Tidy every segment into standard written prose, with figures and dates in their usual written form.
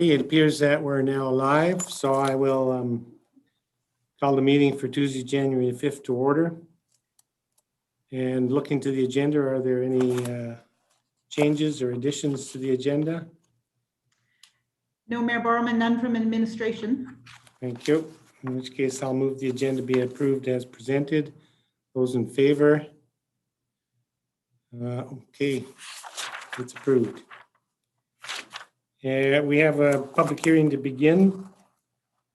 Okay, it appears that we're now live, so I will call the meeting for Tuesday, January 5th to order. And looking to the agenda, are there any changes or additions to the agenda? No, Mayor Borman, none from administration. Thank you. In which case, I'll move the agenda be approved as presented. Those in favor? Okay, it's approved. We have a public hearing to begin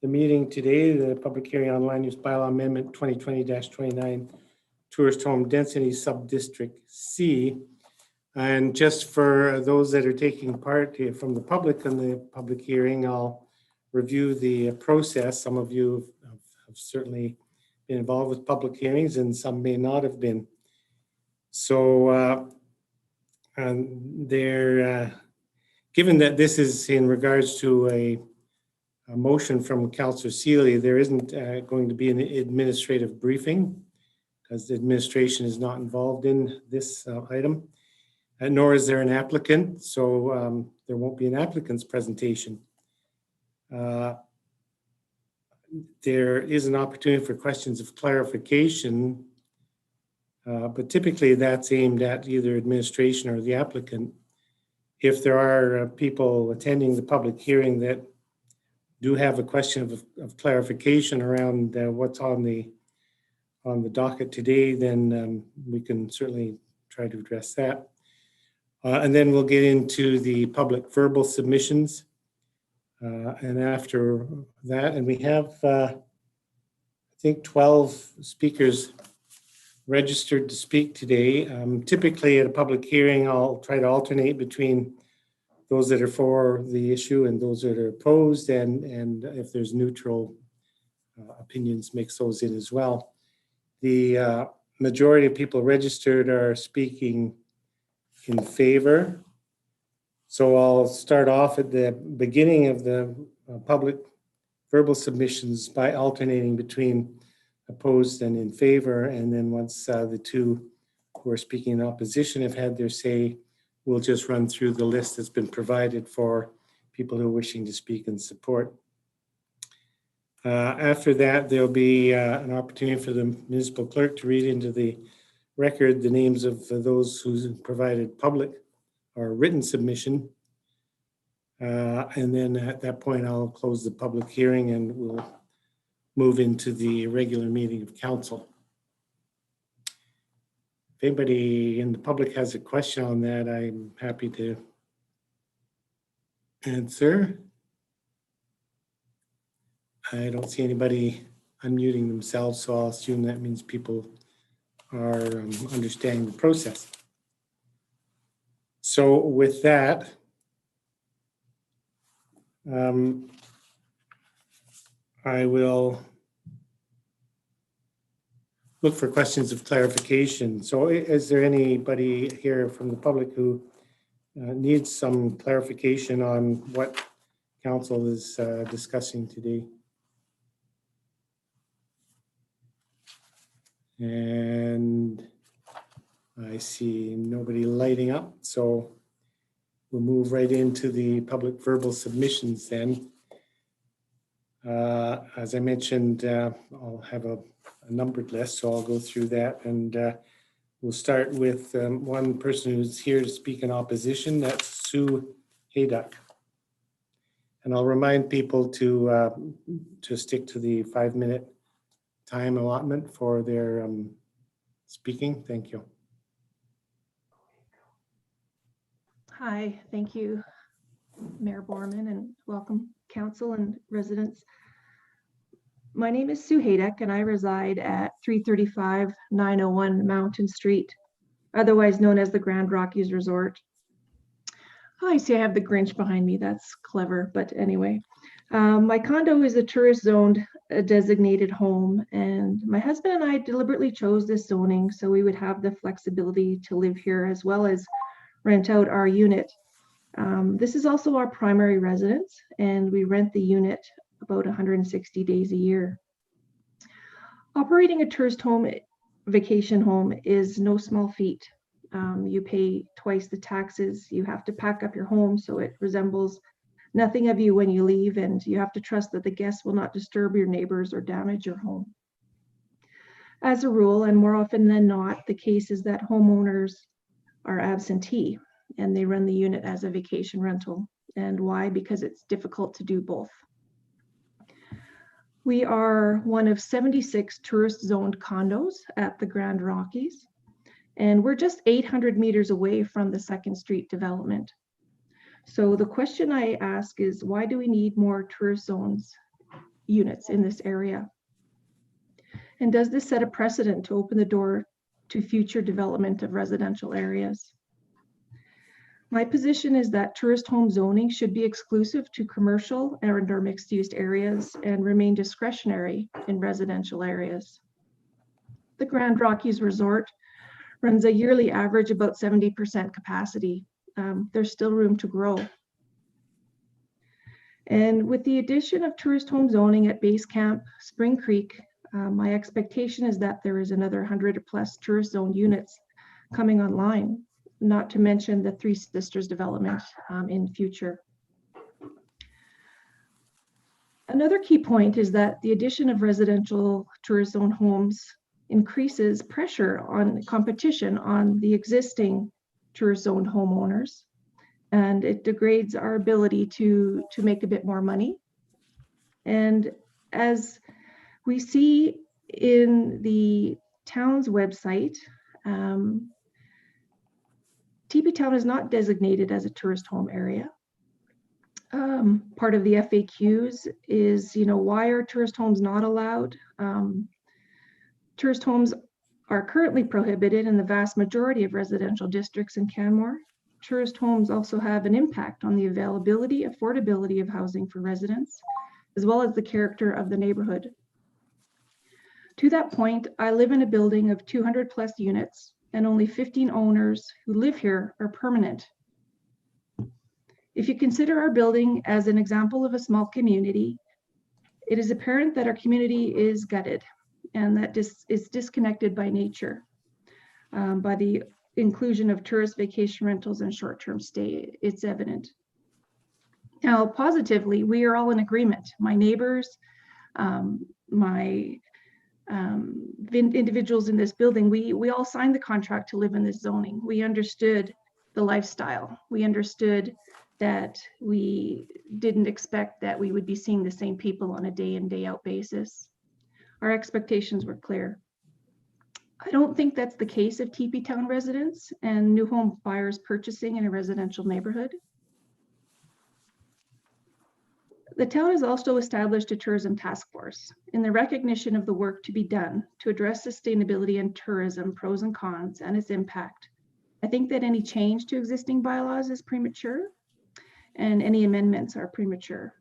the meeting today, the public hearing on Land Use Bylaw Amendment 2020-29 Tourist Home Density Subdistrict C. And just for those that are taking part here from the public in the public hearing, I'll review the process. Some of you have certainly been involved with public hearings and some may not have been. So given that this is in regards to a motion from Councillor Seeley, there isn't going to be an administrative briefing because the administration is not involved in this item, nor is there an applicant, so there won't be an applicant's presentation. There is an opportunity for questions of clarification, but typically that's aimed at either administration or the applicant. If there are people attending the public hearing that do have a question of clarification around what's on the docket today, then we can certainly try to address that. And then we'll get into the public verbal submissions. And after that, and we have, I think, 12 speakers registered to speak today. Typically at a public hearing, I'll try to alternate between those that are for the issue and those that are opposed, and if there's neutral opinions, mix those in as well. The majority of people registered are speaking in favor. So I'll start off at the beginning of the public verbal submissions by alternating between opposed and in favor. And then once the two who are speaking in opposition have had their say, we'll just run through the list that's been provided for people who are wishing to speak in support. After that, there'll be an opportunity for the municipal clerk to read into the record the names of those who provided public or written submission. And then at that point, I'll close the public hearing and we'll move into the regular meeting of council. If anybody in the public has a question on that, I'm happy to answer. I don't see anybody unmuting themselves, so I'll assume that means people are understanding the process. So with that, I will look for questions of clarification. So is there anybody here from the public who needs some clarification on what council is discussing today? And I see nobody lighting up, so we'll move right into the public verbal submissions then. As I mentioned, I'll have a numbered list, so I'll go through that, and we'll start with one person who's here to speak in opposition. That's Sue Hayduck. And I'll remind people to stick to the 5-minute time allotment for their speaking. Thank you. Hi, thank you, Mayor Borman, and welcome council and residents. My name is Sue Hayduck and I reside at 335 901 Mountain Street, otherwise known as the Grand Rockies Resort. Oh, I see I have the Grinch behind me. That's clever, but anyway. My condo is a tourist zoned designated home, and my husband and I deliberately chose this zoning so we would have the flexibility to live here as well as rent out our unit. This is also our primary residence, and we rent the unit about 160 days a year. Operating a tourist home, vacation home, is no small feat. You pay twice the taxes. You have to pack up your home so it resembles nothing of you when you leave, and you have to trust that the guests will not disturb your neighbors or damage your home. As a rule, and more often than not, the case is that homeowners are absentee and they run the unit as a vacation rental. And why? Because it's difficult to do both. We are one of 76 tourist zoned condos at the Grand Rockies, and we're just 800 meters away from the 2nd Street development. So the question I ask is, why do we need more tourist zones units in this area? And does this set a precedent to open the door to future development of residential areas? My position is that tourist home zoning should be exclusive to commercial and or mixed use areas and remain discretionary in residential areas. The Grand Rockies Resort runs a yearly average about 70% capacity. There's still room to grow. And with the addition of tourist home zoning at Base Camp, Spring Creek, my expectation is that there is another 100 plus tourist zone units coming online, not to mention the Three Sisters development in future. Another key point is that the addition of residential tourist zone homes increases pressure on competition on the existing tourist zone homeowners, and it degrades our ability to make a bit more money. And as we see in the town's website, TP Town is not designated as a tourist home area. Part of the FAQs is, why are tourist homes not allowed? Tourist homes are currently prohibited in the vast majority of residential districts in Canmore. Tourist homes also have an impact on the availability, affordability of housing for residents, as well as the character of the neighborhood. To that point, I live in a building of 200 plus units, and only 15 owners who live here are permanent. If you consider our building as an example of a small community, it is apparent that our community is gutted and that is disconnected by nature, by the inclusion of tourist vacation rentals and short-term stay. It's evident. Now, positively, we are all in agreement. My neighbors, individuals in this building, we all signed the contract to live in this zoning. We understood the lifestyle. We understood that we didn't expect that we would be seeing the same people on a day in, day out basis. Our expectations were clear. I don't think that's the case of TP Town residents and new home buyers purchasing in a residential neighborhood. The town has also established a tourism task force in the recognition of the work to be done to address sustainability and tourism pros and cons and its impact. I think that any change to existing bylaws is premature and any amendments are premature.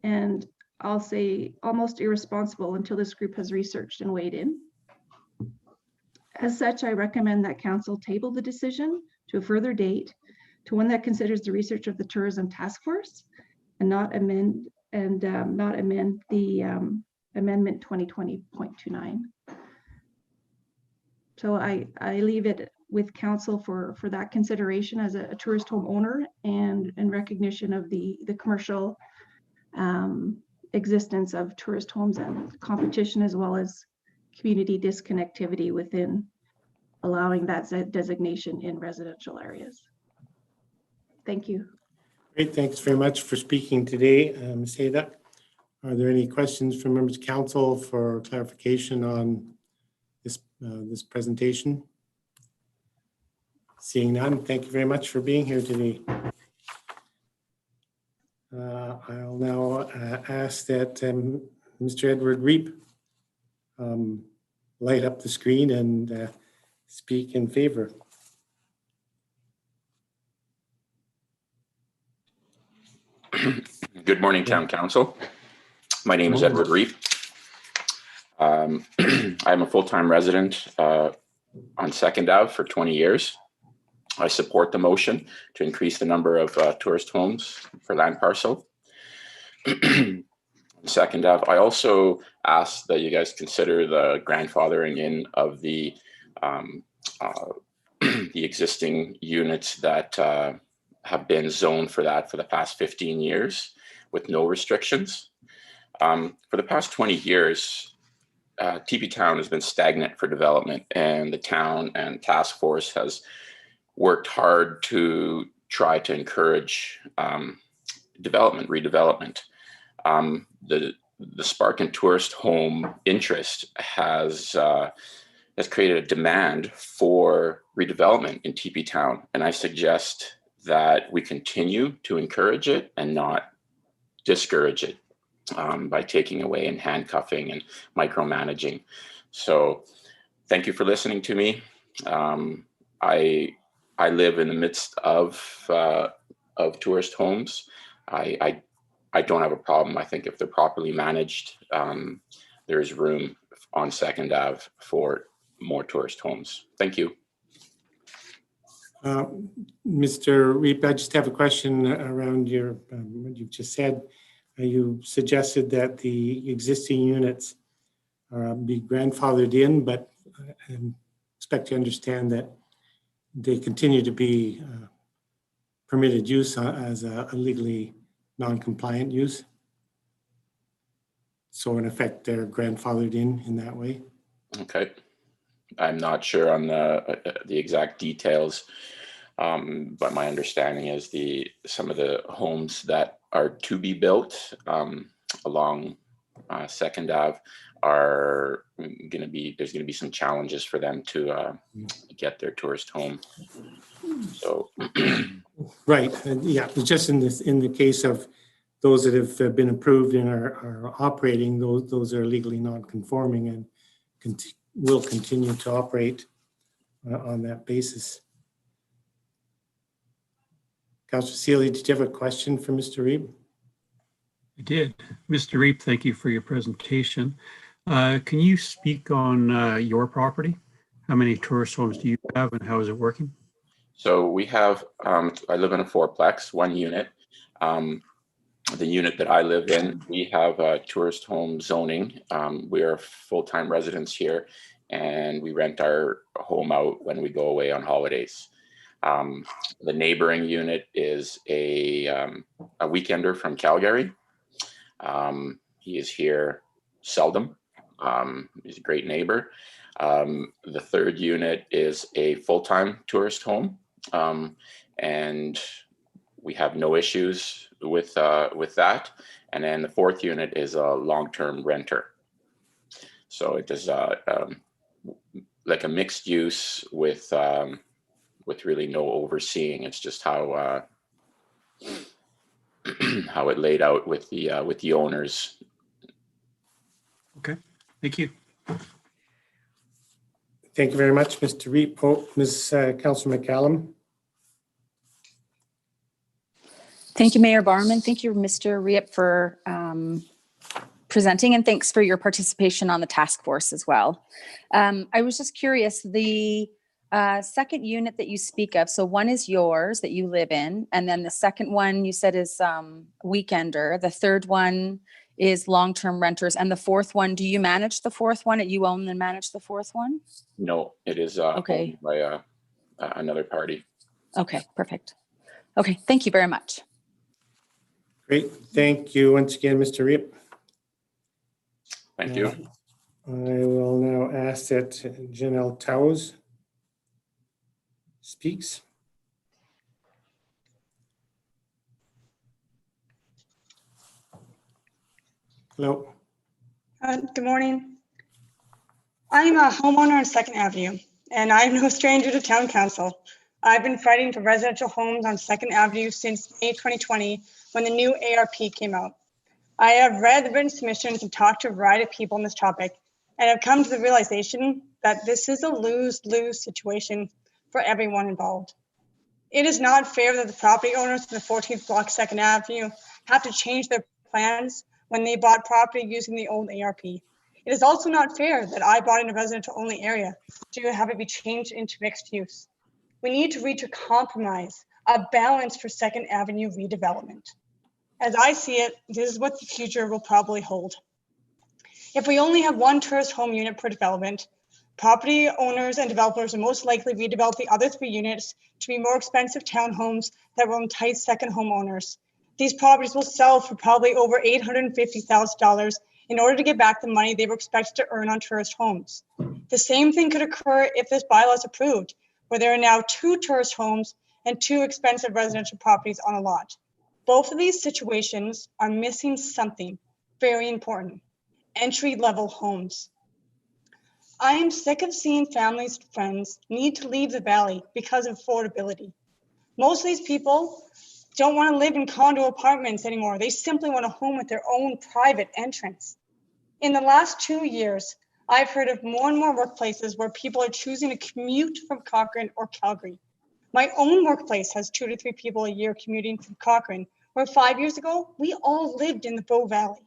And I'll say almost irresponsible until this group has researched and weighed in. As such, I recommend that council table the decision to a further date, to one that considers the research of the tourism task force and not amend the amendment 2020.29. So I leave it with council for that consideration as a tourist home owner and recognition of the commercial existence of tourist homes and competition, as well as community disconnectivity within allowing that designation in residential areas. Thank you. Great, thanks very much for speaking today, Ms. Hayda. Are there any questions from members of council for clarification on this presentation? Seeing none, thank you very much for being here today. I'll now ask that Mr. Edward Reep light up the screen and speak in favor. Good morning, Town Council. My name is Edward Reef. I'm a full-time resident on 2nd Ave for 20 years. I support the motion to increase the number of tourist homes for land parcel. 2nd Ave. I also ask that you guys consider the grandfathering in of the existing units that have been zoned for that for the past 15 years. with no restrictions. For the past 20 years, TP Town has been stagnant for development, and the town and task force has worked hard to try to encourage development, redevelopment. The spark in tourist home interest has created a demand for redevelopment in TP Town, and I suggest that we continue to encourage it and not discourage it by taking away and handcuffing and micromanaging. So thank you for listening to me. I live in the midst of tourist homes. I don't have a problem. I think if they're properly managed, there is room on 2nd Ave for more tourist homes. Thank you. Mr. Reep, I just have a question around your what you've just said. You suggested that the existing units be grandfathered in, but I expect to understand that they continue to be permitted use as a legally non-compliant use. So in effect, they're grandfathered in that way. Okay. I'm not sure on the exact details, but my understanding is some of the homes that are to be built along 2nd Ave are going to be, there's going to be some challenges for them to get their tourist home. So Right. Yeah. It's just in the case of those that have been approved and are operating, those are legally non-conforming and will continue to operate on that basis. Councillor Seeley, did you have a question for Mr. Reeb? I did. Mr. Reep, thank you for your presentation. Can you speak on your property? How many tourist homes do you have and how is it working? So we have, I live in a fourplex, one unit. The unit that I live in, we have tourist home zoning. We are full-time residents here, and we rent our home out when we go away on holidays. The neighboring unit is a weekender from Calgary. He is here seldom. He's a great neighbor. The third unit is a full-time tourist home, and we have no issues with that. And then the fourth unit is a long-term renter. So it is like a mixed use with really no overseeing. It's just how how it laid out with the owners. Okay, thank you. Thank you very much, Mr. Reep. Oh, Ms. Councillor McCallum. Thank you, Mayor Barman. Thank you, Mr. Reep, for presenting, and thanks for your participation on the task force as well. I was just curious, the second unit that you speak of, so one is yours that you live in, and then the second one you said is weekender. The third one is long-term renters, and the fourth one, do you manage the fourth one? You own and manage the fourth one? No, it is Okay. owned by another party. Okay, perfect. Okay, thank you very much. Great. Thank you once again, Mr. Reep. Thank you. I will now ask that Janelle Towers speaks. Hello. Good morning. I'm a homeowner on 2nd Avenue, and I'm no stranger to town council. I've been fighting for residential homes on 2nd Avenue since May 2020, when the new ARP came out. I have read the written submissions and talked to a variety of people on this topic, and have come to the realization that this is a lose-lose situation for everyone involved. It is not fair that the property owners in the 14th block 2nd Avenue have to change their plans when they bought property using the old ARP. It is also not fair that I bought in a residential only area to have it be changed into mixed use. We need to reach a compromise, a balance for 2nd Avenue redevelopment. As I see it, this is what the future will probably hold. If we only have one tourist home unit per development, property owners and developers will most likely redevelop the other 3 units to be more expensive townhomes that will entice second homeowners. These properties will sell for probably over $850,000 in order to get back the money they were expected to earn on tourist homes. The same thing could occur if this bylaw is approved, where there are now 2 tourist homes and 2 expensive residential properties on a lot. Both of these situations are missing something very important: entry-level homes. I am sick of seeing families and friends need to leave the valley because of affordability. Most of these people don't want to live in condo apartments anymore. They simply want a home with their own private entrance. In the last 2 years, I've heard of more and more workplaces where people are choosing to commute from Cochrane or Calgary. My own workplace has 2 to 3 people a year commuting from Cochrane, where 5 years ago, we all lived in the Bow Valley.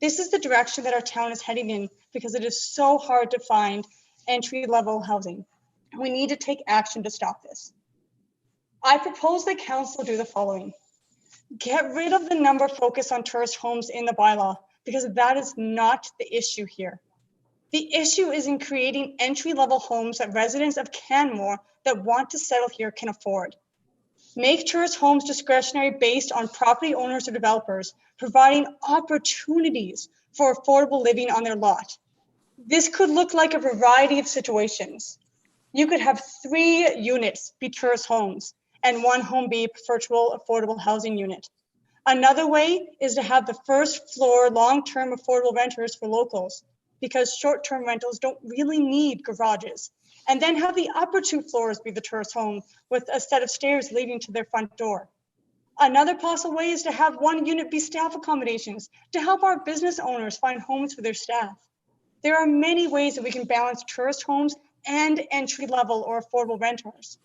This is the direction that our town is heading in because it is so hard to find entry-level housing. We need to take action to stop this. I propose that council do the following. Get rid of the number focus on tourist homes in the bylaw, because that is not the issue here. The issue is in creating entry-level homes that residents of Canmore that want to settle here can afford. Make tourist homes discretionary based on property owners or developers, providing opportunities for affordable living on their lot. This could look like a variety of situations. You could have 3 units be tourist homes and 1 home be a virtual affordable housing unit. Another way is to have the first floor long-term affordable renters for locals, because short-term rentals don't really need garages, and then have the upper 2 floors be the tourist home with a set of stairs leading to their front door. Another possible way is to have 1 unit be staff accommodations to help our business owners find homes for their staff. There are many ways that we can balance tourist homes and entry-level or affordable rentals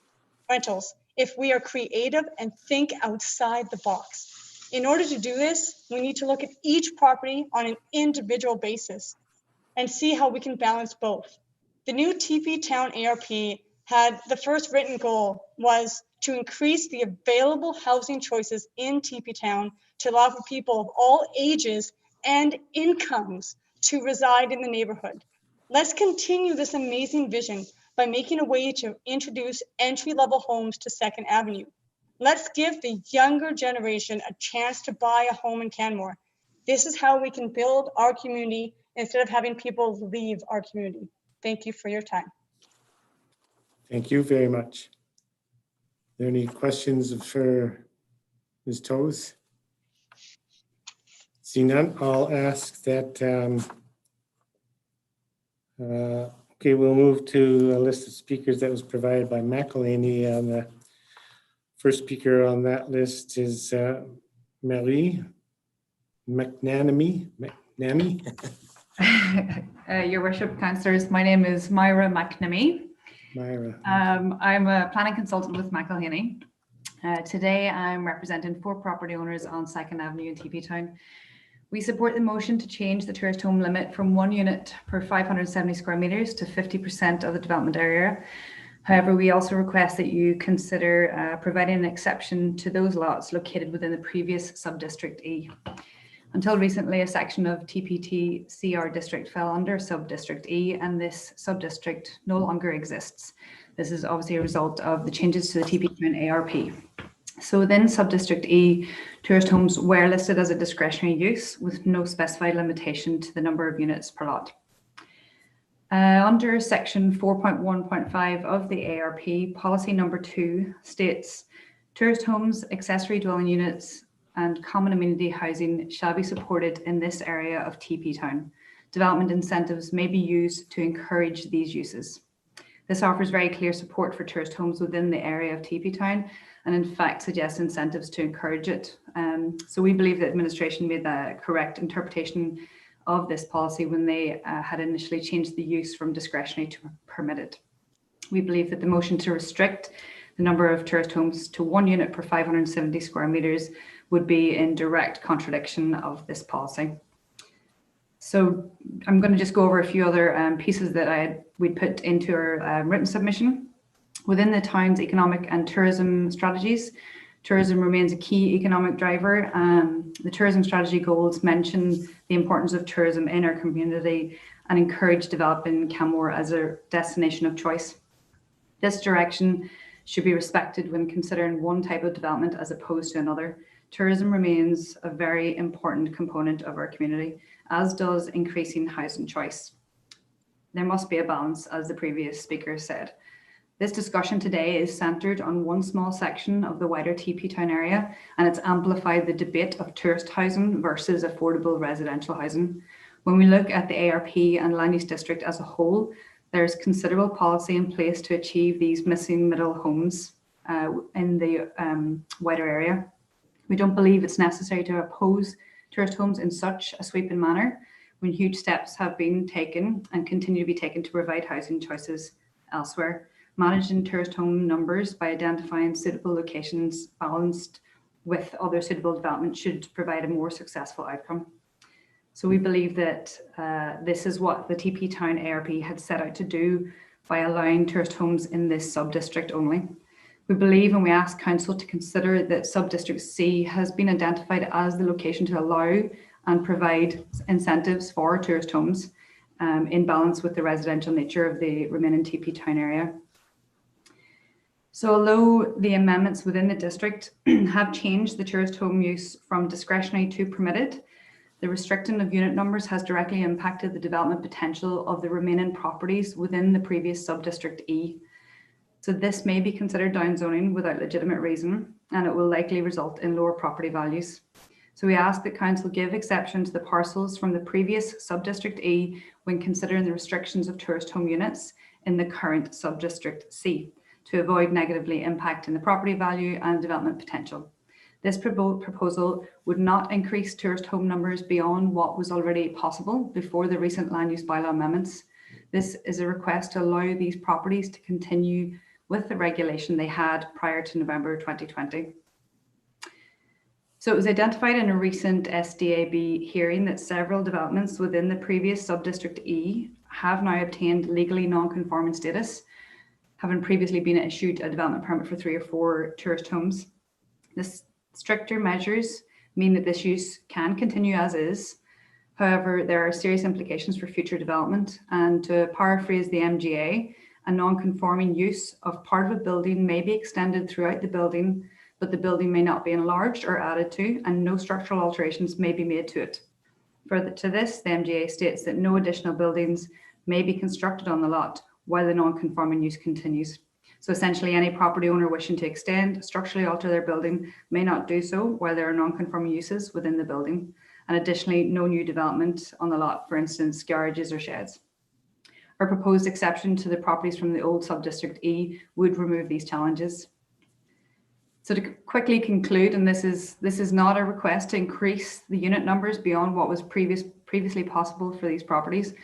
if we are creative and think outside the box. In order to do this, we need to look at each property on an individual basis and see how we can balance both. The new TP Town ARP had the first written goal was to increase the available housing choices in TP Town to allow for people of all ages and incomes to reside in the neighborhood. Let's continue this amazing vision by making a way to introduce entry-level homes to 2nd Avenue. Let's give the younger generation a chance to buy a home in Canmore. This is how we can build our community instead of having people leave our community. Thank you for your time. Thank you very much. Are there any questions for Ms. Toes? Seeing none, I'll ask that. Okay, we'll move to a list of speakers that was provided by McElhaney. The first speaker on that list is Marie McNamee. Your worship, councillors, my name is Myra McNamee. Myra. I'm a planning consultant with McElhaney. Today I'm representing 4 property owners on 2nd Avenue in TP Town. We support the motion to change the tourist home limit from 1 unit per 570 square meters to 50% of the development area. However, we also request that you consider providing an exception to those lots located within the previous sub-district E. Until recently, a section of TPT CR district fell under sub-district E, and this sub-district no longer exists. This is obviously a result of the changes to the TP Town ARP. So within sub-district E, tourist homes were listed as a discretionary use with no specified limitation to the number of units per lot. Under section 4.1.5 of the ARP, policy number 2 states, tourist homes, accessory dwelling units, and common amenity housing shall be supported in this area of TP Town. Development incentives may be used to encourage these uses. This offers very clear support for tourist homes within the area of TP Town, and in fact suggests incentives to encourage it. So we believe that administration made the correct interpretation of this policy when they had initially changed the use from discretionary to permitted. We believe that the motion to restrict the number of tourist homes to 1 unit per 570 square meters would be in direct contradiction of this policy. So I'm going to just go over a few other pieces that we'd put into our written submission. Within the town's economic and tourism strategies, tourism remains a key economic driver. The tourism strategy goals mention the importance of tourism in our community and encourage developing Canmore as a destination of choice. This direction should be respected when considering one type of development as opposed to another. Tourism remains a very important component of our community, as does increasing housing choice. There must be a balance, as the previous speaker said. This discussion today is centred on one small section of the wider TP Town area, and it's amplified the debate of tourist housing versus affordable residential housing. When we look at the ARP and land use district as a whole, there's considerable policy in place to achieve these missing middle homes in the wider area. We don't believe it's necessary to oppose tourist homes in such a sweeping manner when huge steps have been taken and continue to be taken to provide housing choices elsewhere. Managing tourist home numbers by identifying suitable locations balanced with other suitable development should provide a more successful outcome. So we believe that this is what the TP Town ARP had set out to do by allowing tourist homes in this sub-district only. We believe and we ask Council to consider that sub-district C has been identified as the location to allow and provide incentives for tourist homes in balance with the residential nature of the remaining TP Town area. So although the amendments within the district have changed the tourist home use from discretionary to permitted, the restricting of unit numbers has directly impacted the development potential of the remaining properties within the previous sub-district E. So this may be considered downzoning without legitimate reason, and it will likely result in lower property values. So we ask that Council give exception to the parcels from the previous sub-district E when considering the restrictions of tourist home units in the current sub-district C, to avoid negatively impacting the property value and development potential. This proposal would not increase tourist home numbers beyond what was already possible before the recent land use bylaw amendments. This is a request to allow these properties to continue with the regulation they had prior to November 2020. So it was identified in a recent SDAB hearing that several developments within the previous sub-district E have now obtained legally non-conforming status, having previously been issued a development permit for 3 or 4 tourist homes. This stricter measures mean that this use can continue as is. However, there are serious implications for future development. And to paraphrase the MGA, a non-conforming use of part of a building may be extended throughout the building, but the building may not be enlarged or added to, and no structural alterations may be made to it. Further to this, the MGA states that no additional buildings may be constructed on the lot while the non-conforming use continues. So essentially, any property owner wishing to extend, structurally alter their building may not do so while there are non-conforming uses within the building. And additionally, no new development on the lot, for instance, garages or sheds. Our proposed exception to the properties from the old sub-district E would remove these challenges. So to quickly conclude, and this is not a request to increase the unit numbers beyond what was previously possible for these properties.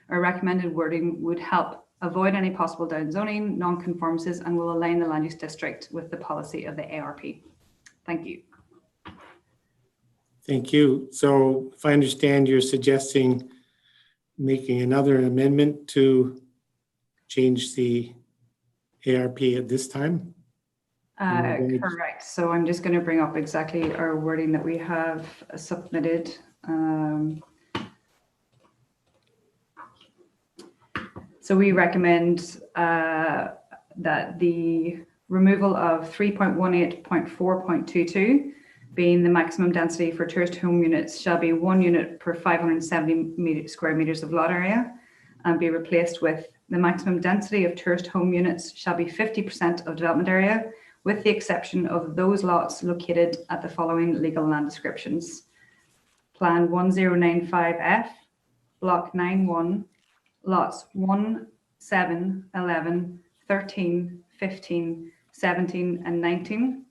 Our recommended wording would help avoid any possible downzoning, non-conformances, and will align the land use district with the policy of the ARP. Thank you. Thank you. So if I understand, you're suggesting making another amendment to change the ARP at this time? Correct. So I'm just going to bring up exactly our wording that we have submitted. So we recommend that the removal of 3.18.4.22 being the maximum density for tourist home units shall be 1 unit per 570 square meters of lot area, and be replaced with the maximum density of tourist home units shall be 50% of development area, with the exception of those lots located at the following legal land descriptions. Plan 1095F, Block 91, Lots 1, 7, 11, 13, 15, 17, and 19,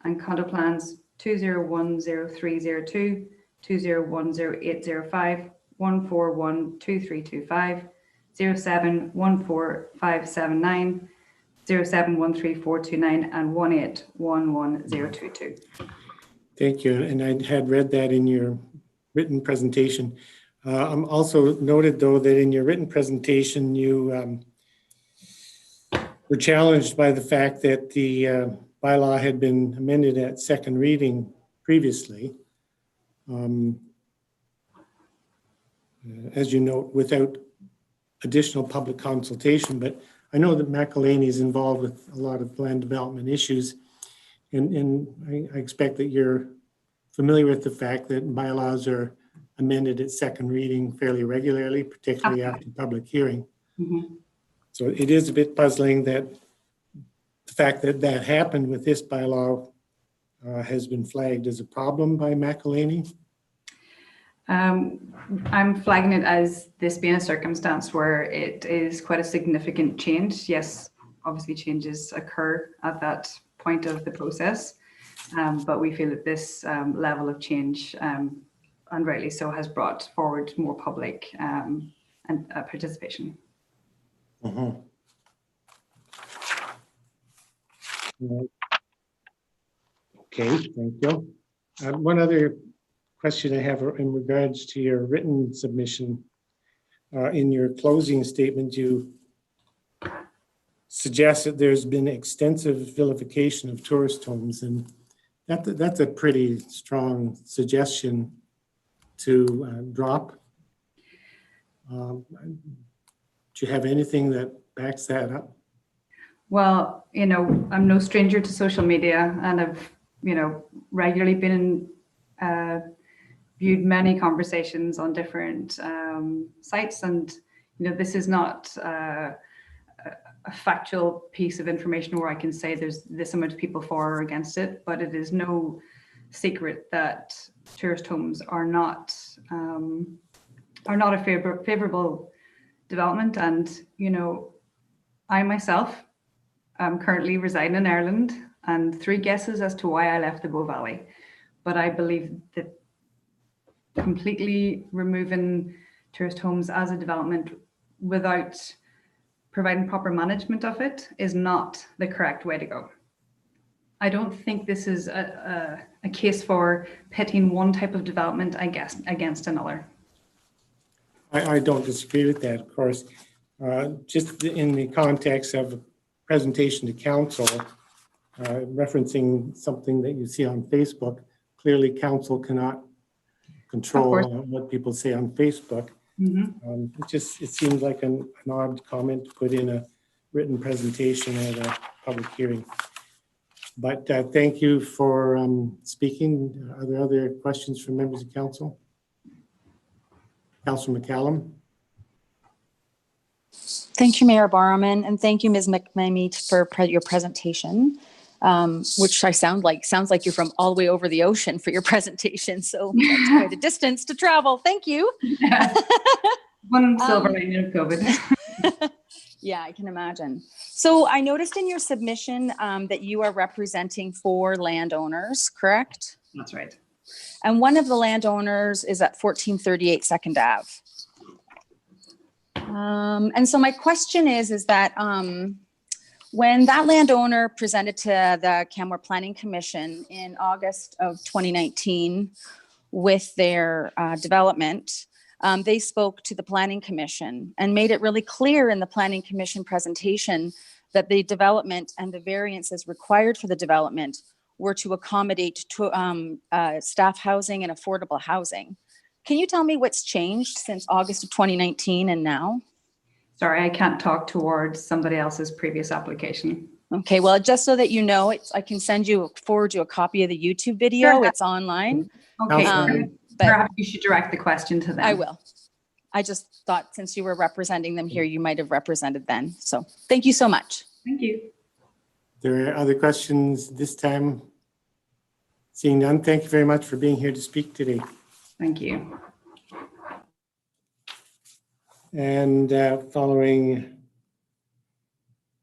and condo plans 2010302, 2010805, 1412325, 07145779, 07134429, and 1811022. Thank you. And I had read that in your written presentation. I'm also noted, though, that in your written presentation, you were challenged by the fact that the bylaw had been amended at second reading previously. As you note, without additional public consultation, but I know that McElhaney is involved with a lot of land development issues. And I expect that you're familiar with the fact that bylaws are amended at second reading fairly regularly, particularly after public hearing. Mhm. So it is a bit puzzling that the fact that that happened with this bylaw has been flagged as a problem by McElhaney. I'm flagging it as this being a circumstance where it is quite a significant change. Yes, obviously changes occur at that point of the process, but we feel that this level of change, and rightly so, has brought forward more public and participation. Right. Okay, thank you. One other question I have in regards to your written submission. In your closing statement, you suggest that there's been extensive vilification of tourist homes, and that's a pretty strong suggestion to drop. Do you have anything that backs that up? Well, I'm no stranger to social media, and I've, regularly been viewed many conversations on different sites, and this is not a factual piece of information where I can say there's this amount of people for or against it, but it is no secret that tourist homes are not a favorable development. And I myself am currently residing in Ireland, and 3 guesses as to why I left the Bow Valley. But I believe that completely removing tourist homes as a development without providing proper management of it is not the correct way to go. I don't think this is a case for pitting one type of development, I guess, against another. I don't disagree with that, of course. Just in the context of a presentation to council, referencing something that you see on Facebook, clearly council cannot control what people say on Facebook. Mm-hmm. It seems like an odd comment to put in a written presentation at a public hearing. But thank you for speaking. Are there other questions from members of council? Councilor McCallum. Thank you, Mayor Barman, and thank you, Ms. McMamie, for your presentation, which sounds like you're from all the way over the ocean for your presentation. So that's quite a distance to travel. Thank you. Yeah. One silver lining of COVID. Yeah, I can imagine. So I noticed in your submission that you are representing 4 landowners, correct? That's right. And one of the landowners is at 1438 Second Ave. And so my question is that when that landowner presented to the Canmore Planning Commission in August of 2019 with their development, they spoke to the Planning Commission and made it really clear in the Planning Commission presentation that the development and the variances required for the development were to accommodate staff housing and affordable housing. Can you tell me what's changed since August of 2019 and now? Sorry, I can't talk towards somebody else's previous application. Okay, well, just so that you know, I can forward you a copy of the YouTube video. Sure. It's online. Okay, But perhaps you should direct the question to them. I will. I just thought since you were representing them here, you might have represented them. So thank you so much. Thank you. There are other questions this time? Seeing none, thank you very much for being here to speak today. Thank you. And following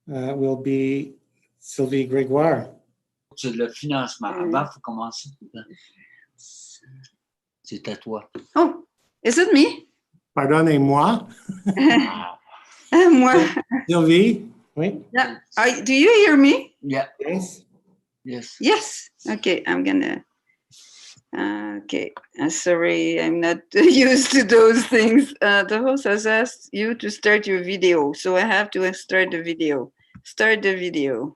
will be Sylvie Grégoire. C'est le financement. Avant, il faut commencer. C'est à toi. Oh, is it me? Pardonnez-moi. Moi. Sylvie, oui? Yeah. Do you hear me? Yeah. Yes. Yes. Yes. Okay, I'm gonna. Okay, sorry, I'm not used to those things. The host has asked you to start your video, so I have to start the video. Start the video.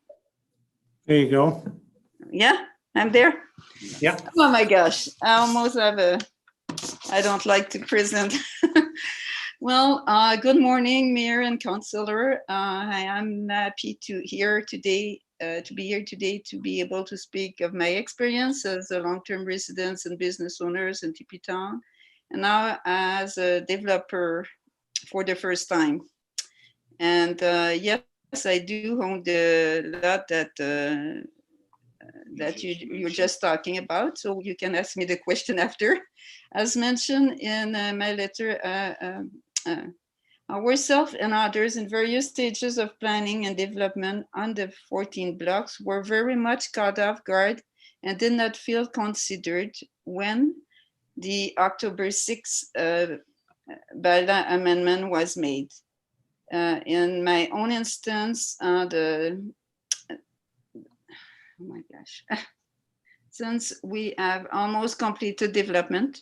There you go. Yeah, I'm there. Yeah. Oh my gosh, I almost have I don't like to present. Well, good morning, Mayor and Councillor. I am happy to be here today to be able to speak of my experience as a long-term residents and business owners in TP Town, and now as a developer for the first time. And yes, I do own the lot that you're just talking about, so you can ask me the question after. As mentioned in my letter, ourselves and others in various stages of planning and development on the 14 blocks were very much caught off guard and did not feel considered when the October 6th Bylaw amendment was made. In my own instance, oh my gosh, since we have almost completed development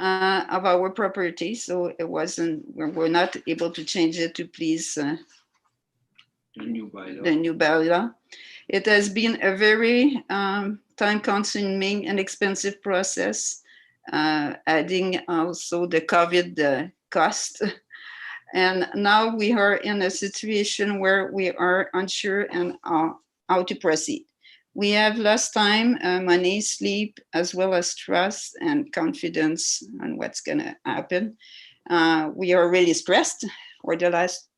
of our property, so we're not able to change it to please The new bylaw. the new bylaw. It has been a very time-consuming and expensive process, adding also the COVID cost. And now we are in a situation where we are unsure and how to proceed. We have lost time, money, sleep, as well as trust and confidence on what's going to happen. We are really stressed for the last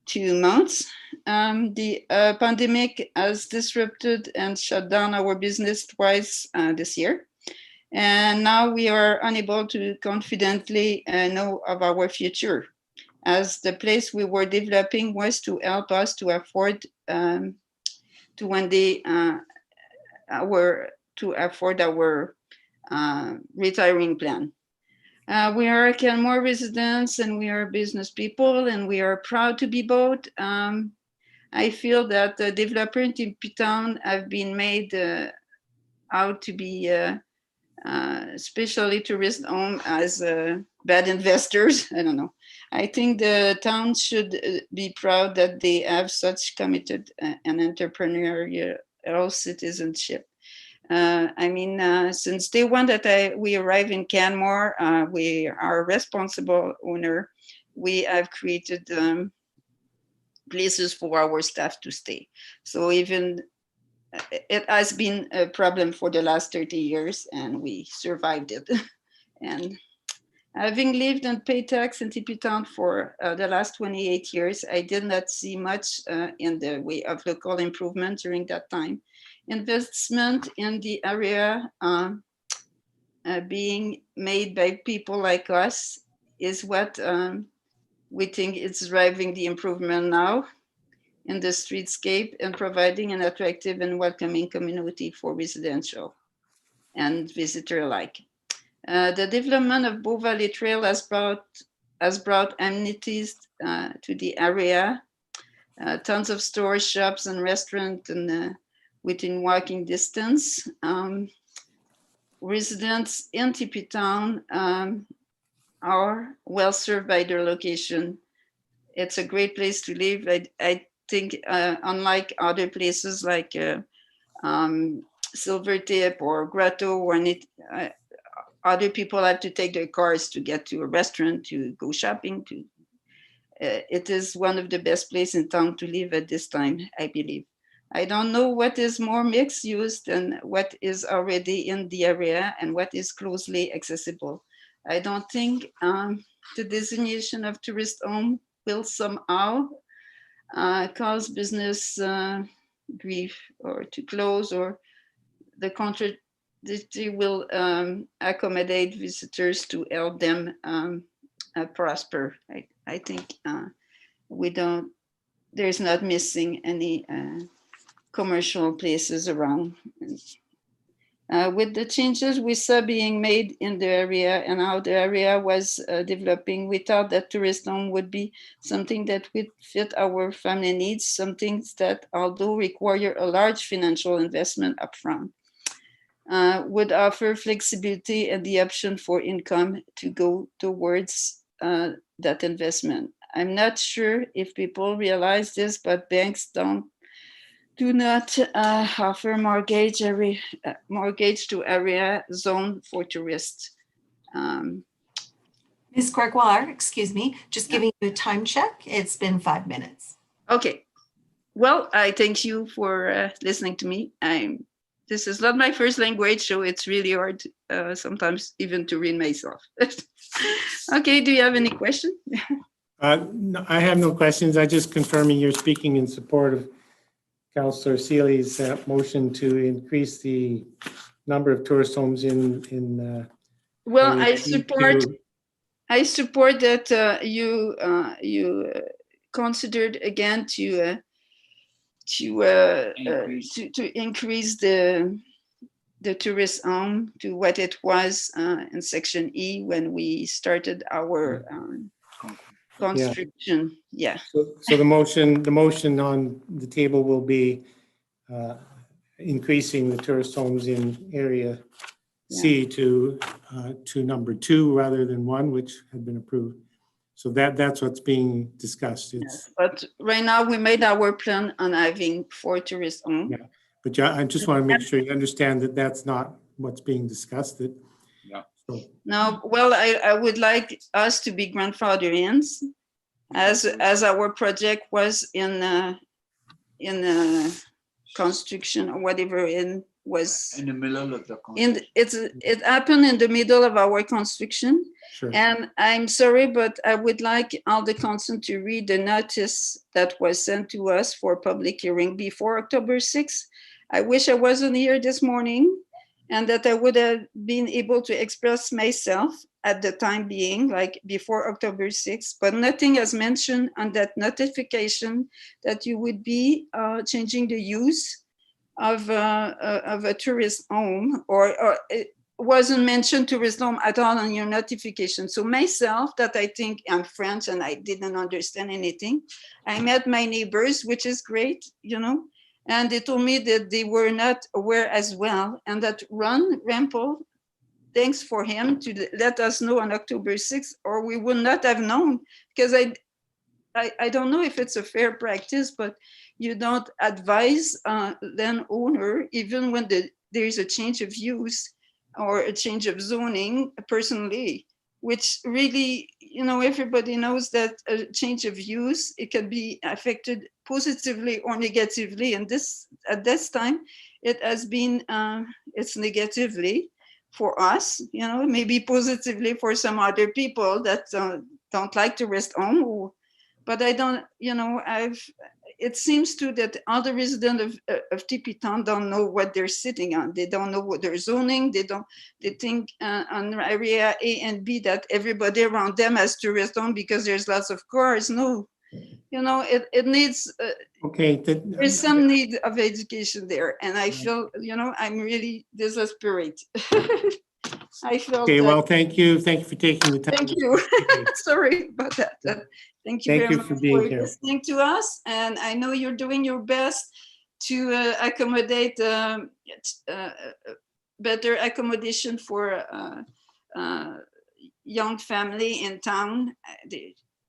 2 months. The pandemic has disrupted and shut down our business twice this year. And now we are unable to confidently know of our future, as the place we were developing was to help us to afford to one day to afford our retiring plan. We are Canmore residents and we are business people, and we are proud to be both. I feel that the developer in TP Town have been made out to be especially tourist home as bad investors. I don't know. I think the town should be proud that they have such committed and entrepreneurial citizenship. I mean, since day one that we arrived in Canmore, we are a responsible owner. We have created places for our staff to stay. So even it has been a problem for the last 30 years and we survived it. And having lived and paid tax in TP Town for the last 28 years, I did not see much in the way of local improvement during that time. Investment in the area being made by people like us is what we think is driving the improvement now in the streetscape and providing an attractive and welcoming community for residential and visitor alike. The development of Bow Valley Trail has brought amenities to the area, tons of stores, shops, and restaurants, and within walking distance. Residents in TP Town are well served by their location. It's a great place to live. I think unlike other places like Silvertip or Grotto, or other people have to take their cars to get to a restaurant, to go shopping. It is one of the best places in town to live at this time, I believe. I don't know what is more mixed use than what is already in the area and what is closely accessible. I don't think the designation of tourist home will somehow cause business grief or to close, or the contrary will accommodate visitors to help them prosper. I think there's not missing any commercial places around. With the changes we saw being made in the area and how the area was developing, we thought that tourist home would be something that would fit our family needs, some things that, although require a large financial investment upfront, would offer flexibility and the option for income to go towards that investment. I'm not sure if people realize this, but banks do not offer mortgage to area zone for tourists. Ms. Gregoire, excuse me, just giving you a time check. It's been 5 minutes. Okay. Well, I thank you for listening to me. This is not my first language, so it's really hard sometimes even to read myself. Okay, do you have any question? No, I have no questions. I just confirming you're speaking in support of Councillor Seely's motion to increase the number of tourist homes in Well, area I C support that you considered again to increase the tourist home to what it was in section E when we started our construction. Yeah. So the motion on the table will be increasing the tourist homes in area C to number 2 rather than 1, which had been approved. So that's what's being discussed. Yes, but right now we made our plan on having 4 tourist homes. Yeah, but I just want to make sure you understand that that's not what's being discussed. No, well, I would like us to be grandfathered in as our project was in construction or whatever was in the middle of the it happened in the middle of our construction. Sure. And I'm sorry, but I would like all the council to read the notice that was sent to us for public hearing before October 6th. I wish I wasn't here this morning and that I would have been able to express myself at the time being, like before October 6th, but nothing has mentioned on that notification that you would be changing the use of a tourist home, or it wasn't mentioned tourist home at all on your notification. So myself, that I think I'm French and I didn't understand anything. I met my neighbors, which is great, you know, and they told me that they were not aware as well, and that Ron Rampel, thanks for him to let us know on October 6th, or we would not have known, because I don't know if it's a fair practice, but you don't advise landowner, even when there is a change of use or a change of zoning personally, which really, you know, everybody knows that a change of use, it can be affected positively or negatively. And at this time, it has been, it's negatively for us, you know, maybe positively for some other people that don't like to rest home. But I don't, you know, it seems to that other residents of TP Town don't know what they're sitting on. They don't know what they're zoning. They think on area A and B that everybody around them has tourist home because there's lots of cars. No, you know, it needs, there's some need of education there. And I feel, you know, I'm really desperate. I feel okay, well, thank you for taking the time. Thank you. Sorry about that. Thank you very much for listening to us. And I know you're doing your best to accommodate better accommodation for young family in town.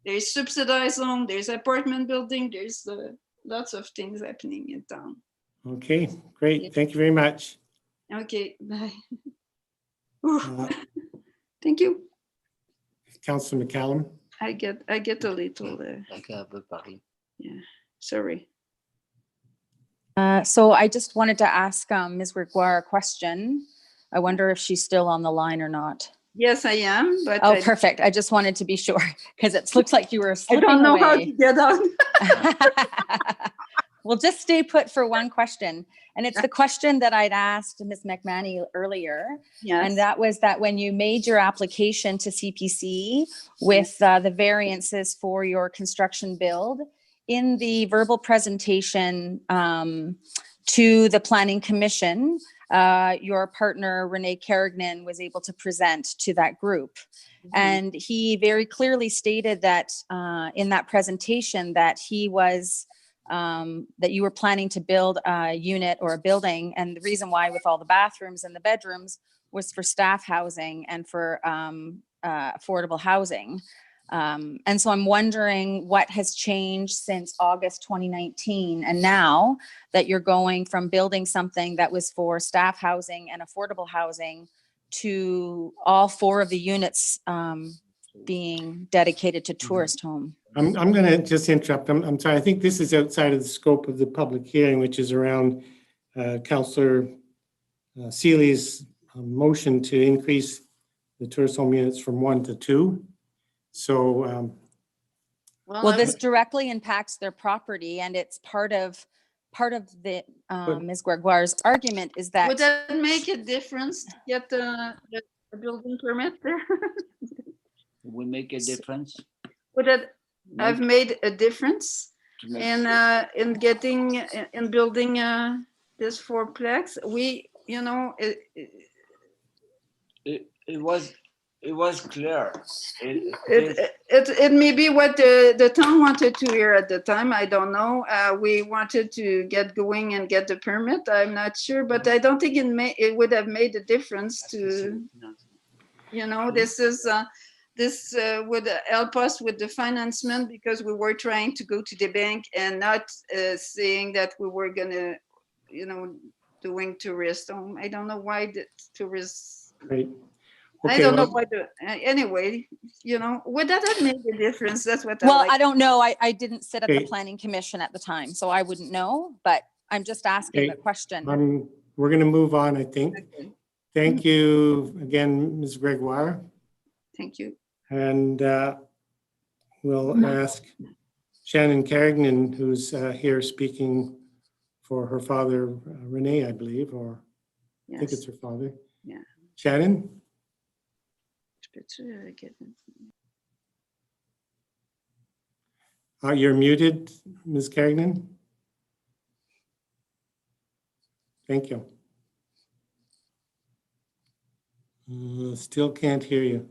There's subsidized home, there's apartment building, there's lots of things happening in town. Okay, great. Thank you very much. Okay, bye. Thank you. Councillor McCallum. I get a little. Yeah, sorry. So I just wanted to ask Ms. Gregoire a question. I wonder if she's still on the line or not. Yes, I am. But perfect. I just wanted to be sure because it looks like you were slipping I don't know away. how to get on. We'll just stay put for one question. And it's the question that I'd asked Ms. McManey earlier. Yes. And that was that when you made your application to CPC with the variances for your construction build, in the verbal presentation to the Planning Commission, your partner, Renee Carignan, was able to present to that group. Mm-hmm. And he very clearly stated that in that presentation that he was that you were planning to build a unit or a building. And the reason why with all the bathrooms and the bedrooms was for staff housing and for affordable housing. And so I'm wondering what has changed since August 2019 and now that you're going from building something that was for staff housing and affordable housing to all 4 of the units being dedicated to tourist home. I'm going to just interrupt. I'm sorry. I think this is outside of the scope of the public hearing, which is around Councillor Seeley's motion to increase the tourist home units from 1 to 2. So, Well, this directly impacts their property, and it's part of the Ms. Gregoire's argument is that. Would that make a difference to get the building permit there? Will make a difference. Would that have made a difference in getting, in building this fourplex? We, you know, It was clear. it may be what the town wanted to hear at the time. I don't know. We wanted to get going and get the permit. I'm not sure, but I don't think it would have made a difference to, you know, this would help us with the financement because we were trying to go to the bank and not saying that we were gonna, you know, doing tourist home. I don't know why the tourists. right. I don't know why anyway, you know, would that have made a difference? That's what Well, like. I don't know. I didn't sit at the Okay. planning commission at the time, so I wouldn't know, but I'm just asking the Okay. question. We're going to move on, I think. Okay. Thank you again, Ms. Gregoire. Thank you. And we'll ask Shannon Carignan, who's here speaking for her father, Renee, I believe, or I think it's Yes. her father. Yeah. Shannon? You're muted, Ms. Carignan. Thank you. Still can't hear you.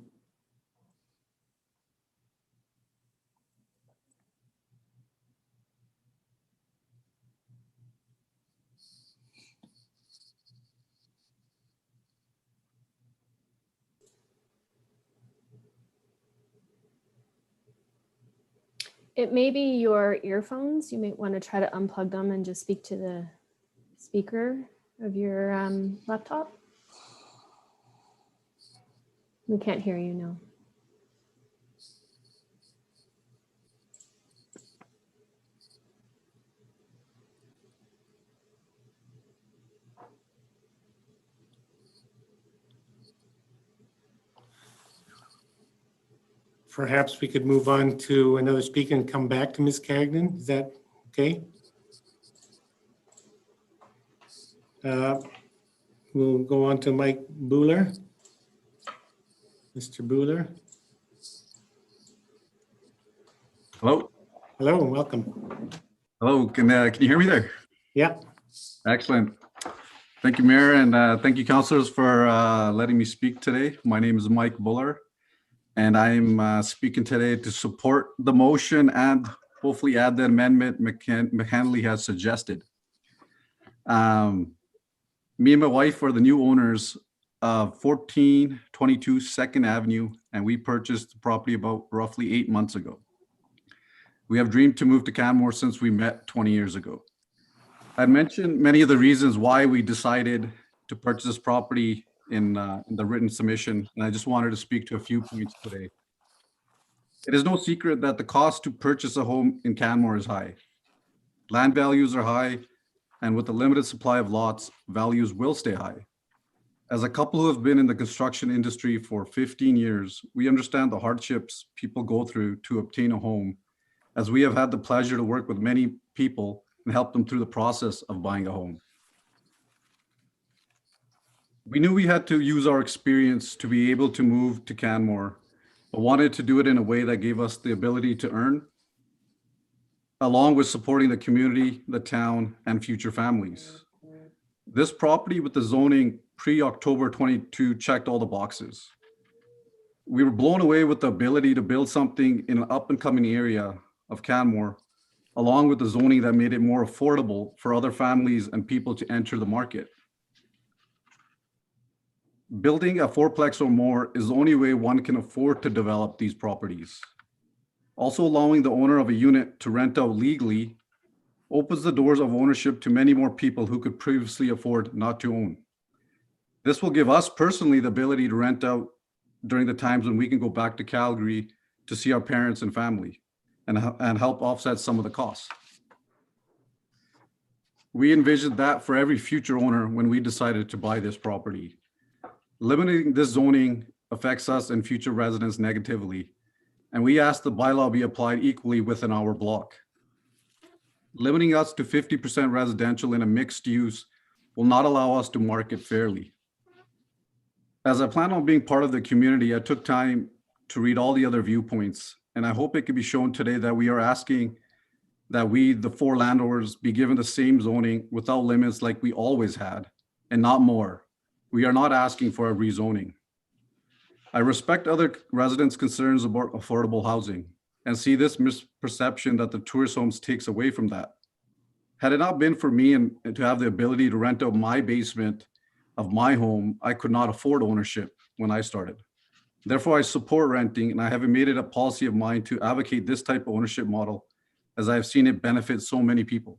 It may be your earphones. You may want to try to unplug them and just speak to the speaker of your laptop. We can't hear you now. Perhaps we could move on to another speaker and come back to Ms. Carignan. Is that okay? We'll go on to Mike Buhler. Mr. Buhler. Hello. Hello and welcome. Hello. Can you hear me there? Yeah. Excellent. Thank you, Mayor, and thank you, councilors, for letting me speak today. My name is Mike Buhler, and I'm speaking today to support the motion and hopefully add the amendment McHenley has suggested. Me and my wife are the new owners of 1422 2nd Avenue, and we purchased the property about roughly 8 months ago. We have dreamed to move to Canmore since we met 20 years ago. I mentioned many of the reasons why we decided to purchase this property in the written submission, and I just wanted to speak to a few points today. It is no secret that the cost to purchase a home in Canmore is high. Land values are high, and with the limited supply of lots, values will stay high. As a couple who have been in the construction industry for 15 years, we understand the hardships people go through to obtain a home, as we have had the pleasure to work with many people and help them through the process of buying a home. We knew we had to use our experience to be able to move to Canmore, but wanted to do it in a way that gave us the ability to earn, along with supporting the community, the town, and future families. This property with the zoning pre-October 22 checked all the boxes. We were blown away with the ability to build something in an up-and-coming area of Canmore, along with the zoning that made it more affordable for other families and people to enter the market. Building a fourplex or more is the only way one can afford to develop these properties. Also, allowing the owner of a unit to rent out legally opens the doors of ownership to many more people who could previously afford not to own. This will give us personally the ability to rent out during the times when we can go back to Calgary to see our parents and family and help offset some of the costs. We envisioned that for every future owner when we decided to buy this property. Limiting this zoning affects us and future residents negatively, and we ask the bylaw be applied equally within our block. Limiting us to 50% residential in a mixed use will not allow us to market fairly. As I plan on being part of the community, I took time to read all the other viewpoints, and I hope it can be shown today that we are asking that we, the 4 landowners, be given the same zoning without limits like we always had, and not more. We are not asking for a rezoning. I respect other residents' concerns about affordable housing and see this misperception that the tourist homes takes away from that. Had it not been for me and to have the ability to rent out my basement of my home, I could not afford ownership when I started. Therefore, I support renting, and I have made it a policy of mine to advocate this type of ownership model, as I have seen it benefit so many people.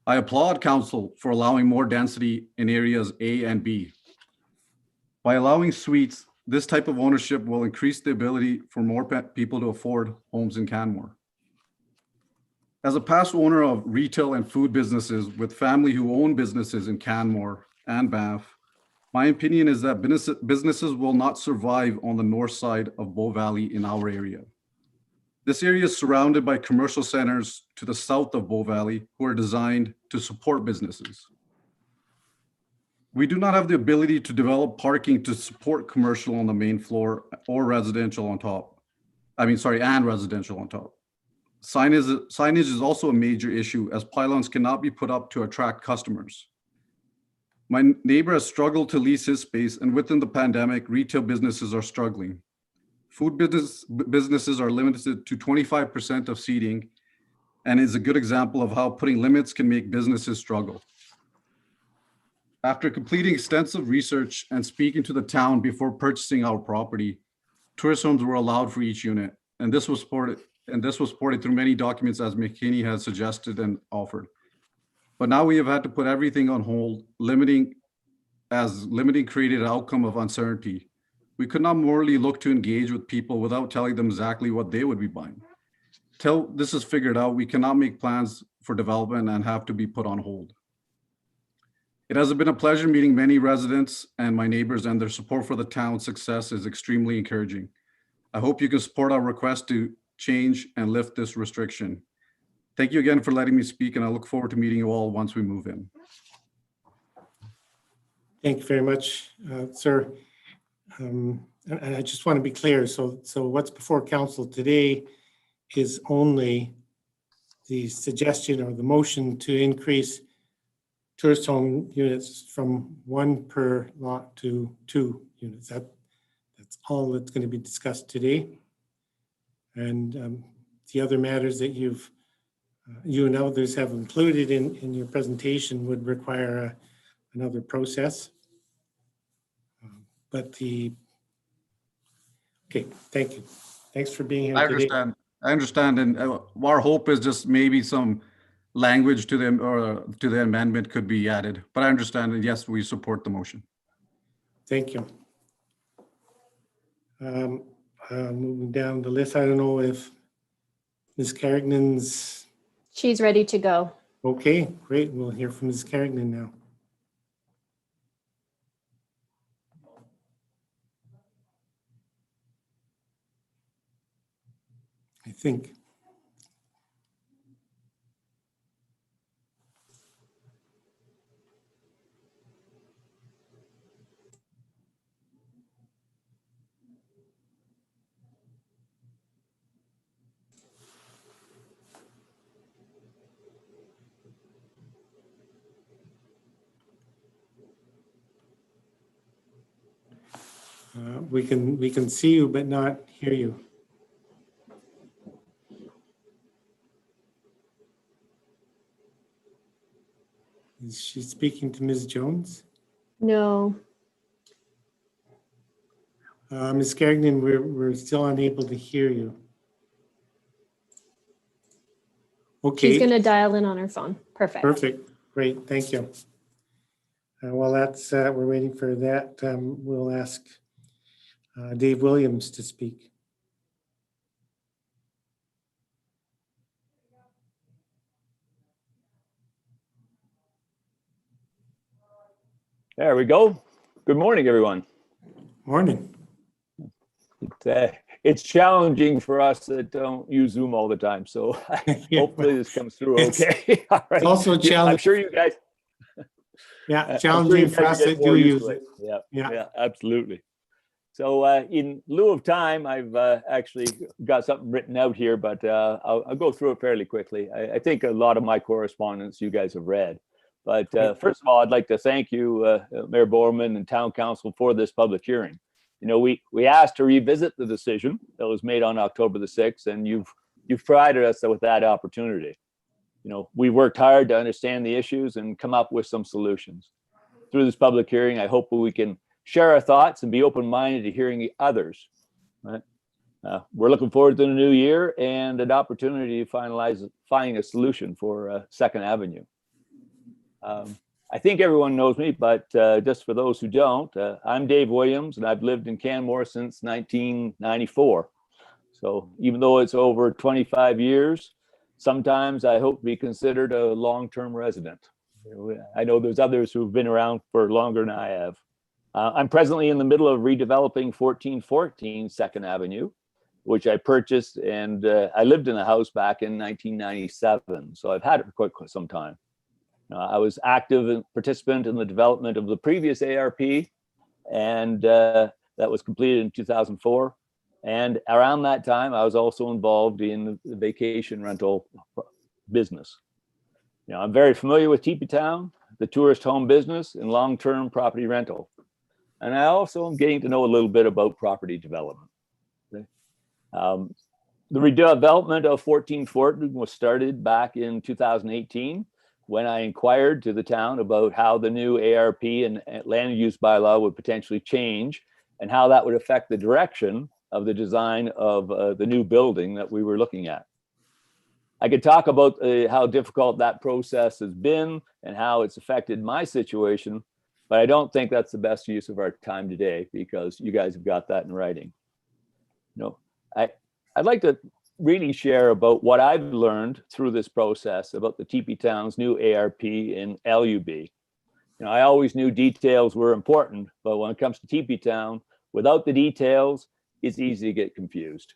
I applaud council for allowing more density in areas A and B. By allowing suites, this type of ownership will increase the ability for more people to afford homes in Canmore. As a past owner of retail and food businesses with family who own businesses in Canmore and Banff, my opinion is that businesses will not survive on the north side of Bow Valley in our area. This area is surrounded by commercial centers to the south of Bow Valley who are designed to support businesses. We do not have the ability to develop parking to support commercial on the main floor or residential on top. And residential on top. Signage is also a major issue as pylons cannot be put up to attract customers. My neighbor has struggled to lease his space, and within the pandemic, retail businesses are struggling. Food businesses are limited to 25% of seating, and is a good example of how putting limits can make businesses struggle. After completing extensive research and speaking to the town before purchasing our property, tourist homes were allowed for each unit, and this was supported through many documents as McKinney has suggested and offered. But now we have had to put everything on hold, limiting created an outcome of uncertainty. We could not morally look to engage with people without telling them exactly what they would be buying. Till this is figured out, we cannot make plans for development and have to be put on hold. It has been a pleasure meeting many residents and my neighbors, and their support for the town's success is extremely encouraging. I hope you can support our request to change and lift this restriction. Thank you again for letting me speak, and I look forward to meeting you all once we move in. Thank you very much, sir. And I just want to be clear. So what's before council today is only the suggestion or the motion to increase tourist home units from 1 per lot to 2 units. That's all that's going to be discussed today. And the other matters that you and others have included in your presentation would require another process. Okay, thank you. Thanks for being here today. I understand, and our hope is just maybe some language to them or to the amendment could be added, but I understand, and yes, we support the motion. Thank you. Moving down the list, I don't know if Ms. Carrignan's. She's ready to go. Okay, great. We'll hear from Ms. Carrignan now. I think. We can see you, but not hear you. Is she speaking to Ms. Jones? No. Ms. Carrignan, we're still unable to hear you. Okay. She's going to dial in on her phone. Perfect. Perfect. Great. Thank you. While that's we're waiting for that, we'll ask Dave Williams to speak. There we go. Good morning, everyone. Morning. It's challenging for us that don't use Zoom all the time, so hopefully this comes through okay. All right. It's also challenging. I'm sure you guys. Yeah, challenging for us that do use it. Yeah, absolutely. So in lieu of time, I've actually got something written out here, but I'll go through it fairly quickly. I think a lot of my correspondence you guys have read. But first of all, I'd like to thank you, Mayor Borman and Town Council, for this public hearing. You know, we asked to revisit the decision that was made on October the 6th, and you've provided us with that opportunity. You know, we worked hard to understand the issues and come up with some solutions. Through this public hearing, I hope we can share our thoughts and be open-minded to hearing others. Right? We're looking forward to the new year and an opportunity to finding a solution for 2nd Avenue. I think everyone knows me, but just for those who don't, I'm Dave Williams, and I've lived in Canmore since 1994. So even though it's over 25 years, sometimes I hope to be considered a long-term resident. I know there's others who've been around for longer than I have. I'm presently in the middle of redeveloping 1414 2nd Avenue, which I purchased, and I lived in the house back in 1997. So I've had it for quite some time. I was active participant in the development of the previous ARP, and that was completed in 2004. And around that time, I was also involved in the vacation rental business. You know, I'm very familiar with Teepee Town, the tourist home business, and long-term property rental. And I also am getting to know a little bit about property development. Okay? The redevelopment of 1414 was started back in 2018. When I inquired to the town about how the new ARP and land use bylaw would potentially change and how that would affect the direction of the design of the new building that we were looking at. I could talk about how difficult that process has been and how it's affected my situation, but I don't think that's the best use of our time today because you guys have got that in writing. You know, I'd like to really share about what I've learned through this process about the Teepee Town's new ARP and LUB. You know, I always knew details were important, but when it comes to Teepee Town, without the details, it's easy to get confused.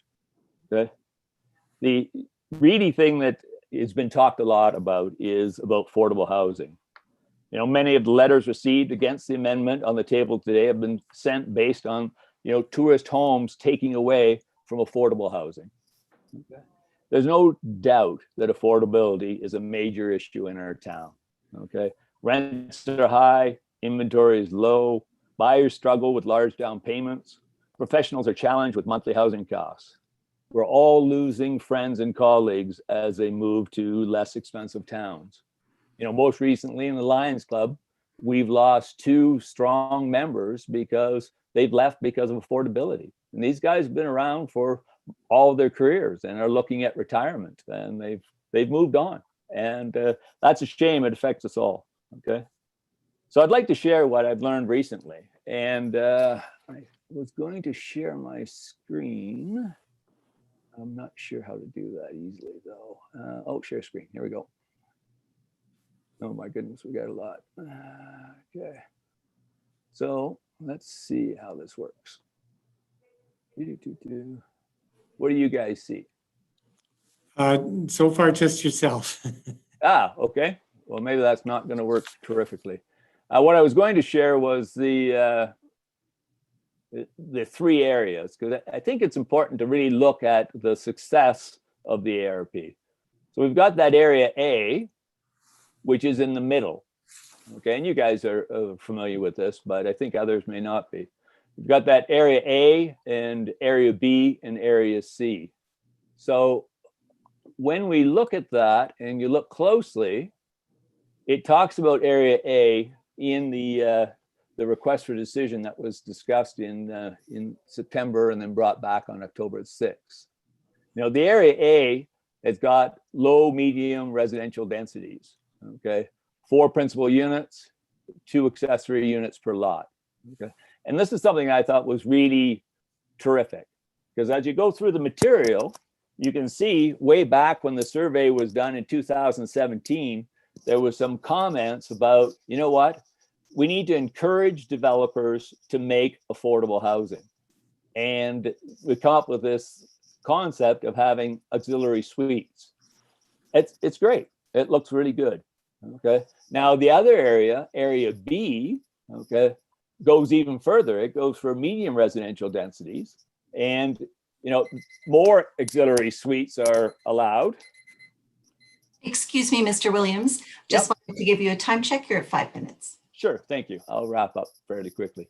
Okay? The really thing that has been talked a lot about is about affordable housing. You know, many of the letters received against the amendment on the table today have been sent based on, you know, tourist homes taking away from affordable housing. Okay. There's no doubt that affordability is a major issue in our town. Okay, rents are high, inventory is low, buyers struggle with large down payments, professionals are challenged with monthly housing costs. We're all losing friends and colleagues as they move to less expensive towns. You know, most recently in the Lions Club, we've lost 2 strong members because they've left because of affordability. And these guys have been around for all of their careers and are looking at retirement, and they've moved on, and that's a shame. It affects us all. Okay, so I'd like to share what I've learned recently, and I was going to share my screen. I'm not sure how to do that easily though. Oh, share screen. Here we go. Oh my goodness, we got a lot. Okay, so let's see how this works. What do you guys see? So far, just yourself. Okay. Well, maybe that's not going to work terrifically. What I was going to share was the 3 areas, because I think it's important to really look at the success of the ARP. So we've got that area A, which is in the middle. Okay, and you guys are familiar with this, but I think others may not be. We've got that area A and area B and area C. So when we look at that and you look closely, it talks about area A in the request for decision that was discussed in September and then brought back on October 6th. Now the area A has got low, medium residential densities. Okay, 4 principal units, 2 accessory units per lot. Okay. And this is something I thought was really terrific. Because as you go through the material, you can see way back when the survey was done in 2017, there was some comments about, you know what, we need to encourage developers to make affordable housing. And we come up with this concept of having auxiliary suites. It's great. It looks really good. Okay. Now the other area, area B, okay, goes even further. It goes for medium residential densities, and more auxiliary suites are allowed. Excuse me, Mr. Williams. Just wanted to give you a time check. You're at 5 minutes. Sure, thank you. I'll wrap up fairly quickly.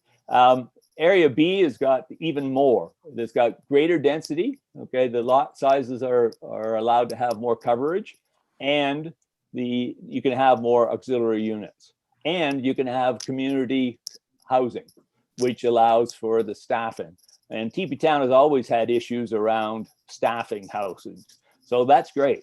Area B has got even more. It's got greater density. Okay, the lot sizes are allowed to have more coverage, and you can have more auxiliary units, and you can have community housing, which allows for the staffing. And TP Town has always had issues around staffing houses, so that's great.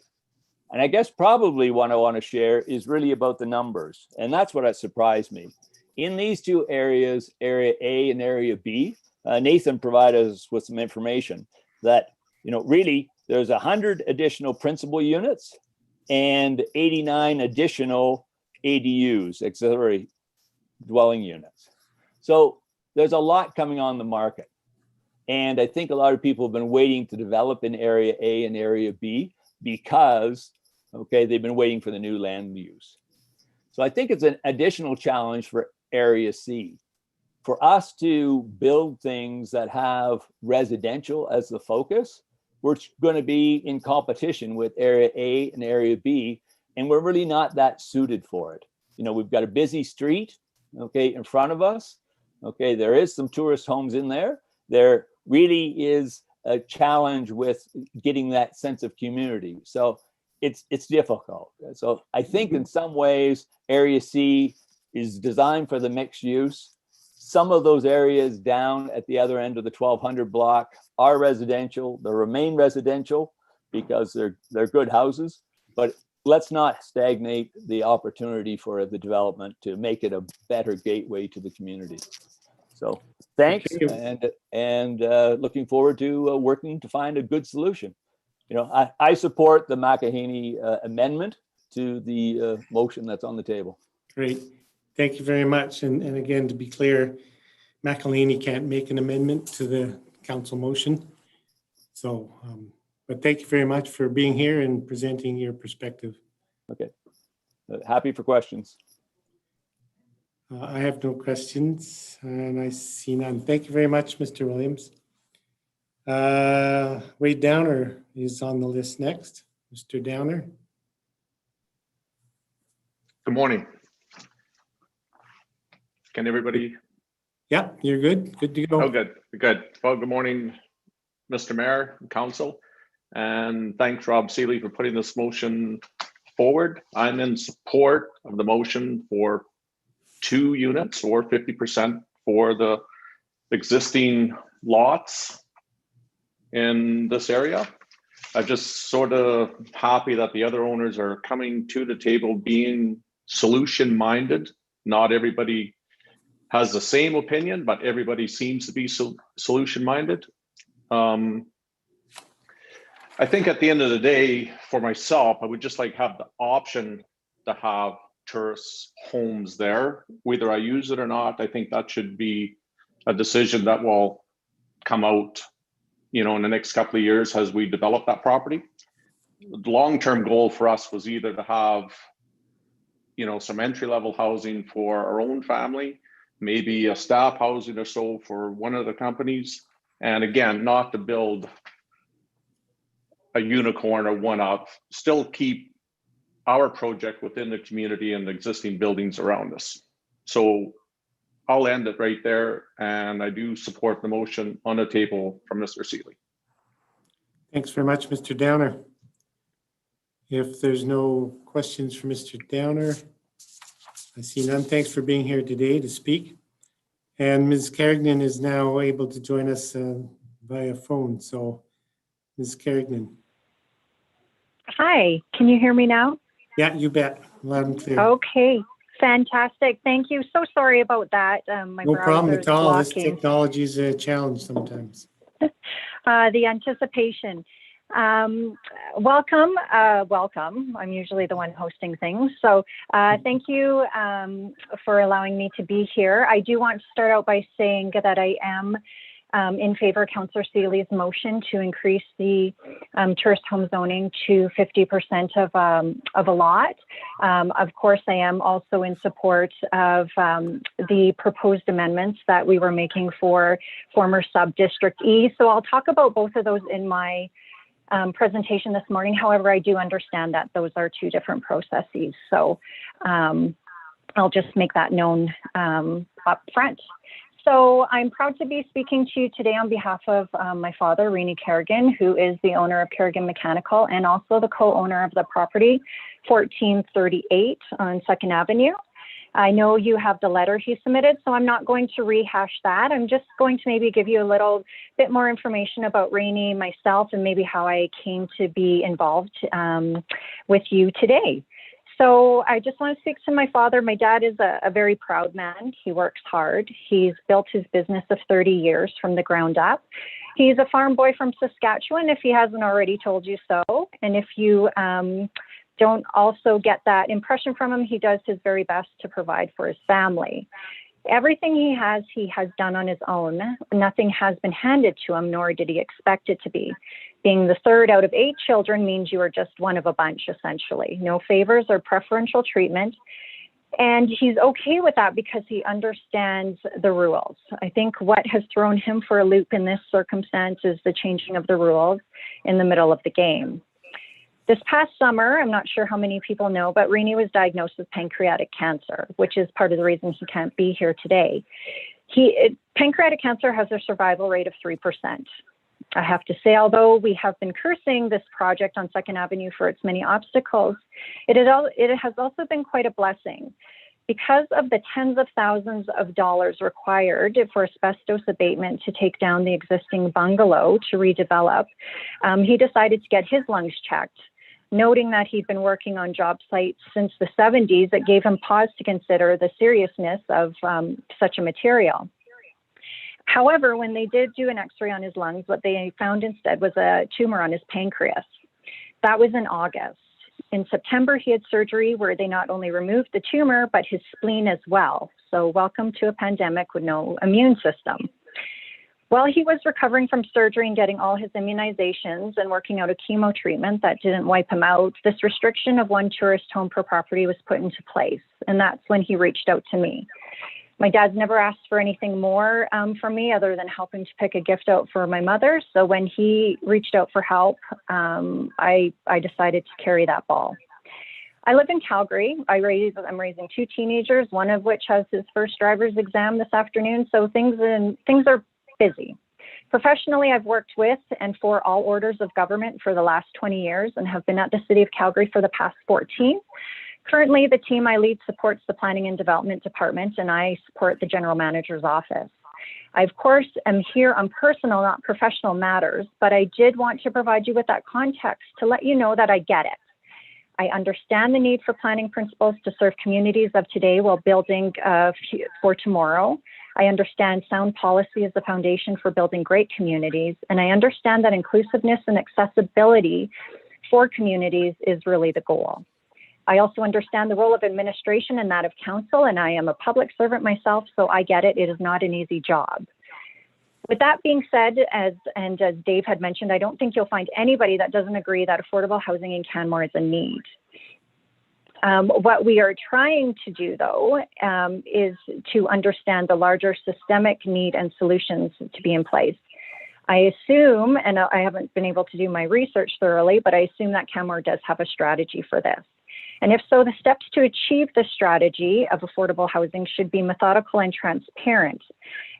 And I guess probably what I want to share is really about the numbers, and that's what has surprised me. In these two areas, area A and area B, Nathan provided us with some information that, really there's 100 additional principal units and 89 additional ADUs, auxiliary dwelling units. So there's a lot coming on the market. And I think a lot of people have been waiting to develop in area A and area B because, they've been waiting for the new land use. So I think it's an additional challenge for area C. For us to build things that have residential as the focus, we're going to be in competition with area A and area B, and we're really not that suited for it. We've got a busy street, in front of us. There is some tourist homes in there. There really is a challenge with getting that sense of community. So it's difficult. So I think in some ways, area C is designed for the mixed use. Some of those areas down at the other end of the 1200 block are residential. They remain residential because they're good houses, but let's not stagnate the opportunity for the development to make it a better gateway to the community. So thanks, and looking forward to working to find a good solution. I support the McElhaney amendment to the motion that's on the table. Great. Thank you very much. And again, to be clear, McElhaney can't make an amendment to the council motion. So, but thank you very much for being here and presenting your perspective. Okay. Happy for questions. I have no questions and I see none. Thank you very much, Mr. Williams. Wade Downer is on the list next. Mr. Downer. Good morning. Can everybody? Yeah, you're good. Good to go. Oh, good. Well, good morning, Mr. Mayor and Council. And thanks, Rob Seeley, for putting this motion forward. I'm in support of the motion for 2 units or 50% for the existing lots in this area. I'm just sort of happy that the other owners are coming to the table being solution-minded. Not everybody has the same opinion, but everybody seems to be solution-minded. I think at the end of the day, for myself, I would just like have the option to have tourist homes there. Whether I use it or not, I think that should be a decision that will come out, in the next couple of years as we develop that property. The long-term goal for us was either to have, some entry-level housing for our own family, maybe a staff housing or so for one of the companies, and again, not to build a unicorn or one-up, still keep our project within the community and the existing buildings around us. So I'll end it right there, and I do support the motion on the table from Mr. Seeley. Thanks very much, Mr. Downer. If there's no questions for Mr. Downer, I see none. Thanks for being here today to speak. And Ms. Carignan is now able to join us via phone. So, Ms. Carignan. Hi, can you hear me now? Yeah, you bet. Loud and clear. Okay, fantastic. Thank you. So sorry about that. My No problem browser's at all. This blocking. technology is a challenge sometimes. The anticipation. Welcome. I'm usually the one hosting things. So thank you for allowing me to be here. I do want to start out by saying that I am in favor of Councillor Seeley's motion to increase the tourist home zoning to 50% of a lot. Of course, I am also in support of the proposed amendments that we were making for former sub-district E. So I'll talk about both of those in my presentation this morning. However, I do understand that those are two different processes. So I'll just make that known up front. So I'm proud to be speaking to you today on behalf of my father, Rennie Kerrigan, who is the owner of Kerrigan Mechanical and also the co-owner of the property, 1438 on 2nd Avenue. I know you have the letter he submitted, so I'm not going to rehash that. I'm just going to maybe give you a little bit more information about Rennie, myself, and maybe how I came to be involved with you today. So I just want to speak to my father. My dad is a very proud man. He works hard. He's built his business of 30 years from the ground up. He's a farm boy from Saskatchewan, if he hasn't already told you so. And if you don't also get that impression from him, he does his very best to provide for his family. Everything he has done on his own. Nothing has been handed to him, nor did he expect it to be. Being the third out of 8 children means you are just one of a bunch, essentially. No favors or preferential treatment. And he's okay with that because he understands the rules. I think what has thrown him for a loop in this circumstance is the changing of the rules in the middle of the game. This past summer, I'm not sure how many people know, but Rennie was diagnosed with pancreatic cancer, which is part of the reason he can't be here today. Pancreatic cancer has a survival rate of 3%. I have to say, although we have been cursing this project on 2nd Avenue for its many obstacles, it has also been quite a blessing. Because of the tens of thousands of dollars required for asbestos abatement to take down the existing bungalow to redevelop, he decided to get his lungs checked. Noting that he'd been working on job sites since the 70s, it gave him pause to consider the seriousness of such a material. However, when they did do an x-ray on his lungs, what they found instead was a tumor on his pancreas. That was in August. In September, he had surgery where they not only removed the tumor, but his spleen as well. So welcome to a pandemic with no immune system. While he was recovering from surgery and getting all his immunizations and working out a chemo treatment that didn't wipe him out, this restriction of 1 tourist home per property was put into place. And that's when he reached out to me. My dad's never asked for anything more from me other than helping to pick a gift out for my mother. So when he reached out for help, I decided to carry that ball. I live in Calgary. I'm raising 2 teenagers, one of which has his first driver's exam this afternoon. So things are busy. Professionally, I've worked with and for all orders of government for the last 20 years and have been at the City of Calgary for the past 14. Currently, the team I lead supports the Planning and Development Department, and I support the General Manager's office. I, of course, am here on personal, not professional matters, but I did want to provide you with that context to let you know that I get it. I understand the need for planning principles to serve communities of today while building for tomorrow. I understand sound policy is the foundation for building great communities, and I understand that inclusiveness and accessibility for communities is really the goal. I also understand the role of administration and that of council, and I am a public servant myself, so I get it. It is not an easy job. With that being said, as Dave had mentioned, I don't think you'll find anybody that doesn't agree that affordable housing in Canmore is a need. What we are trying to do, though, is to understand the larger systemic need and solutions to be in place. I assume, and I haven't been able to do my research thoroughly, but I assume that Canmore does have a strategy for this. And if so, the steps to achieve the strategy of affordable housing should be methodical and transparent.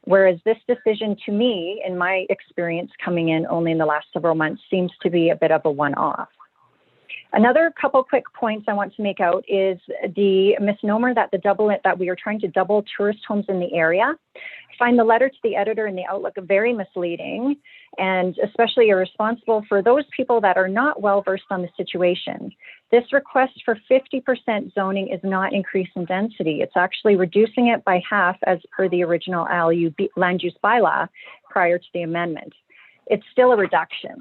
Whereas this decision to me, in my experience coming in only in the last several months, seems to be a bit of a one-off. Another couple quick points I want to make out is the misnomer that we are trying to double tourist homes in the area. I find the letter to the editor in the Outlook very misleading and especially irresponsible for those people that are not well versed on the situation. This request for 50% zoning is not increase in density. It's actually reducing it by half as per the original land use bylaw prior to the amendment. it's still a reduction.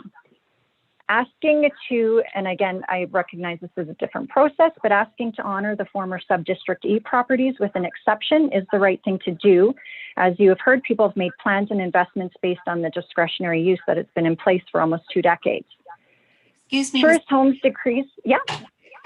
Asking to, and again, I recognize this is a different process, but asking to honor the former sub-district E properties with an exception is the right thing to do. As you have heard, people have made plans and investments based on the discretionary use that has been in place for almost 2 decades. Excuse me. Tourist homes decrease, yeah.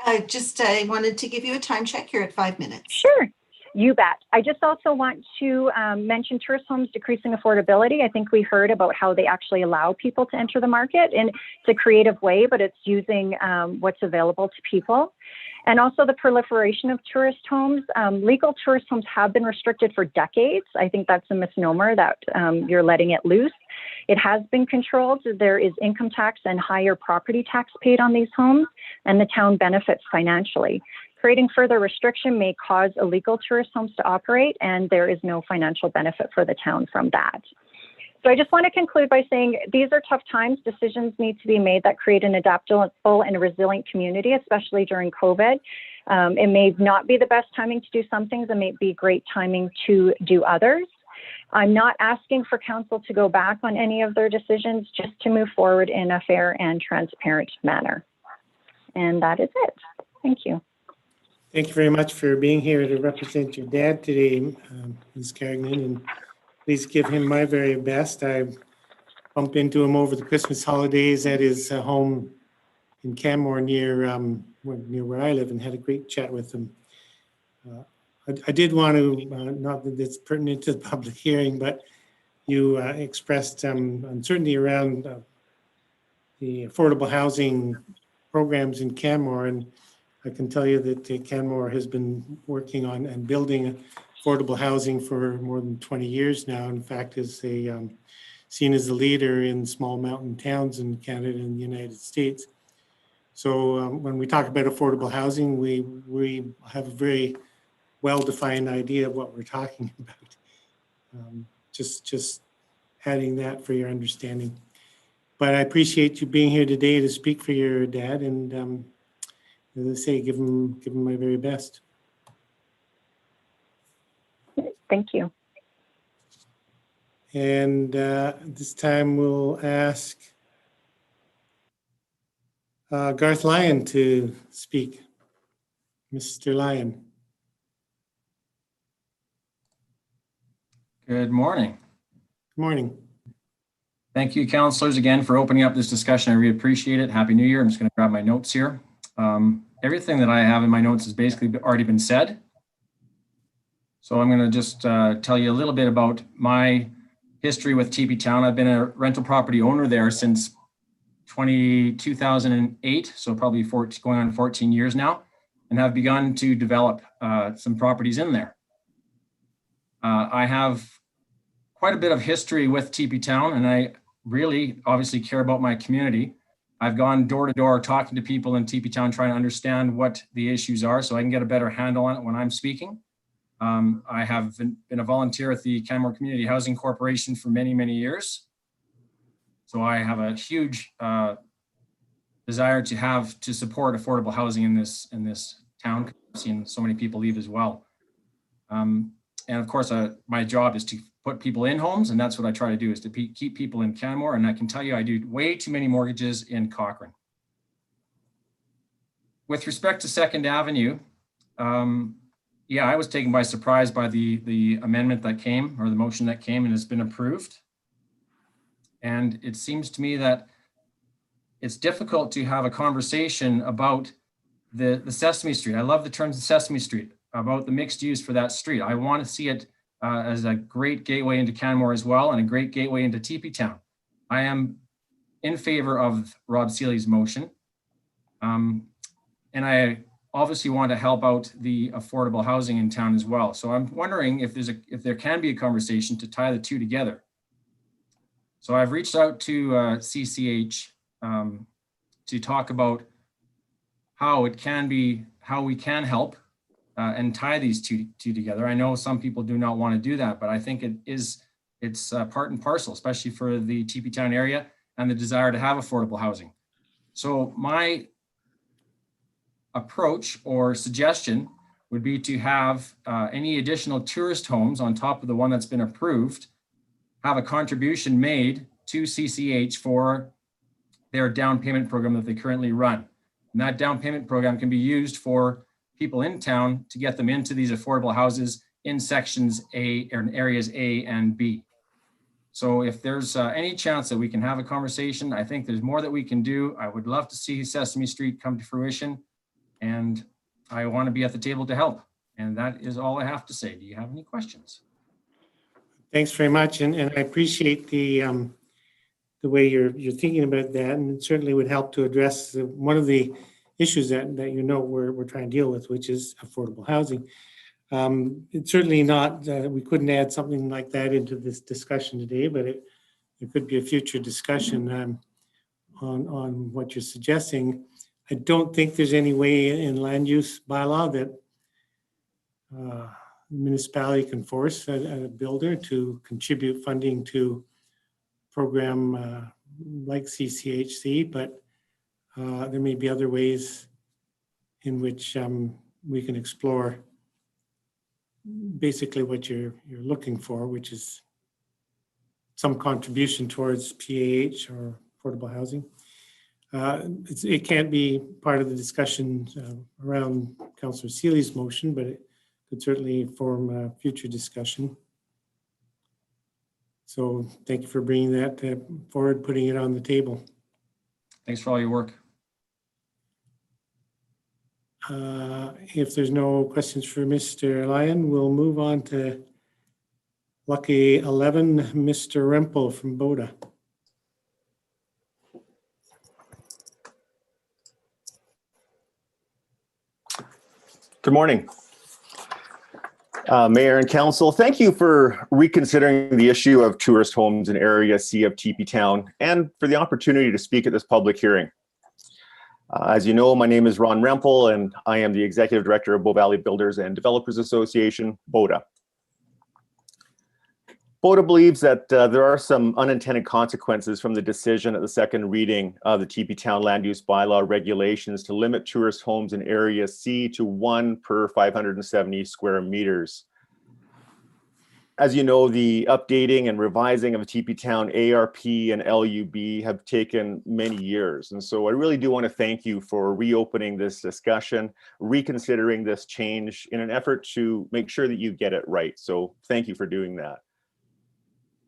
I wanted to give you a time check. You're at 5 minutes. Sure. You bet. I just also want to mention tourist homes decreasing affordability. I think we heard about how they actually allow people to enter the market, and it's a creative way, but it's using what's available to people. And also the proliferation of tourist homes. Legal tourist homes have been restricted for decades. I think that's a misnomer that you're letting it loose. It has been controlled. There is income tax and higher property tax paid on these homes, and the town benefits financially. Creating further restriction may cause illegal tourist homes to operate, and there is no financial benefit for the town from that. So I just want to conclude by saying these are tough times. Decisions need to be made that create an adaptable and resilient community, especially during COVID. It may not be the best timing to do some things. It may be great timing to do others. I'm not asking for council to go back on any of their decisions, just to move forward in a fair and transparent manner. And that is it. Thank you. Thank you very much for being here to represent your dad today, Ms. Carignan, and please give him my very best. I bumped into him over the Christmas holidays at his home in Canmore near where I live, and had a great chat with him. I did want to, not that it's pertinent to the public hearing, but you expressed uncertainty around the affordable housing programs in Canmore, and I can tell you that Canmore has been working on and building affordable housing for more than 20 years now. In fact, is seen as a leader in small mountain towns in Canada and the United States. So when we talk about affordable housing, we have a very well-defined idea of what we're talking about. Just adding that for your understanding. But I appreciate you being here today to speak for your dad, and as I say, give him my very best. Thank you. And this time we'll ask Garth Lyon to speak. Mr. Lyon. Good morning. Good morning. Thank you, councilors, again for opening up this discussion. I really appreciate it. Happy New Year. I'm just going to grab my notes here. Everything that I have in my notes has basically already been said. So I'm going to just tell you a little bit about my history with TP Town. I've been a rental property owner there since 2008, so probably going on 14 years now, and have begun to develop some properties in there. I have quite a bit of history with TP Town, and I really obviously care about my community. I've gone door to door talking to people in TP Town, trying to understand what the issues are so I can get a better handle on it when I'm speaking. I have been a volunteer at the Canmore Community Housing Corporation for many, many years. So I have a huge desire to support affordable housing in this town. I've seen so many people leave as well. And of course, my job is to put people in homes, and that's what I try to do, is to keep people in Canmore. And I can tell you, I do way too many mortgages in Cochrane. With respect to 2nd Avenue, yeah, I was taken by surprise by the amendment that came, or the motion that came and has been approved. And it seems to me that it's difficult to have a conversation about the Sesame Street. I love the terms of Sesame Street, about the mixed use for that street. I want to see it as a great gateway into Canmore as well, and a great gateway into TP Town. I am in favor of Rob Seeley's motion. And I obviously want to help out the affordable housing in town as well. So I'm wondering if there can be a conversation to tie the two together. So I've reached out to CCH to talk about how we can help and tie these two together. I know some people do not want to do that, but I think it's part and parcel, especially for the TP Town area and the desire to have affordable housing. So my approach or suggestion would be to have any additional tourist homes on top of the one that's been approved, have a contribution made to CCH for their down payment program that they currently run. And that down payment program can be used for people in town to get them into these affordable houses in sections A or in areas A and B. So if there's any chance that we can have a conversation, I think there's more that we can do. I would love to see Sesame Street come to fruition, and I want to be at the table to help. And that is all I have to say. Do you have any questions? Thanks very much, and I appreciate the way you're thinking about that, and it certainly would help to address one of the issues that you know we're trying to deal with, which is affordable housing. It's certainly not, we couldn't add something like that into this discussion today, but it could be a future discussion on what you're suggesting. I don't think there's any way in land use bylaw that municipality can force a builder to contribute funding to program like CCHC, but there may be other ways in which we can explore basically what you're looking for, which is some contribution towards PAH or affordable housing. It can't be part of the discussion around Councillor Seeley's motion, but it could certainly form a future discussion. So thank you for bringing that forward, putting it on the table. Thanks for all your work. If there's no questions for Mr. Lyon, we'll move on to lucky 11, Mr. Rempel from Boda. Good morning, Mayor and Council. Thank you for reconsidering the issue of tourist homes in Area C of TP Town and for the opportunity to speak at this public hearing. As you know, my name is Ron Rempel, and I am the Executive Director of Bow Valley Builders and Developers Association, BODA. BODA believes that there are some unintended consequences from the decision at the second reading of the TP Town Land Use Bylaw regulations to limit tourist homes in Area C to 1 per 570 square meters. As you know, the updating and revising of the TP Town ARP and LUB have taken many years. And so I really do want to thank you for reopening this discussion, reconsidering this change in an effort to make sure that you get it right. So thank you for doing that.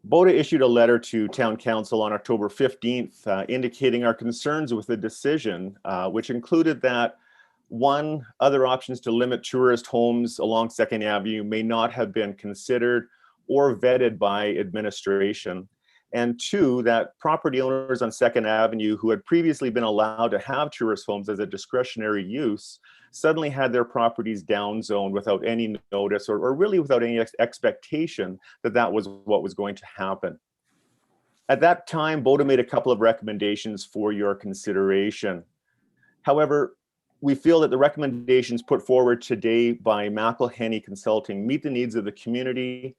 BODA issued a letter to Town Council on October 15th, indicating our concerns with the decision, which included that one, other options to limit tourist homes along 2nd Avenue may not have been considered or vetted by administration. And two, that property owners on 2nd Avenue who had previously been allowed to have tourist homes as a discretionary use suddenly had their properties downzoned without any notice or really without any expectation that that was what was going to happen. At that time, BODA made a couple of recommendations for your consideration. However, we feel that the recommendations put forward today by McElhenney Consulting meet the needs of the community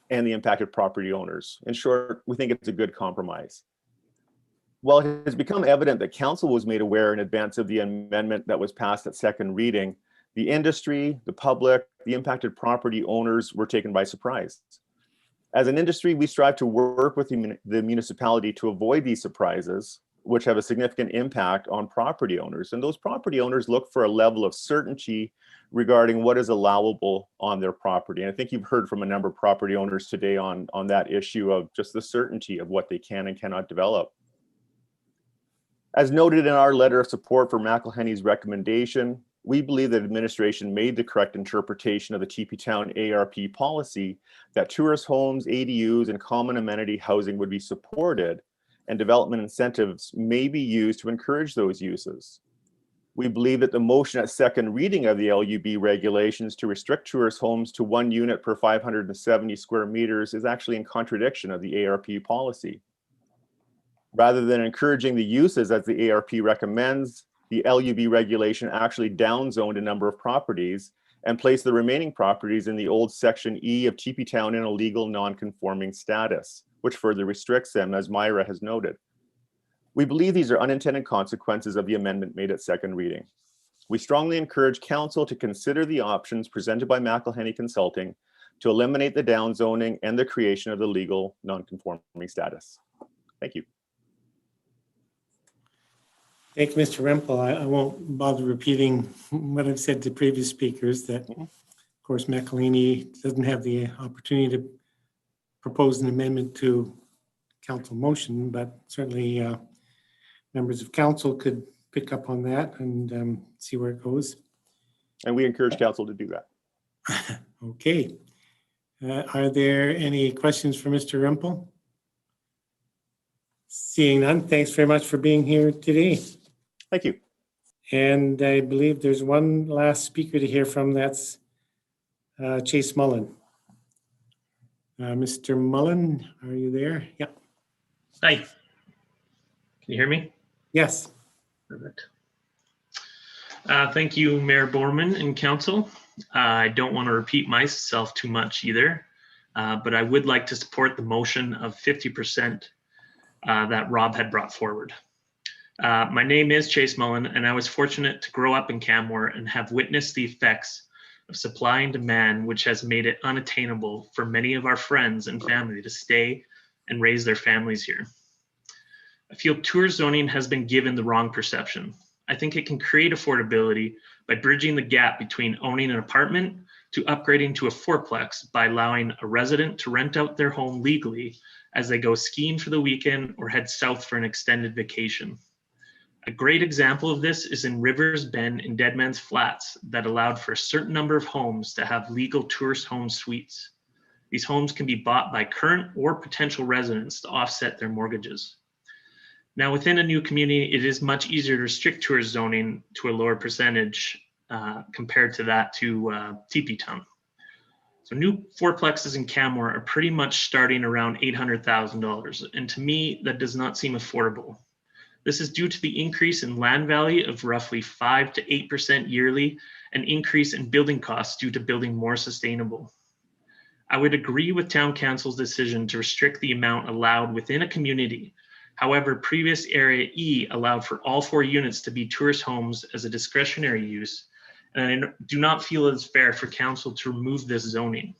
and the impacted property owners. In short, we think it's a good compromise. While it has become evident that council was made aware in advance of the amendment that was passed at second reading, the industry, the public, the impacted property owners were taken by surprise. As an industry, we strive to work with the municipality to avoid these surprises, which have a significant impact on property owners. And those property owners look for a level of certainty regarding what is allowable on their property. And I think you've heard from a number of property owners today on that issue of just the certainty of what they can and cannot develop. As noted in our letter of support for McElhenney's recommendation, we believe that administration made the correct interpretation of the TP Town ARP policy that tourist homes, ADUs, and common amenity housing would be supported, and development incentives may be used to encourage those uses. We believe that the motion at second reading of the LUB regulations to restrict tourist homes to 1 unit per 570 square meters is actually in contradiction of the ARP policy. Rather than encouraging the uses as the ARP recommends, the LUB regulation actually downzoned a number of properties and placed the remaining properties in the old Section E of TP Town in a legal non-conforming status, which further restricts them, as Myra has noted. We believe these are unintended consequences of the amendment made at second reading. We strongly encourage council to consider the options presented by McElhenney Consulting to eliminate the downzoning and the creation of the legal non-conforming status. Thank you. Thank you, Mr. Rempel. I won't bother repeating what I've said to previous speakers, that of course McElhaney doesn't have the opportunity to propose an amendment to council motion, but certainly members of council could pick up on that and see where it goes. And we encourage council to do that. Okay. Are there any questions for Mr. Rempel? Seeing none, thanks very much for being here today. Thank you. And I believe there's one last speaker to hear from. That's Chase Mullen. Mr. Mullen, are you there? Yep. Hi. Can you hear me? Yes. Perfect. Thank you, Mayor Borman and council. I don't want to repeat myself too much either, but I would like to support the motion of 50% that Rob had brought forward. My name is Chase Mullen, and I was fortunate to grow up in Canmore and have witnessed the effects of supply and demand, which has made it unattainable for many of our friends and family to stay and raise their families here. I feel tour zoning has been given the wrong perception. I think it can create affordability by bridging the gap between owning an apartment to upgrading to a fourplex by allowing a resident to rent out their home legally as they go skiing for the weekend or head south for an extended vacation. A great example of this is in Rivers Bend in Deadman's Flats that allowed for a certain number of homes to have legal tourist home suites. These homes can be bought by current or potential residents to offset their mortgages. Now, within a new community, it is much easier to restrict tourist zoning to a lower percentage compared to that to Teepee Town. So new fourplexes in Canmore are pretty much starting around $800,000. And to me, that does not seem affordable. This is due to the increase in land value of roughly 5 to 8% yearly, and increase in building costs due to building more sustainable. I would agree with Town Council's decision to restrict the amount allowed within a community. However, previous Area E allowed for all 4 units to be tourist homes as a discretionary use, and I do not feel it's fair for council to remove this zoning.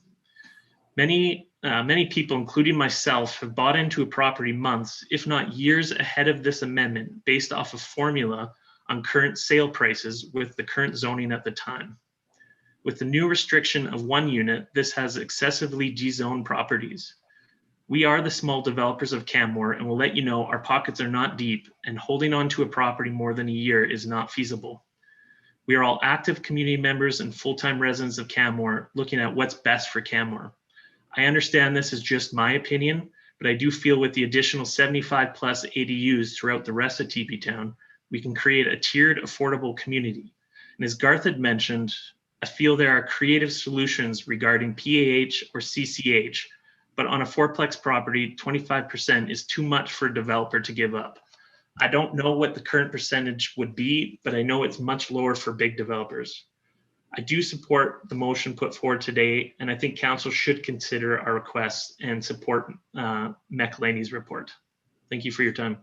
Many people, including myself, have bought into a property months, if not years ahead of this amendment based off of formula on current sale prices with the current zoning at the time. With the new restriction of 1 unit, this has excessively dezoned properties. We are the small developers of Canmore and will let you know our pockets are not deep and holding on to a property more than a year is not feasible. We are all active community members and full-time residents of Canmore looking at what's best for Canmore. I understand this is just my opinion, but I do feel with the additional 75 plus ADUs throughout the rest of Teepee Town, we can create a tiered, affordable community. And as Garth had mentioned, I feel there are creative solutions regarding PAH or CCH, but on a fourplex property, 25% is too much for a developer to give up. I don't know what the current percentage would be, but I know it's much lower for big developers. I do support the motion put forward today, and I think council should consider our requests and support McElhaney's report. Thank you for your time.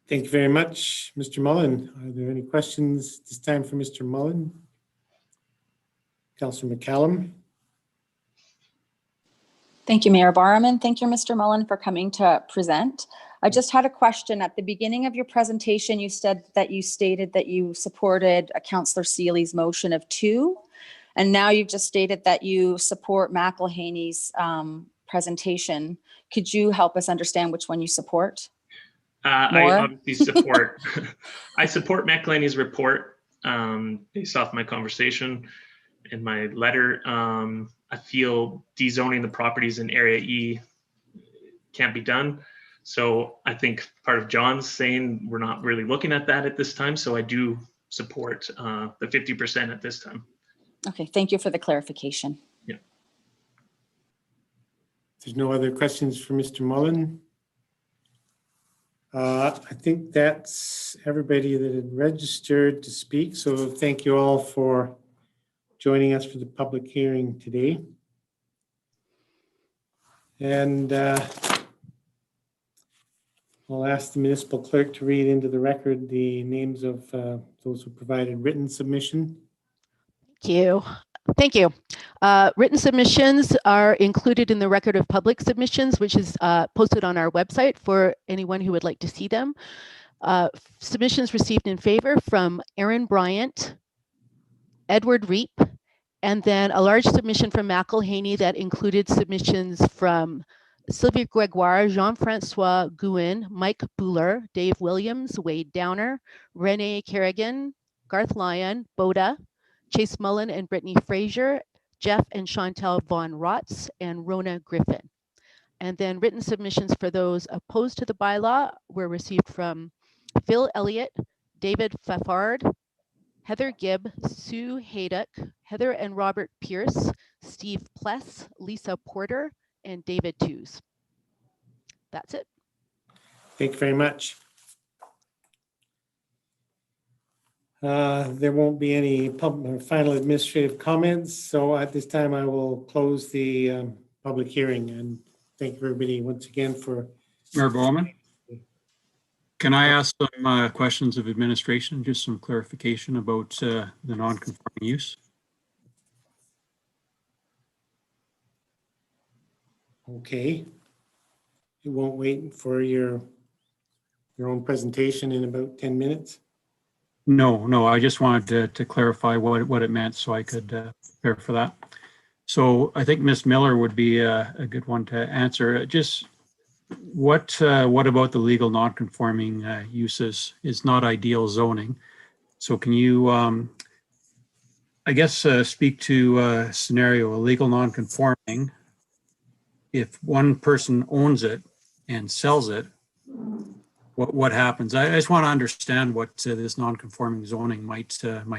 Thank you very much, Mr. Mullen. Are there any questions this time for Mr. Mullen? Councillor McCallum. Thank you, Mayor Barman. Thank you, Mr. Mullen, for coming to present. I just had a question. At the beginning of your presentation, you said that you stated that you supported Councillor Seeley's motion of 2, and now you've just stated that you support McElhaney's presentation. Could you help us understand which one you support? I obviously support, I support McElhaney's report based off my conversation in my letter. I feel dezoning the properties in Area E can't be done. So I think part of John's saying we're not really looking at that at this time. So I do support the 50% at this time. Okay, thank you for the clarification. Yeah. There's no other questions for Mr. Mullen. I think that's everybody that had registered to speak. So thank you all for joining us for the public hearing today. And I'll ask the municipal clerk to read into the record the names of those who provided written submission. Thank you. Thank you. Written submissions are included in the record of public submissions, which is posted on our website for anyone who would like to see them. Submissions received in favor from Aaron Bryant, Edward Reep, and then a large submission from McElhaney that included submissions from Sylvia Gregoire, Jean-Francois Gouin, Mike Buller, Dave Williams, Wade Downer, Renee Kerrigan, Garth Lyon, Boda, Chase Mullen and Brittany Frazier, Jeff and Chantel Von Rotz, and Rona Griffin. And then written submissions for those opposed to the bylaw were received from Phil Elliott, David Fafard, Heather Gibb, Sue Hayduck, Heather and Robert Pierce, Steve Pless, Lisa Porter, and David Tews. That's it. Thank you very much. There won't be any final administrative comments. So at this time, I will close the public hearing and thank everybody once again for. Mayor Bowman, can I ask some questions of administration, just some clarification about the non-conforming use? Okay. You won't wait for your own presentation in about 10 minutes. No, I just wanted to clarify what it meant so I could prepare for that. So I think Ms. Miller would be a good one to answer. Just what about the legal non-conforming uses is not ideal zoning? So can you, I guess, speak to a scenario, illegal non-conforming, if one person owns it and sells it, what happens? I just want to understand what this non-conforming zoning might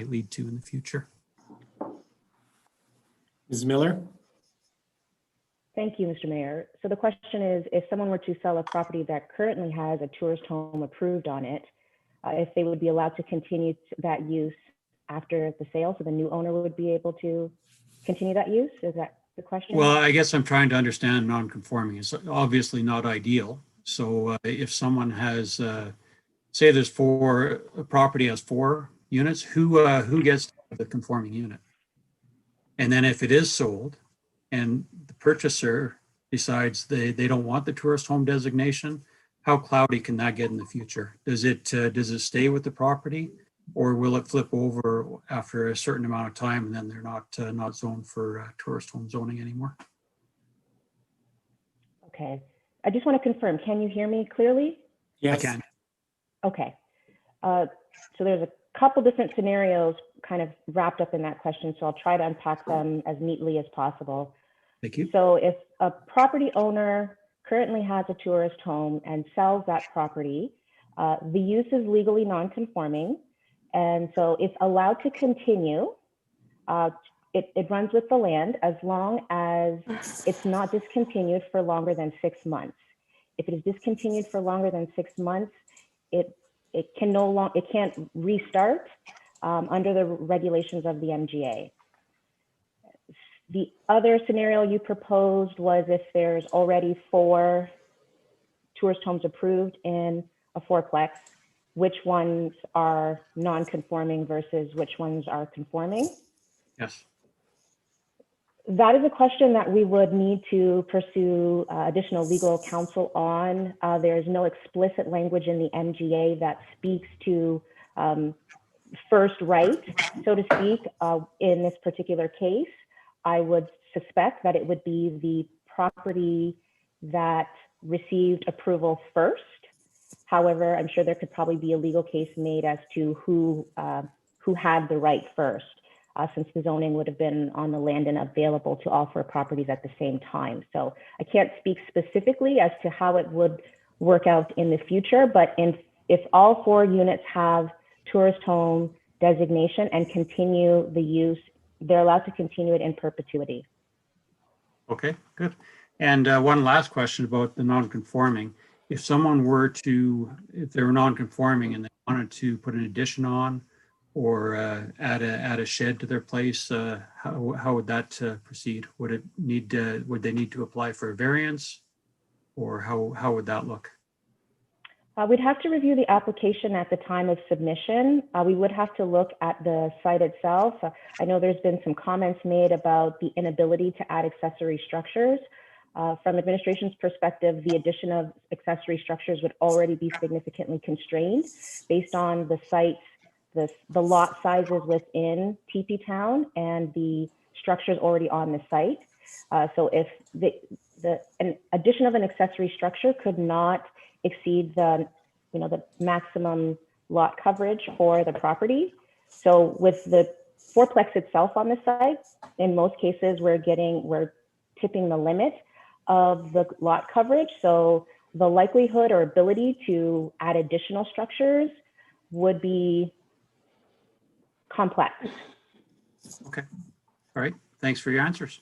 lead to in the future. Ms. Miller? Thank you, Mr. Mayor. So the question is, if someone were to sell a property that currently has a tourist home approved on it, if they would be allowed to continue that use after the sale, so the new owner would be able to continue that use? Is that the question? Well, I guess I'm trying to understand non-conforming. It's obviously not ideal. So if someone has, say there's a property has 4 units, who gets the conforming unit? And then if it is sold and the purchaser decides they don't want the tourist home designation, how cloudy can that get in the future? Does it stay with the property, or will it flip over after a certain amount of time and then they're not zoned for tourist home zoning anymore? Okay. I just want to confirm, can you hear me clearly? Yes. I can. Okay. So there's a couple different scenarios kind of wrapped up in that question, so I'll try to unpack them as neatly as possible. Thank you. So if a property owner currently has a tourist home and sells that property, the use is legally non-conforming, and so it's allowed to continue. It runs with the land as long as it's not discontinued for longer than 6 months. If it is discontinued for longer than 6 months, it can't restart under the regulations of the MGA. The other scenario you proposed was if there's already 4 tourist homes approved in a fourplex, which ones are non-conforming versus which ones are conforming? Yes. That is a question that we would need to pursue additional legal counsel on. There's no explicit language in the MGA that speaks to first right, so to speak, in this particular case. I would suspect that it would be the property that received approval first. However, I'm sure there could probably be a legal case made as to who had the right first, since the zoning would have been on the land and available to all 4 properties at the same time. So I can't speak specifically as to how it would work out in the future, but if all 4 units have tourist home designation and continue the use, they're allowed to continue it in perpetuity. Okay, good. And one last question about the non-conforming. If someone were to, if they were non-conforming and they wanted to put an addition on or add a shed to their place, how would that proceed? Would they need to apply for a variance, or how would that look? We'd have to review the application at the time of submission. We would have to look at the site itself. I know there's been some comments made about the inability to add accessory structures. From administration's perspective, the addition of accessory structures would already be significantly constrained based on the site's, the lot sizes within TP Town and the structures already on the site. So if an addition of an accessory structure could not exceed the maximum lot coverage for the property. So with the fourplex itself on the site, in most cases we're tipping the limit of the lot coverage. So the likelihood or ability to add additional structures would be complex. Okay. All right. Thanks for your answers.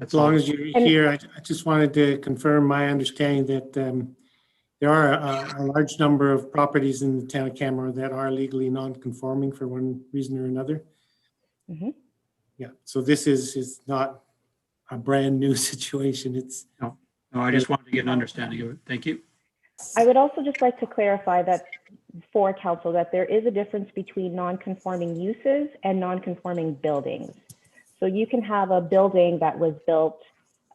As long as you're here, I just wanted to confirm my understanding that there are a large number of properties in the town of Canmore that are legally non-conforming for one reason or another. Mm-hmm. Yeah, so this is not a brand new situation. It's no, I just wanted to get an understanding of it. Thank you. I would also just like to clarify that for council that there is a difference between non-conforming uses and non-conforming buildings. So you can have a building that was built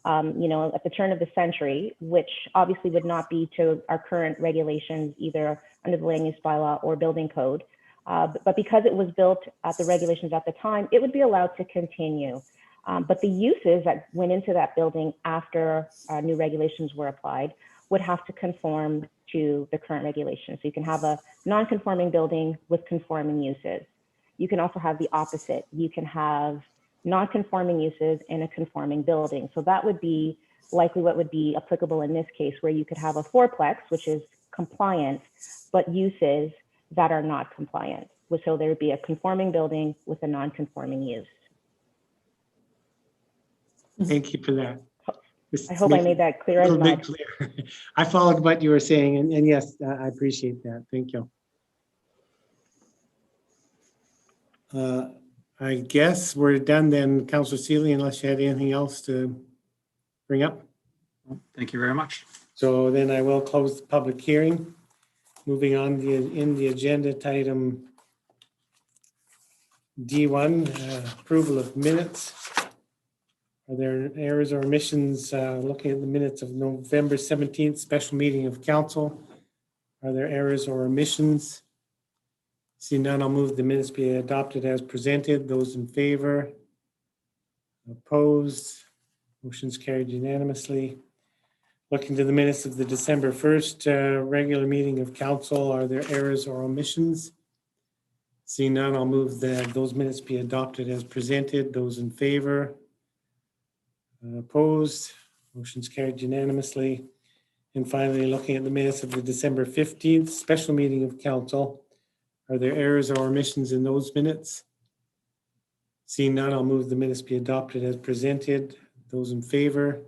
at the turn of the century, which obviously would not be to our current regulations, either under the land use bylaw or building code. But because it was built at the regulations at the time, it would be allowed to continue. But the uses that went into that building after new regulations were applied would have to conform to the current regulations. So you can have a non-conforming building with conforming uses. You can also have the opposite. You can have non-conforming uses in a conforming building. So that would be likely what would be applicable in this case, where you could have a fourplex, which is compliant, but uses that are not compliant. So there would be a conforming building with a non-conforming use. Thank you for that. I hope I made that clear as mud. Clear. I followed what you were saying, and yes, I appreciate that. Thank you. I guess we're done then, Councillor Seeley, unless you had anything else to bring up. Thank you very much. So then I will close the public hearing. Moving on in the agenda to item D1, approval of minutes. Are there errors or omissions looking at the minutes of November 17th special meeting of council? Are there errors or omissions? See none, I'll move the minutes be adopted as presented. Those in favor? Opposed? Motion's carried unanimously. Looking to the minutes of the December 1st regular meeting of council, are there errors or omissions? See none, I'll move those minutes be adopted as presented. Those in favor? Opposed? Motion's carried unanimously. And finally, looking at the minutes of the December 15th special meeting of council, are there errors or omissions in those minutes? Seeing none, I'll move the minutes be adopted as presented. Those in favor?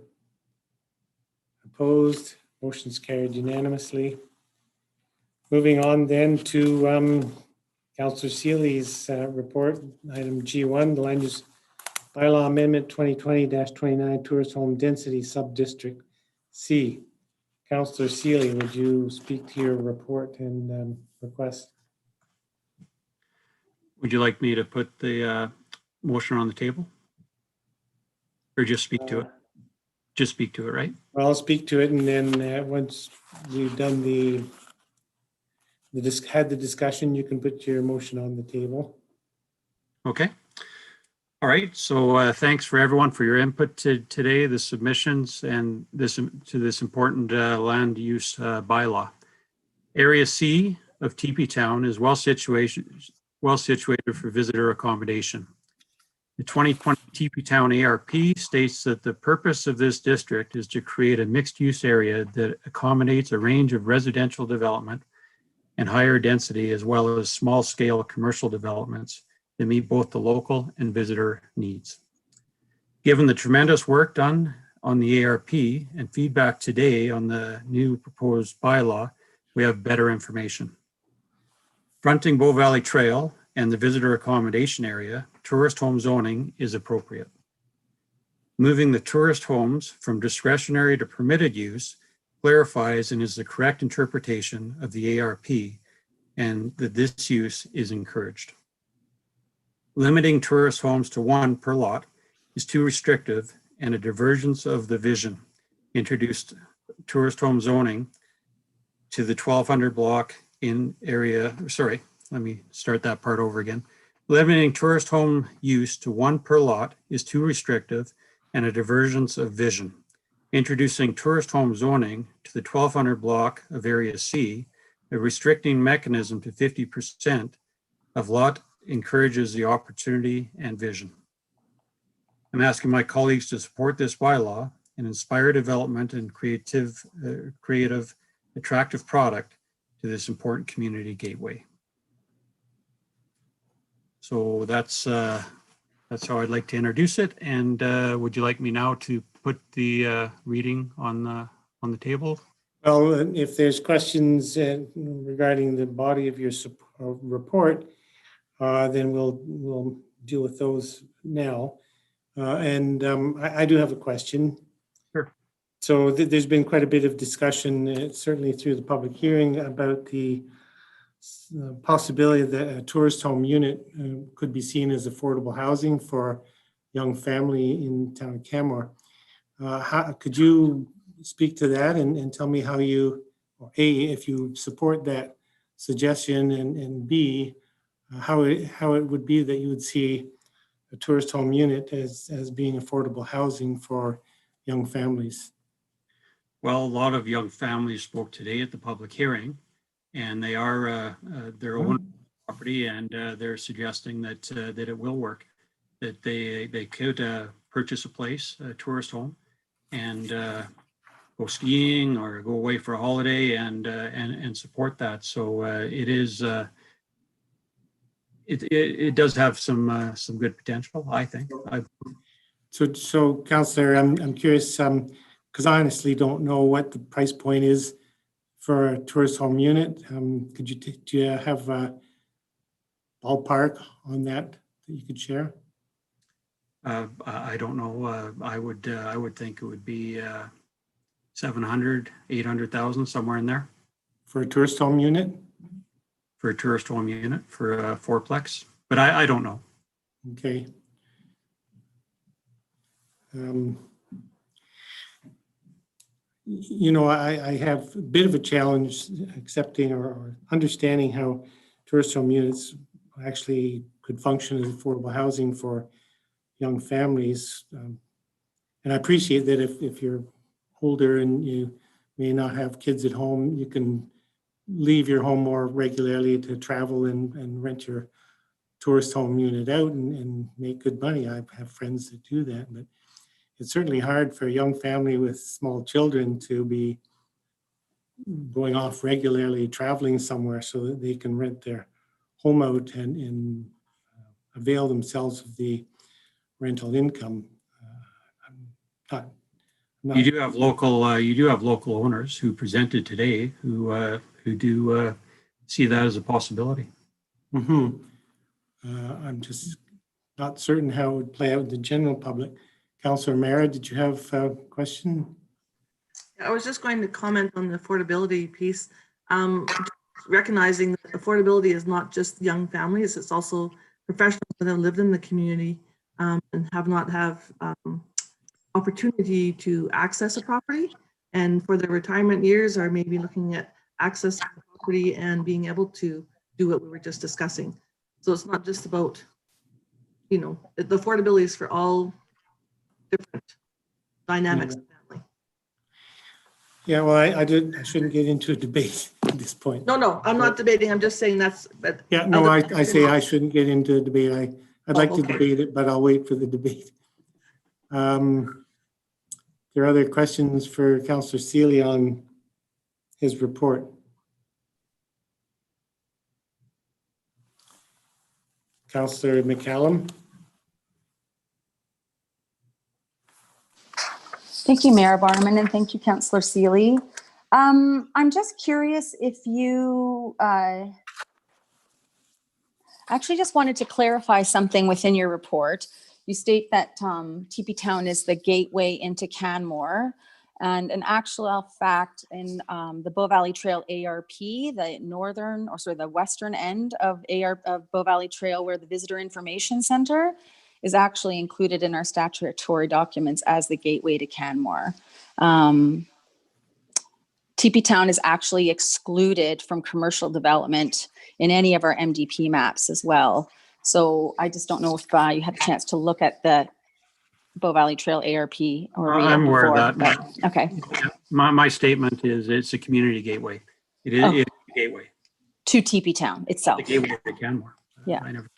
Opposed? Motion's carried unanimously. Moving on then to Councillor Seeley's report, item G1, the land use bylaw amendment 2020-29 tourist home density sub-district C. Councillor Seeley, would you speak to your report and request? Would you like me to put the motion on the table? Or just speak to it? Just speak to it, right? Well, I'll speak to it, and then once we've done had the discussion, you can put your motion on the table. Okay. All right. So thanks for everyone for your input today, the submissions, and to this important land use bylaw. Area C of TP Town is well situated for visitor accommodation. The 2020 TP Town ARP states that the purpose of this district is to create a mixed-use area that accommodates a range of residential development and higher density, as well as small-scale commercial developments that meet both the local and visitor needs. Given the tremendous work done on the ARP and feedback today on the new proposed bylaw, we have better information. Fronting Bow Valley Trail and the visitor accommodation area, tourist home zoning is appropriate. Moving the tourist homes from discretionary to permitted use clarifies and is the correct interpretation of the ARP, and that this use is encouraged. Limiting tourist homes to one per lot is too restrictive and a divergence of the vision. Introduced tourist home zoning to the 1200 block in area, sorry, let me start that part over again. Limiting tourist home use to one per lot is too restrictive and a divergence of vision. Introducing tourist home zoning to the 1200 block of Area C, a restricting mechanism to 50% of lot encourages the opportunity and vision. I'm asking my colleagues to support this bylaw and inspire development and creative, attractive product to this important community gateway. So that's how I'd like to introduce it. And would you like me now to put the reading on the table? Well, if there's questions regarding the body of your report, then we'll deal with those now. I do have a question. Sure. So there's been quite a bit of discussion, certainly through the public hearing, about the possibility that a tourist home unit could be seen as affordable housing for young family in town of Canmore. Could you speak to that and tell me how you, or A, if you support that suggestion, and B, how it would be that you would see a tourist home unit as being affordable housing for young families? Well, a lot of young families spoke today at the public hearing, and they are their own property, and they're suggesting that it will work, that they could purchase a place, a tourist home, and go skiing or go away for a holiday and support that. So it does have some good potential, I think. So Councillor, I'm curious, because I honestly don't know what the price point is for a tourist home unit. Could you do you have a ballpark on that you could share? I don't know. I would think it would be 700, 800,000, somewhere in there. For a tourist home unit? For a tourist home unit, for a fourplex, but I don't know. Okay. You know, I have a bit of a challenge accepting or understanding how tourist home units actually could function as affordable housing for young families. And I appreciate that if you're older and you may not have kids at home, you can leave your home more regularly to travel and rent your tourist home unit out and make good money. I have friends that do that, but it's certainly hard for a young family with small children to be going off regularly, traveling somewhere so that they can rent their home out and avail themselves of the rental income. You do have local owners who presented today who do see that as a possibility. I'm just not certain how it would play out in the general public. Councillor Mara, did you have a question? I was just going to comment on the affordability piece, recognizing that affordability is not just young families, it's also professionals that have lived in the community and have not opportunity to access a property, and for their retirement years are maybe looking at accessing the property and being able to do what we were just discussing. So it's not just about, you know, the affordability is for all different dynamics of family. Yeah, well, I shouldn't get into a debate at this point. No, I'm not debating. I'm just saying that's. But yeah, no, I say I shouldn't get into a debate. I'd like to debate it, but I'll wait for the debate. There are other questions for Councillor Seeley on his report. Councillor McCallum. Thank you, Mayor Barman, and thank you, Councillor Seeley. I'm just curious if you actually just wanted to clarify something within your report. You state that TP Town is the gateway into Canmore, And an actual fact in the Bow Valley Trail ARP, the northern, or sorry, the western end of Bow Valley Trail, where the Visitor Information Center is actually included in our statutory documents as the gateway to Canmore. TP Town is actually excluded from commercial development in any of our MDP maps as well. So I just don't know if you had a chance to look at the Bow Valley Trail ARP or read I'm it aware before, of that. but- okay. My statement is it's a community gateway. It is, Oh. it's a gateway. To TP Town itself. The gateway to Canmore. Yeah. I never.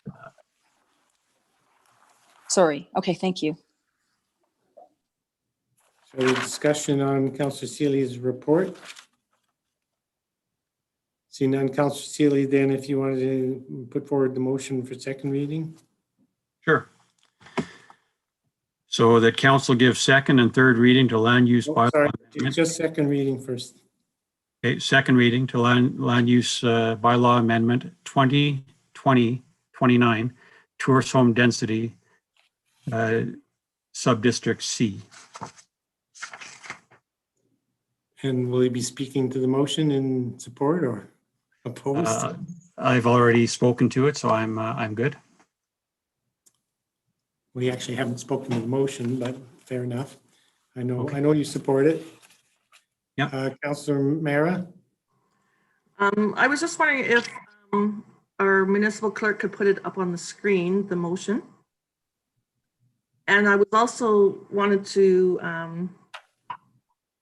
Sorry. Okay, thank you. So discussion on Councillor Seeley's report. See none, Councillor Seeley, then if you wanted to put forward the motion for second reading. Sure. So that council gives second and third reading to land use bylaw. Sorry, amendment. just second reading first. Okay, second reading to land use bylaw amendment 2020-29, tourist home density, sub-district C. And will you be speaking to the motion in support or opposed? I've already spoken to it, so I'm good. We actually haven't spoken to the motion, but fair enough. I know Okay. you support it. Yeah. Councillor Mara? I was just wondering if our municipal clerk could put it up on the screen, the motion. And I was also wanted to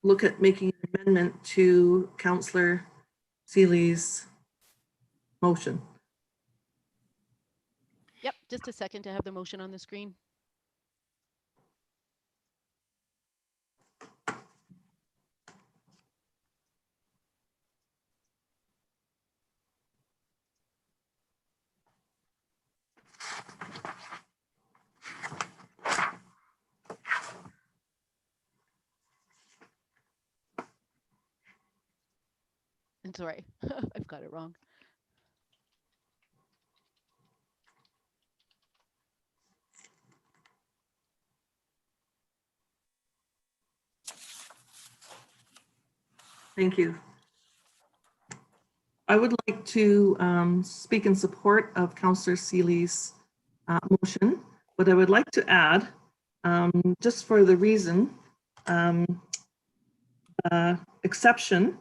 look at making an amendment to Councillor Seeley's motion. Yep, just a second to have the motion on the screen. I'm sorry, I've got it wrong. Thank you. I would like to speak in support of Councillor Seeley's motion, but I would like to add, just for the reason, exception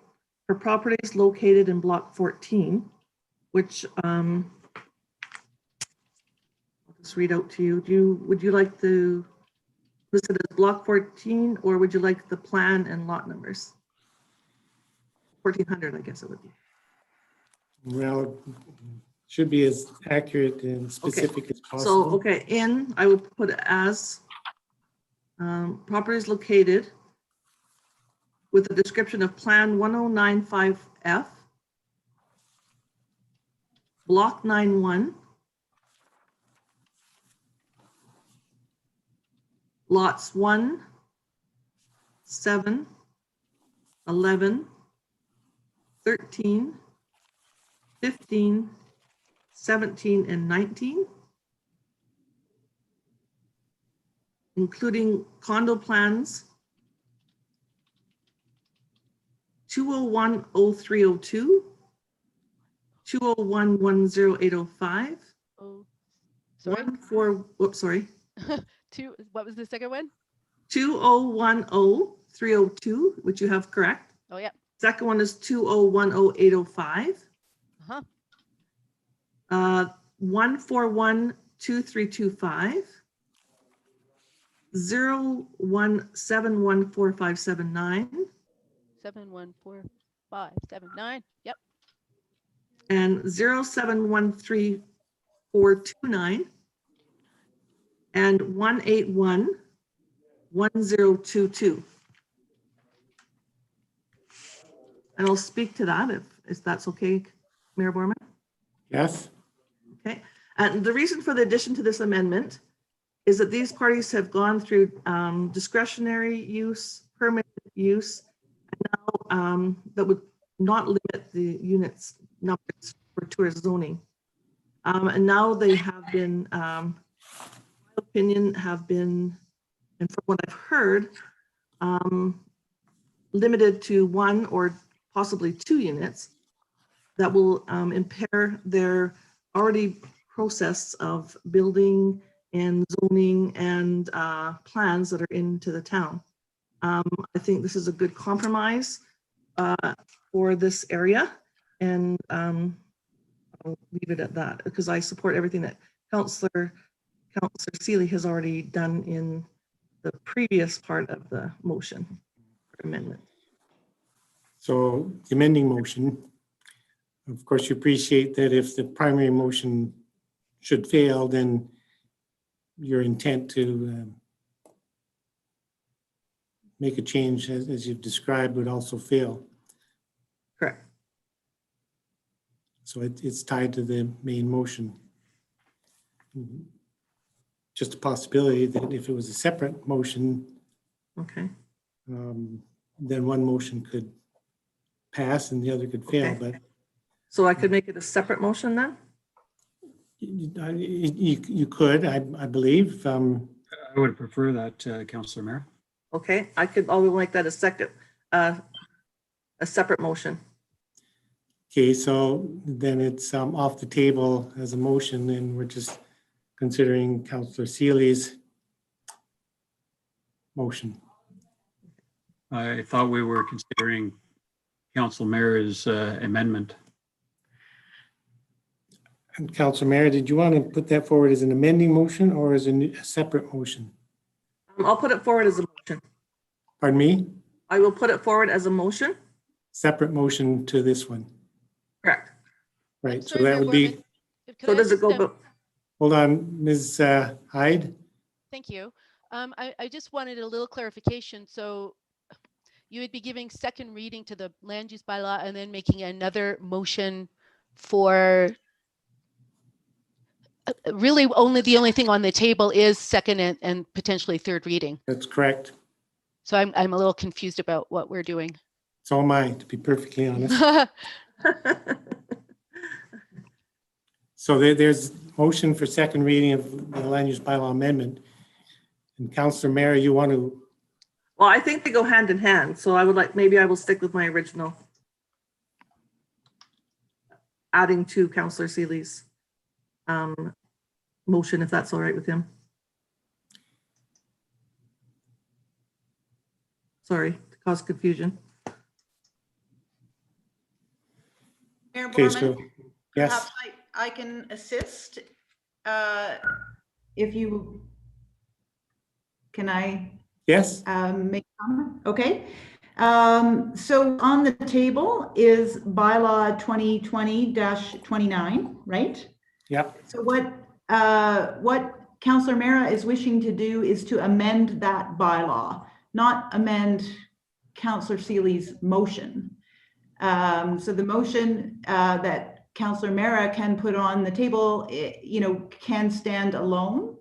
for properties located in block 14, which I'll just read out to you. Would you like to list it as block 14, or would you like the plan and lot numbers? 1400, I guess it would be. Well, should be as accurate and specific as So, possible. okay, I would put it as properties located with a description of Plan 1095F, Block 91, lots 1, 7, 11, 13, 15, 17, and 19, including condo plans 201-0302, 201-10805, Oh, sorry. What was the second one? 201-0302, which you have correct. Oh, yeah. Second one is 201-0805. 141-2325, 0171459, 714579. Yep. and 0713429, and 181-1022. And I'll speak to that if that's okay, Mayor Borman. Yes. Okay, and the reason for the addition to this amendment is that these parties have gone through discretionary use, permitted use, and now that would not limit the units numbers for tourist zoning. And now they have been, in my opinion, and from what I've heard, limited to 1 or possibly 2 units, that will impair their already process of building and zoning and plans that are into the town. I think this is a good compromise for this area, and I'll leave it at that because I support everything that Councillor Seeley has already done in the previous part of the motion amendment. So the amending motion, of course, you appreciate that if the primary motion should fail, then your intent to make a change as you've described would also fail. Correct. So it's tied to the main motion. Just a possibility that if it was a separate motion, okay, then one motion could pass and the other could fail. Okay. But so I could make it a separate motion then? you could, I believe. I would prefer that, Councillor Mayor. Okay, I'll make that a separate motion. Okay, so then it's off the table as a motion, and we're just considering Councillor Seeley's motion. I thought we were considering Council Mayor's amendment. And Councillor Mayor, did you want to put that forward as an amending motion or as a separate motion? I'll put it forward as a motion. Pardon me? I will put it forward as a motion. Separate motion to this one. Correct. Right, so Sorry, that Mayor would be, Borman, So does it go? hold on, Ms. Hyde. Thank you. I just wanted a little clarification. So you would be giving second reading to the land use bylaw and then making another motion for really the only thing on the table is second and potentially third reading. That's correct. So I'm a little confused about what we're doing. So am I, to be perfectly honest. So there's motion for second reading of the land use bylaw amendment. And Councillor Mayor, you want to? Well, I think they go hand in hand. So I would maybe I will stick with my original. Adding to Councillor Seeley's motion, if that's all right with him. Sorry to cause confusion. Mayor Okay, Borman, so, yes. perhaps I can assist. If you, can I? Yes. Make a comment? Okay. So on the table is bylaw 2020-29, right? Yep. So what Councillor Mara is wishing to do is to amend that bylaw, not amend Councillor Seeley's motion. So the motion that Councillor Mara can put on the table, can stand alone,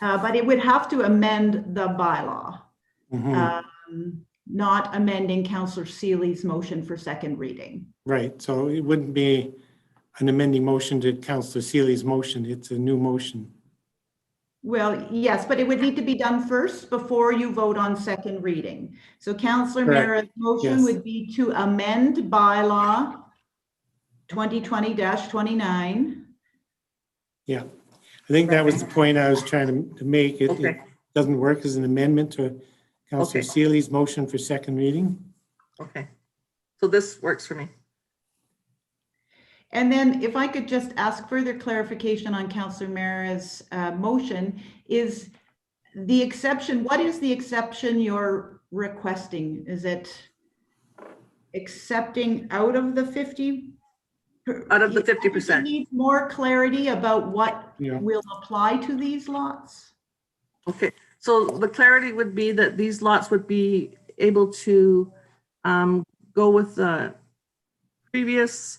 but it would have to amend the bylaw, not amending Councillor Seeley's motion for second reading. Right, so it wouldn't be an amending motion to Councillor Seeley's motion. It's a new motion. Well, yes, but it would need to be done first before you vote on second reading. So Councillor Correct. Mara's motion Yes. would be to amend bylaw 2020-29. Yeah, I think that was the point I was trying to make. It doesn't work as an amendment to Councillor Okay. Seeley's motion for second reading. Okay. So this works for me. And then if I could just ask further clarification on Councillor Mara's motion, is the exception, what is the exception you're requesting? Is it accepting out of the 50? Out of the 50%. Need more clarity about what Yeah. will apply to these lots? Okay, so the clarity would be that these lots would be able to go with the previous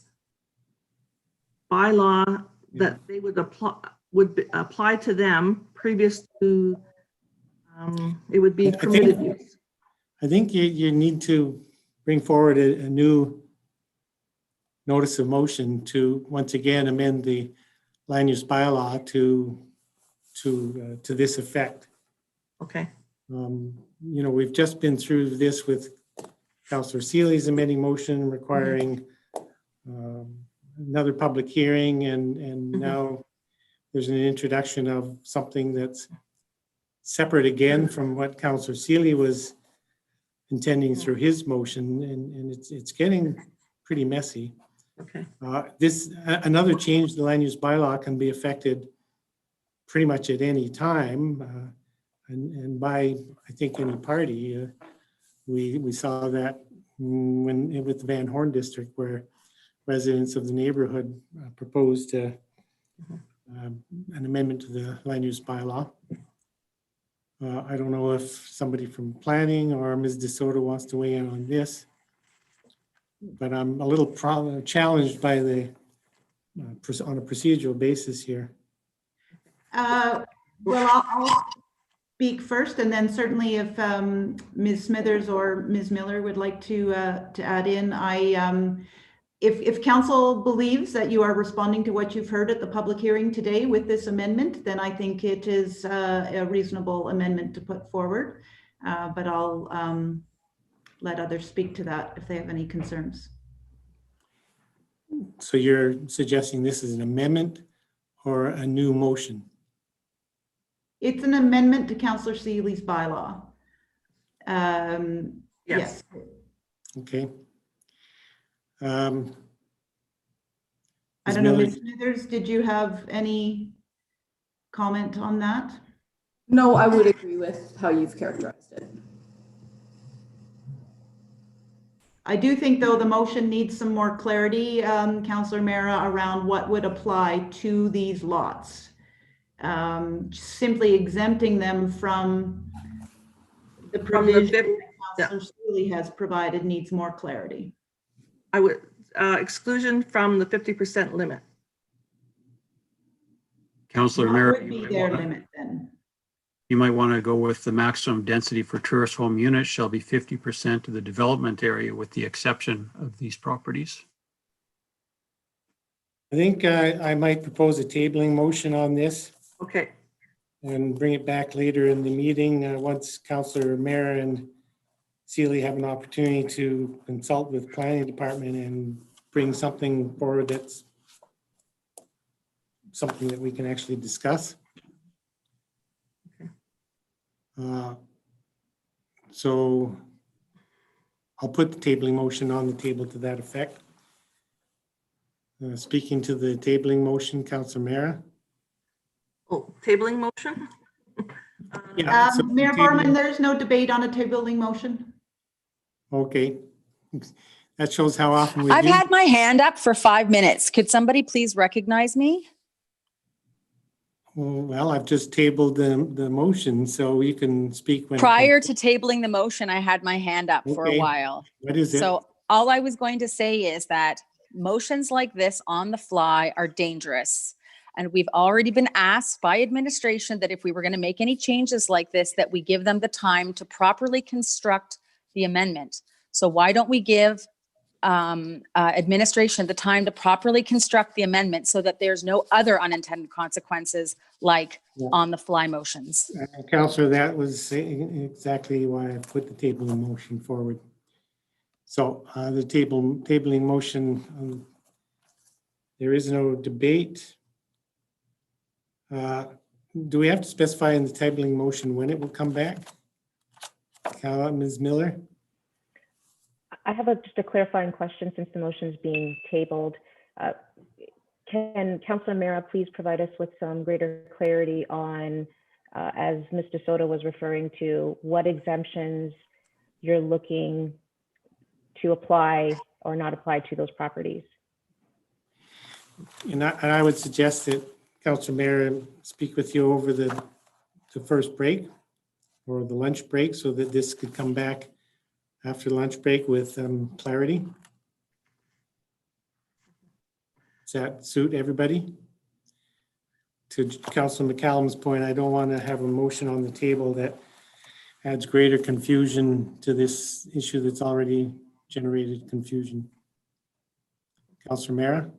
bylaw that they would apply to them previous to it would be permitted use. I think you need to bring forward a new notice of motion to once again amend the land use bylaw to this effect. Okay. We've just been through this with Councillor Seely's amending motion requiring another public hearing, and now there's an introduction of something that's separate again from what Councillor Seely was intending through his motion, and it's getting pretty messy. Okay. Another change to the land use bylaw can be affected pretty much at any time, and by, I think, any party. We saw that with the Van Horn district, where residents of the neighborhood proposed an amendment to the land use bylaw. I don't know if somebody from planning or Ms. DeSoto wants to weigh in on this, but I'm a little challenged by the on a procedural basis here. Well, I'll speak first, and then certainly if Ms. Smithers or Ms. Miller would like to add in. If council believes that you are responding to what you've heard at the public hearing today with this amendment, then I think it is a reasonable amendment to put forward. But I'll let others speak to that if they have any concerns. So you're suggesting this is an amendment or a new motion? It's an amendment to Councillor Seely's bylaw. Yes. Okay. I don't know, Ms. Smithers, did you have any comment on that? No, I would agree with how you've characterized it. I do think, though, the motion needs some more clarity, Councillor Mera, around what would apply to these lots. Simply exempting them from the provision that Councillor Seely has provided needs more clarity. I would exclusion from the 50% limit. Councillor What Mera, would be their limit then? you might want to go with the maximum density for tourist home units shall be 50% of the development area with the exception of these properties. I think I might propose a tabling motion on this. Okay. And bring it back later in the meeting once Councillor Mera and Seely have an opportunity to consult with planning department and bring something forward that's something that we can actually discuss. Okay. So I'll put the tabling motion on the table to that effect. Speaking to the tabling motion, Councillor Mera. Oh, tabling motion? Yeah, so Mayor Borman, there's no debate on a tabling motion. Okay. That shows how often we I've had my hand up for 5 minutes. Could somebody please recognize me? Well, I've just tabled the motion, so you can speak when. Prior to tabling the motion, I had my hand up for a Okay. while. What is it? So all I was going to say is that motions like this on the fly are dangerous. And we've already been asked by administration that if we were going to make any changes like this, that we give them the time to properly construct the amendment. So why don't we give administration the time to properly construct the amendment so that there's no other unintended consequences like on the fly motions? Councillor, that was exactly why I put the tabling motion forward. So the tabling motion, there is no debate. Do we have to specify in the tabling motion when it will come back? Ms. Miller? I have just a clarifying question since the motion is being tabled. Can Councillor Mera please provide us with some greater clarity on, as Mr. Soto was referring to, what exemptions you're looking to apply or not apply to those properties? And I would suggest that Councillor Mera speak with you over the first break or the lunch break so that this could come back after lunch break with clarity. Does that suit everybody? To Councillor McCallum's point, I don't want to have a motion on the table that adds greater confusion to this issue that's already generated confusion. Councillor Mera?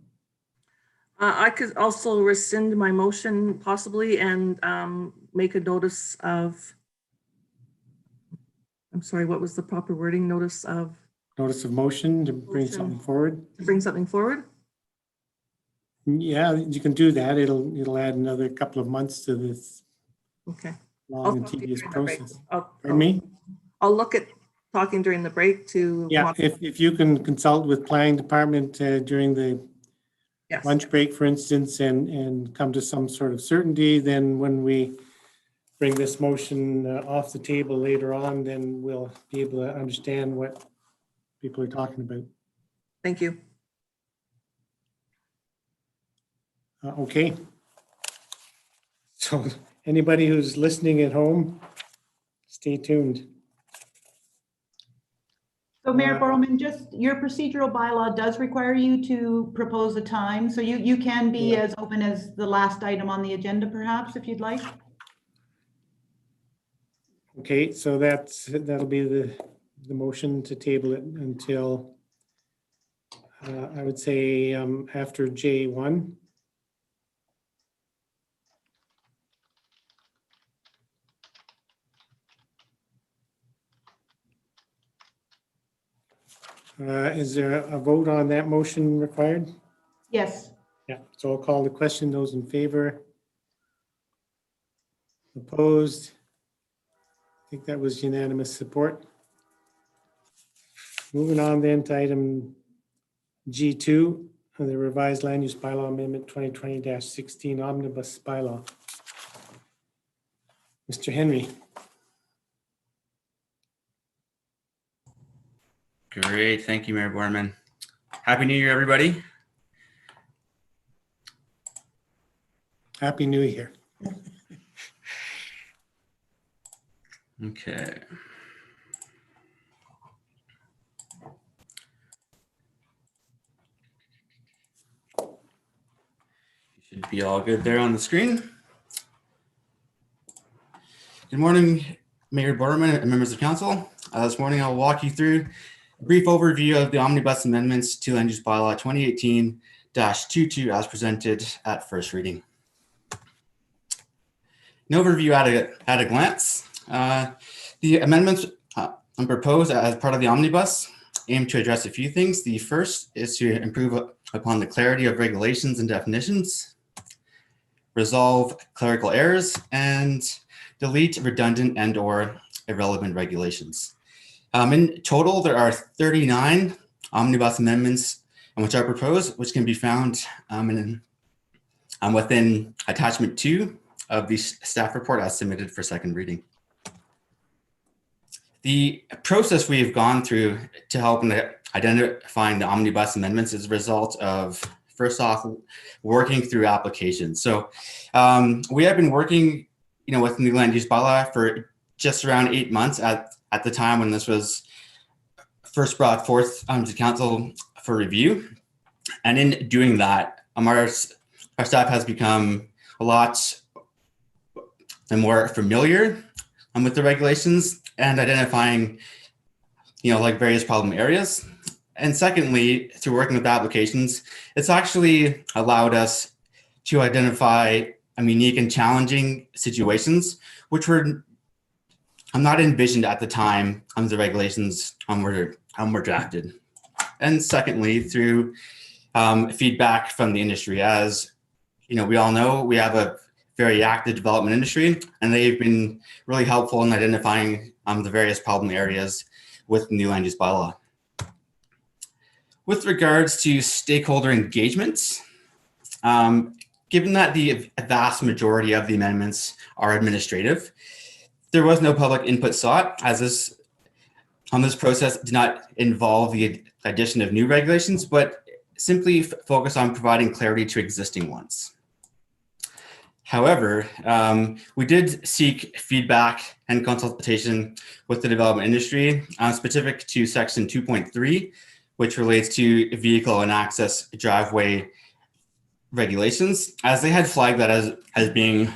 I could also rescind my motion possibly and make a notice of, I'm sorry, what was the proper wording? Notice of notice of motion to bring Motion. something forward? To bring something forward? Yeah, you can do that. It'll add another couple of months to this Okay. long and talk to you tedious during the break. process. I'll- Pardon me? I'll look at talking during the break to. Yeah, if you can consult with planning department during the Yes. lunch break, for instance, and come to some sort of certainty, then when we bring this motion off the table later on, then we'll be able to understand what people are talking about. Thank you. Okay. So anybody who's listening at home, stay tuned. So Mayor Borman, just your procedural bylaw does require you to propose a time. So you can be as open as the last item on the agenda, perhaps, if you'd like. Okay, so that'll be the motion to table it until I would say after J1. Is there a vote on that motion required? Yes. Yeah, so I'll call the question. Those in favor? Opposed? I think that was unanimous support. Moving on then to item G2, the revised land use bylaw amendment 2020-16 omnibus bylaw. Mr. Henry. Great, thank you, Mayor Borman. Happy New Year, everybody. Happy New Year. Okay. You should be all good there on the screen. Good morning, Mayor Borman and members of council. This morning I'll walk you through a brief overview of the omnibus amendments to land use bylaw 2018-22 as presented at first reading. An overview at a glance. The amendments proposed as part of the omnibus aim to address a few things. The first is to improve upon the clarity of regulations and definitions, resolve clerical errors, and delete redundant and/or irrelevant regulations. In total, there are 39 omnibus amendments which are proposed, which can be found within attachment 2 of the staff report as submitted for second reading. The process we have gone through to help in identifying the omnibus amendments is a result of, first off, working through applications. So we have been working, with the land use bylaw for just around 8 months at the time when this was first brought forth to council for review. And in doing that, our staff has become a lot more familiar with the regulations and identifying, like various problem areas. And secondly, through working with applications, it's actually allowed us to identify unique and challenging situations, which were not envisioned at the time the regulations were drafted. And secondly, through feedback from the industry. As we all know, we have a very active development industry, and they've been really helpful in identifying the various problem areas with the new land use bylaw. With regards to stakeholder engagements, given that the vast majority of the amendments are administrative, there was no public input sought, as this process did not involve the addition of new regulations, but simply focus on providing clarity to existing ones. However, we did seek feedback and consultation with the development industry specific to section 2.3, which relates to vehicle and access driveway regulations, as they had flagged that as being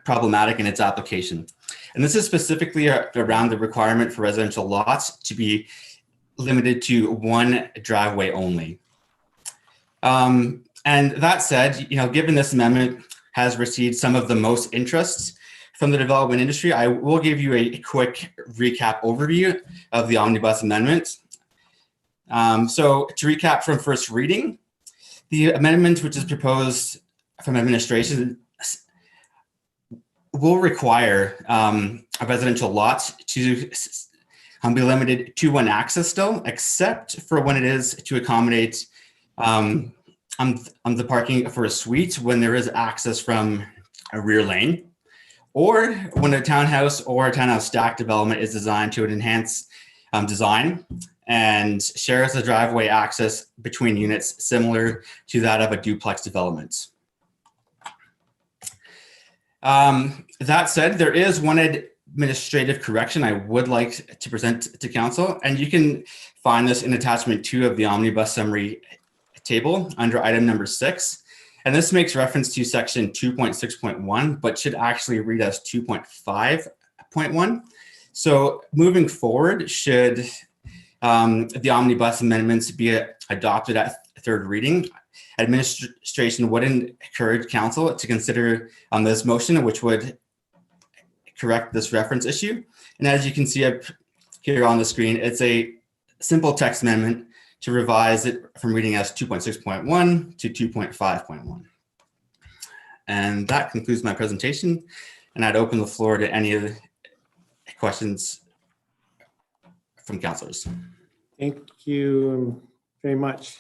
problematic in its application. And this is specifically around the requirement for residential lots to be limited to one driveway only. And that said, given this amendment has received some of the most interest from the development industry, I will give you a quick recap overview of the omnibus amendment. So to recap from first reading, the amendment which is proposed from administration will require a residential lot to be limited to one access still, except for when it is to accommodate on the parking for a suite when there is access from a rear lane, or when a townhouse or a townhouse stack development is designed to enhance design and shares the driveway access between units similar to that of a duplex development. That said, there is one administrative correction I would like to present to council, and you can find this in attachment 2 of the omnibus summary table under item number 6. And this makes reference to section 2.6.1, but should actually read as 2.5.1. So moving forward, should the omnibus amendments be adopted at third reading, administration would encourage council to consider on this motion, which would correct this reference issue. And as you can see up here on the screen, it's a simple text amendment to revise it from reading as 2.6.1 to 2.5.1. And that concludes my presentation. And I'd open the floor to any of the questions from councilors. Thank you very much.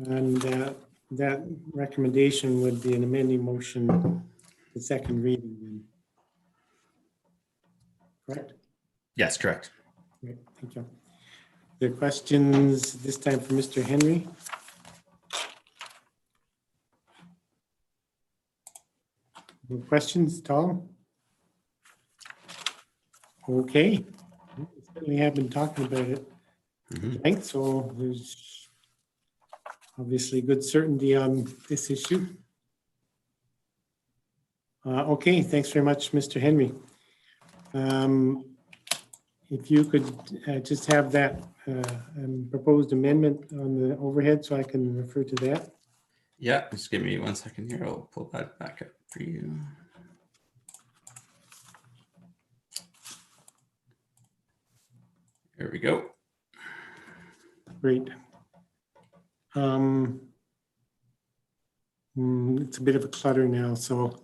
And that recommendation would be an amending motion, the second reading, then. Correct? Yes, correct. Great, thank you. There are questions this time for Mr. Henry? No questions at all? Okay. We certainly have been talking about it tonight, so there's obviously good certainty on this issue. Okay, thanks very much, Mr. Henry. If you could just have that proposed amendment on the overhead so I can refer to that. Yeah, just give me 1 second here. I'll pull that back up for you. There we go. Great. It's a bit of a clutter now, so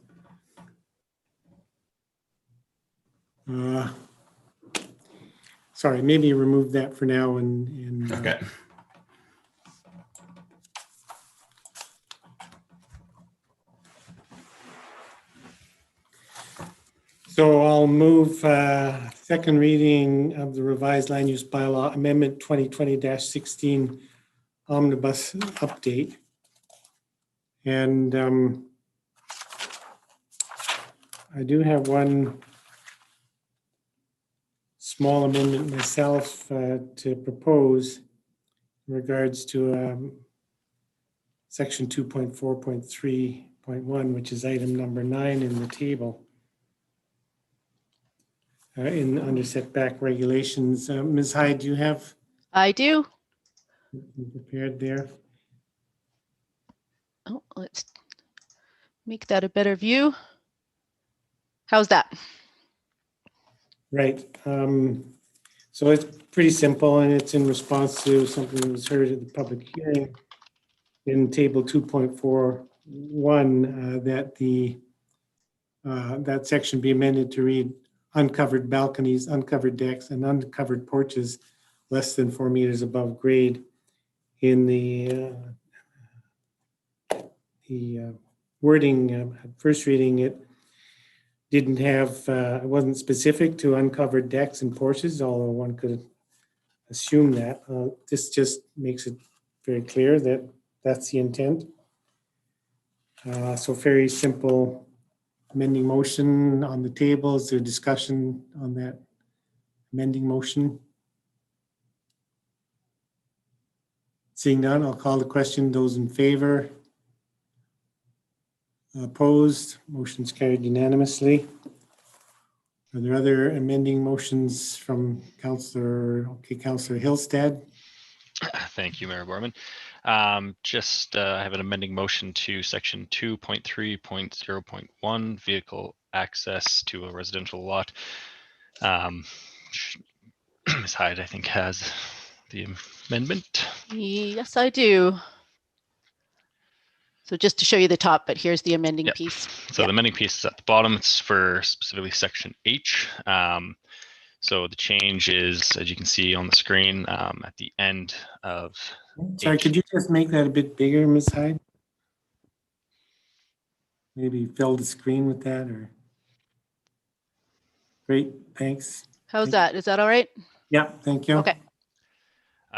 sorry, maybe remove that for now and okay. So I'll move second reading of the revised land use bylaw amendment 2020-16 omnibus update. And I do have one small amendment myself to propose in regards to section 2.4.3.1, which is item number 9 in the table. Under setback regulations. Ms. Hyde, do you have? I do. Prepared there? Oh, let's make that a better view. How's that? Right. So it's pretty simple, and it's in response to something that was heard at the public hearing in table 2.4.1 that that section be amended to read uncovered balconies, uncovered decks, and uncovered porches less than 4 meters above grade. In the wording at first reading, it didn't have, it wasn't specific to uncovered decks and porches, although one could assume that. This just makes it very clear that that's the intent. So very simple amending motion on the table. Is there discussion on that amending motion? Seeing none, I'll call the question. Those in favor? Opposed? Motion's carried unanimously. Are there other amending motions from Councillor Hillstead? Thank you, Mayor Borman. I have an amending motion to section 2.3.0.1, vehicle access to a residential lot. Ms. Hyde, I think, has the amendment? Yes, I do. So just to show you the top, but here's the amending Yep. piece. So the amending piece is at the bottom. It's for specifically section H. So the change is, as you can see on the screen, at the end of Sorry, H. could you just make that a bit bigger, Ms. Hyde? Maybe fill the screen with that or? Great, thanks. How's that? Is that all right? Yeah, thank you. Okay.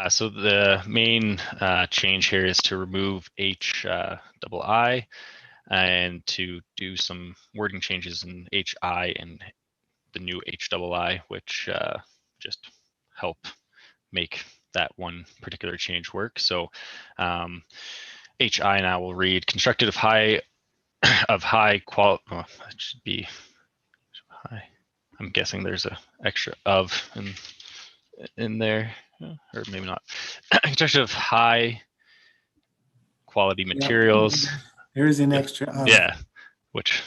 So the main change here is to remove HII and to do some wording changes in HI and the new HII, which just help make that one particular change work. So HI now will read constructed of high quality. Oh, it should be high. I'm guessing there's a extra of in there, or maybe not. Construction of high quality materials. There's an extra of. Yeah, which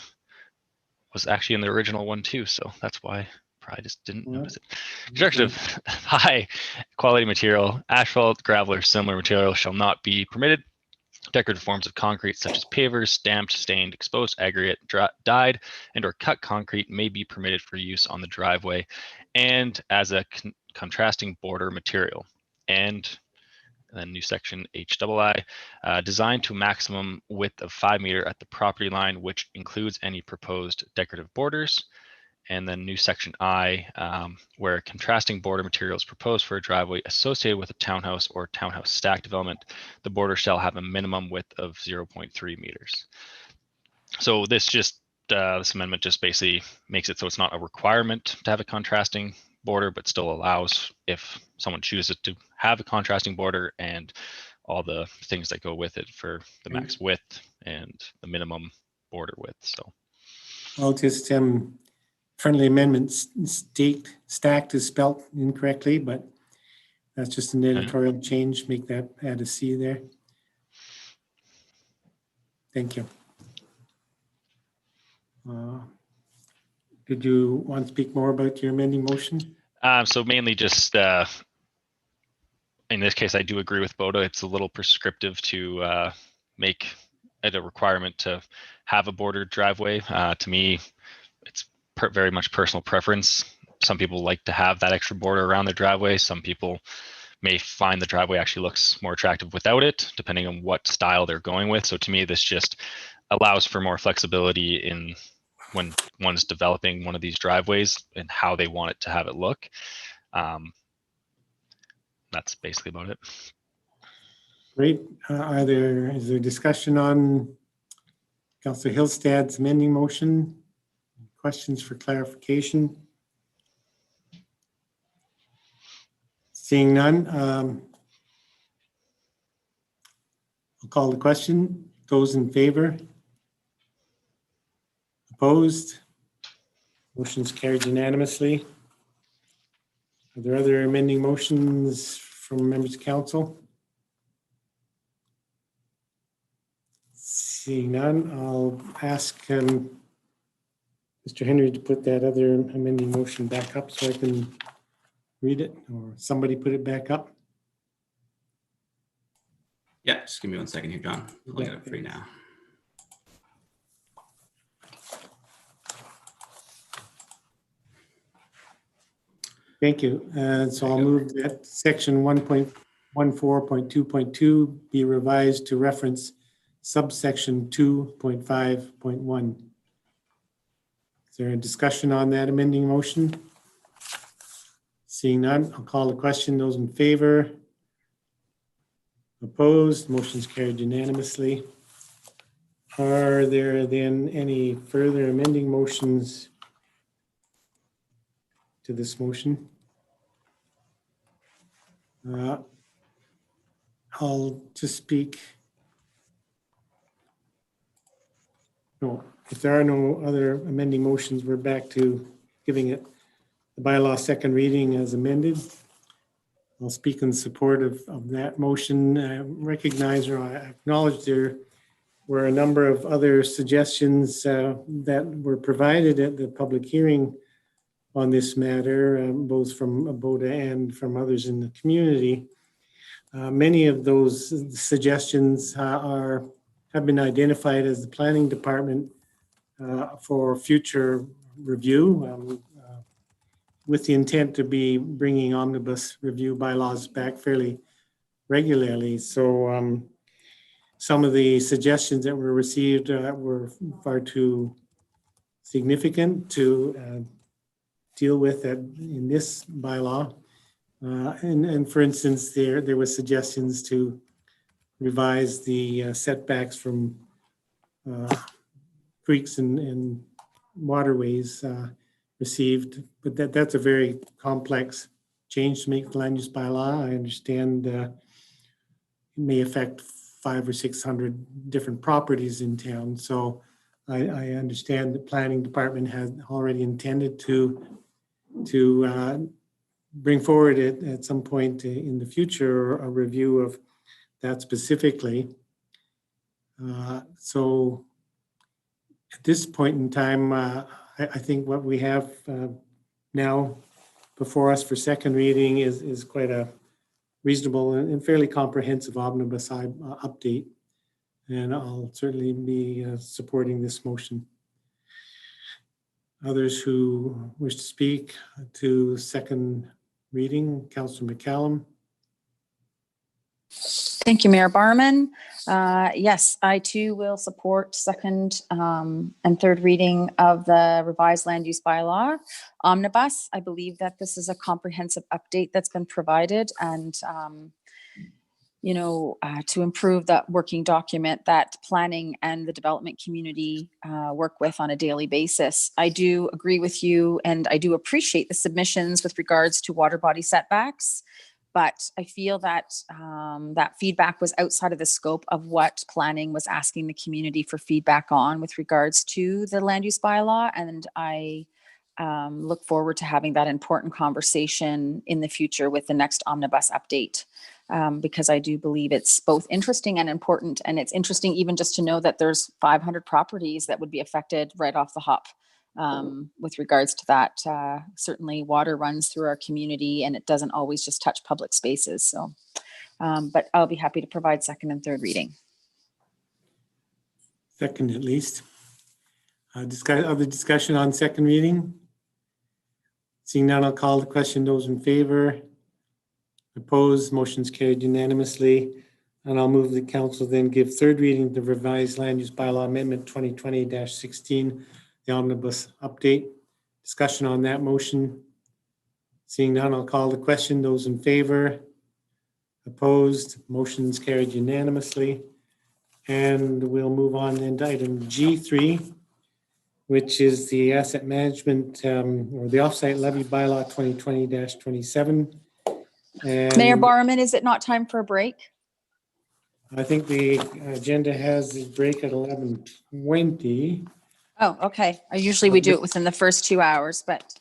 was actually in the original one too, so that's why I probably just didn't notice it. Construction of high quality material, asphalt, gravel, or similar material shall not be permitted. Decorative forms of concrete such as pavers, stamped, stained, exposed aggregate, dyed, and or cut concrete may be permitted for use on the driveway and as a contrasting border material. And then new section HII, designed to a maximum width of 5 meters at the property line, which includes any proposed decorative borders. And then new section I, where contrasting border materials proposed for a driveway associated with a townhouse or townhouse stack development, the border shall have a minimum width of 0.3 meters. So this amendment just basically makes it so it's not a requirement to have a contrasting border, but still allows if someone chooses to have a contrasting border and all the things that go with it for the max width and the minimum border width. So I'll just friendly amendments stacked is spelt incorrectly, but that's just an editorial change. Make that add a C there. Thank you. Did you want to speak more about your amending motion? So mainly just in this case, I do agree with Boda. It's a little prescriptive to make it a requirement to have a bordered driveway. To me, it's very much personal preference. Some people like to have that extra border around their driveway. Some people may find the driveway actually looks more attractive without it, depending on what style they're going with. So to me, this just allows for more flexibility in when one's developing one of these driveways and how they want it to have it look. That's basically about it. Great. Is there discussion on Councillor Hillstad's amending motion? Questions for clarification? Seeing none, I'll call the question. Those in favor? Opposed? Motion's carried unanimously. Are there other amending motions from members of council? Seeing none, I'll ask Mr. Henry to put that other amending motion back up so I can read it, or somebody put it back up. Yeah, just give me 1 second here, John. I'll get it for you now. Thank you. So I'll move that section 1.14.2.2 be revised to reference subsection 2.5.1. Is there a discussion on that amending motion? Seeing none, I'll call the question. Those in favor? Opposed? Motion's carried unanimously. Are there then any further amending motions to this motion? I'll just speak. No, if there are no other amending motions, we're back to giving it the bylaw second reading as amended. I'll speak in support of that motion. I recognize or I acknowledge there were a number of other suggestions that were provided at the public hearing on this matter, both from Aboda and from others in the community. Many of those suggestions have been identified as the planning department for future review, with the intent to be bringing omnibus review bylaws back fairly regularly. So some of the suggestions that were received were far too significant to deal with in this bylaw. And for instance, there were suggestions to revise the setbacks from creeks and waterways received, but that's a very complex change to make the land use bylaw. I understand it may affect 500 or 600 different properties in town. So I understand the planning department has already intended to bring forward at some point in the future a review of that specifically. So at this point in time, I think what we have now before us for second reading is quite a reasonable and fairly comprehensive omnibus update. And I'll certainly be supporting this motion. Others who wish to speak to second reading, Councillor McCallum. Thank you, Mayor Barman. Yes, I too will support second and third reading of the revised land use bylaw omnibus. I believe that this is a comprehensive update that's been provided and to improve that working document that planning and the development community work with on a daily basis. I do agree with you and I do appreciate the submissions with regards to water body setbacks. But I feel that that feedback was outside of the scope of what planning was asking the community for feedback on with regards to the land use bylaw. And I look forward to having that important conversation in the future with the next omnibus update, because I do believe it's both interesting and important. And it's interesting even just to know that there's 500 properties that would be affected right off the hop. With regards to that, certainly water runs through our community and it doesn't always just touch public spaces. So, but I'll be happy to provide second and third reading. Second at least. Other discussion on second reading? Seeing none, I'll call the question. Those in favor? Opposed? Motion's carried unanimously. And I'll move the council then give third reading of the revised land use bylaw amendment 2020-16. The omnibus update. Discussion on that motion. Seeing none, I'll call the question. Those in favor? Opposed? Motion's carried unanimously. And we'll move on then to item G3, which is the asset management or the offsite levy bylaw 2020-27. And Mayor Barman, is it not time for a break? I think the agenda has a break at 11:20. Oh, okay. Usually we do it within the first 2 hours, but.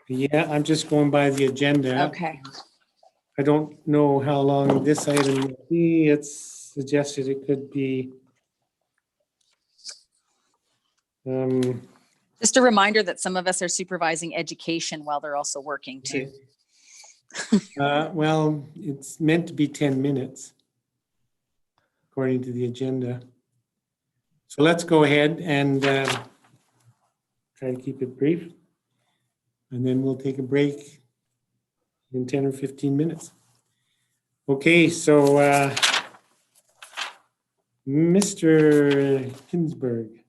Yeah, I'm just going by the agenda. Okay. I don't know how long this item will be. It's suggested it could be. Just a reminder that some of us are supervising education while they're also working too. Well, it's meant to be 10 minutes, according to the agenda. So let's go ahead and try to keep it brief. And then we'll take a break in 10 or 15 minutes. Okay, so Mr. Hinsberg.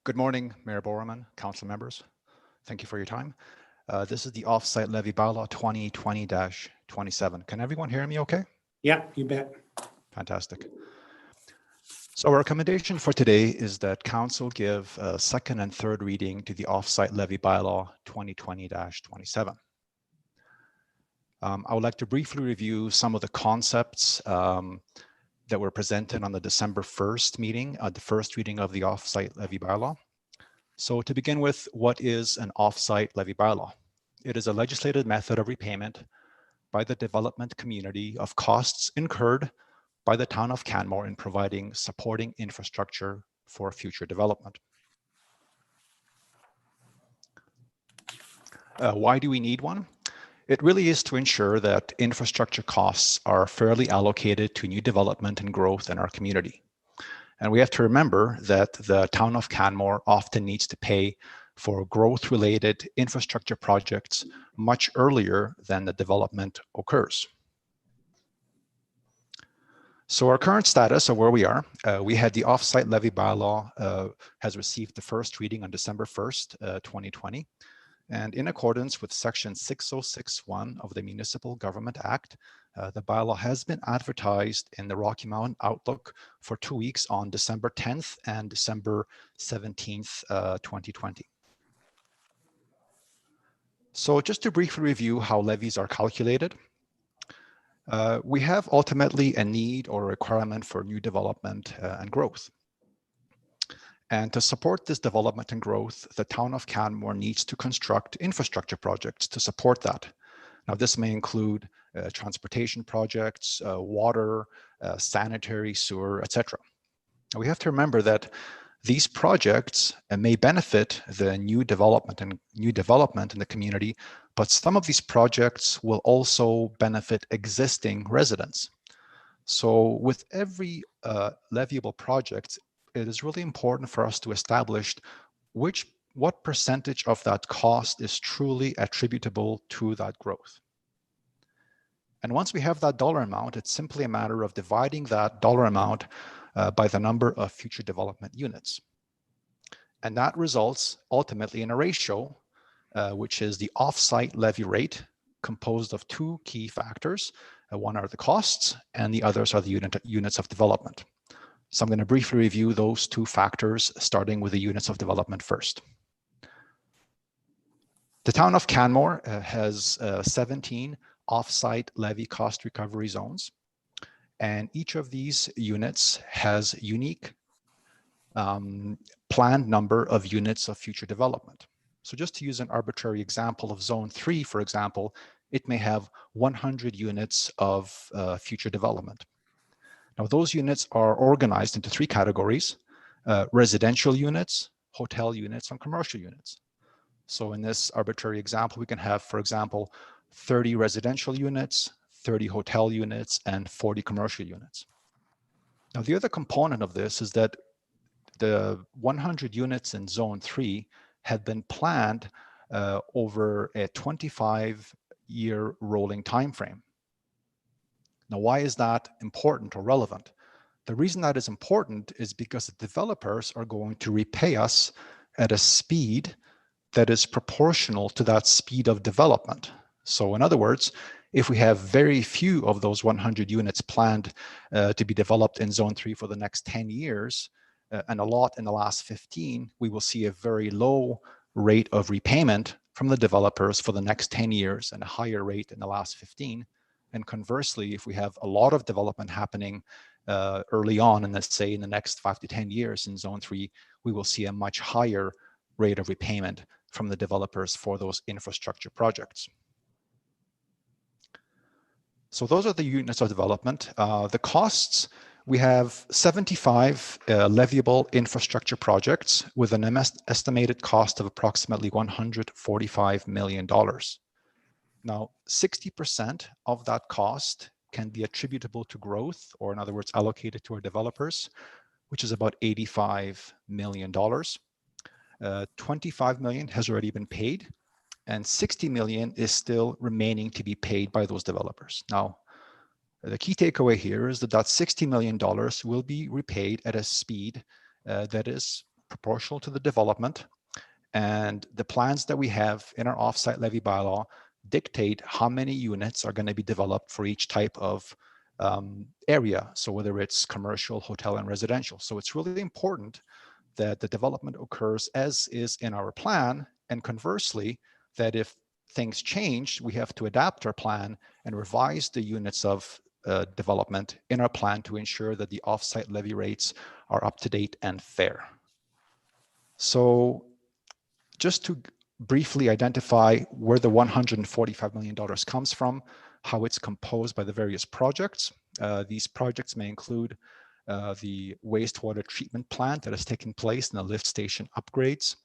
Good morning, Mayor Borman, council members. Thank you for your time. This is the offsite levy bylaw 2020-27. Can everyone hear me okay? Yeah, you bet. Fantastic. So our recommendation for today is that council give a second and third reading to the offsite levy bylaw 2020-27. I would like to briefly review some of the concepts that were presented on the December 1st meeting, the first reading of the offsite levy bylaw. So to begin with, what is an offsite levy bylaw? It is a legislated method of repayment by the development community of costs incurred by the town of Canmore in providing supporting infrastructure for future development. Why do we need one? It really is to ensure that infrastructure costs are fairly allocated to new development and growth in our community. And we have to remember that the town of Canmore often needs to pay for growth-related infrastructure projects much earlier than the development occurs. So our current status of where we are, we had the off-site levy bylaw has received the first reading on December 1st, 2020. And in accordance with section 6061 of the Municipal Government Act, the bylaw has been advertised in the Rocky Mountain Outlook for 2 weeks on December 10th and December 17th, 2020. So just to briefly review how levies are calculated, we have ultimately a need or a requirement for new development and growth. And to support this development and growth, the town of Canmore needs to construct infrastructure projects to support that. Now, this may include transportation projects, water, sanitary, sewer, etc. We have to remember that these projects may benefit the new development in the community, but some of these projects will also benefit existing residents. So with every leviable project, it is really important for us to establish what percentage of that cost is truly attributable to that growth. And once we have that dollar amount, it's simply a matter of dividing that dollar amount by the number of future development units. And that results ultimately in a ratio, which is the off-site levy rate, composed of two key factors. One are the costs, and the others are the units of development. So I'm going to briefly review those two factors, starting with the units of development first. The town of Canmore has 17 off-site levy cost recovery zones, and each of these units has unique planned number of units of future development. So just to use an arbitrary example of zone 3, for example, it may have 100 units of future development. Now, those units are organized into 3 categories: residential units, hotel units, and commercial units. So in this arbitrary example, we can have, for example, 30 residential units, 30 hotel units, and 40 commercial units. Now, the other component of this is that the 100 units in Zone 3 had been planned over a 25-year rolling time frame. Now, why is that important or relevant? The reason that is important is because the developers are going to repay us at a speed that is proportional to that speed of development. So in other words, if we have very few of those 100 units planned to be developed in Zone 3 for the next 10 years, and a lot in the last 15, we will see a very low rate of repayment from the developers for the next 10 years and a higher rate in the last 15. And conversely, if we have a lot of development happening early on, and let's say in the next 5 to 10 years in Zone 3, we will see a much higher rate of repayment from the developers for those infrastructure projects. So those are the units of development. The costs, we have 75 leviable infrastructure projects with an estimated cost of approximately $145 million. Now, 60% of that cost can be attributable to growth, or in other words, allocated to our developers, which is about $85 million. 25 million has already been paid, and 60 million is still remaining to be paid by those developers. Now, the key takeaway here is that that $60 million will be repaid at a speed that is proportional to the development, and the plans that we have in our offsite levy bylaw dictate how many units are going to be developed for each type of area. So whether it's commercial, hotel, and residential. So it's really important that the development occurs as is in our plan, and conversely, that if things change, we have to adapt our plan and revise the units of development in our plan to ensure that the offsite levy rates are up to date and fair. So just to briefly identify where the $145 million comes from, how it's composed by the various projects. These projects may include the wastewater treatment plant that is taking place and the lift station upgrades.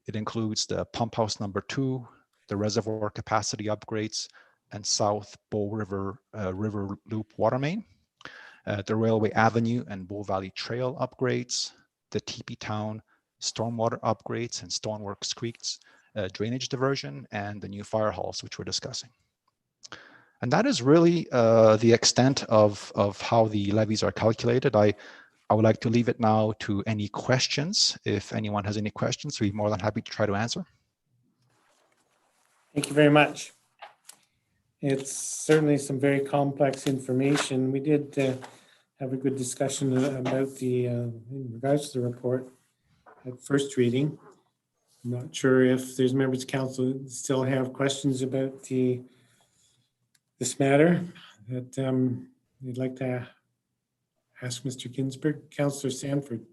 It includes the pump house number 2, the reservoir capacity upgrades, and South Bow River River Loop water main, the Railway Avenue and Bow Valley Trail upgrades, the TP Town stormwater upgrades and Stoneworks Creek's drainage diversion, and the new fire halls, which we're discussing. And that is really the extent of how the levies are calculated. I would like to leave it now to any questions. If anyone has any questions, we'd be more than happy to try to answer. Thank you very much. It's certainly some very complex information. We did have a good discussion about the, in regards to the report at first reading. I'm not sure if there's members of council that still have questions about this matter that you'd like to ask Mr. Ginsburg. Councillor Sanford.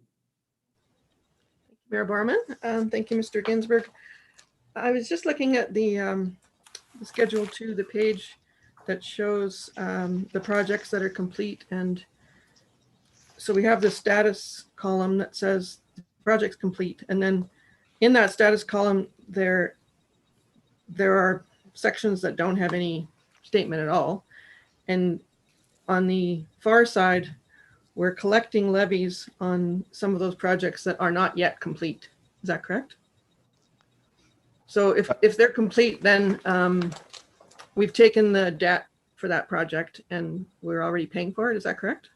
Mayor Barman. Thank you, Mr. Ginsburg. I was just looking at the Schedule 2, the page that shows the projects that are complete. And so we have the status column that says projects complete. And then in that status column, there are sections that don't have any statement at all. And on the far side, we're collecting levies on some of those projects that are not yet complete. Is that correct? So if they're complete, then we've taken the debt for that project and we're already paying for it. Is that correct?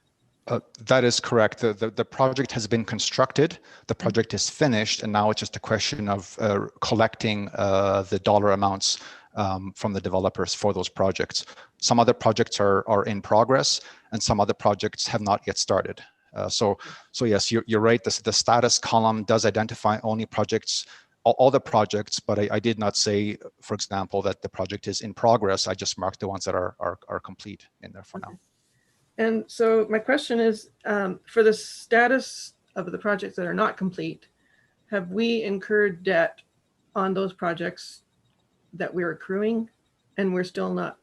That is correct. The project has been constructed, the project is finished, and now it's just a question of collecting the dollar amounts from the developers for those projects. Some other projects are in progress and some other projects have not yet started. So yes, you're right. The status column does identify only projects, all the projects, but I did not say, for example, that the project is in progress. I just marked the ones that are complete in there for now. And so my question is, for the status of the projects that are not complete, have we incurred debt on those projects that we're accruing and we're still not?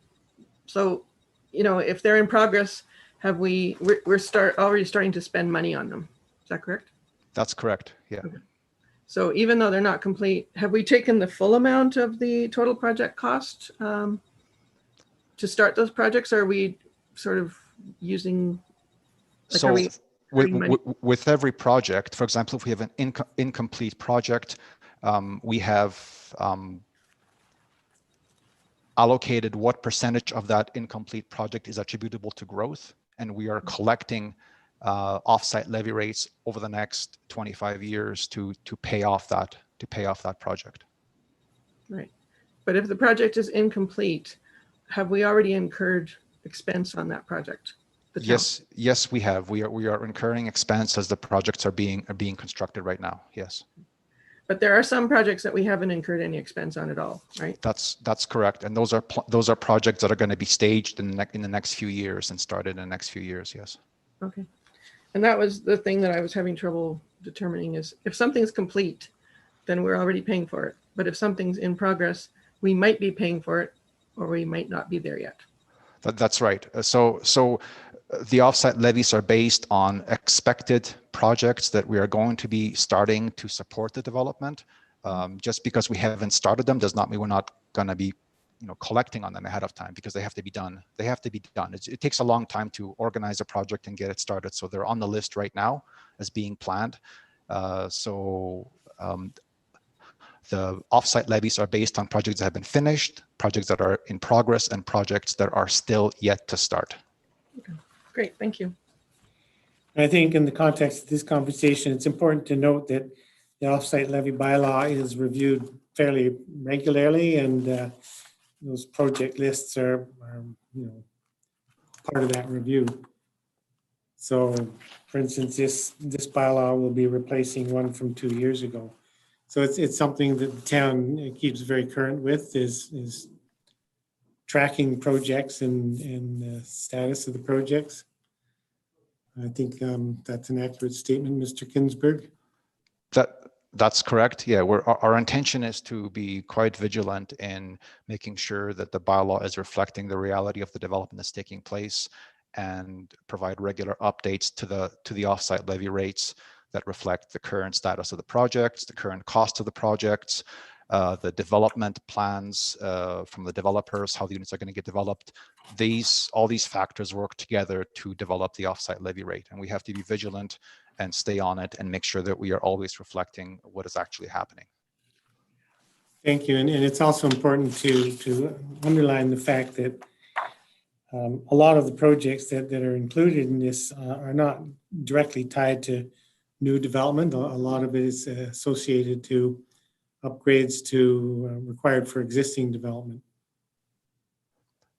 So, you know, if they're in progress, have we're already starting to spend money on them? Is that correct? That's correct, yeah. Okay. So even though they're not complete, have we taken the full amount of the total project cost to start those projects? Or are we sort of using, like, so with every project, for example, if we have an incomplete project, we have allocated what percentage of that incomplete project is attributable to growth, and we are collecting offsite levy rates over the next 25 years to pay off that project. Right. But if the project is incomplete, have we already incurred expense on that project? Yes, we have. We are incurring expense as the projects are being constructed right now. Yes. But there are some projects that we haven't incurred any expense on at all, right? That's correct. And those are projects that are going to be staged in the next few years and started in the next few years. Yes. Okay. And that was the thing that I was having trouble determining is if something's complete, then we're already paying for it. But if something's in progress, we might be paying for it or we might not be there yet. That's right. So the offsite levies are based on expected projects that we are going to be starting to support the development. Just because we haven't started them does not mean we're not going to be, collecting on them ahead of time, because they have to be done. They have to be done. It takes a long time to organize a project and get it started. So they're on the list right now as being planned. The offsite levies are based on projects that have been finished, projects that are in progress, and projects that are still yet to start. Okay. Great, thank you. I think in the context of this conversation, it's important to note that the offsite levy bylaw is reviewed fairly regularly, and those project lists are part of that review. So, for instance, this bylaw will be replacing one from 2 years ago. So it's something that the town keeps very current with, is tracking projects and the status of the projects. I think that's an accurate statement, Mr. Ginsburg. That's correct. Yeah, our intention is to be quite vigilant in making sure that the bylaw is reflecting the reality of the development that's taking place, and provide regular updates to the offsite levy rates that reflect the current status of the projects, the current cost of the projects, the development plans from the developers, how the units are going to get developed. All these factors work together to develop the offsite levy rate, and we have to be vigilant and stay on it and make sure that we are always reflecting what is actually happening. Thank you. And it's also important to underline the fact that a lot of the projects that are included in this are not directly tied to new development. A lot of it is associated to upgrades to required for existing development.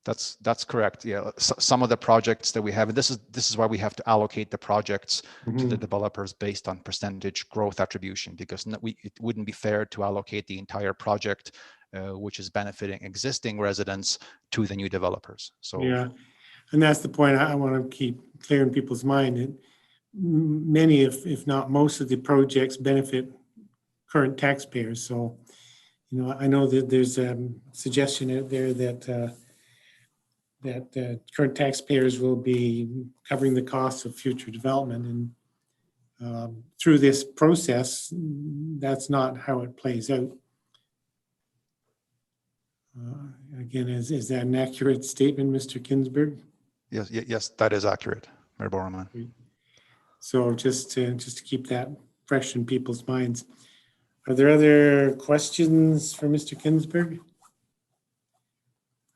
That's correct. Yeah, some of the projects that we have, and this is why we have to allocate the projects to the developers based on percentage growth attribution, because it wouldn't be fair to allocate the entire project, which is benefiting existing residents, to the new developers. So yeah, and that's the point I want to keep clear in people's mind. That many, if not most, of the projects benefit current taxpayers. So, you know, I know that there's a suggestion out there that current taxpayers will be covering the costs of future development. And through this process, that's not how it plays out. Again, is that an accurate statement, Mr. Kinsberg? yes, that is accurate, Mayor Borman. So just to keep that fresh in people's minds. Are there other questions for Mr. Kinsberg?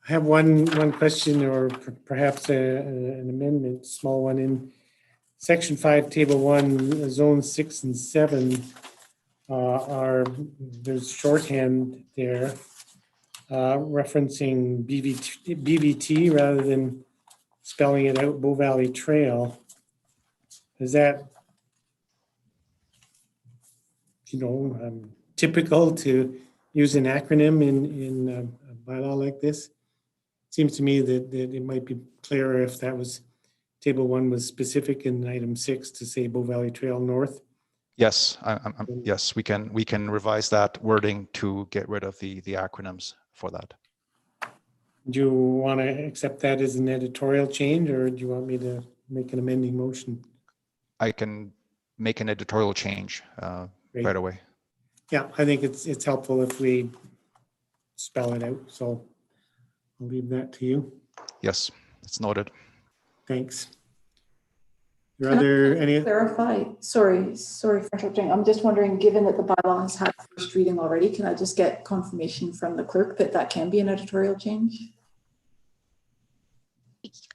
I have one question, or perhaps an amendment, small one. In Section 5, Table 1, Zones 6 and 7 there's shorthand there referencing BVT rather than spelling it out, Bow Valley Trail. Is that, typical to use an acronym in a bylaw like this? Seems to me that it might be clearer if that was Table 1 was specific in item 6 to say Bow Valley Trail North. Yes, yes, we can revise that wording to get rid of the acronyms for that. Do you want to accept that as an editorial change, or do you want me to make an amending motion? I can make an editorial change right away. Yeah, I think it's helpful if we spell it out. So I'll leave that to you. Yes, it's noted. Thanks. Are there any? Clarify, sorry for interrupting. I'm just wondering, given that the bylaw has had first reading already, can I just get confirmation from the clerk that can be an editorial change?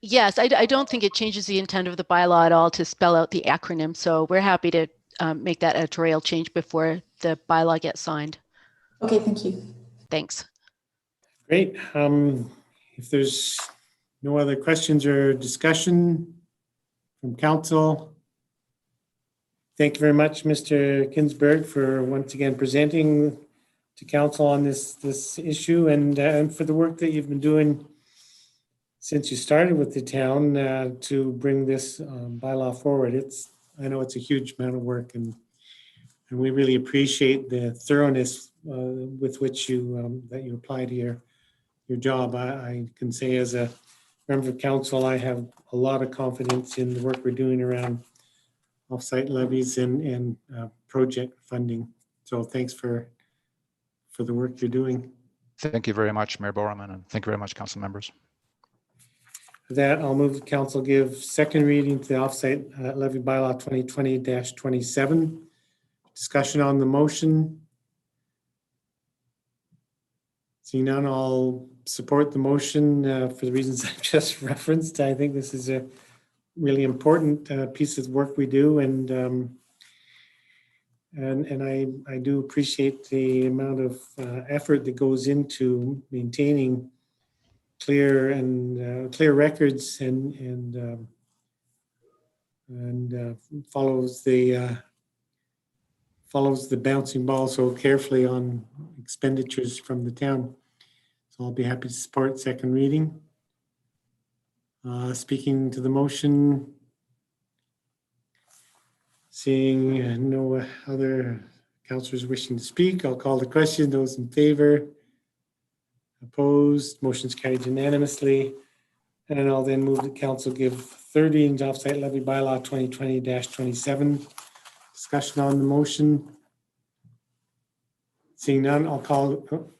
Yes, I don't think it changes the intent of the bylaw at all to spell out the acronym. So we're happy to make that editorial change before the bylaw gets signed. Okay, thank you. Thanks. Great. If there's no other questions or discussion from council, thank you very much, Mr. Kinsberg, for once again presenting to council on this issue, and for the work that you've been doing since you started with the town to bring this bylaw forward. I know it's a huge amount of work, and we really appreciate the thoroughness with which you apply to your job. I can say, as a member of council, I have a lot of confidence in the work we're doing around offsite levies and project funding. So thanks for the work you're doing. Thank you very much, Mayor Borman, and thank you very much, council members. For that, I'll move the council give second reading to the offsite levy bylaw 2020-27. Discussion on the motion. Seeing none, I'll support the motion for the reasons I've just referenced. I think this is a really important piece of work we do, and I do appreciate the amount of effort that goes into maintaining clear records and follows the bouncing ball so carefully on expenditures from the town. So I'll be happy to support second reading. Speaking to the motion, seeing no other councillors wishing to speak, I'll call the question. Those in favor? Opposed? Motion's carried unanimously. And I'll then move that council give third reading to offsite levy bylaw 2020-27. Discussion on the motion. Seeing none, I'll call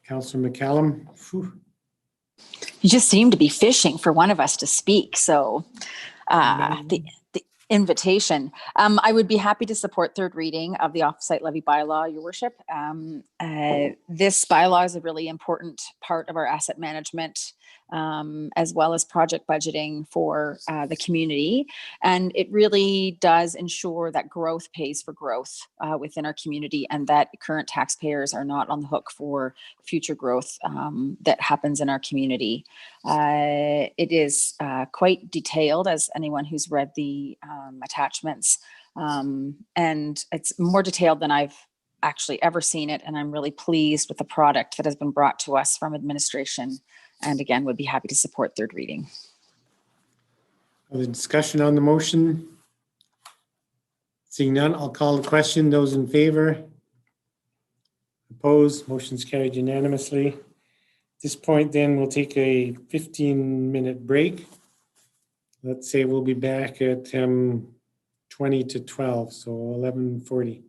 Councillor McCallum. Phew. You just seem to be fishing for one of us to speak. So the invitation. I would be happy to support third reading of the off-site levy bylaw, Your Worship. This bylaw is a really important part of our asset management, as well as project budgeting for the community. And it really does ensure that growth pays for growth within our community, and that current taxpayers are not on the hook for future growth that happens in our community. It is quite detailed, as anyone who's read the attachments, and it's more detailed than I've actually ever seen it. And I'm really pleased with the product that has been brought to us from administration. And again, would be happy to support third reading. The discussion on the motion. Seeing none, I'll call the question. Those in favor? Opposed? Motion's carried unanimously. At this point, then we'll take a 15-minute break. Let's say we'll be back at 20 to 12, so 11:40.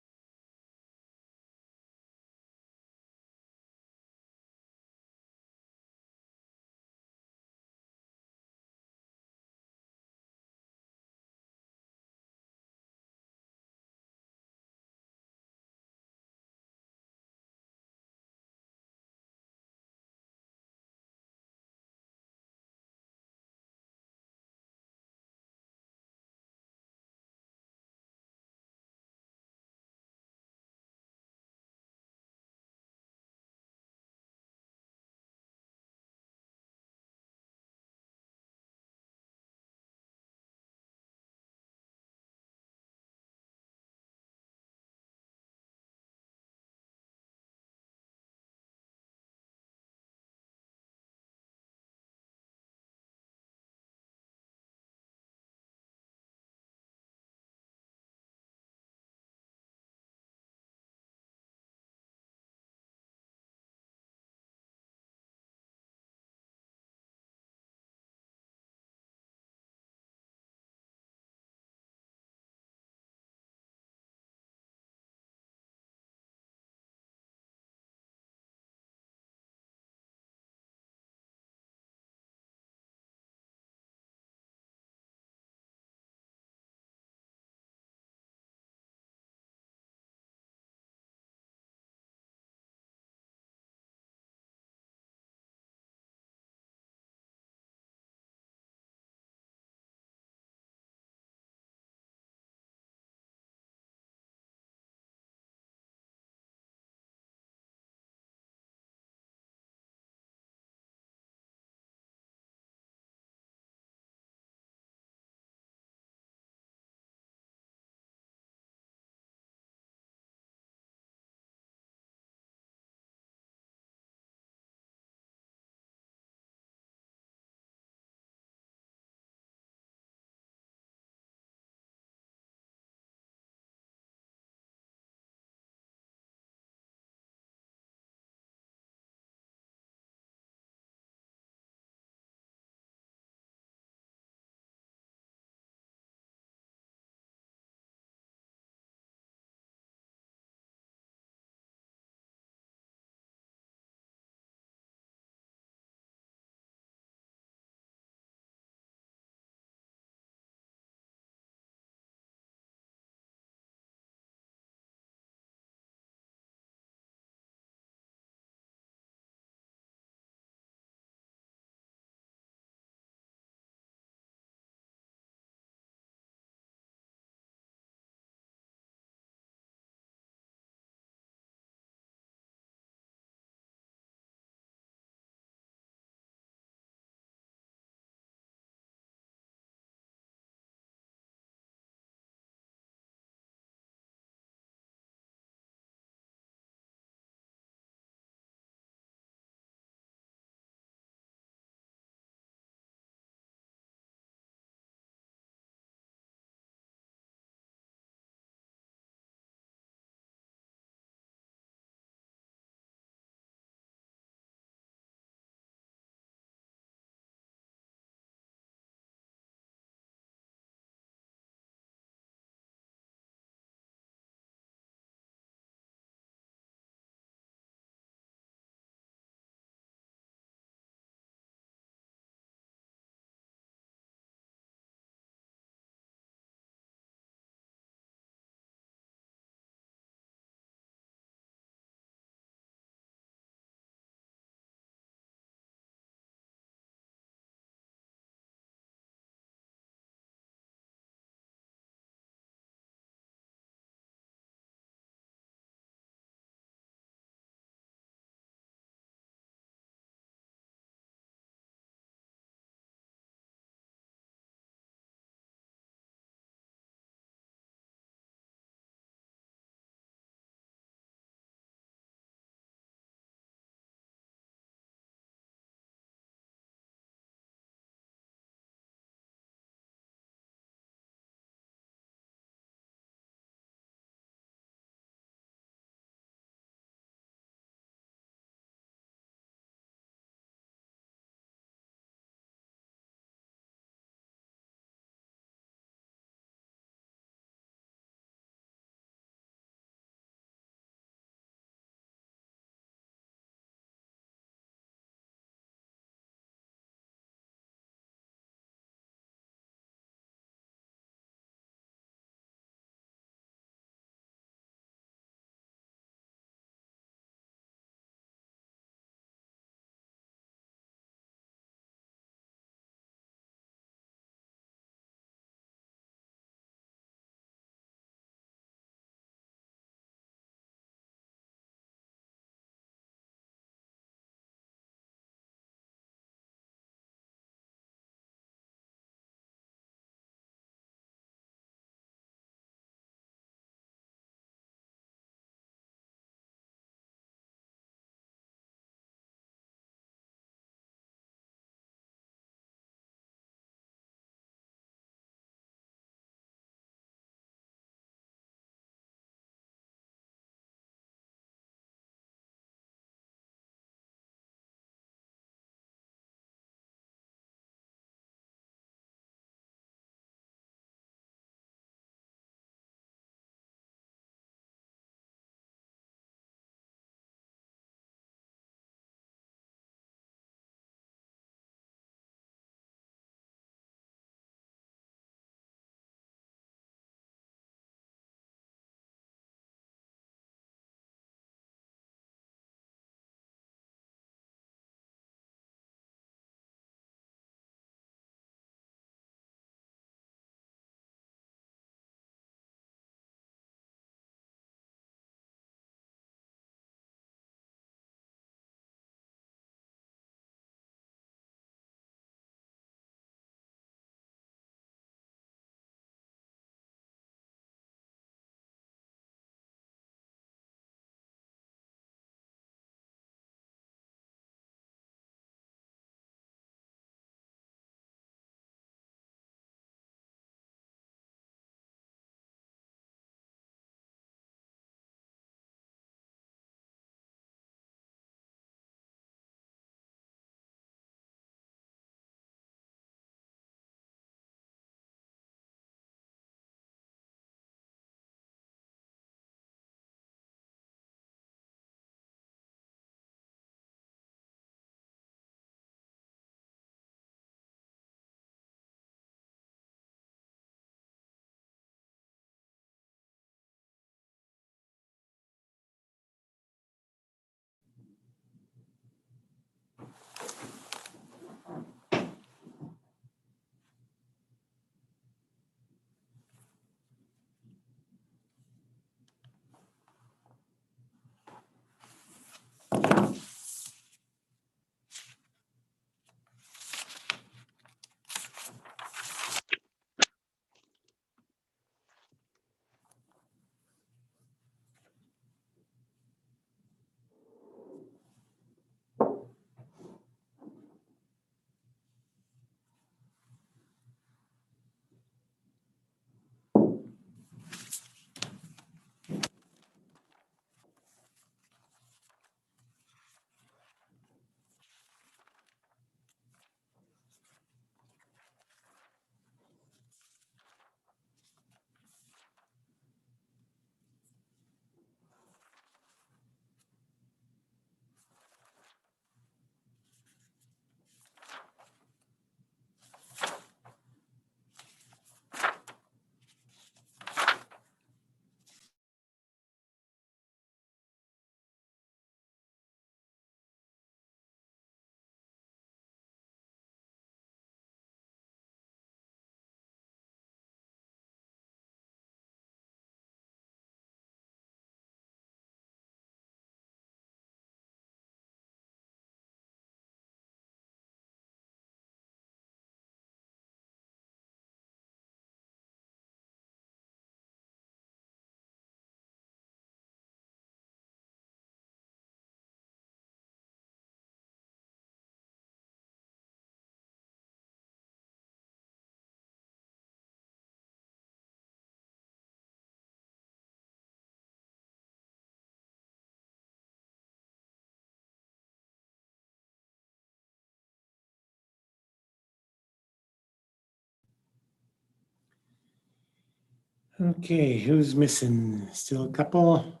Okay, who's missing? Still a couple?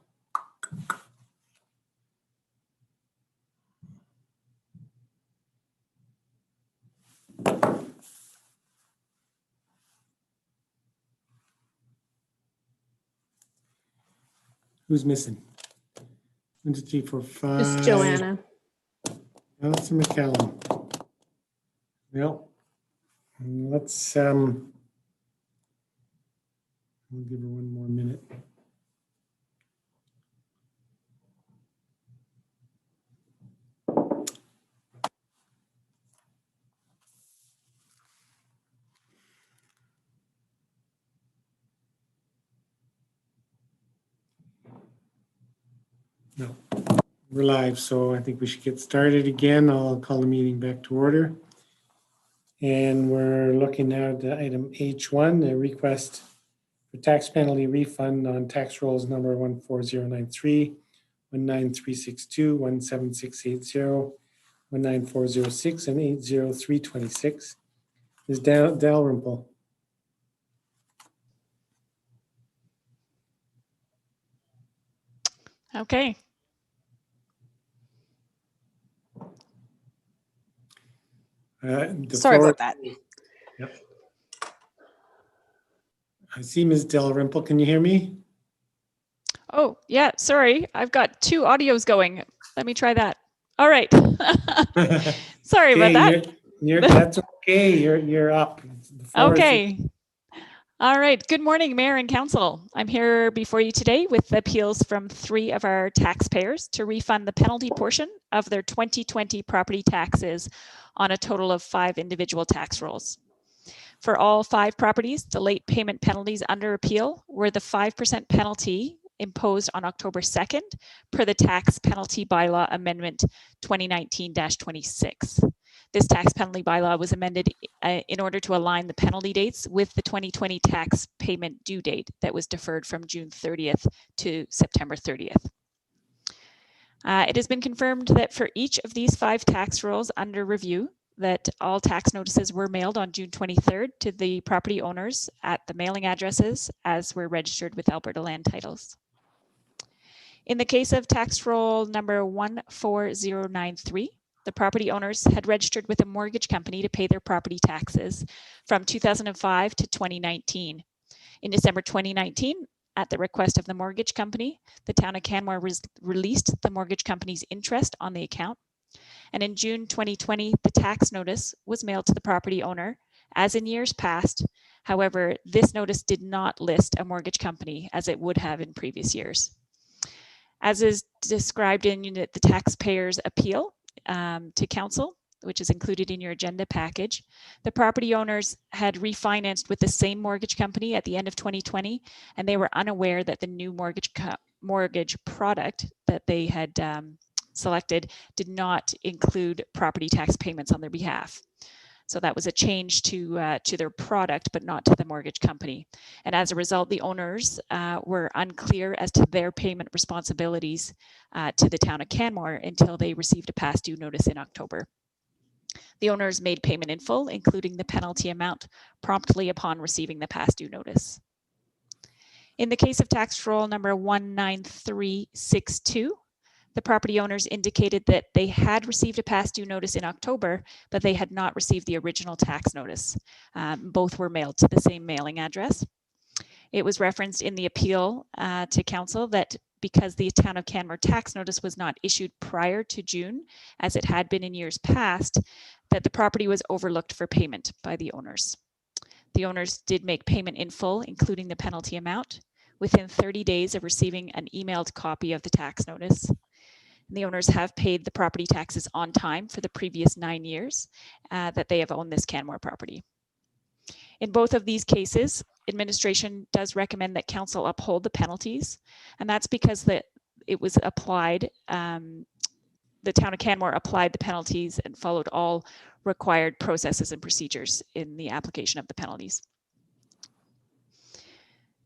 Who's missing? 1, 2, 3, 4, 5. Just Joanna. Allison McCallum. Well, let's we'll give her one more minute. No, we're live, so I think we should get started again. I'll call the meeting back to order. And we're looking now at item H1, the request for tax penalty refund on tax rolls number 14093, 19362, 17680, 19406, and 80326. Is Dalrymple. Okay. Sorry about that. Yep. I see Ms. Dalrymple. Can you hear me? Oh, yeah, sorry. I've got 2 audios going. Let me try that. All right. Sorry about that. That's okay. You're up. Okay. All right. Good morning, Mayor and Council. I'm here before you today with appeals from 3 of our taxpayers to refund the penalty portion of their 2020 property taxes on a total of 5 individual tax rolls. For all 5 properties, the late payment penalties under appeal were the 5% penalty imposed on October 2nd per the Tax Penalty Bylaw Amendment 2019-26. This tax penalty bylaw was amended in order to align the penalty dates with the 2020 tax payment due date that was deferred from June 30th to September 30th. It has been confirmed that for each of these 5 tax rolls under review, that all tax notices were mailed on June 23rd to the property owners at the mailing addresses as were registered with Alberta Land Titles. In the case of tax roll number 14093, the property owners had registered with a mortgage company to pay their property taxes from 2005 to 2019. In December 2019, at the request of the mortgage company, the town of Canmore released the mortgage company's interest on the account. And in June 2020, the tax notice was mailed to the property owner, as in years past. However, this notice did not list a mortgage company as it would have in previous years. As is described in the taxpayer's appeal to council, which is included in your agenda package, the property owners had refinanced with the same mortgage company at the end of 2020, and they were unaware that the new mortgage product that they had selected did not include property tax payments on their behalf. So that was a change to their product, but not to the mortgage company. And as a result, the owners were unclear as to their payment responsibilities to the town of Canmore until they received a past due notice in October. The owners made payment in full, including the penalty amount, promptly upon receiving the past due notice. In the case of tax roll number 19362, the property owners indicated that they had received a past due notice in October, but they had not received the original tax notice. Both were mailed to the same mailing address. It was referenced in the appeal to council that because the town of Canmore tax notice was not issued prior to June, as it had been in years past, that the property was overlooked for payment by the owners. The owners did make payment in full, including the penalty amount, within 30 days of receiving an emailed copy of the tax notice. The owners have paid the property taxes on time for the previous 9 years that they have owned this Canmore property. In both of these cases, administration does recommend that council uphold the penalties, and that's because it was applied, the town of Canmore applied the penalties and followed all required processes and procedures in the application of the penalties.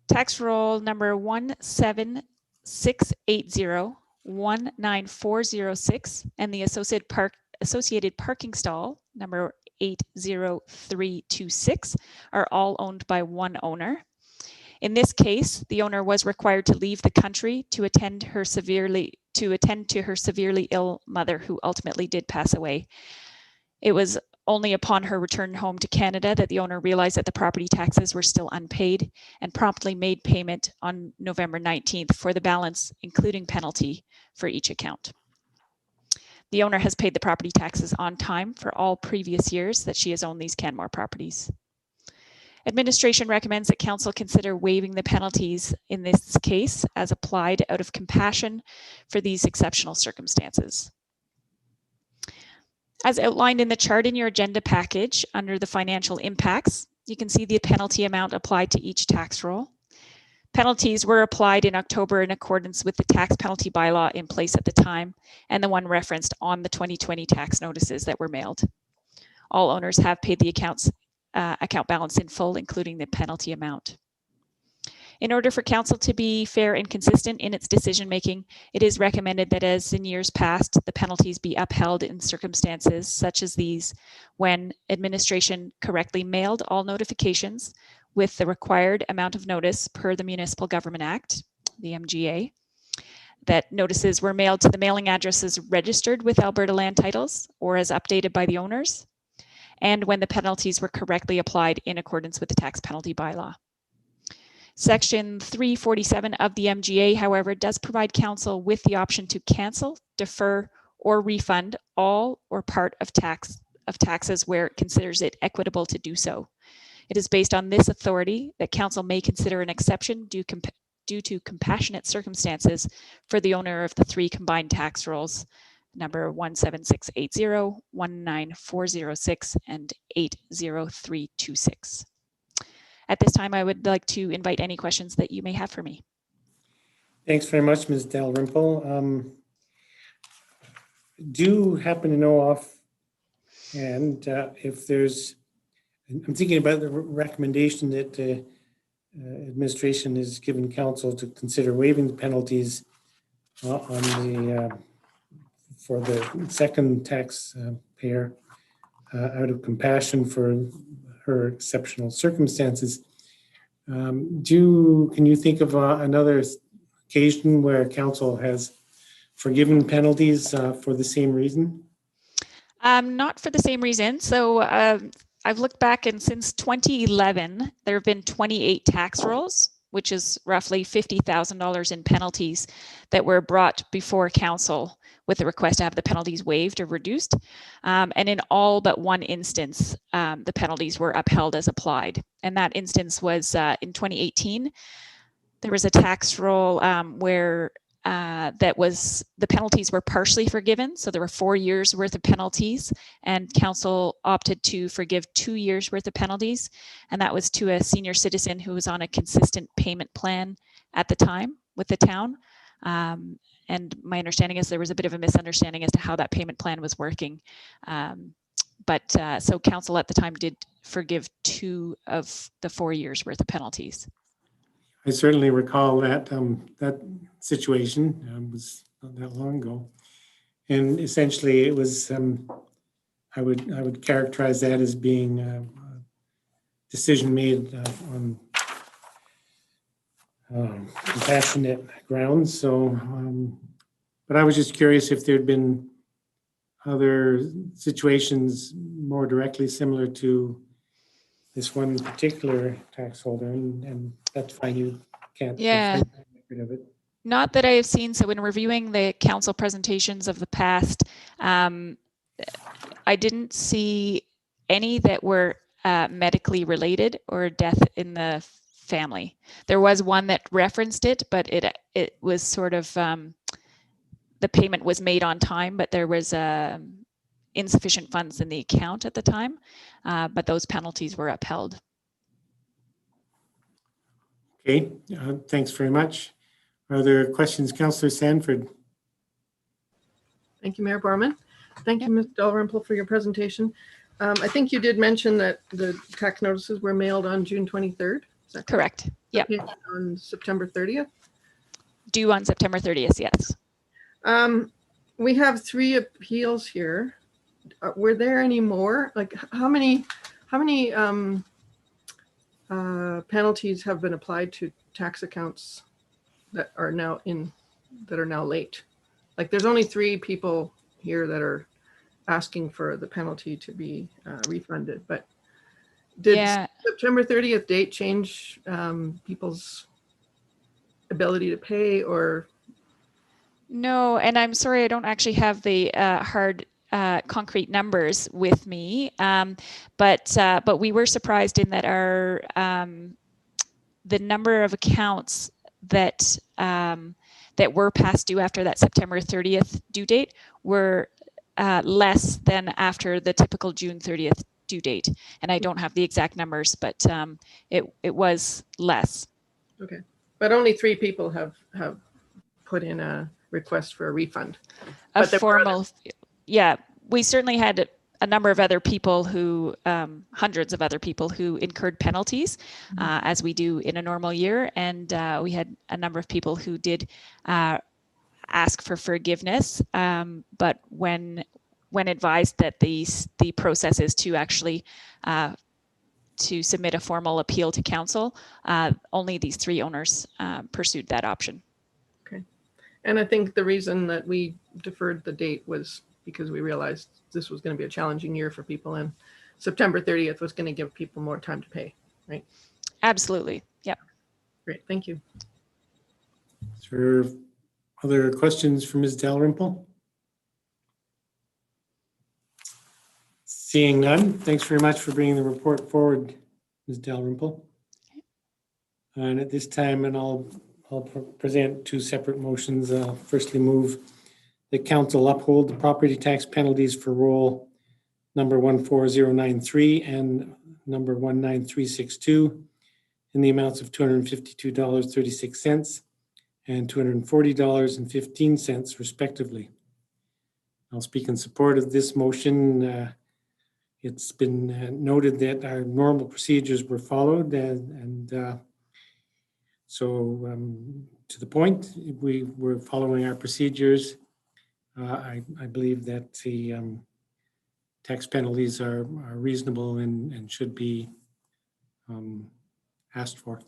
Tax roll number 17680. 19406 and the associated parking stall number 80326 are all owned by one owner. In this case, the owner was required to leave the country to attend to her severely ill mother, who ultimately did pass away. It was only upon her return home to Canada that the owner realized that the property taxes were still unpaid and promptly made payment on November 19th for the balance, including penalty, for each account. The owner has paid the property taxes on time for all previous years that she has owned these Canmore properties. Administration recommends that Council consider waiving the penalties in this case as applied out of compassion for these exceptional circumstances. As outlined in the chart in your agenda package under the financial impacts, you can see the penalty amount applied to each tax roll. Penalties were applied in October in accordance with the tax penalty bylaw in place at the time and the one referenced on the 2020 tax notices that were mailed. All owners have paid the account balance in full, including the penalty amount. In order for Council to be fair and consistent in its decision-making, it is recommended that, as in years past, the penalties be upheld in circumstances such as these when administration correctly mailed all notifications with the required amount of notice per the Municipal Government Act, the MGA, that notices were mailed to the mailing addresses registered with Alberta Land Titles or as updated by the owners, and when the penalties were correctly applied in accordance with the tax penalty bylaw. Section 347 of the MGA, however, does provide Council with the option to cancel, defer, or refund all or part of taxes where it considers it equitable to do so. It is based on this authority that Council may consider an exception due to compassionate circumstances for the owner of the three combined tax rolls, number 17680, 19406, and 80326. At this time, I would like to invite any questions that you may have for me. Thanks very much, Ms. Dalrymple. Do you happen to know offhand if there's, I'm thinking about the recommendation that administration has given Council to consider waiving the penalties on the for the second tax payer out of compassion for her exceptional circumstances. Can you think of another occasion where Council has forgiven penalties for the same reason? Not for the same reason. So I've looked back, and since 2011, there have been 28 tax rolls, which is roughly $50,000 in penalties that were brought before Council with the request to have the penalties waived or reduced. And in all but one instance, the penalties were upheld as applied. And that instance was in 2018. There was a tax roll where the penalties were partially forgiven. So there were 4 years worth of penalties, and Council opted to forgive 2 years worth of penalties. And that was to a senior citizen who was on a consistent payment plan at the time with the town. And my understanding is there was a bit of a misunderstanding as to how that payment plan was working. So Council at the time did forgive 2 of the 4 years worth of penalties. I certainly recall that that situation. It was not that long ago, and essentially it was. I would characterize that as being a decision made on compassionate grounds. So, but I was just curious if there'd been other situations more directly similar to this one particular tax holder, and that's fine. You can't. Yeah. Rid of it. Not that I have seen. So in reviewing the Council presentations of the past, I didn't see any that were medically related or death in the family. There was one that referenced it, but it was sort of the payment was made on time, but there was insufficient funds in the account at the time, but those penalties were upheld. Okay, thanks very much. Are there questions, Councillor Sanford? Thank you, Mayor Barman. Thank you, Ms. Dalrymple, for your presentation. I think you did mention that the tax notices were mailed on June 23rd. Is that correct? Yeah. On September 30th? Due on September 30th, yes. We have 3 appeals here. Were there any more? Like how many penalties have been applied to tax accounts that are now late. Like there's only 3 people here that are asking for the penalty to be refunded, but did September 30th date change people's ability to pay or? No, and I'm sorry, I don't actually have the hard concrete numbers with me, but we were surprised in that our the number of accounts that that were past due after that September 30th due date were less than after the typical June 30th due date. And I don't have the exact numbers, but it was less. Okay, but only 3 people have put in a request for a refund. A formal, yeah, we certainly had a number of other people who, hundreds of other people who incurred penalties, as we do in a normal year. And we had a number of people who did ask for forgiveness. But when advised that the process is to actually to submit a formal appeal to council, only these 3 owners pursued that option. Okay. And I think the reason that we deferred the date was because we realized this was going to be a challenging year for people, and September 30th was going to give people more time to pay, right? Absolutely. Yep. Great. Thank you. Is there other questions for Ms. Dalrymple? Seeing none, thanks very much for bringing the report forward, Ms. Dalrymple. And at this time, I'll present 2 separate motions. Firstly, move the council uphold the property tax penalties for roll number 14093 and number 19362 in the amounts of $252.36 and $240.15 respectively. I'll speak in support of this motion. It's been noted that our normal procedures were followed, so to the point, we were following our procedures. I believe that the tax penalties are reasonable and should be asked for.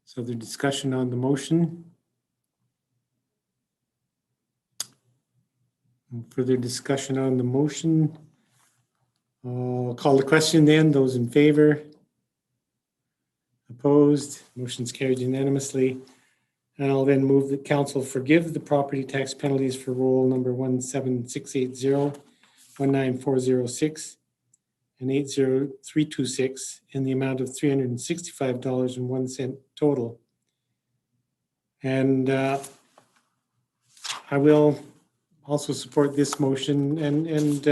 So the discussion on the motion. Further discussion on the motion. I'll call the question then. Those in favor? Opposed? Motion's carried unanimously. And I'll then move that council forgive the property tax penalties for roll number 17680, 19406, and 80326 in the amount of $365.01 total. And I will also support this motion, and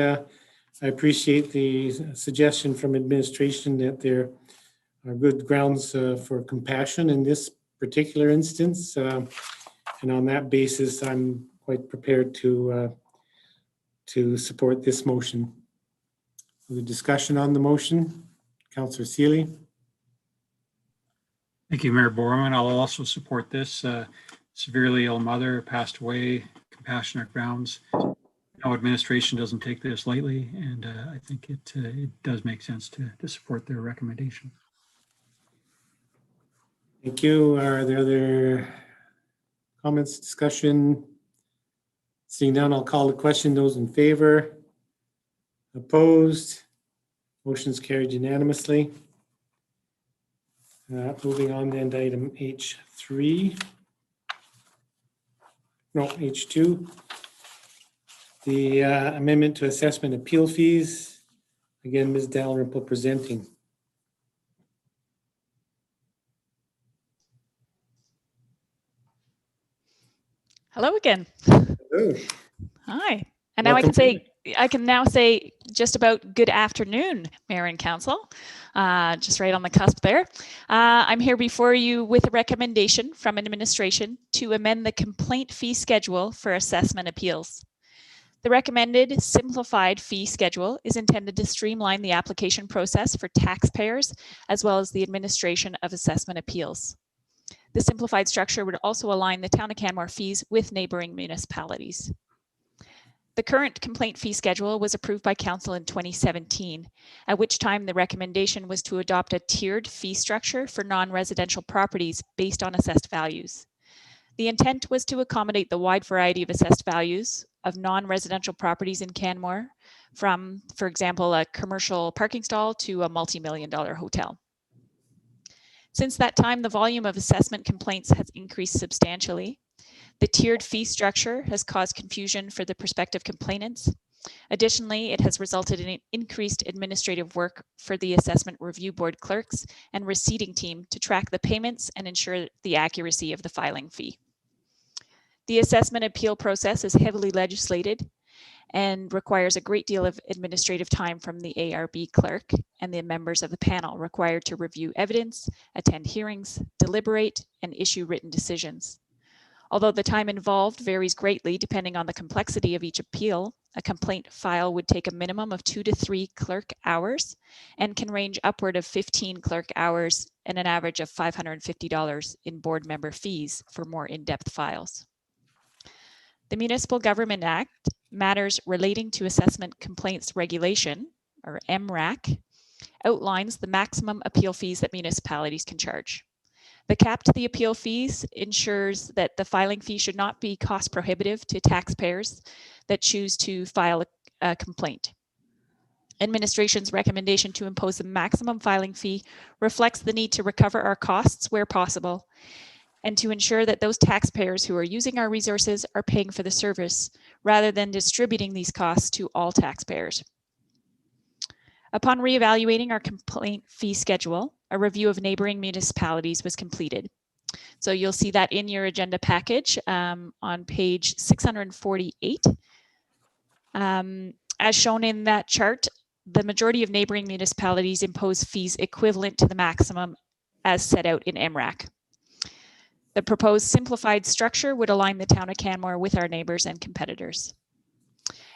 I appreciate the suggestion from administration that there are good grounds for compassion in this particular instance. And on that basis, I'm quite prepared to support this motion. The discussion on the motion, Councillor Seeley. Thank you, Mayor Borman. I'll also support this. Severely ill mother passed away, compassionate grounds. No, administration doesn't take this lightly, and I think it does make sense to support their recommendation. Thank you. Are there other comments, discussion? Seeing none, I'll call the question. Those in favor? Opposed? Motion's carried unanimously. Moving on then to item H3. No, H2. The amendment to assessment appeal fees. Again, Ms. Dalrymple presenting. Hello again. Hello. Hi. And now I can now say just about good afternoon, Mayor and Council. Just right on the cusp there. I'm here before you with a recommendation from administration to amend the complaint fee schedule for assessment appeals. The recommended simplified fee schedule is intended to streamline the application process for taxpayers as well as the administration of assessment appeals. The simplified structure would also align the Town of Canmore fees with neighboring municipalities. The current complaint fee schedule was approved by Council in 2017, at which time the recommendation was to adopt a tiered fee structure for non-residential properties based on assessed values. The intent was to accommodate the wide variety of assessed values of non-residential properties in Canmore, from, for example, a commercial parking stall to a multi-million-dollar hotel. Since that time, the volume of assessment complaints has increased substantially. The tiered fee structure has caused confusion for the prospective complainants. Additionally, it has resulted in increased administrative work for the Assessment Review Board clerks and receipting team to track the payments and ensure the accuracy of the filing fee. The assessment appeal process is heavily legislated and requires a great deal of administrative time from the ARB clerk and the members of the panel required to review evidence, attend hearings, deliberate, and issue written decisions. Although the time involved varies greatly depending on the complexity of each appeal, a complaint file would take a minimum of 2 to 3 clerk hours and can range upward of 15 clerk hours and an average of $550 in board member fees for more in-depth files. The Municipal Government Act, Matters Relating to Assessment Complaints Regulation, or MRAC, outlines the maximum appeal fees that municipalities can charge. The cap to the appeal fees ensures that the filing fee should not be cost prohibitive to taxpayers that choose to file a complaint. Administration's recommendation to impose the maximum filing fee reflects the need to recover our costs where possible and to ensure that those taxpayers who are using our resources are paying for the service rather than distributing these costs to all taxpayers. Upon reevaluating our complaint fee schedule, a review of neighboring municipalities was completed. So you'll see that in your agenda package on page 648. As shown in that chart, the majority of neighboring municipalities impose fees equivalent to the maximum as set out in MRAC. The proposed simplified structure would align the town of Canmore with our neighbors and competitors.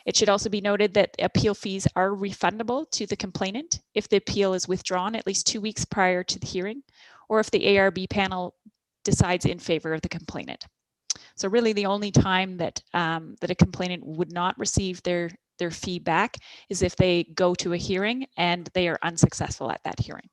It should also be noted that appeal fees are refundable to the complainant if the appeal is withdrawn at least 2 weeks prior to the hearing, or if the ARB panel decides in favor of the complainant. So really the only time that, that a complainant would not receive their fee back is if they go to a hearing and they are unsuccessful at that hearing.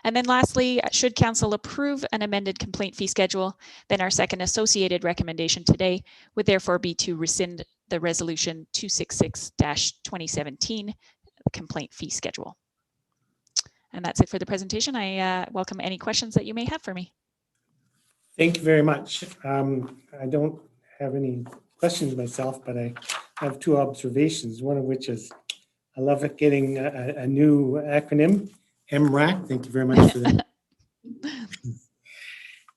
And then lastly, should council approve an amended complaint fee schedule, then our second associated recommendation today would therefore be to rescind the resolution 266-2017 complaint fee schedule. And that's it for the presentation. I welcome any questions that you may have for me. Thank you very much. I don't have any questions myself, but I have 2 observations, one of which is I love it getting a new acronym. MRAC, thank you very much for that.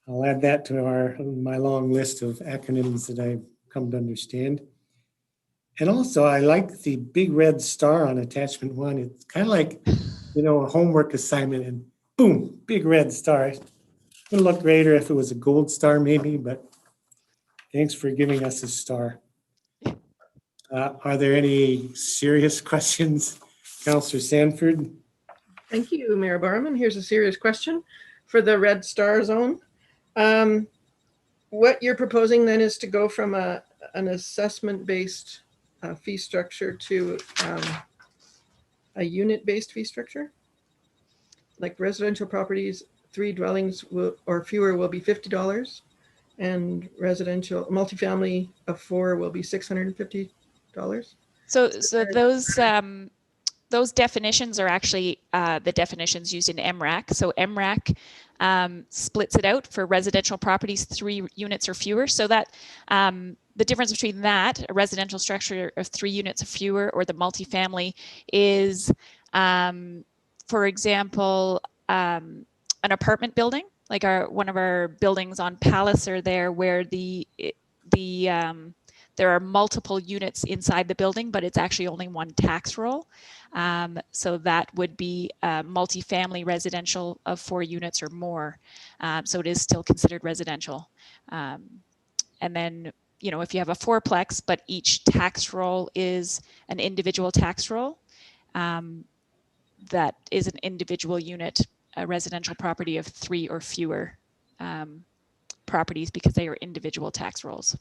I'll add that to my long list of acronyms that I've come to understand. And also, I like the big red star on attachment 1. It's kind of like, you know, a homework assignment and boom, big red star. It would look greater if it was a gold star maybe, but thanks for giving us a star. Are there any serious questions, Councillor Sanford? Thank you, Mayor Barman. Here's a serious question for the red star zone. What you're proposing then is to go from an assessment-based fee structure to a unit-based fee structure? Like residential properties, 3 dwellings or fewer will be $50, and residential multifamily of 4 will be $650. So those definitions are actually the definitions used in MRAC. So MRAC splits it out for residential properties 3 units or fewer. So that the difference between that, a residential structure of 3 units or fewer, or the multifamily is, for example, an apartment building, like one of our buildings on Palliser there, where there are multiple units inside the building, but it's actually only 1 tax roll. So that would be multifamily residential of 4 units or more. So it is still considered residential. And then, you know, if you have a 4-plex, but each tax roll is an individual tax roll, that is an individual unit, a residential property of 3 or fewer properties, because they are individual tax rolls.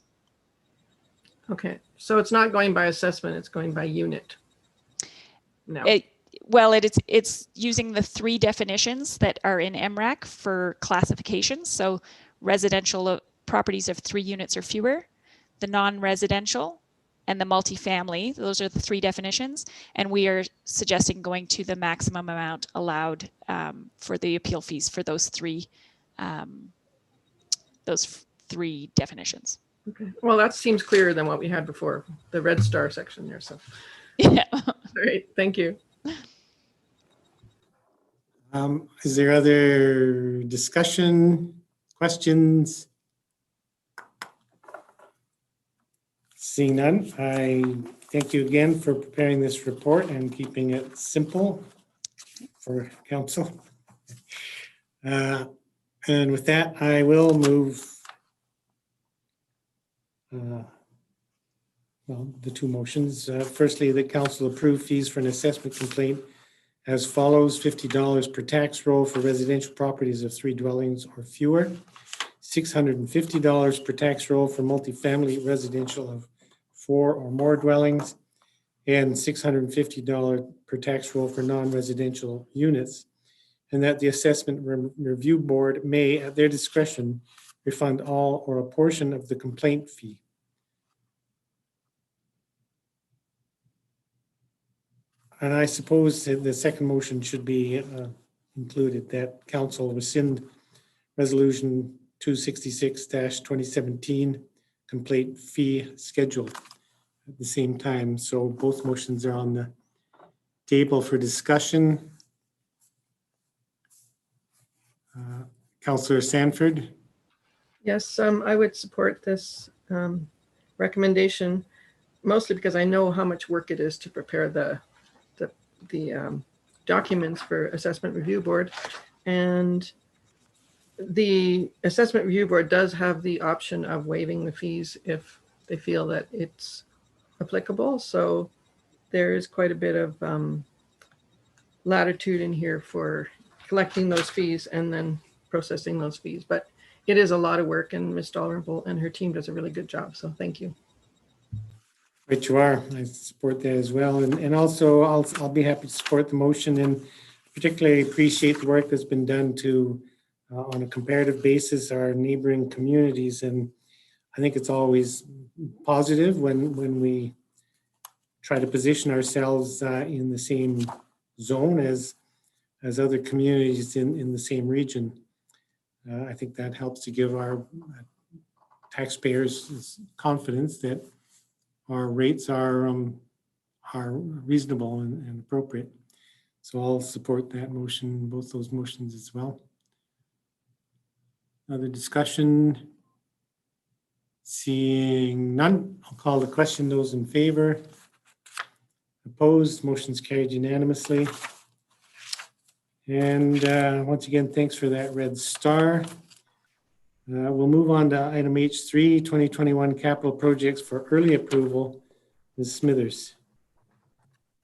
Okay, so it's not going by assessment, it's going by unit. No. Well, it's using the 3 definitions that are in MRAC for classifications. So residential properties of 3 units or fewer, the non-residential, and the multifamily. Those are the 3 definitions. And we are suggesting going to the maximum amount allowed for the appeal fees for those 3 definitions. Okay. Well, that seems clearer than what we had before, the red star section there. So, yeah. All right. Thank you. Is there other discussion, questions? Seeing none, I thank you again for preparing this report and keeping it simple for council. And with that, I will move the 2 motions. Firstly, that council approve fees for an assessment complaint as follows: $50 per tax roll for residential properties of 3 dwellings or fewer, $650 per tax roll for multifamily residential of 4 or more dwellings, and $650 per tax roll for non-residential units, and that the assessment review board may, at their discretion, refund all or a portion of the complaint fee. And I suppose that the second motion should be included, that council rescind resolution 266-2017 complaint fee schedule at the same time. So both motions are on the table for discussion. Councillor Sanford. Yes, I would support this recommendation, mostly because I know how much work it is to prepare the documents for assessment review board, and the assessment review board does have the option of waiving the fees if they feel that it's applicable. So there is quite a bit of latitude in here for collecting those fees and then processing those fees. But it is a lot of work, and Ms. Dalrymple and her team does a really good job. So thank you. Right, you are. I support that as well. And also I'll be happy to support the motion, and particularly appreciate the work that's been done to on a comparative basis our neighboring communities. And I think it's always positive when we try to position ourselves in the same zone as other communities in the same region. I think that helps to give our taxpayers confidence that our rates are reasonable and appropriate. So I'll support that motion, both those motions as well. Other discussion? Seeing none, I'll call the question. Those in favor? Opposed? Motion's carried unanimously. And once again, thanks for that red star. We'll move on to item H3, 2021 capital projects for early approval. Ms. Smithers.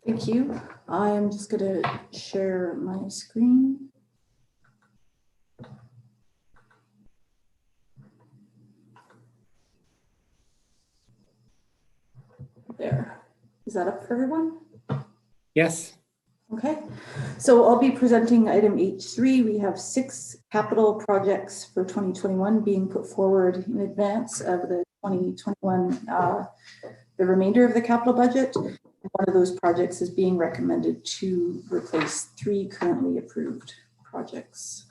Thank you. I'm just going to share my screen. There. Is that up for everyone? Yes. Okay, so I'll be presenting item H3. We have 6 capital projects for 2021 being put forward in advance of the 2021, the remainder of the capital budget. One of those projects is being recommended to replace 3 currently approved projects.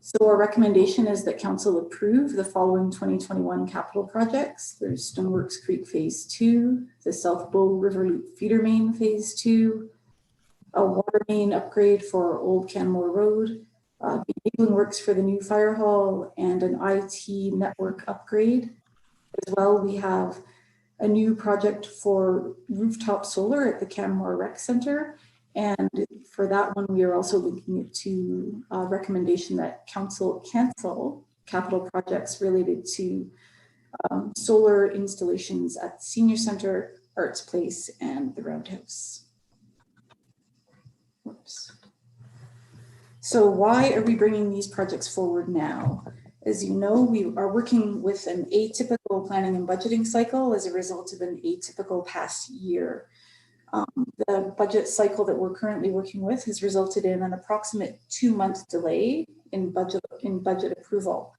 So our recommendation is that council approve the following 2021 capital projects. There's Stoneworks Creek Phase 2, the South Bow River Loop Feeder Main Phase 2, a water main upgrade for Old Canmore Road, enabling works for the new fire hall, and an IT network upgrade. As well, we have a new project for rooftop solar at the Canmore Rec Center. And for that one, we are also looking into a recommendation that council cancel capital projects related to solar installations at the Senior Center, Arts Place, and the Roundhouse. Whoops. So why are we bringing these projects forward now? As you know, we are working with an atypical planning and budgeting cycle as a result of an atypical past year. The budget cycle that we're currently working with has resulted in an approximate 2-month delay in budget approval.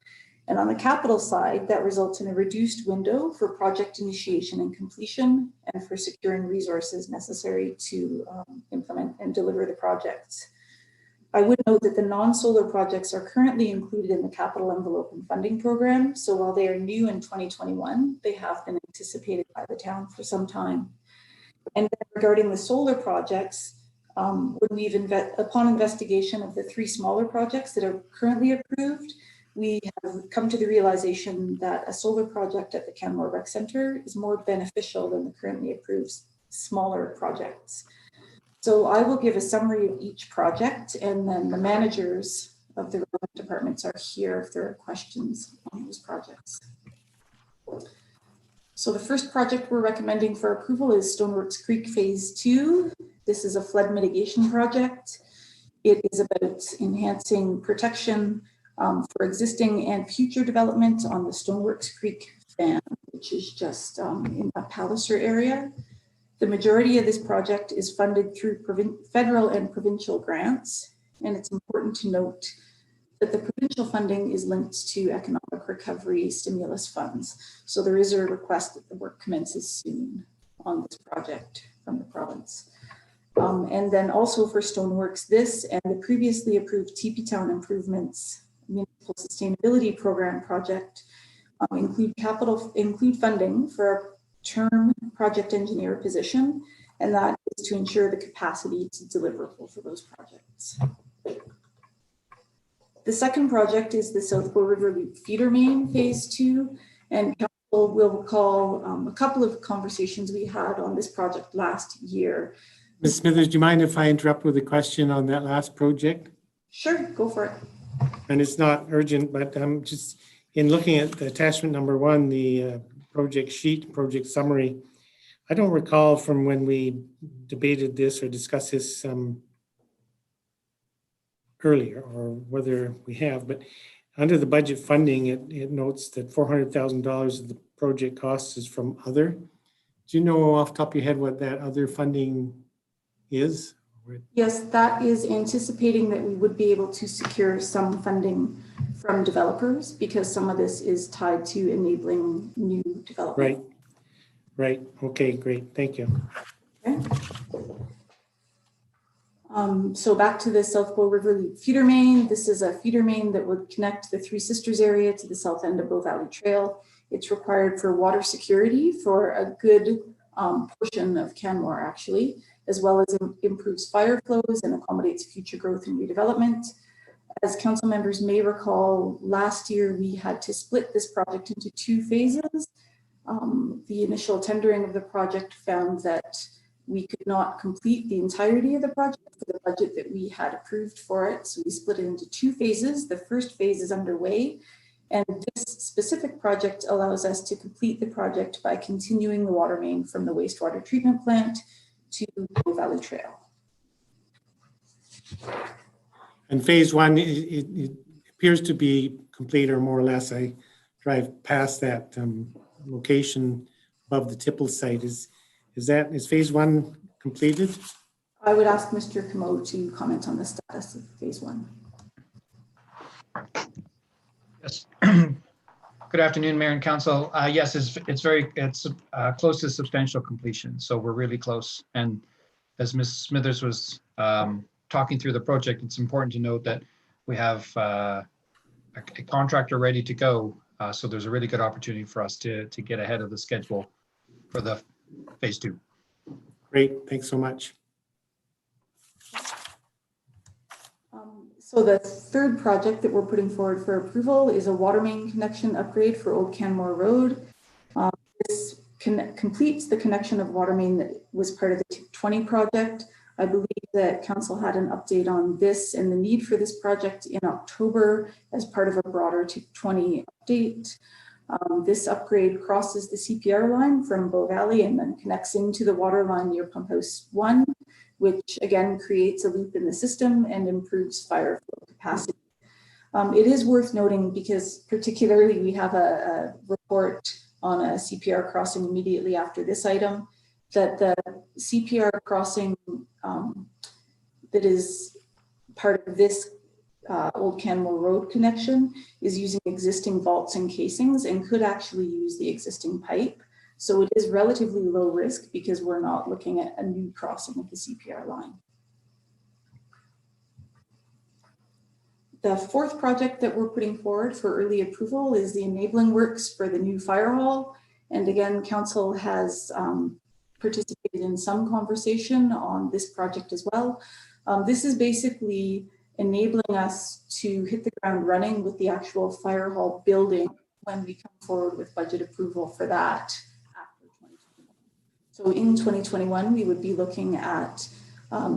And on the capital side, that results in a reduced window for project initiation and completion and for securing resources necessary to implement and deliver the projects. I would note that the non-solar projects are currently included in the capital envelope and funding program. So while they are new in 2021, they have been anticipated by the town for some time. And regarding the solar projects, upon investigation of the 3 smaller projects that are currently approved, we have come to the realization that a solar project at the Canmore Rec Center is more beneficial than the currently approved smaller projects. So I will give a summary of each project, and then the managers of the relevant departments are here if there are questions on those projects. So the first project we're recommending for approval is Stoneworks Creek Phase 2. This is a flood mitigation project. It is about enhancing protection for existing and future development on the Stoneworks Creek fan, which is just in the Palliser area. The majority of this project is funded through federal and provincial grants, and it's important to note that the provincial funding is linked to economic recovery stimulus funds. So there is a request that the work commences soon on this project from the province. And then also for Stoneworks, this and the previously approved TP Town Improvements Municipal Sustainability Program project include funding for a term project engineer position, and that is to ensure the capacity to deliver for those projects. The second project is the South Bow River Loop Feeder Main Phase 2, and council will recall a couple of conversations we had on this project last year. Ms. Smithers, do you mind if I interrupt with a question on that last project? Sure, go for it. And it's not urgent, but I'm just in looking at the attachment number 1, the project sheet, project summary. I don't recall from when we debated this or discussed this earlier, or whether we have, but under the budget funding, it notes that $400,000 of the project costs is from other. Do you know off the top of your head what that other funding is? Yes, that is anticipating that we would be able to secure some funding from developers, because some of this is tied to enabling new development. Right. Okay, great. Thank you. Okay. So back to the South Bow River Loop feeder main. This is a feeder main that would connect the Three Sisters area to the south end of Bow Valley Trail. It's required for water security for a good portion of Canmore, actually, as well as improves fire flows and accommodates future growth and redevelopment. As council members may recall, last year we had to split this project into 2 phases. The initial tendering of the project found that we could not complete the entirety of the project for the budget that we had approved for it. So we split it into 2 phases. The first phase is underway, and this specific project allows us to complete the project by continuing the water main from the wastewater treatment plant to Bow Valley Trail. And phase 1, it appears to be complete, or more or less. I drive past that location above the Tipple site. Is phase 1 completed? I would ask Mr. Camo to comment on the status of phase 1. Yes. Good afternoon, Mayor and Council. Yes, it's close to substantial completion, so we're really close. And as Ms. Smithers was talking through the project, it's important to note that we have a contractor ready to go. So there's a really good opportunity for us to get ahead of the schedule for the phase 2. Great, thanks so much. So the third project that we're putting forward for approval is a water main connection upgrade for Old Canmore Road. This completes the connection of water main that was part of the TIP 20 project. I believe that council had an update on this and the need for this project in October as part of a broader TIP 20 update. This upgrade crosses the CPR line from Bow Valley and then connects into the water line near Pump House 1, which again creates a loop in the system and improves fire flow capacity. It is worth noting because particularly we have a report on a CPR crossing immediately after this item, that the CPR crossing that is part of this Old Canmore Road connection is using existing vaults and casings and could actually use the existing pipe. So it is relatively low risk because we're not looking at a new crossing of the CPR line. The fourth project that we're putting forward for early approval is the enabling works for the new fire hall. And again, council has participated in some conversation on this project as well. This is basically enabling us to hit the ground running with the actual fire hall building when we come forward with budget approval for that after 2021. So in 2021, we would be looking at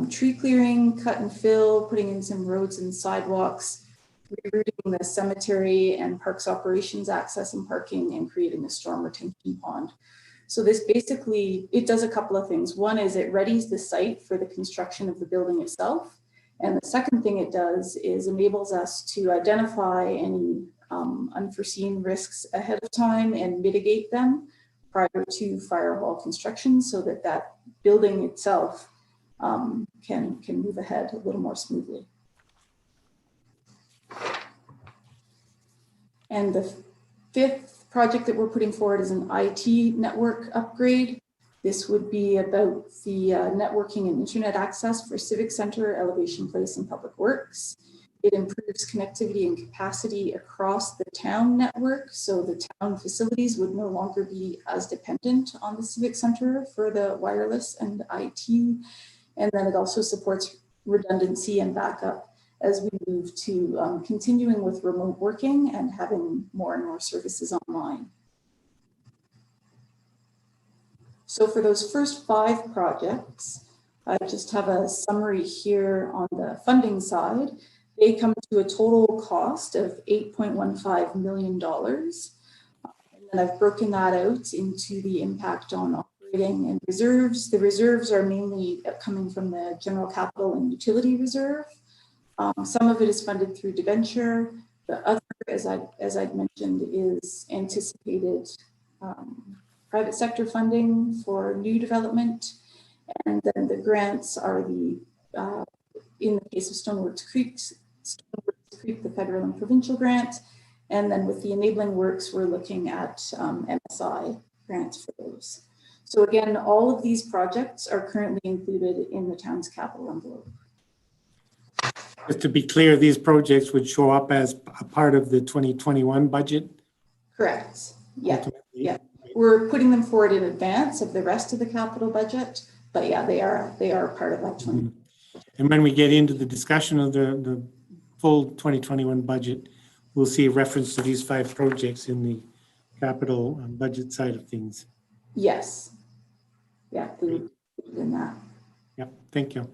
tree clearing, cut and fill, putting in some roads and sidewalks, rerouting the cemetery and parks operations access and parking, and creating a storm retention pond. So this basically, it does a couple of things. One is it readies the site for the construction of the building itself. And the second thing it does is enables us to identify any unforeseen risks ahead of time and mitigate them prior to fire hall construction so that that building itself can move ahead a little more smoothly. And the fifth project that we're putting forward is an IT network upgrade. This would be about the networking and internet access for Civic Center, Elevation Place, and Public Works. It improves connectivity and capacity across the town network, so the town facilities would no longer be as dependent on the Civic Center for the wireless and IT. And then it also supports redundancy and backup as we move to continuing with remote working and having more and more services online. So for those first 5 projects, I just have a summary here on the funding side. They come to a total cost of $8.15 million. And I've broken that out into the impact on operating and reserves. The reserves are mainly coming from the general capital and utility reserve. Some of it is funded through debenture. The other, as I'd mentioned, is anticipated private sector funding for new development. And then the grants are the, in the case of Stoneworks Creek, the federal and provincial grant. And then with the enabling works, we're looking at MSI grants for those. So again, all of these projects are currently included in the town's capital envelope. Just to be clear, these projects would show up as a part of the 2021 budget? Correct. Yeah. Yeah. We're putting them forward in advance of the rest of the capital budget, but yeah, they are part of that 20. And when we get into the discussion of the full 2021 budget, we'll see a reference to these 5 projects in the capital budget side of things. Yes. Yeah, we would put it in that. Yep, thank you.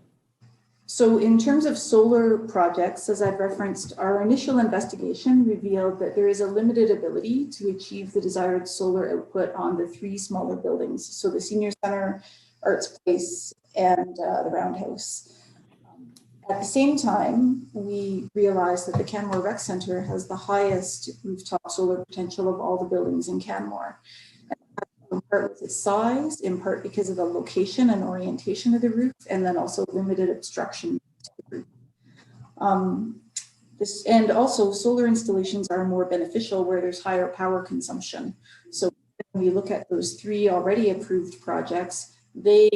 So in terms of solar projects, as I've referenced, our initial investigation revealed that there is a limited ability to achieve the desired solar output on the 3 smaller buildings. So the Senior Center, Arts Place, and the Roundhouse. At the same time, we realized that the Canmore Rec Center has the highest rooftop solar potential of all the buildings in Canmore. In part with its size, in part because of the location and orientation of the roof, and then also limited obstruction to the roof. And also solar installations are more beneficial where there's higher power consumption. So when we look at those 3 already approved projects, they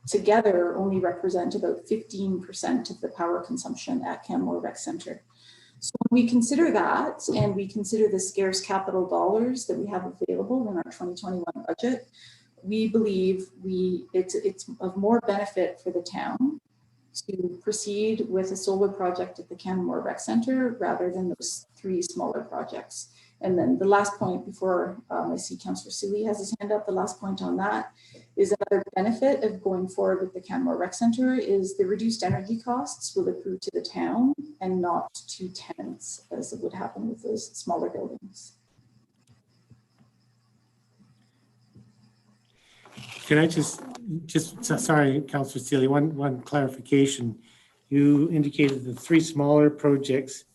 together only represent about 15% of the power consumption at Canmore Rec Center. So when we consider that, and we consider the scarce capital dollars that we have available in our 2021 budget, we believe it's of more benefit for the town to proceed with a solar project at the Canmore Rec Center rather than those 3 smaller projects. And then the last point before I see Councillor Seeley has his hand up, the last point on that is another benefit of going forward with the Canmore Rec Center is the reduced energy costs will accrue to the town and not to tenants as it would happen with those smaller buildings. Can I just sorry, Councillor Seeley, one clarification. You indicated the 3 smaller projects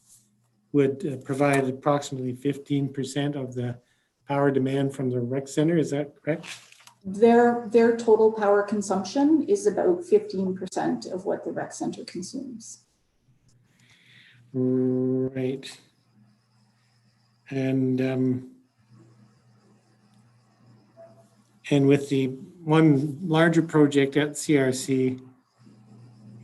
would provide approximately 15% of the power demand from the rec center. Is that correct? Their total power consumption is about 15% of what the rec center consumes. Right. And with the one larger project at CRC,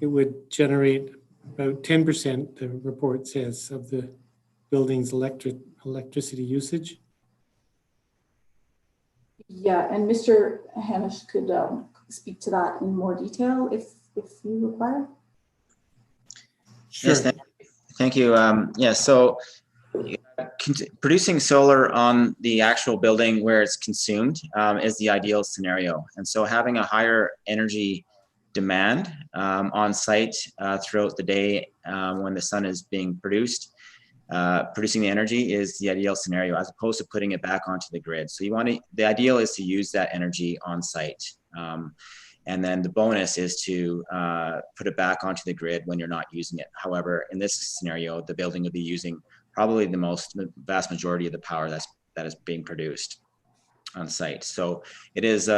it would generate about 10%, the report says, of the building's electricity usage. Yeah, and Mr. Hanish could speak to that in more detail if you require. Sure. Yes, thank you. Yeah, so producing solar on the actual building where it's consumed is the ideal scenario. And so having a higher energy demand on site throughout the day when the sun is being produced, producing the energy is the ideal scenario as opposed to putting it back onto the grid. So the ideal is to use that energy on site. And then the bonus is to put it back onto the grid when you're not using it. However, in this scenario, the building would be using probably the vast majority of the power that is being produced on site. So it is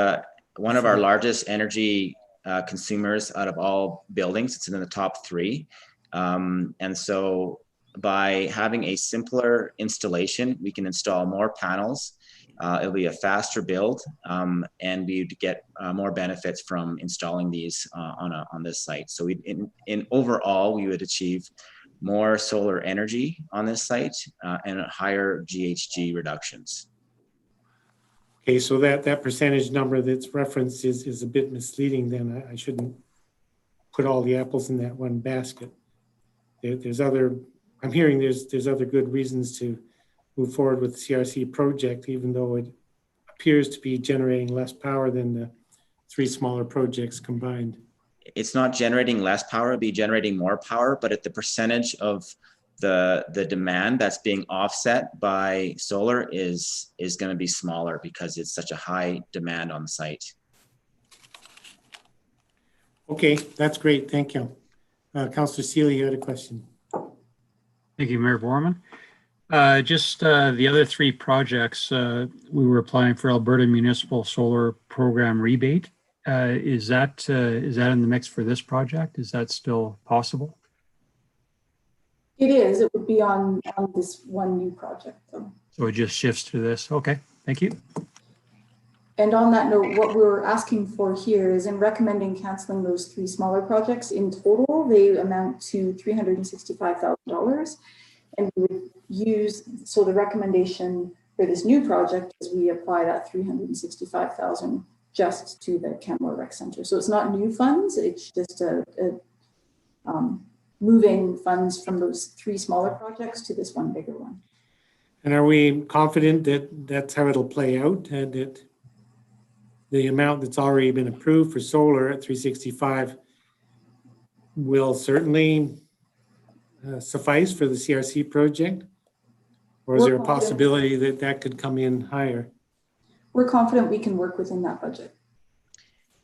one of our largest energy consumers out of all buildings. It's in the top 3. And so by having a simpler installation, we can install more panels. It'll be a faster build, and we'd get more benefits from installing these on this site. So in overall, we would achieve more solar energy on this site and higher GHG reductions. Okay, so that percentage number that's referenced is a bit misleading then. I shouldn't put all the apples in that one basket. I'm hearing there's other good reasons to move forward with the CRC project, even though it appears to be generating less power than the 3 smaller projects combined. It's not generating less power, it'll be generating more power, but at the percentage of the demand that's being offset by solar is going to be smaller because it's such a high demand on the site. Okay, that's great. Thank you. Councillor Seeley, you had a question. Thank you, Mayor Borman. Just the other 3 projects, we were applying for Alberta Municipal Solar Program rebate. Is that in the mix for this project? Is that still possible? It is. It would be on this one new project, though. So it just shifts to this. Okay, thank you. And on that note, what we're asking for here is in recommending canceling those 3 smaller projects. In total, they amount to $365,000. And we would use, so the recommendation for this new project is we apply that $365,000 just to the Canmore Rec Center. So it's not new funds, it's just moving funds from those 3 smaller projects to this one bigger one. And are we confident that that's how it'll play out, and that the amount that's already been approved for solar at 365 will certainly suffice for the CRC project? Or is there a possibility that that could come in higher? We're confident we can work within that budget.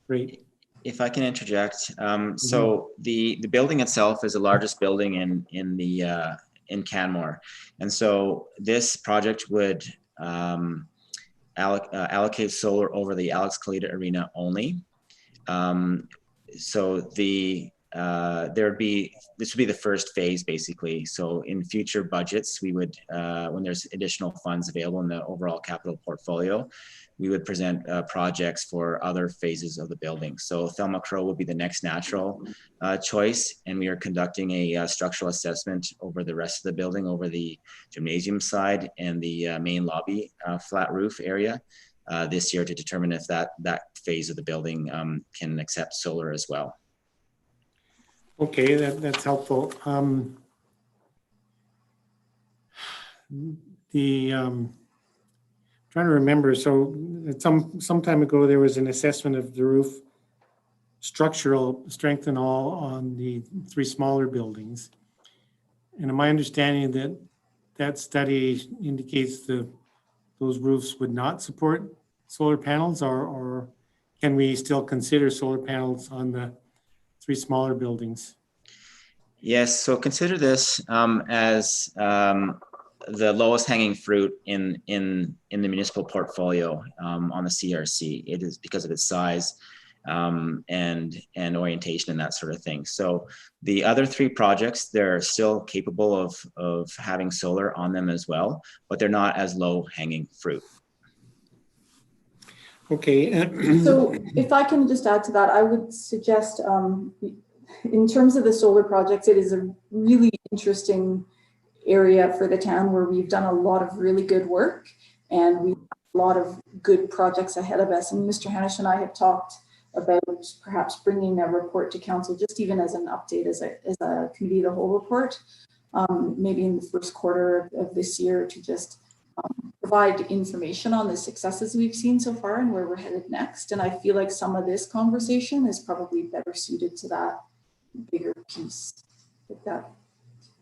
Great. If I can interject, so the building itself is the largest building in Canmore, and so this project would allocate solar over the Alex Kalita Arena only. So this would be the first phase basically. So in future budgets, we would, when there's additional funds available in the overall capital portfolio, we would present projects for other phases of the building. So Thelma Crow would be the next natural choice. And we are conducting a structural assessment over the rest of the building, over the gymnasium side and the main lobby flat roof area this year to determine if that phase of the building can accept solar as well. Okay, that's helpful. Trying to remember, so some time ago there was an assessment of the roof structural strength and all on the 3 smaller buildings. And my understanding that study indicates those roofs would not support solar panels, or can we still consider solar panels on the 3 smaller buildings? Yes, so consider this as the lowest hanging fruit in the municipal portfolio on the CRC. It is because of its size and orientation and that sort of thing. So the other three projects, they're still capable of having solar on them as well, but they're not as low hanging fruit. Okay. So if I can just add to that, I would suggest in terms of the solar projects, it is a really interesting area for the town where we've done a lot of really good work and we have a lot of good projects ahead of us. And Mr. Hanish and I have talked about perhaps bringing a report to council, just even as an update, as a committee of the whole report, maybe in the first quarter of this year, to just provide information on the successes we've seen so far and where we're headed next. And I feel like some of this conversation is probably better suited to that bigger piece, like that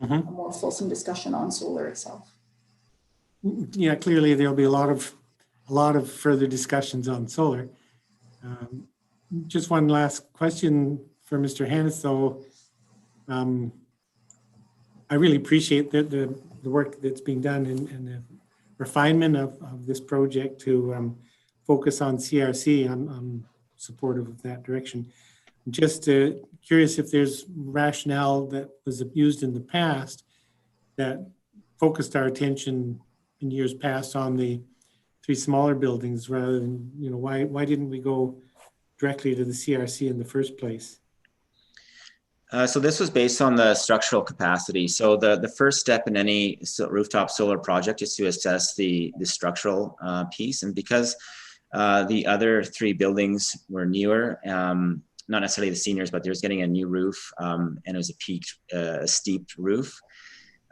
a more fulsome discussion on solar itself. Yeah, clearly there'll be a lot of further discussions on solar. Just one last question for Mr. Hannes, though. I really appreciate the work that's being done and the refinement of this project to focus on CRC. I'm supportive of that direction. Just curious if there's rationale that was used in the past that focused our attention in years past on the three smaller buildings rather than, why didn't we go directly to the CRC in the first place? So this was based on the structural capacity. So the first step in any rooftop solar project is to assess the structural piece. And because the other three buildings were newer, not necessarily the seniors, but they was getting a new roof and it was a steep roof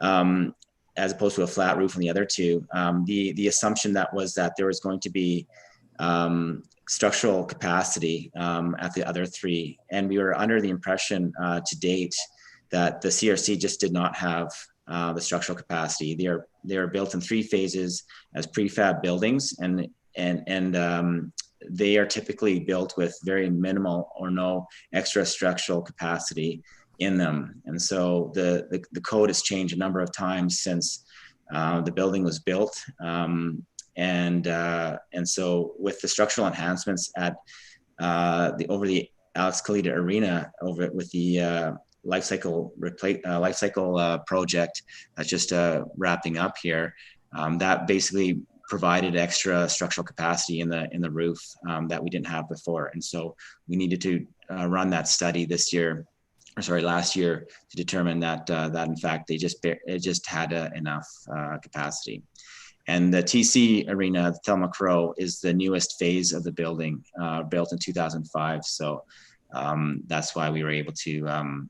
as opposed to a flat roof on the other two. The assumption that was that there was going to be structural capacity at the other three. And we were under the impression to date that the CRC just did not have the structural capacity. They are built in 3 phases as prefab buildings and they are typically built with very minimal or no extra structural capacity in them. And so the code has changed a number of times since the building was built. And so with the structural enhancements at over the Alex Kalita Arena with the life cycle project that's just wrapping up here, that basically provided extra structural capacity in the roof that we didn't have before. And so we needed to run that study last year to determine that in fact it just had enough capacity. And the TC Arena, Thelma Crow, is the newest phase of the building, built in 2005. So that's why we were able to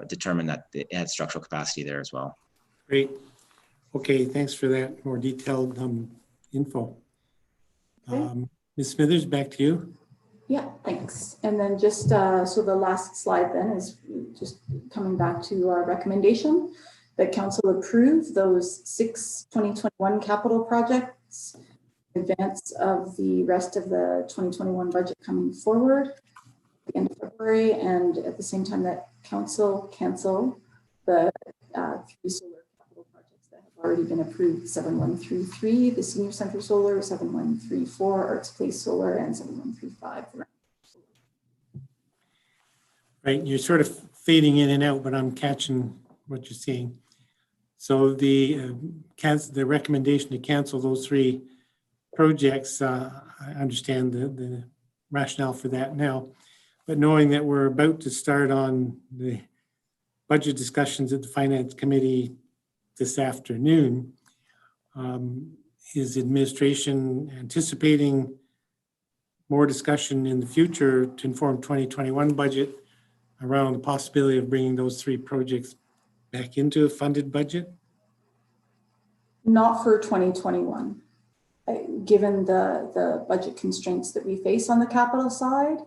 determine that it had structural capacity there as well. Great. Okay, thanks for that more detailed info. Ms. Smithers, back to you. Yeah, thanks. And then just so the last slide then is just coming back to our recommendation that council approve those 6 2021 capital projects in advance of the rest of the 2021 budget coming forward at the end of February, and at the same time that council cancel the 3 solar capital projects that have already been approved: 7133, the Senior Center Solar, 7134, Arts Place Solar, and 7135. Right, you're sort of fading in and out, but I'm catching what you're saying. So the recommendation to cancel those 3 projects, I understand the rationale for that now, but knowing that we're about to start on the budget discussions at the Finance Committee this afternoon, is administration anticipating more discussion in the future to inform 2021 budget around the possibility of bringing those 3 projects back into a funded budget? Not for 2021. Given the budget constraints that we face on the capital side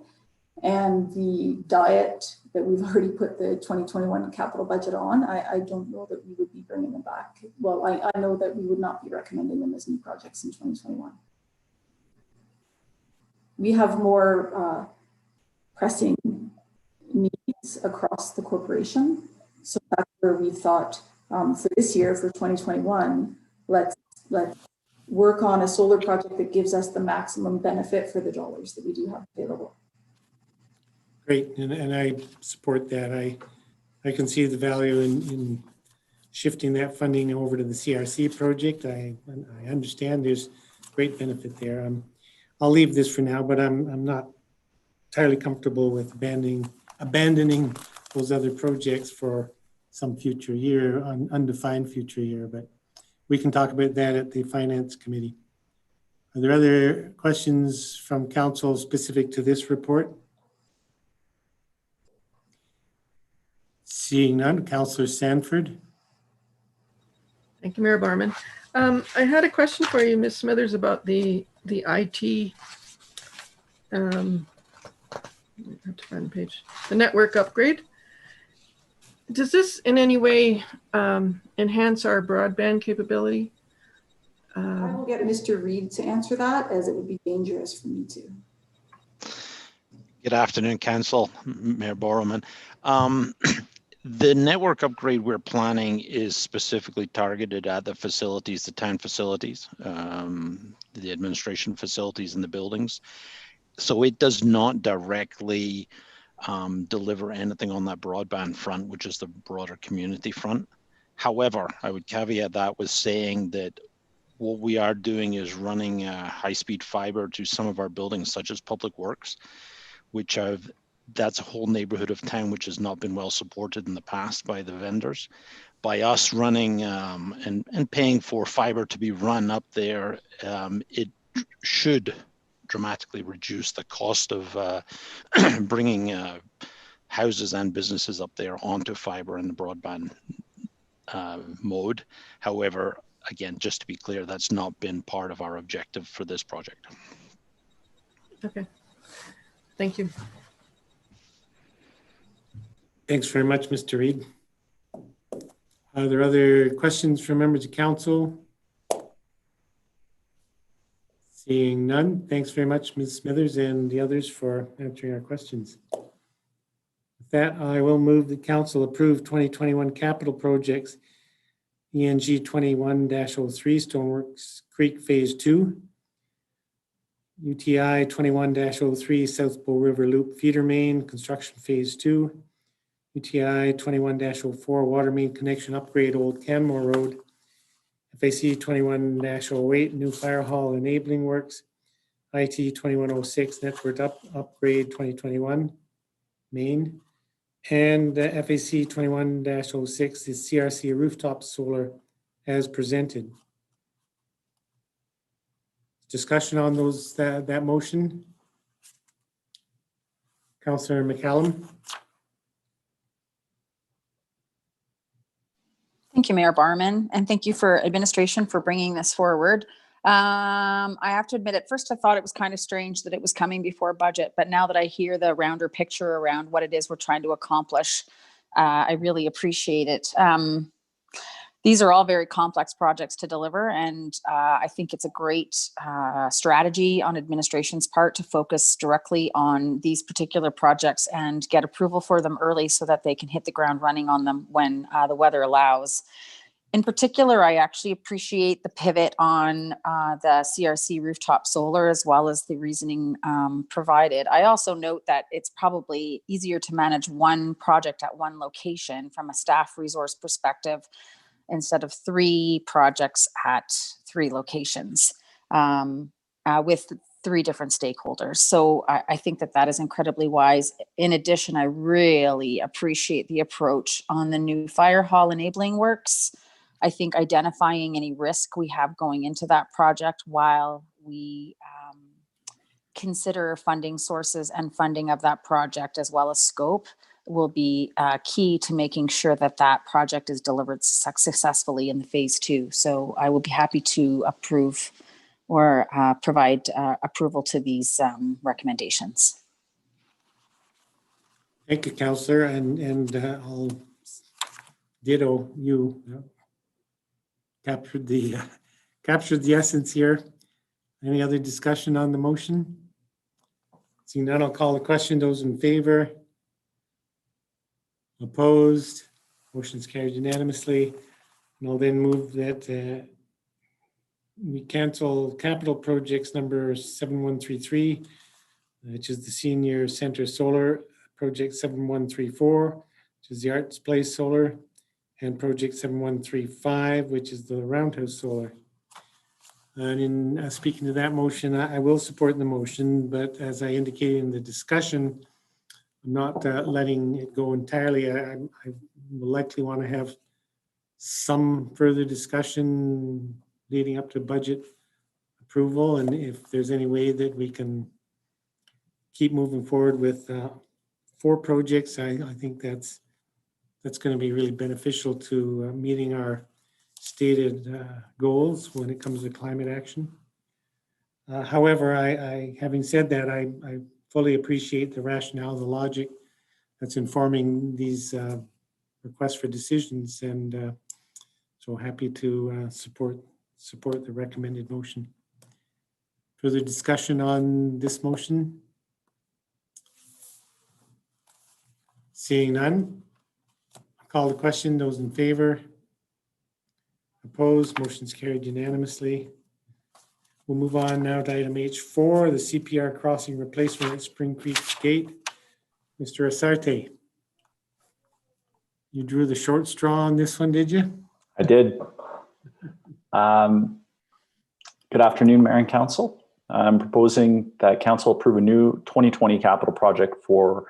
and the diet that we've already put the 2021 capital budget on, I don't know that we would be bringing them back. Well, I know that we would not be recommending them as new projects in 2021. We have more pressing needs across the corporation So that's where we thought for this year, for 2021, let's work on a solar project that gives us the maximum benefit for the dollars that we do have available. Great, and I support that. I can see the value in shifting that funding over to the CRC project. I understand there's great benefit there. I'll leave this for now, but I'm not entirely comfortable with abandoning those other projects for some future year, undefined future year, but we can talk about that at the Finance Committee. Are there other questions from council specific to this report? Seeing none, Councillor Sanford. Thank you, Mayor Barman. I had a question for you, Ms. Smithers, about the IT. I have to find the page. The network upgrade. Does this in any way enhance our broadband capability? I will get Mr. Reid to answer that, as it would be dangerous for me to. Good afternoon, Council, Mayor Borrowman. The network upgrade we're planning is specifically targeted at the facilities, the town facilities, the administration facilities and the buildings. So it does not directly deliver anything on that broadband front, which is the broader community front. However, I would caveat that with saying that what we are doing is running high-speed fiber to some of our buildings, such as Public Works, which that's a whole neighborhood of town which has not been well supported in the past by the vendors. By us running and paying for fiber to be run up there, it should dramatically reduce the cost of bringing houses and businesses up there onto fiber and the broadband mode. However, again, just to be clear, that's not been part of our objective for this project. Okay, thank you. Thanks very much, Mr. Reid. Are there other questions from members of council? Seeing none, thanks very much, Ms. Smithers and the others for answering our questions. With that, I will move the council approve 2021 capital projects, ENG 21-03 Stoneworks Creek Phase 2, UTI 21-03 South Bow River Loop Feeder Main Construction Phase 2, UTI 21-04 Water Main Connection Upgrade Old Canmore Road, FAC 21-08 New Fire Hall Enabling Works, IT 2106 Network Upgrade 2021 Main, and FAC 21-06 is CRC Rooftop Solar as presented. Discussion on those that motion. Councillor McCallum. Thank you, Mayor Barman, and thank you for administration for bringing this forward. I have to admit, at first I thought it was kind of strange that it was coming before budget, but now that I hear the rounder picture around what it is we're trying to accomplish, I really appreciate it. These are all very complex projects to deliver, and I think it's a great strategy on administration's part to focus directly on these particular projects and get approval for them early so that they can hit the ground running on them when the weather allows. In particular, I actually appreciate the pivot on the CRC rooftop solar as well as the reasoning provided. I also note that it's probably easier to manage one project at one location from a staff resource perspective instead of 3 projects at 3 locations with 3 different stakeholders. So I think that is incredibly wise. In addition, I really appreciate the approach on the new fire hall enabling works. I think identifying any risk we have going into that project while we consider funding sources and funding of that project as well as scope will be key to making sure that that project is delivered successfully in the phase 2. So I will be happy to approve or provide approval to these recommendations. Thank you, Councillor, and I'll ditto you. Captured the essence here. Any other discussion on the motion? Seeing none, I'll call the question. Those in favor? Opposed? Motion's carried unanimously. And I'll then move that we cancel capital projects number 7133, which is the Senior Center Solar, project 7134, which is the Arts Place Solar, and project 7135, which is the Roundhouse Solar. And in speaking to that motion, I will support the motion, but as I indicated in the discussion, I'm not letting it go entirely. I will likely want to have some further discussion leading up to budget approval, and if there's any way that we can keep moving forward with 4 projects, I think that's going to be really beneficial to meeting our stated goals when it comes to climate action. However, having said that, I fully appreciate the rationale, the logic that's informing these requests for decisions, and so happy to support the recommended motion. Further discussion on this motion? Seeing none, I'll call the question. Those in favor? Opposed? Motion's carried unanimously. We'll move on now to item H4, the CPR crossing replacement at Spring Creek Gate. Mr. Asarte, you drew the short straw on this one, did you? I did. Good afternoon, Mayor and Council. I'm proposing that Council approve a new 2020 capital project for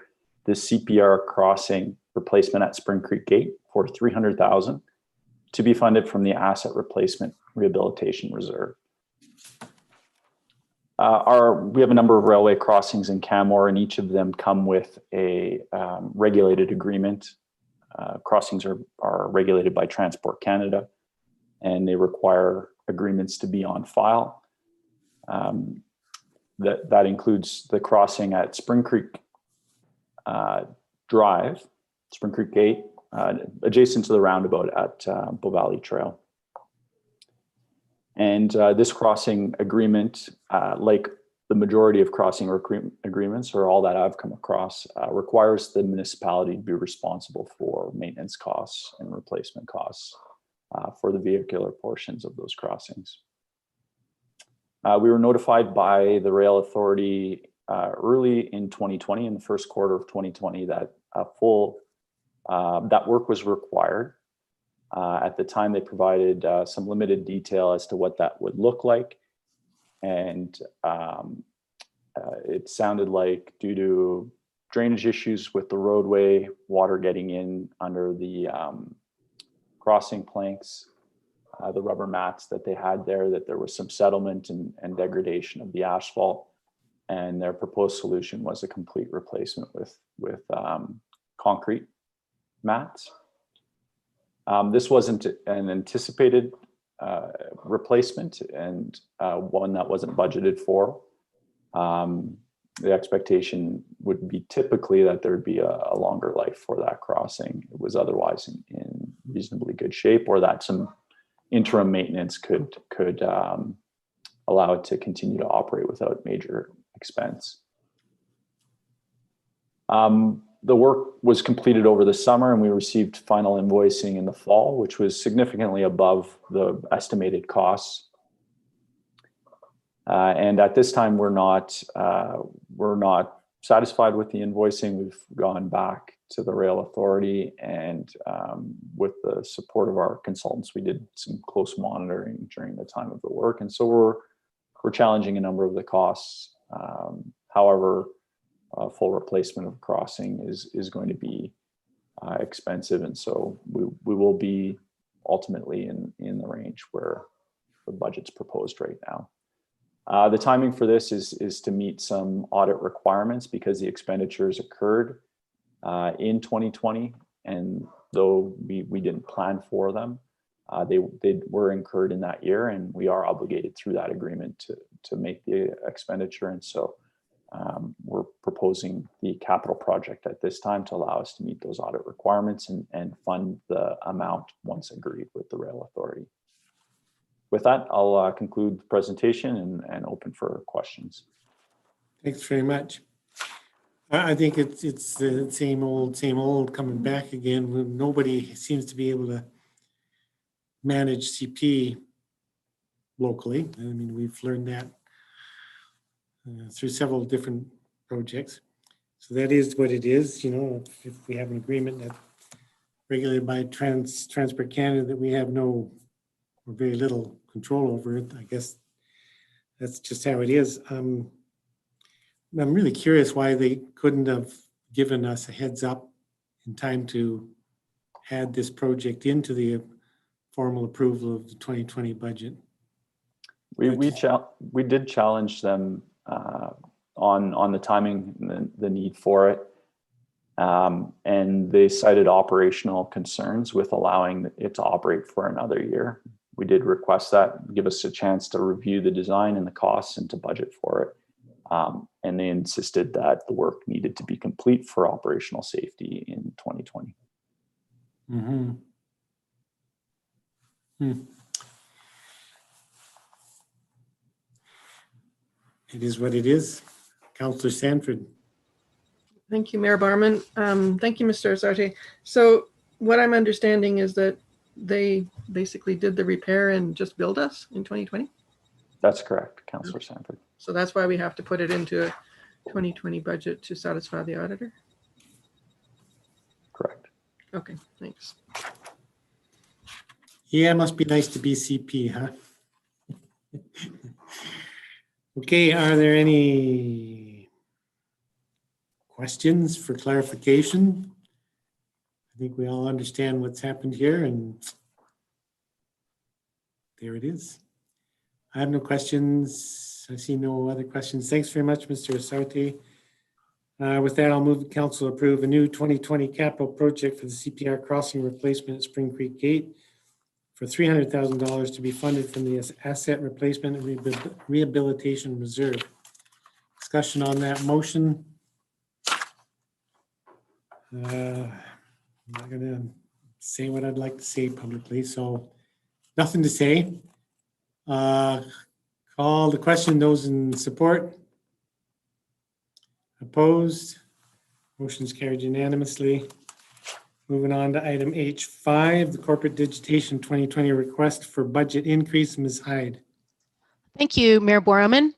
the CPR crossing replacement at Spring Creek Gate for $300,000 to be funded from the Asset Replacement Rehabilitation Reserve. We have a number of railway crossings in Canmore, and each of them come with a regulated agreement. Crossings are regulated by Transport Canada, and they require agreements to be on file. That includes the crossing at Spring Creek Drive, Spring Creek Gate, adjacent to the roundabout at Bow Valley Trail. And this crossing agreement, like the majority of crossing agreements, or all that I've come across, requires the municipality to be responsible for maintenance costs and replacement costs for the vehicular portions of those crossings. We were notified by the rail authority early in 2020, in the first quarter of 2020, that that work was required. At the time, they provided some limited detail as to what that would look like. And it sounded like, due to drainage issues with the roadway, water getting in under the crossing planks, the rubber mats that they had there, that there was some settlement and degradation of the asphalt. And their proposed solution was a complete replacement with concrete mats. This wasn't an anticipated replacement, and one that wasn't budgeted for. The expectation would be typically that there would be a longer life for that crossing. It was otherwise in reasonably good shape, or that some interim maintenance could allow it to continue to operate without major expense. The work was completed over the summer, and we received final invoicing in the fall, which was significantly above the estimated costs. And at this time, we're not satisfied with the invoicing. We've gone back to the rail authority, and with the support of our consultants, we did some close monitoring during the time of the work. And so we're challenging a number of the costs. However, full replacement of crossing is going to be expensive, and so we will be ultimately in the range where the budget's proposed right now. The timing for this is to meet some audit requirements, because the expenditures occurred in 2020, and though we didn't plan for them, they were incurred in that year, and we are obligated through that agreement to make the expenditure. And so we're proposing the capital project at this time to allow us to meet those audit requirements and fund the amount once agreed with the rail authority. With that, I'll conclude the presentation and open for questions. Thanks very much. I think it's the same old coming back again. When nobody seems to be able to manage CP locally. I mean, we've learned that through several different projects. So that is what it is. You know, if we have an agreement that regulated by Transport Canada that we have no or very little control over it, I guess that's just how it is. I'm really curious why they couldn't have given us a heads up in time to add this project into the formal approval of the 2020 budget. We did challenge them on the timing and the need for it. And they cited operational concerns with allowing it to operate for another year. We did request that, give us a chance to review the design and the costs and to budget for it. And they insisted that the work needed to be complete for operational safety in 2020. Mm-hmm. It is what it is. Councillor Sanford. Thank you, Mayor Barman. Thank you, Mr. Azarte. So what I'm understanding is that they basically did the repair and just billed us in 2020? That's correct, Councillor Sanford. So that's why we have to put it into a 2020 budget to satisfy the auditor? Correct. Okay, thanks. Yeah, it must be nice to be CP, huh? Okay, are there any questions for clarification? I think we all understand what's happened here, and there it is. I have no questions. I see no other questions. Thanks very much, Mr. Asarte. With that, I'll move the council approve a new 2020 capital project for the CPR crossing replacement at Spring Creek Gate for $300,000 to be funded from the Asset Replacement and Rehabilitation Reserve. Discussion on that motion. I'm not going to say what I'd like to say publicly, so nothing to say. Call the question. Those in support? Opposed? Motion's carried unanimously. Moving on to item H5, the corporate digitation 2020 request for budget increase. Ms. Hyde. Thank you, Mayor Borman.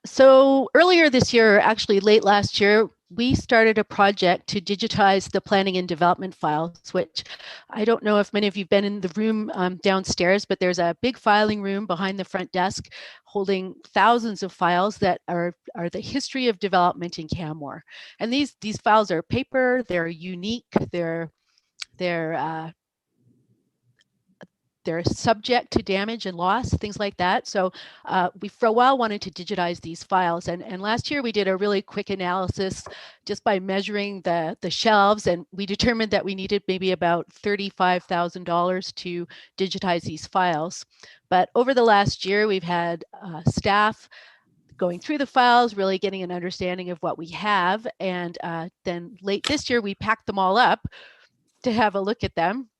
So earlier this year, actually late last year, we started a project to digitize the planning and development files, which I don't know if many of you have been in the room downstairs, but there's a big filing room behind the front desk holding thousands of files that are the history of development in Canmore. And these files are paper, they're unique, they're subject to damage and loss, things like that. So we for a while wanted to digitize these files. And last year we did a really quick analysis just by measuring the shelves, and we determined that we needed maybe about $35,000 to digitize these files. But over the last year, we've had staff going through the files, really getting an understanding of what we have. And then late this year, we packed them all up to have a look at them.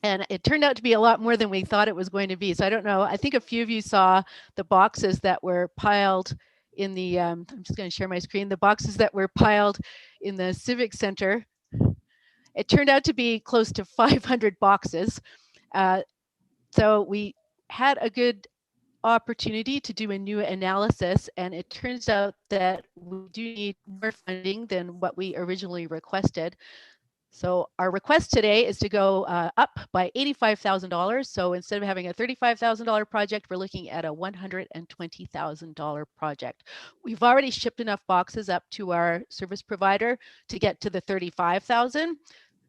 And it turned out to be a lot more than we thought it was going to be. So I don't know, I think a few of you saw the boxes that were piled in the, I'm just going to share my screen, the boxes that were piled in the Civic Center. It turned out to be close to 500 boxes. So we had a good opportunity to do a new analysis, and it turns out that we do need more funding than what we originally requested. So our request today is to go up by $85,000. So instead of having a $35,000 project, we're looking at a $120,000 project. We've already shipped enough boxes up to our service provider to get to the $35,000.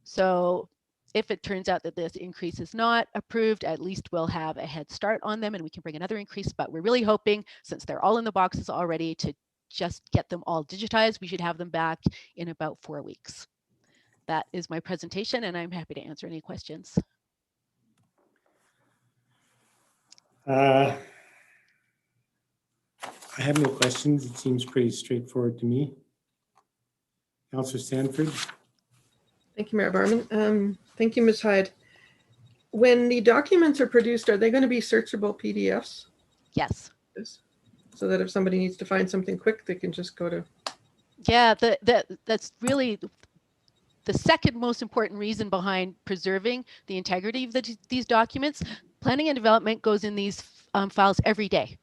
So if it turns out that this increase is not approved, at least we'll have a head start on them and we can bring another increase. But we're really hoping, since they're all in the boxes already, to just get them all digitized. We should have them back in about 4 weeks. That is my presentation, and I'm happy to answer any questions. I have no questions. It seems pretty straightforward to me. Councillor Sanford. Thank you, Mayor Barman. Thank you, Ms. Hyde. When the documents are produced, are they going to be searchable PDFs? Yes. So that if somebody needs to find something quick, they can just go to Yeah, that's really the second most important reason behind preserving the integrity of these documents. Planning and development goes in these files every day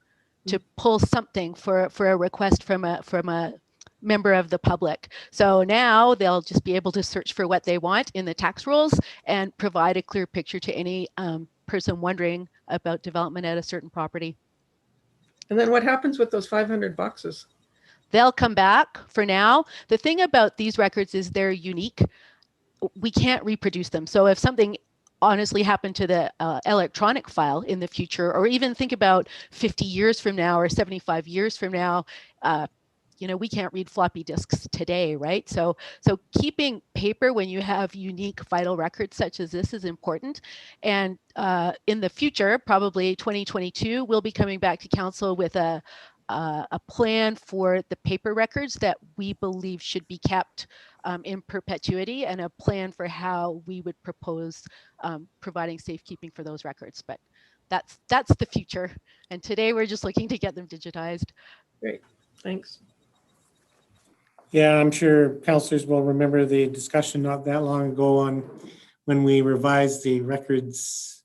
to pull something for a request from a member of the public. So now they'll just be able to search for what they want in the tax rolls and provide a clear picture to any person wondering about development at a certain property. And then what happens with those 500 boxes? They'll come back for now. The thing about these records is they're unique. We can't reproduce them. So if something honestly happened to the electronic file in the future, or even think about 50 years from now or 75 years from now, you know, we can't read floppy disks today, right? So keeping paper when you have unique vital records such as this is important. And in the future, probably 2022, we'll be coming back to council with a plan for the paper records that we believe should be kept in perpetuity, and a plan for how we would propose providing safekeeping for those records. But that's the future. And today we're just looking to get them digitized. Great, thanks. Yeah, I'm sure councillors will remember the discussion not that long ago on when we revised the records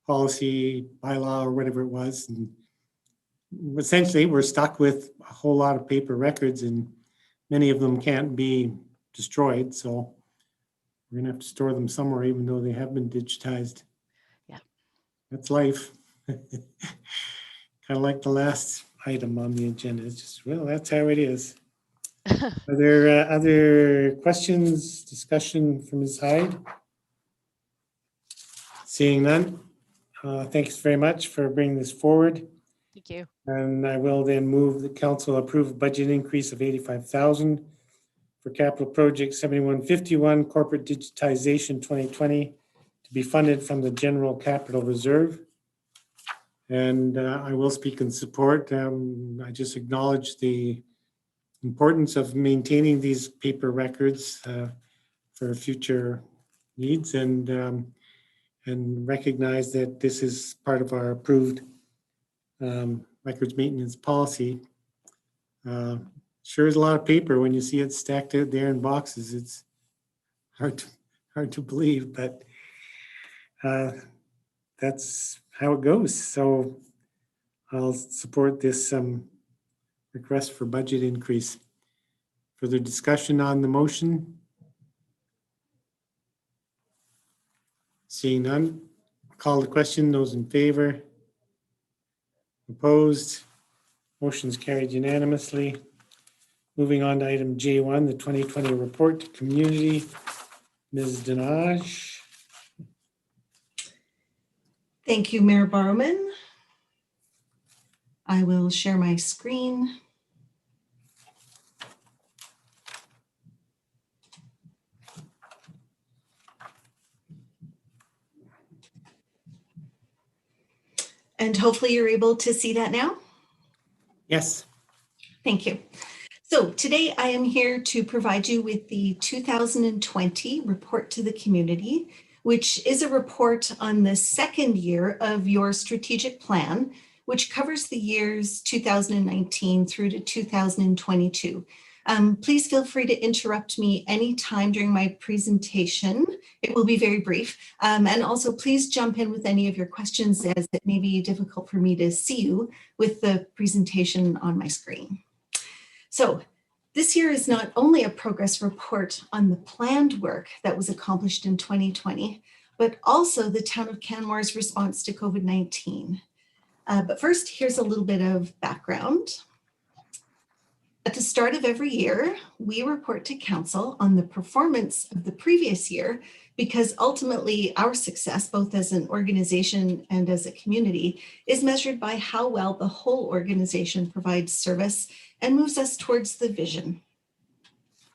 policy, bylaw, or whatever it was. And essentially, we're stuck with a whole lot of paper records, and many of them can't be destroyed. So we're gonna have to store them somewhere, even though they have been digitized. Yeah. That's life. Kind of like the last item on the agenda. It's just, well, that's how it is. Are there other questions, discussion from Ms. Hyde? Seeing none, thanks very much for bringing this forward. Thank you. And I will then move the council approve a budget increase of 85,000 for capital project 7151 corporate digitization 2020 to be funded from the general capital reserve. And I will speak in support. I just acknowledge the importance of maintaining these paper records for future needs, and recognize that this is part of our approved records maintenance policy. Sure is a lot of paper when you see it stacked out there in boxes. It's hard to believe, but that's how it goes. So I'll support this request for budget increase. Further discussion on the motion? Seeing none, call the question. Those in favor? Opposed? Motion's carried unanimously. Moving on to item J1, the 2020 report to community. Ms. Dinaj. Thank you, Mayor Barman. I will share my screen. And hopefully you're able to see that now. Yes. Thank you. So today I am here to provide you with the 2020 report to the community, which is a report on the second year of your strategic plan, which covers the years 2019 through to 2022. Please feel free to interrupt me anytime during my presentation. It will be very brief. And also please jump in with any of your questions, as it may be difficult for me to see you with the presentation on my screen. So this year is not only a progress report on the planned work that was accomplished in 2020, but also the town of Canmore's response to COVID-19. But first, here's a little bit of background. At the start of every year, we report to council on the performance of the previous year, because ultimately our success, both as an organization and as a community, is measured by how well the whole organization provides service and moves us towards the vision.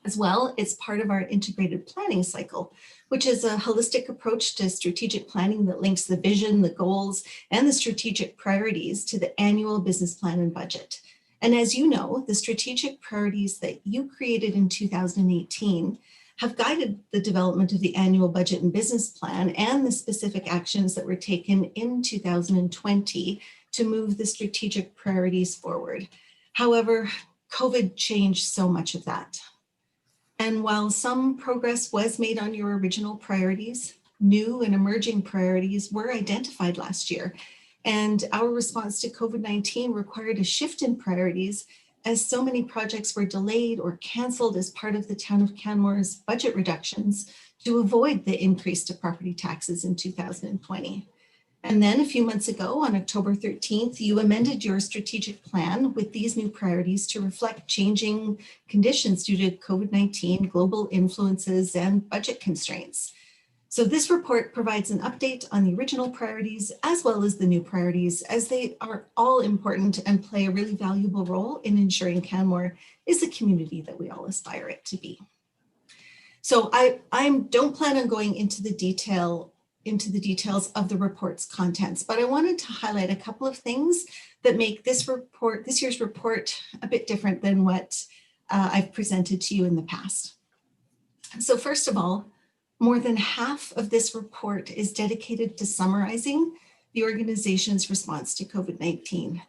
As well, it's part of our integrated planning cycle, which is a holistic approach to strategic planning that links the vision, the goals, and the strategic priorities to the annual business plan and budget. And as you know, the strategic priorities that you created in 2018 have guided the development of the annual budget and business plan and the specific actions that were taken in 2020 to move the strategic priorities forward. However, COVID changed so much of that. And while some progress was made on your original priorities, new and emerging priorities were identified last year. And our response to COVID-19 required a shift in priorities as so many projects were delayed or canceled as part of the town of Canmore's budget reductions to avoid the increase to property taxes in 2020. And then a few months ago, on October 13th, you amended your strategic plan with these new priorities to reflect changing conditions due to COVID-19, global influences, and budget constraints. So this report provides an update on the original priorities as well as the new priorities, as they are all important and play a really valuable role in ensuring Canmore is the community that we all aspire it to be. So I don't plan on going into the details of the report's contents, but I wanted to highlight a couple of things that make this year's report, a bit different than what I've presented to you in the past. So first of all, more than half of this report is dedicated to summarizing the organization's response to COVID-19.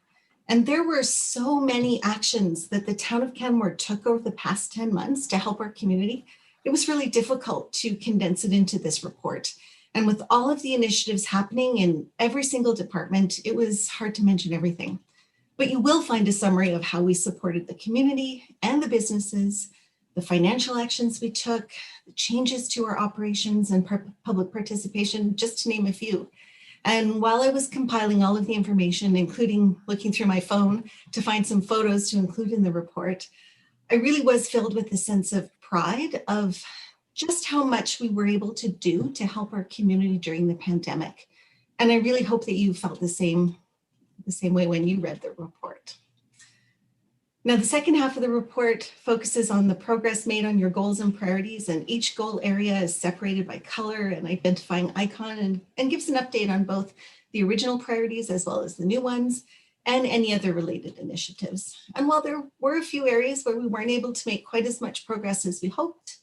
And there were so many actions that the town of Canmore took over the past 10 months to help our community. It was really difficult to condense it into this report. And with all of the initiatives happening in every single department, it was hard to mention everything. But you will find a summary of how we supported the community and the businesses, the financial actions we took, the changes to our operations and public participation, just to name a few. And while I was compiling all of the information, including looking through my phone to find some photos to include in the report, I really was filled with a sense of pride of just how much we were able to do to help our community during the pandemic. And I really hope that you felt the same way when you read the report. Now, the second half of the report focuses on the progress made on your goals and priorities, and each goal area is separated by color and identifying icon and gives an update on both the original priorities as well as the new ones and any other related initiatives. And while there were a few areas where we weren't able to make quite as much progress as we hoped,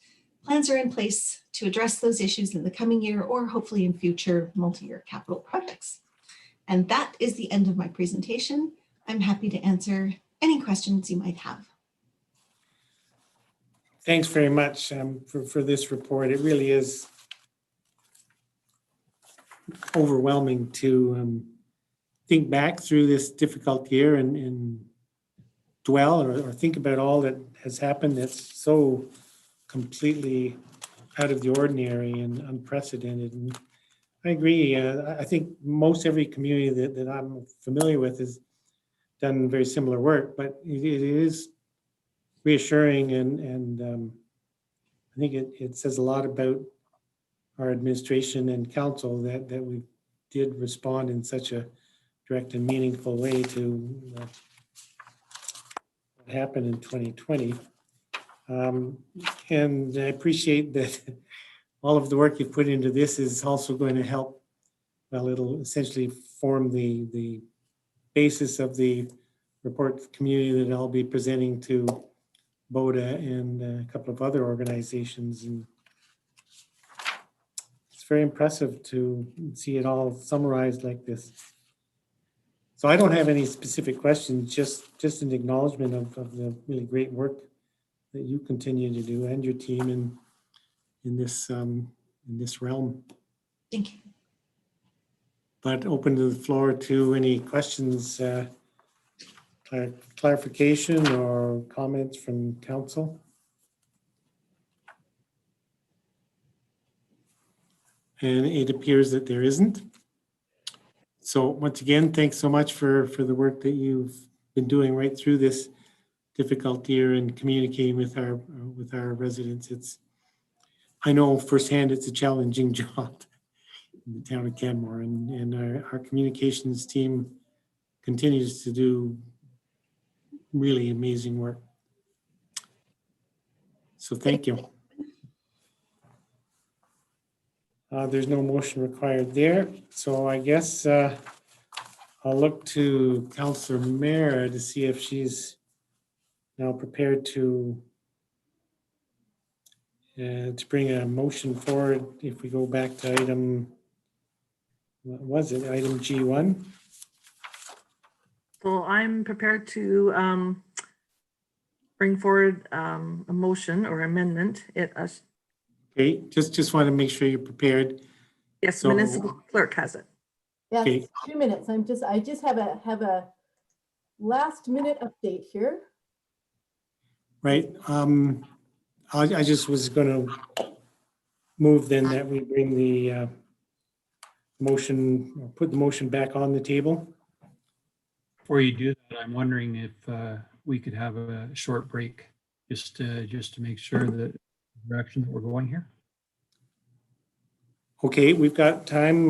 plans are in place to address those issues in the coming year or hopefully in future multi-year capital projects. And that is the end of my presentation. I'm happy to answer any questions you might have. Thanks very much for this report. It really is overwhelming to think back through this difficult year and dwell or think about all that has happened that's so completely out of the ordinary and unprecedented. And I agree. I think most every community that I'm familiar with has done very similar work, but it is reassuring and I think it says a lot about our administration and council that we did respond in such a direct and meaningful way to what happened in 2020. And I appreciate that all of the work you've put into this is also going to help. Well, it'll essentially form the basis of the report community that I'll be presenting to BODA and a couple of other organizations. And it's very impressive to see it all summarized like this. So I don't have any specific questions, just an acknowledgement of the really great work that you continue to do and your team in this realm. Thank you. But open to the floor to any questions, clarification or comments from council. And it appears that there isn't. So once again, thanks so much for the work that you've been doing right through this difficult year and communicating with our residents. I know firsthand it's a challenging job in the town of Canmore, and our communications team continues to do really amazing work. So thank you. There's no motion required there. So I guess I'll look to Councillor Mara to see if she's now prepared to bring a motion forward. If we go back to item, what was it, item G1? So I'm prepared to bring forward a motion or amendment. Okay, just want to make sure you're prepared. Yes, So- municipal clerk has it. Yes, Okay. 2 minutes. I just have a last minute update here. Right. I just was going to move then that we bring the motion, or put the motion back on the table. Before you do that, I'm wondering if we could have a short break just to make sure that the direction that we're going here. Okay, we've got time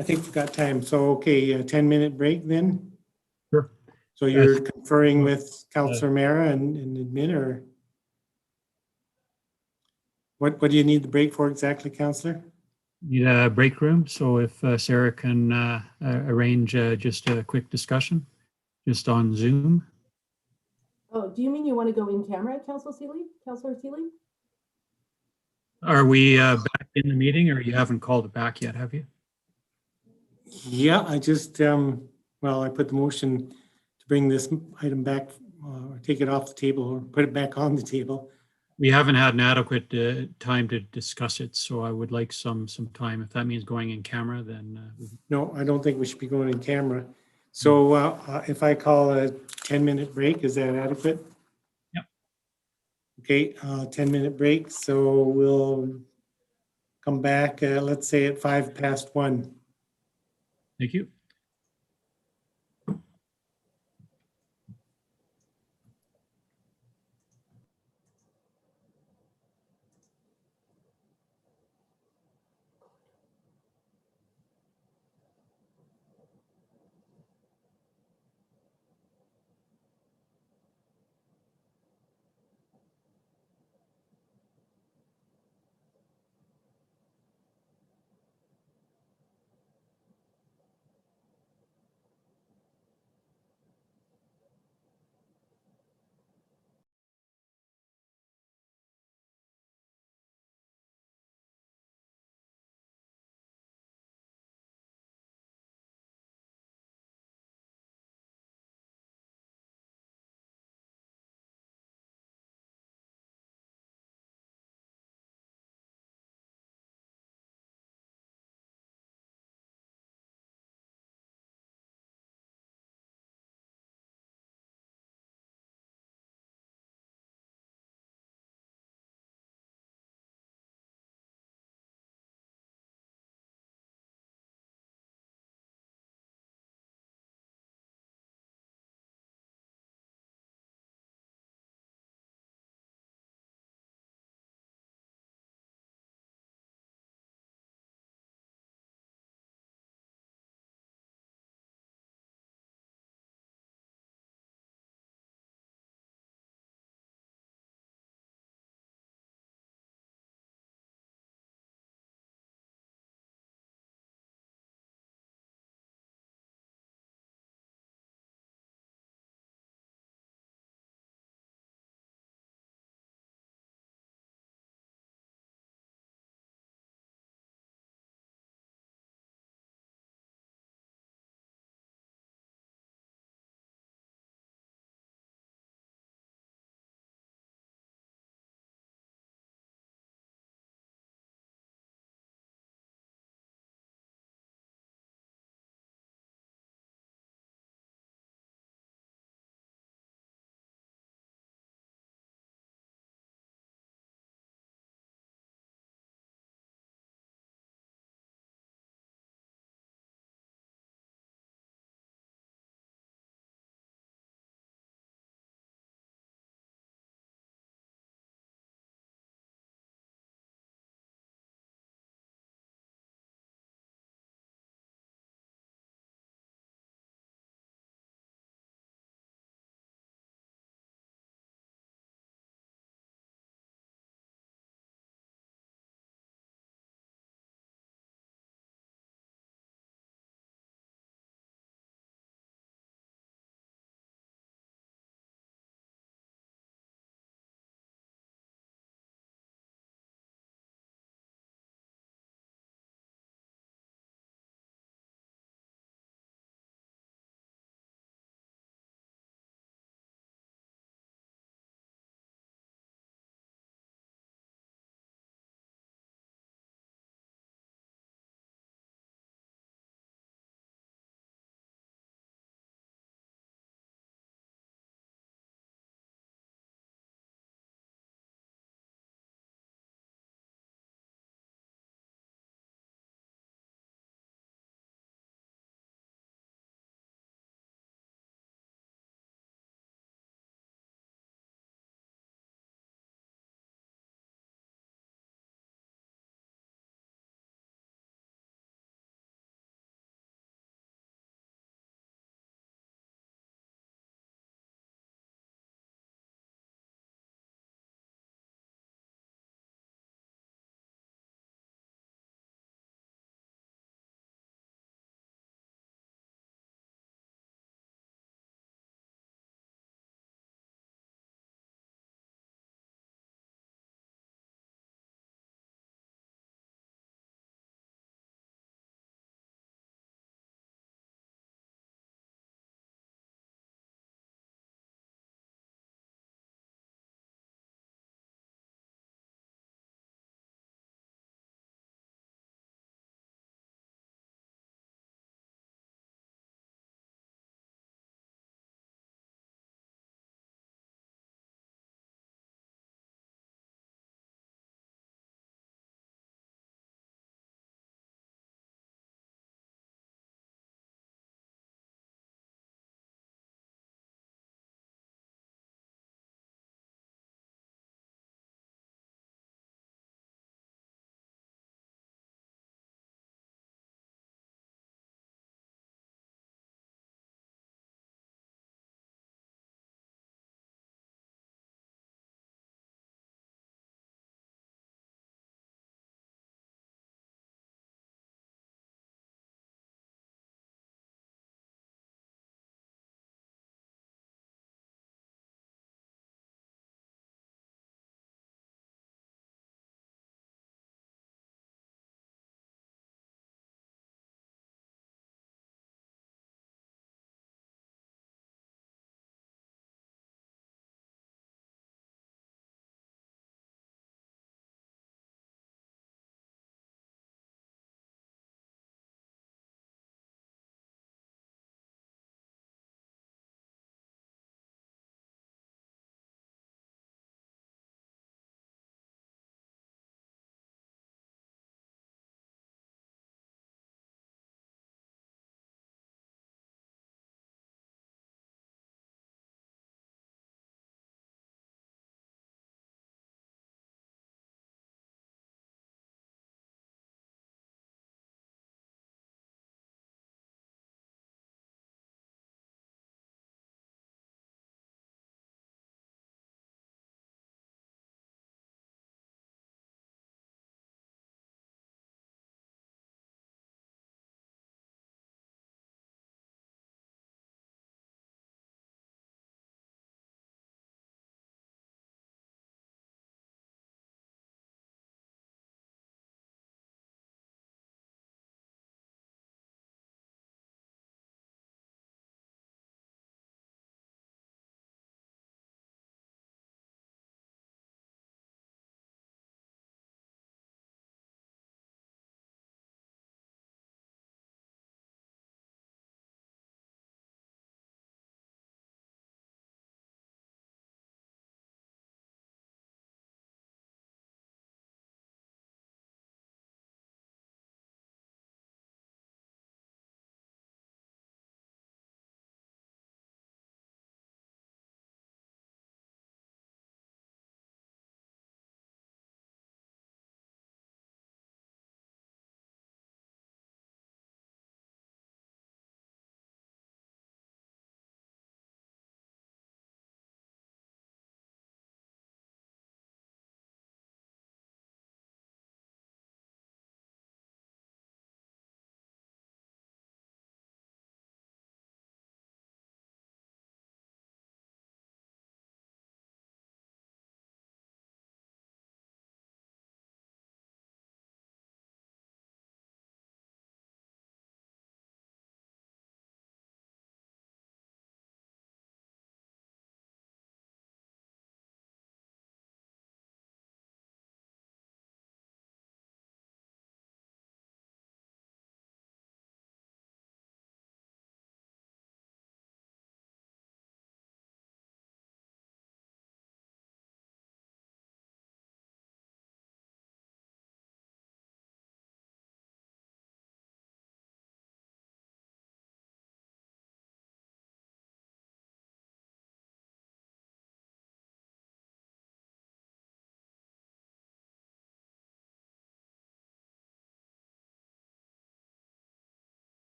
I think we've got time. So, okay, a 10-minute break then? Sure. So you're conferring with Councillor Mara and admin, or? What do you need the break for exactly, Councillor? Need a break room, so if Sarah can arrange just a quick discussion, just on Zoom. Oh, do you mean you want to go in camera, Councillor Seeley? Are we back in the meeting, or you haven't called it back yet, have you? Yeah, I just, well, I put the motion to bring this item back, or take it off the table, or put it back on the table. We haven't had an adequate time to discuss it, so I would like some time. If that means going in camera, then. No, I don't think we should be going in camera. So if I call a 10-minute break, is that adequate? Yep. Okay, 10-minute break. So we'll come back, let's say at 1:05. Thank you.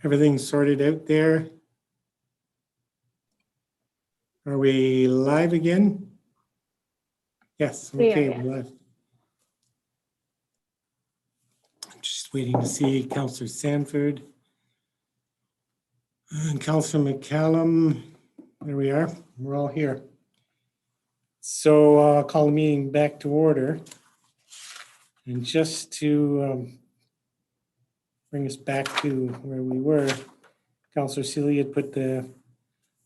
Everything's sorted out there. Are we live again? Yes, We are, okay, yes. we're live. I'm just waiting to see Councillor Sanford. And Councillor McCallum. There we are. We're all here. So I'll call the meeting back to order. And just to bring us back to where we were, Councillor Sealy had put the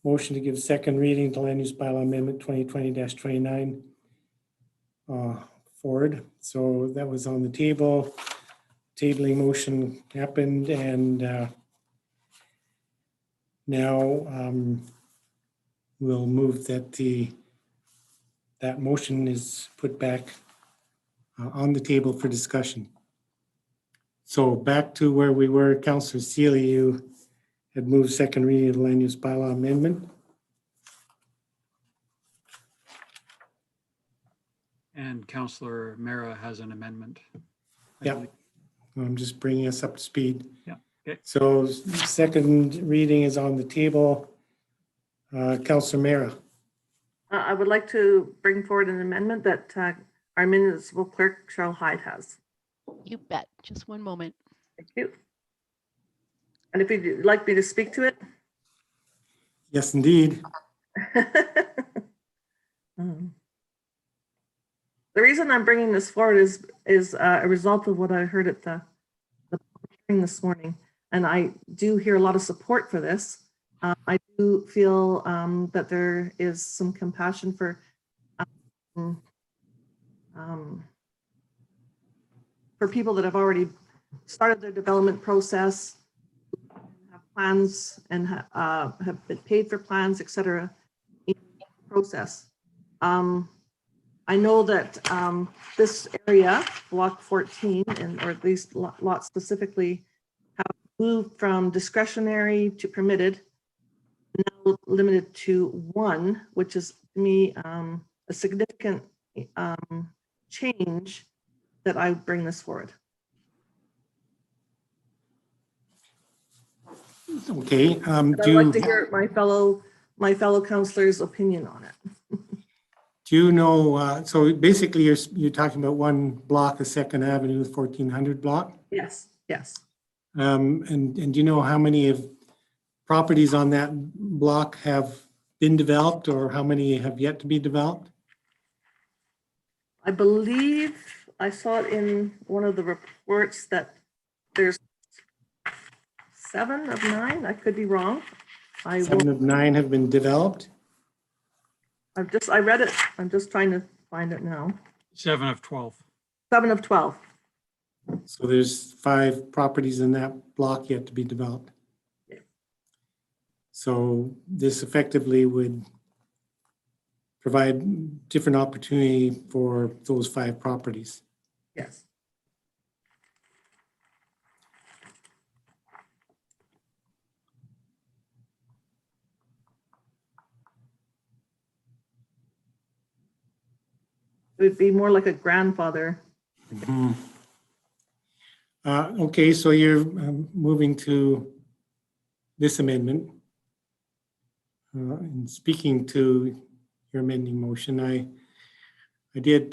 motion to give second reading to Land Use Bylaw Amendment 2020-29 forward. So that was on the table. Tabling motion happened, and now we'll move that that motion is put back on the table for discussion. So back to where we were, Councillor Sealy, you had moved second reading of the Land Use Bylaw Amendment. And Councillor Mera has an amendment. Yeah, I'm just bringing us up to speed. Yeah. Okay. So second reading is on the table. Councillor Mera. I would like to bring forward an amendment that our municipal clerk, Cheryl Hyde, has. You bet. Just one moment. Thank you. And if you'd like me to speak to it. Yes, indeed. The reason I'm bringing this forward is a result of what I heard at the hearing this morning. And I do hear a lot of support for this. I do feel that there is some compassion for people that have already started their development process, have plans, and have been paid for plans, etc. in the process. I know that this area, block 14, or at least lot specifically, have moved from discretionary to permitted, now limited to 1, which is to me a significant change that I bring this forward. Okay. I'd like to hear my fellow councillors' opinion on it. Do you know, so basically you're talking about one block of Second Avenue, 1400 block? Yes, yes. And do you know how many of properties on that block have been developed, or how many have yet to be developed? I believe I saw it in one of the reports that there's 7 of 9. I could be wrong. 7 of 9 have been developed. I read it. I'm just trying to find it now. 7 of 12. 7 of 12. So there's 5 properties in that block yet to be developed. Yeah. So this effectively would provide different opportunity for those 5 properties. Yes. It would be more like a grandfather. Mm-hmm. Okay, so you're moving to this amendment. And speaking to your amending motion, I did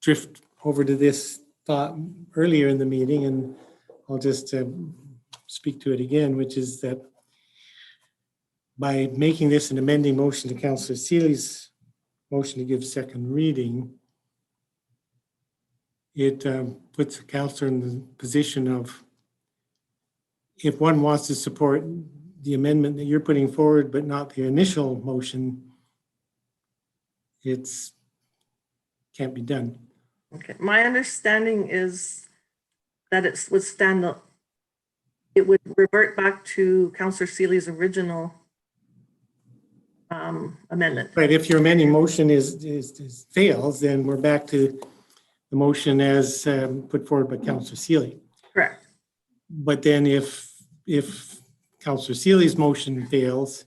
drift over to this thought earlier in the meeting, and I'll just speak to it again, which is that by making this an amending motion to Councillor Sealy's motion to give second reading, it puts the councillor in the position of, if one wants to support the amendment that you're putting forward, but not the initial motion, it's can't be done. Okay, my understanding is that it would stand up. It would revert back to Councillor Sealy's original amendment. Right, if your amending motion is fails, then we're back to the motion as put forward by Councillor Sealy. Correct. But then if Councillor Sealy's motion fails,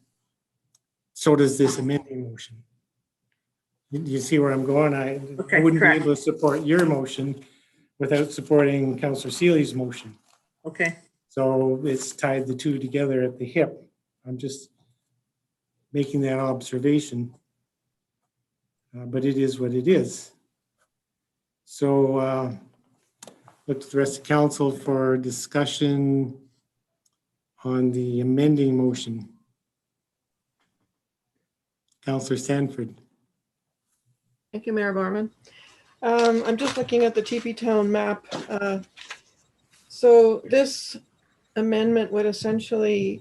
so does this amending motion. You see where I'm going? I wouldn't correct. be able to support your motion without supporting Councillor Sealy's motion. Okay. So it's tied the two together at the hip. I'm just making that observation. But it is what it is. So look to the rest of council for discussion on the amending motion. Councillor Sanford. Thank you, Mayor Barman. I'm just looking at the TP Town map. So this amendment would essentially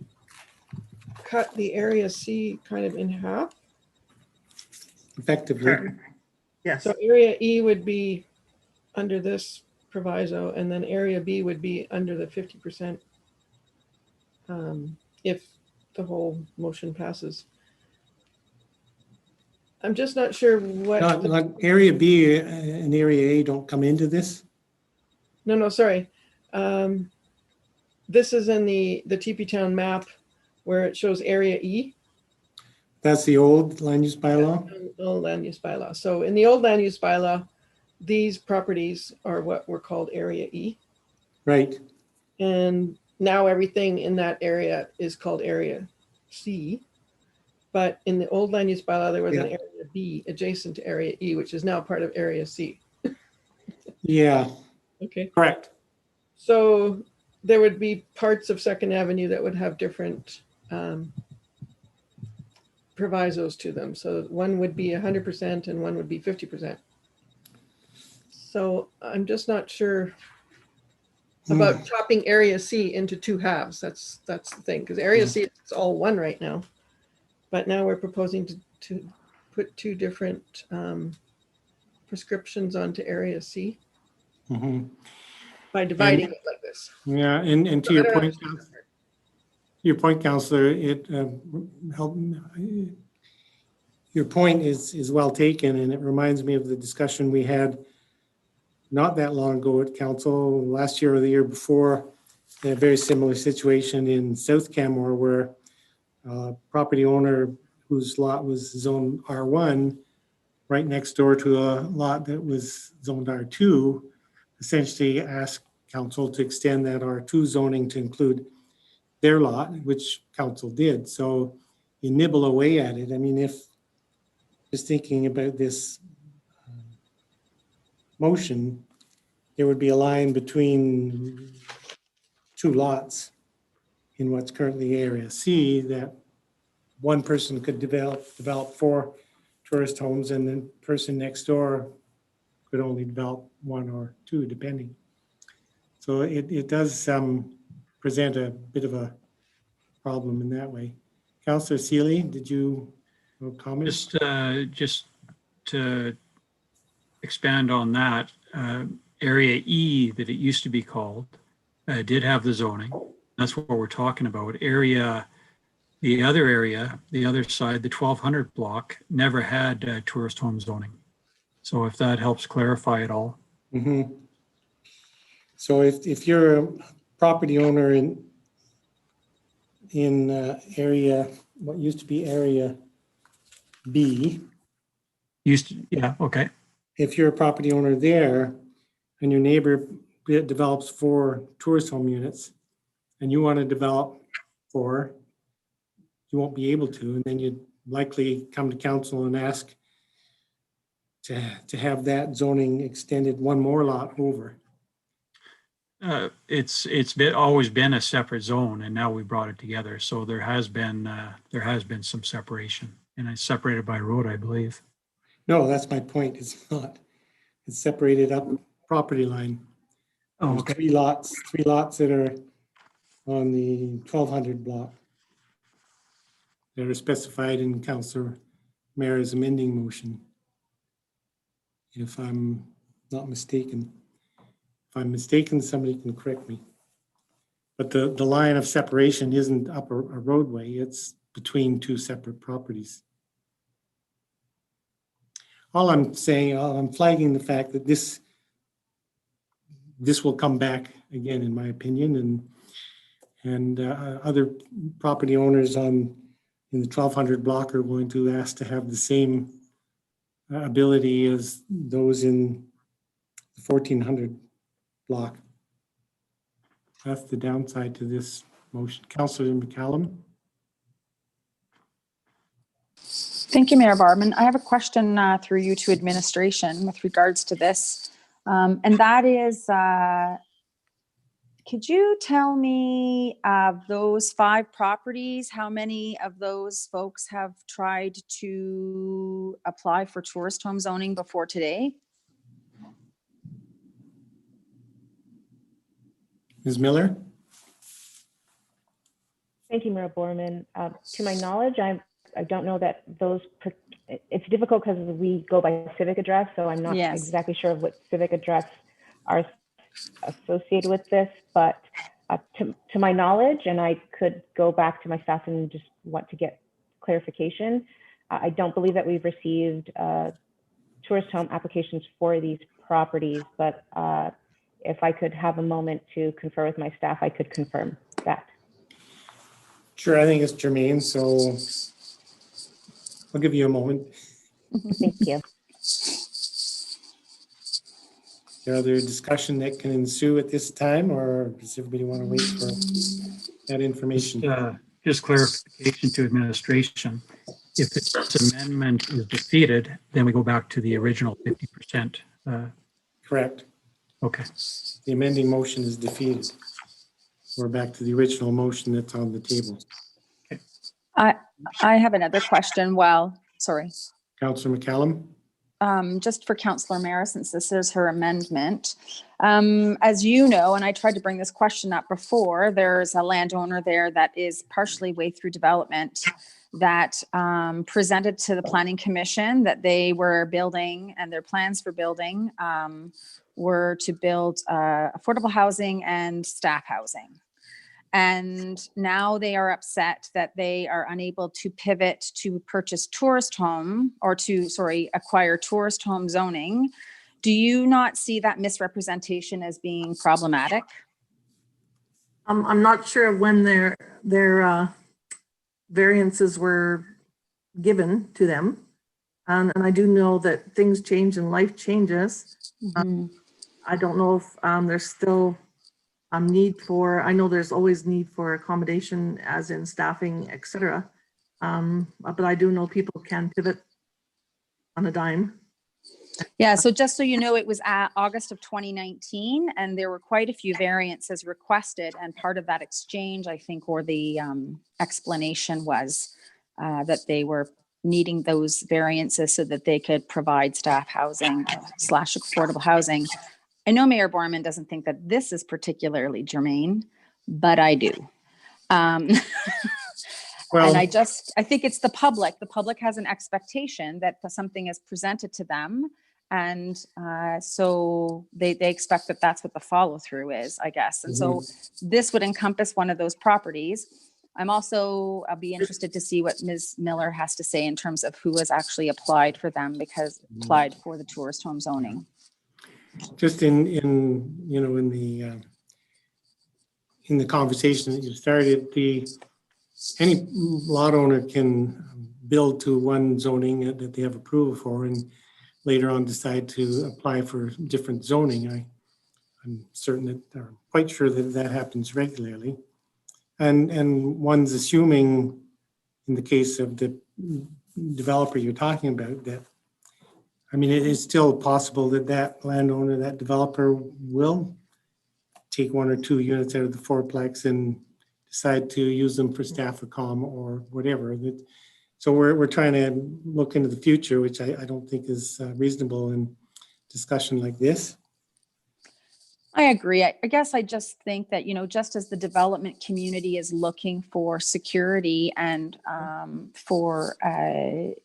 cut the area C kind of in half. Effectively. Yes. So area E would be under this proviso, and then area B would be under the 50% if the whole motion passes. I'm just not sure what. Not area B and area A don't come into this? No, sorry. This is in the TP Town map where it shows area E. That's the old land use bylaw? Old land use bylaw. So in the old land use bylaw, these properties are what were called area E. Right. And now everything in that area is called area C. But in the old land use bylaw, there was an area B adjacent to area E, which is now part of area C. Yeah. Okay. Correct. So there would be parts of Second Avenue that would have different provisos to them. So one would be 100% and one would be 50%. So I'm just not sure about chopping area C into two halves. That's the thing, because area C is all one right now. But now we're proposing to put two different prescriptions onto area C by dividing it like this. Yeah, and to your point, Councillor, it helped. Your point is well taken, and it reminds me of the discussion we had not that long ago at council, last year or the year before, a very similar situation in South Canmore where property owner whose lot was zoned R1 right next door to a lot that was zoned R2 essentially asked council to extend that R2 zoning to include their lot, which council did. So you nibble away at it. I mean, if just thinking about this motion, there would be a line between two lots in what's currently area C that one person could develop 4 tourist homes, and the person next door could only develop 1 or 2 depending. So it does present a bit of a problem in that way. Councillor Seeley, did you comment? Just to expand on that, area E that it used to be called did have the zoning. That's what we're talking about. The other side, the 1200 block, never had tourist home zoning. So if that helps clarify it all. Mm-hmm. So if you're a property owner in area, what used to be area B. Yeah, okay. If you're a property owner there and your neighbor develops 4 tourist home units and you want to develop 4, you won't be able to, and then you'd likely come to council and ask to have that zoning extended 1 more lot over. It's always been a separate zone, and now we brought it together. So there has been some separation, and it's separated by road, I believe. No, that's my point. It's not. It's separated up property line. Oh, There's okay. 3 lots that are on the 1200 block that are specified in Councillor Mayor's amending motion. If I'm not mistaken. If I'm mistaken, somebody can correct me. But the line of separation isn't up a roadway, it's between 2 separate properties. All I'm saying, I'm flagging the fact that this will come back again, in my opinion, and other property owners in the 1200 block are going to ask to have the same ability as those in the 1400 block. That's the downside to this motion. Councillor McCallum. Thank you, Mayor Barman. I have a question through you to administration with regards to this. And that is, could you tell me of those 5 properties, how many of those folks have tried to apply for tourist home zoning before today? Ms. Miller? Thank you, Mayor Borman. To my knowledge, I don't know that those, it's difficult because we go by civic address, so I'm not exactly sure of what civic address are associated with this, but to my knowledge, and I could go back to my staff and just want to get clarification, I don't believe that we've received tourist home applications for these properties, but if I could have a moment to confer with my staff, I could confirm that. Sure, I think it's germane, so I'll give you a moment. Thank you. Is there other discussion that can ensue at this time, or does everybody want to wait for that information? Just clarification to administration. If this amendment is defeated, then we go back to the original 50%. Correct. Okay. The amending motion is defeated. We're back to the original motion that's on the table. I have another question. Well, sorry. Councillor McCallum. Just for Councillor Mara, since this is her amendment. As you know, and I tried to bring this question up before, there's a landowner there that is partially way through development that presented to the Planning Commission that they were building, and their plans for building were to build affordable housing and staff housing. And now they are upset that they are unable to pivot to purchase tourist home or to, acquire tourist home zoning. Do you not see that misrepresentation as being problematic? I'm not sure when their variances were given to them. And I do know that things change and life changes. I don't know if there's still need for, I know there's always need for accommodation as in staffing, etc. But I do know people can pivot on a dime. Yeah, so just so you know, it was at August of 2019, and there were quite a few variances requested. And part of that exchange, I think, or the explanation was that they were needing those variances so that they could provide staff housing / affordable housing. I know Mayor Borman doesn't think that this is particularly germane, but I do. And I think it's the public. The public has an expectation that something is presented to them. And so they expect that that's what the follow through is, I guess. And so this would encompass one of those properties. I'll be interested to see what Ms. Miller has to say in terms of who has actually applied for them, because applied for the tourist home zoning. Just in the conversation that you started, any lot owner can build to one zoning that they have approval for, and later on decide to apply for different zoning. I'm certain that, or quite sure that happens regularly, and one's assuming, in the case of the developer you're talking about, that, I mean, it is still possible that that landowner, that developer, will take 1 or 2 units out of the fourplex and decide to use them for staff accom or whatever. So we're trying to look into the future, which I don't think is reasonable in discussion like this. I agree. I guess I just think that, just as the development community is looking for security and for, a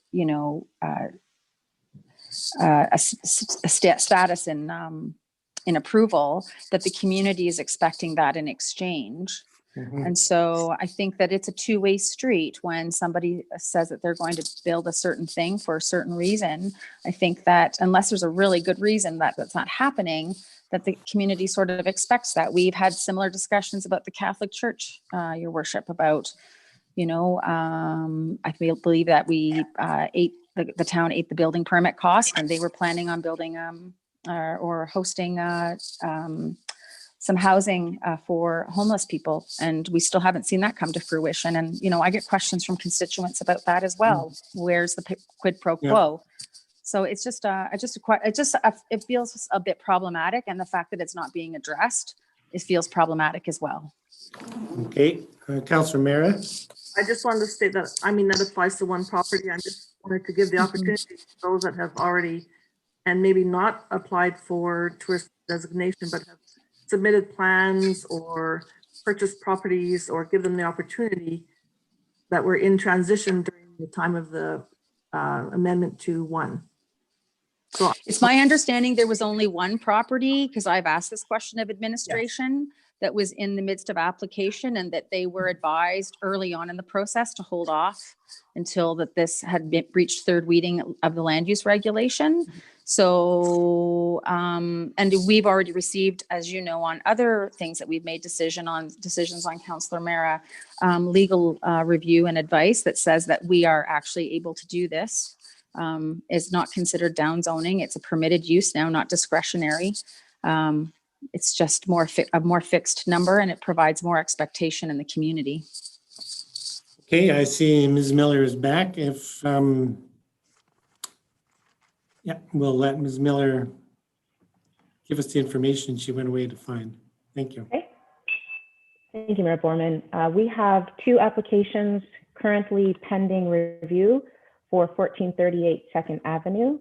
status in approval, that the community is expecting that in exchange. And so I think that it's a two-way street. When somebody says that they're going to build a certain thing for a certain reason, I think that unless there's a really good reason that that's not happening, that the community sort of expects that. We've had similar discussions about the Catholic Church, Your Worship, about, I believe that we the town ate the building permit cost, and they were planning on building or hosting some housing for homeless people, and we still haven't seen that come to fruition. And I get questions from constituents about that as well. Where's the quid pro quo? So it's just it feels a bit problematic, and the fact that it's not being addressed, it feels problematic as well. Okay, Councillor Mara. I just wanted to state that, that applies to one property. I just wanted to give the opportunity to those that have already and maybe not applied for tourist designation, but have submitted plans or purchased properties, or give them the opportunity that were in transition during the time of the amendment to 1. So it's my understanding there was only one property, because I've asked this question of administration, that was in the midst of application, and that they were advised early on in the process to hold off until that this had reached third reading of the land use regulation. So, and we've already received, as you know, on other things that we've made decisions on, Councillor Mara, legal review and advice that says that we are actually able to do this. Is not considered down zoning. It's a permitted use now, not discretionary. It's just a more fixed number, and it provides more expectation in the community. Okay, I see Ms. Miller is back. If we'll let Ms. Miller give us the information she went away to find. Thank you. Okay. Thank you, Mayor Borman. We have 2 applications currently pending review for 1438 2nd Avenue.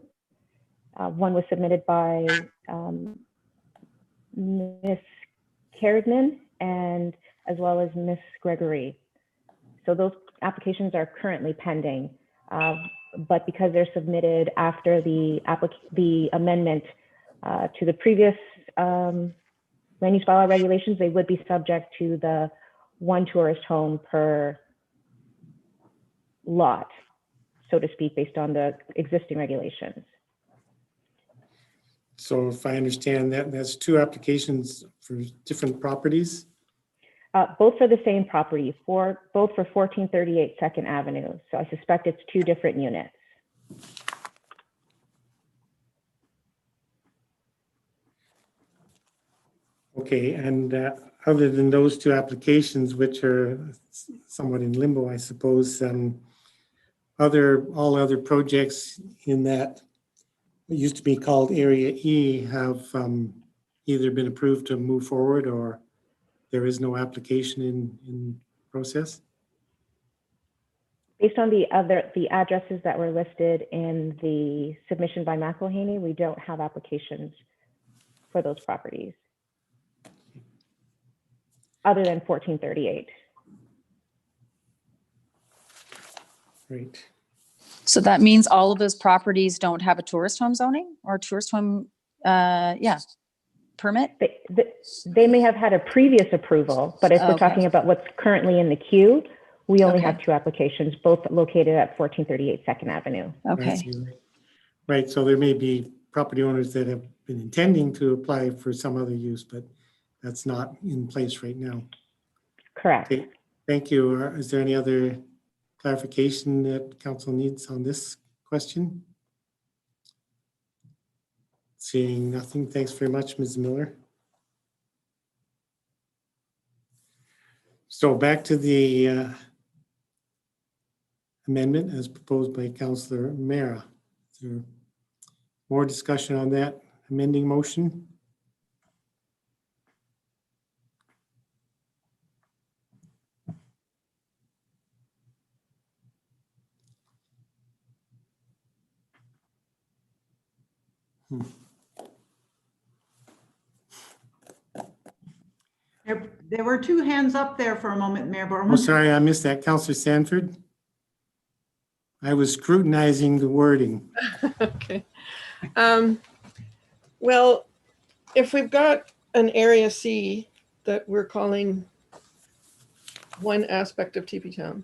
One was submitted by Ms. Carrigan and as well as Ms. Gregory. So those applications are currently pending, but because they're submitted after the amendment to the previous land use bylaw regulations, they would be subject to the 1 tourist home per lot, so to speak, based on the existing regulations. So if I understand that, that's 2 applications for different properties? Both for the same property, both for 1438 2nd Avenue. So I suspect it's 2 different units. Okay, and other than those 2 applications, which are somewhat in limbo, I suppose, all other projects in that what used to be called Area E have either been approved to move forward, or there is no application in process? Based on the addresses that were listed in the submission by McElhaney, we don't have applications for those properties other than 1438. Great. So that means all of those properties don't have a tourist home zoning or tourist home, permit? They may have had a previous approval, but if we're talking about what's currently in the queue, we only have 2 applications, both located at 1438 2nd Avenue. Okay. Right, so there may be property owners that have been intending to apply for some other use, but that's not in place right now. Correct. Okay, thank you. Is there any other clarification that council needs on this question? Seeing nothing, thanks very much, Ms. Miller. So back to the amendment as proposed by Councillor Mara. Is there more discussion on that amending motion? There were 2 hands up there for a moment, Mayor Borman. Oh, sorry, I missed that. Councillor Sanford? I was scrutinizing the wording. Okay. Well, if we've got an Area C that we're calling one aspect of TP Town,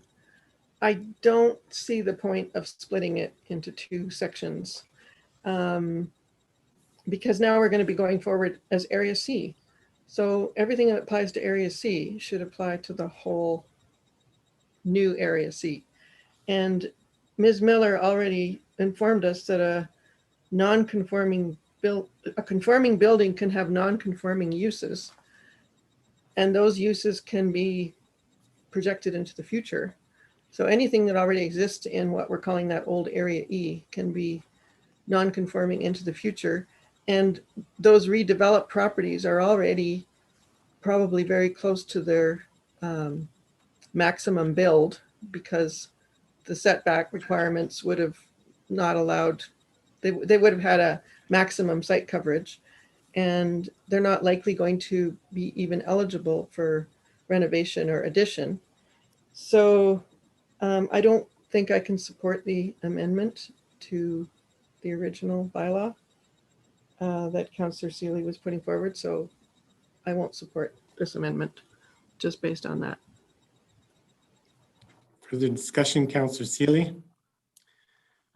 I don't see the point of splitting it into 2 sections, because now we're going to be going forward as Area C. So everything that applies to Area C should apply to the whole new Area C. And Ms. Miller already informed us that a conforming building can have non-conforming uses. and those uses can be projected into the future. So anything that already exists in what we're calling that old area E can be non-conforming into the future. And those redeveloped properties are already probably very close to their maximum build, because the setback requirements would have not allowed, they would have had a maximum site coverage, and they're not likely going to be even eligible for renovation or addition. So I don't think I can support the amendment to the original bylaw that Councillor Seeley was putting forward. So I won't support this amendment just based on that. Further discussion, Councillor Seeley?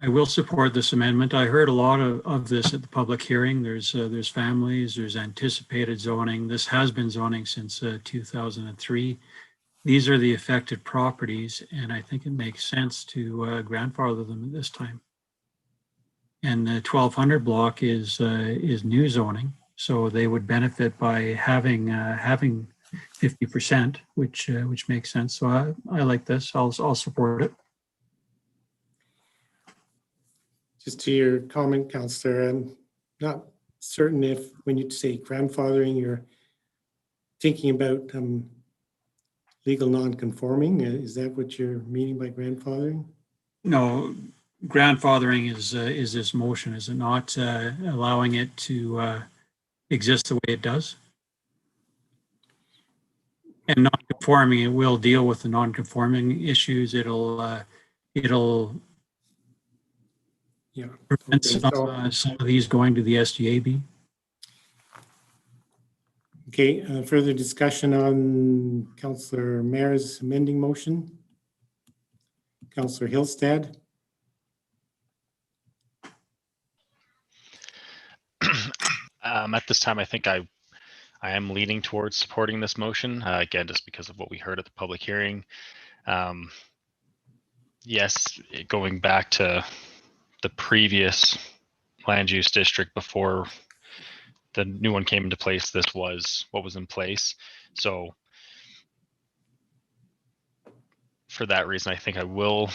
I will support this amendment. I heard a lot of this at the public hearing. There's families, there's anticipated zoning. This has been zoning since 2003. These are the affected properties, and I think it makes sense to grandfather them at this time. And the 1200 block is new zoning, so they would benefit by having 50%, which makes sense. So I like this. I'll support it. Just to your comment, Councillor, I'm not certain if when you say grandfathering, you're thinking about legal non-conforming. Is that what you're meaning by grandfathering? No, grandfathering is this motion, is it not? Allowing it to exist the way it does. And non-conforming, it will deal with the non-conforming issues. It'll prevent some of these going to the SDAB. Okay, further discussion on Councillor Mayor's amending motion? Councillor Hillstead? At this time, I think I am leaning towards supporting this motion, again, just because of what we heard at the public hearing. Yes, going back to the previous land use district before the new one came into place, this was what was in place. So for that reason, I think I will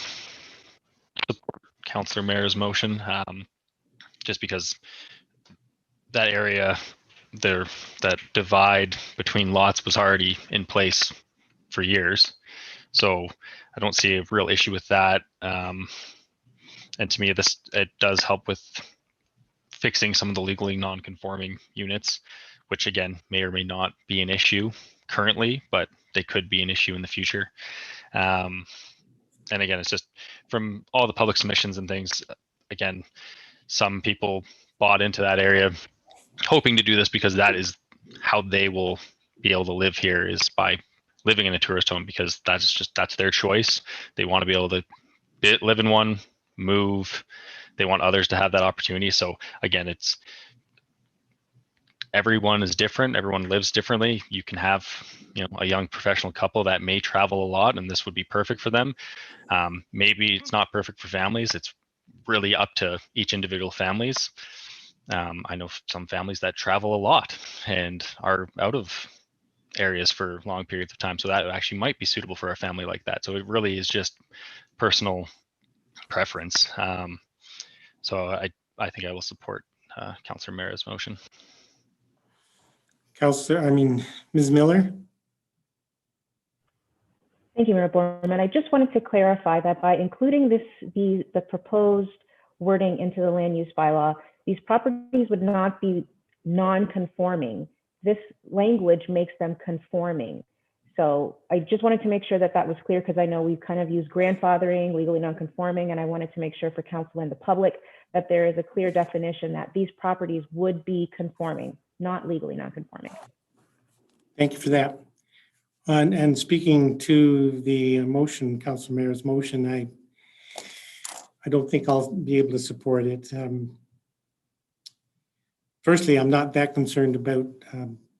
support Councillor Mayor's motion, just because that area there, that divide between lots was already in place for years. So I don't see a real issue with that. And to me, it does help with fixing some of the legally non-conforming units, which again, may or may not be an issue currently, but they could be an issue in the future. And again, it's just from all the public submissions and things, again, some people bought into that area hoping to do this because that is how they will be able to live here, is by living in a tourist home, because that's their choice. They want to be able to live in one, move. They want others to have that opportunity. So again, everyone is different. Everyone lives differently. You can have, a young professional couple that may travel a lot, and this would be perfect for them. Maybe it's not perfect for families. It's really up to each individual families. I know some families that travel a lot and are out of areas for long periods of time. So that actually might be suitable for a family like that. So it really is just personal preference. So I think I will support Councillor Mara's motion. Ms. Miller? Thank you, Mayor Borman. I just wanted to clarify that by including the proposed wording into the land use bylaw, these properties would not be non-conforming. This language makes them conforming. So I just wanted to make sure that was clear, because I know we've kind of used grandfathering, legally non-conforming, and I wanted to make sure for council and the public that there is a clear definition that these properties would be conforming, not legally non-conforming. Thank you for that. And speaking to the motion, Councilor Mayor's motion, I don't think I'll be able to support it. Firstly, I'm not that concerned about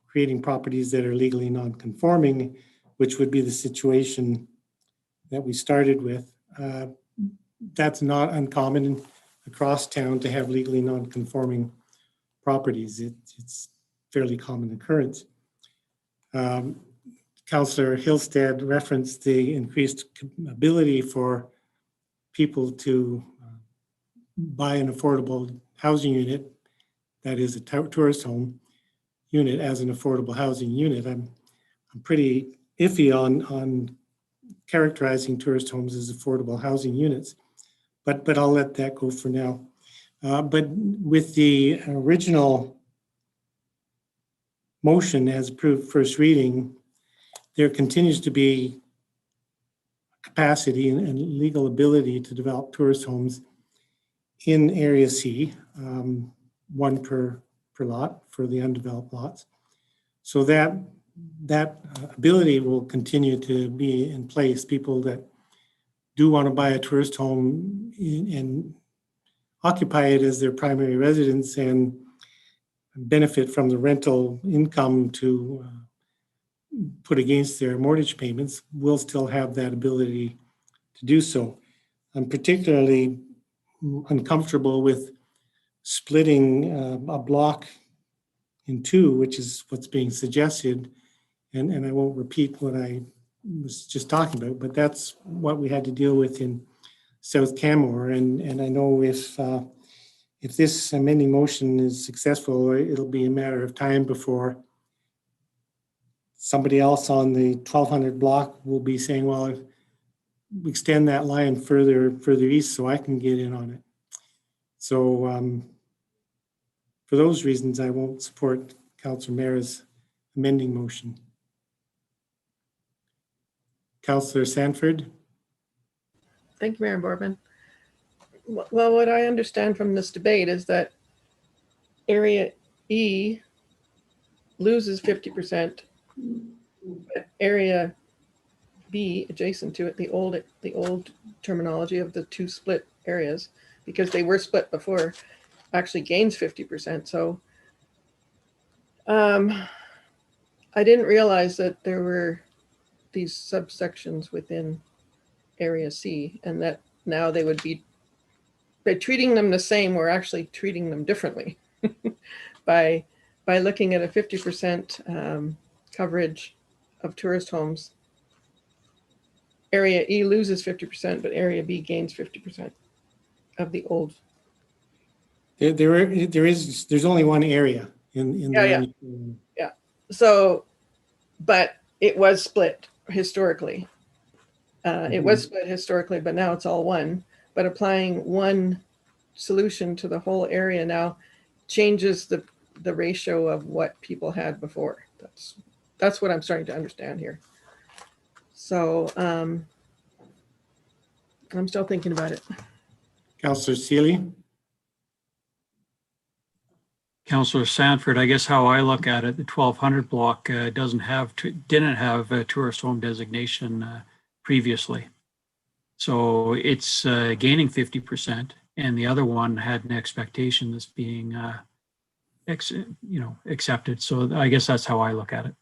creating properties that are legally non-conforming, which would be the situation that we started with. That's not uncommon across town to have legally non-conforming properties. It's fairly common occurrence. Councillor Hillstead referenced the increased ability for people to buy an affordable housing unit, that is a tourist home unit, as an affordable housing unit. I'm pretty iffy on characterizing tourist homes as affordable housing units, but I'll let that go for now. But with the original motion as approved first reading, there continues to be capacity and legal ability to develop tourist homes in Area C, one per lot for the undeveloped lots. So that ability will continue to be in place. People that do want to buy a tourist home and occupy it as their primary residence and benefit from the rental income to put against their mortgage payments will still have that ability to do so. I'm particularly uncomfortable with splitting a block in two, which is what's being suggested. And I won't repeat what I was just talking about, but that's what we had to deal with in South Canmore. And I know if this amending motion is successful, it'll be a matter of time before somebody else on the 1200 block will be saying, well, extend that line further east so I can get in on it. So for those reasons, I won't support Councillor Mera's amending motion. Councillor Sanford. Thank you, Mayor Boardman. Well, what I understand from this debate is that Area E loses 50%, but Area B adjacent to it, the old terminology of the two split areas, because they were split before, actually gains 50%. So I didn't realize that there were these subsections within Area C, and that now they would be, by treating them the same, we're actually treating them differently by looking at a 50% coverage of tourist homes. Area E loses 50%, but Area B gains 50% of the old. There's only one area in the Yeah. So, but it was split historically. It was split historically, but now it's all one. But applying one solution to the whole area now changes the ratio of what people had before. That's what I'm starting to understand here. So I'm still thinking about it. Councillor Seeley. Councillor Sanford, I guess how I look at it, the 1200 block didn't have a tourist home designation previously. So it's gaining 50%, and the other one had an expectation that's being accepted. So I guess that's how I look at it.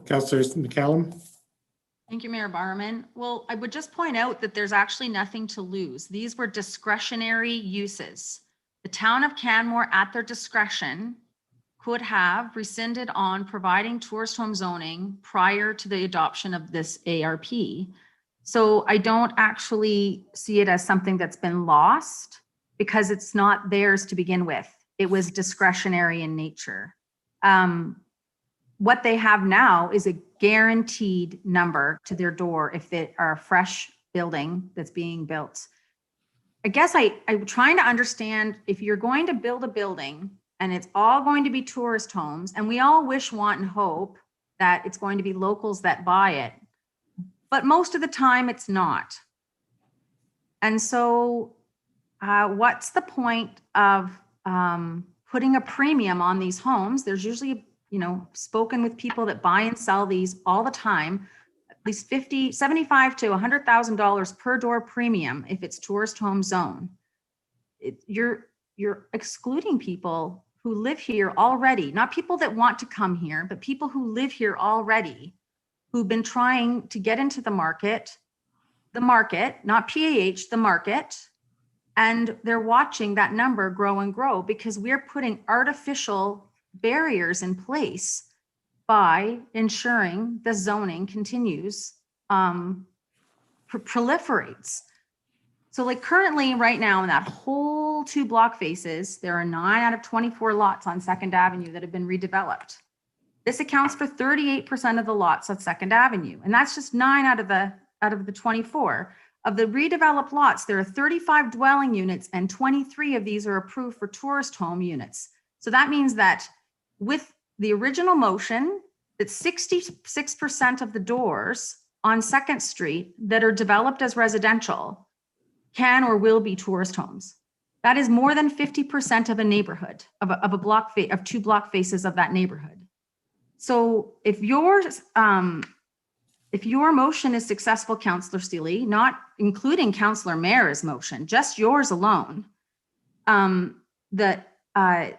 Councillor McCallum. Thank you, Mayor Barman. Well, I would just point out that there's actually nothing to lose. These were discretionary uses. The town of Canmore, at their discretion, could have rescinded on providing tourist home zoning prior to the adoption of this ARP. So I don't actually see it as something that's been lost because it's not theirs to begin with. It was discretionary in nature. What they have now is a guaranteed number to their door if they are a fresh building that's being built. I guess I'm trying to understand, if you're going to build a building and it's all going to be tourist homes, and we all wish, want, and hope that it's going to be locals that buy it, but most of the time it's not. And so what's the point of putting a premium on these homes? There's usually, spoken with people that buy and sell these all the time, at least $75,000 to $100,000 per door premium if it's tourist home zone. You're excluding people who live here already, not people that want to come here, but people who live here already, who've been trying to get into the market, not PAH, the market, and they're watching that number grow and grow because we're putting artificial barriers in place by ensuring the zoning continues, proliferates. So like currently right now in that whole 2 block faces, there are 9 out of 24 lots on Second Avenue that have been redeveloped. This accounts for 38% of the lots on Second Avenue. And that's just 9 out of the 24. Of the redeveloped lots, there are 35 dwelling units and 23 of these are approved for tourist home units. So that means that with the original motion, that 66% of the doors on 2nd Street that are developed as residential can or will be tourist homes. That is more than 50% of a neighborhood, of a block, of 2 block faces of that neighborhood. So if your motion is successful, Councillor Steele, not including Councillor Mayor's motion, just yours alone, the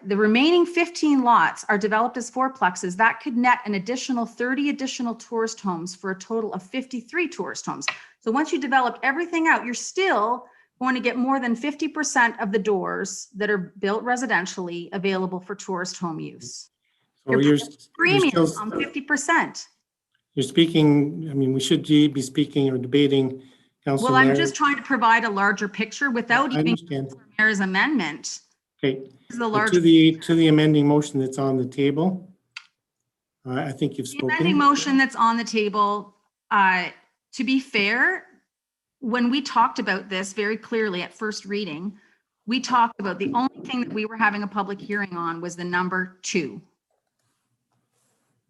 remaining 15 lots are developed as 4plexes. That could net an additional 30 additional tourist homes for a total of 53 tourist homes. So once you develop everything out, you're still going to get more than 50% of the doors that are built residentially available for tourist home use. So you're premium still, on 50%. You're speaking, I mean, we should be speaking or debating Councillor Well, I'm Mayor. just trying to provide a larger picture without I even understand. Councillor Mayor's amendment. Okay. This is the But larger to the amending motion that's on the table, I think you've The spoken. amending motion that's on the table, to be fair, when we talked about this very clearly at first reading, we talked about the only thing that we were having a public hearing on was the number 2.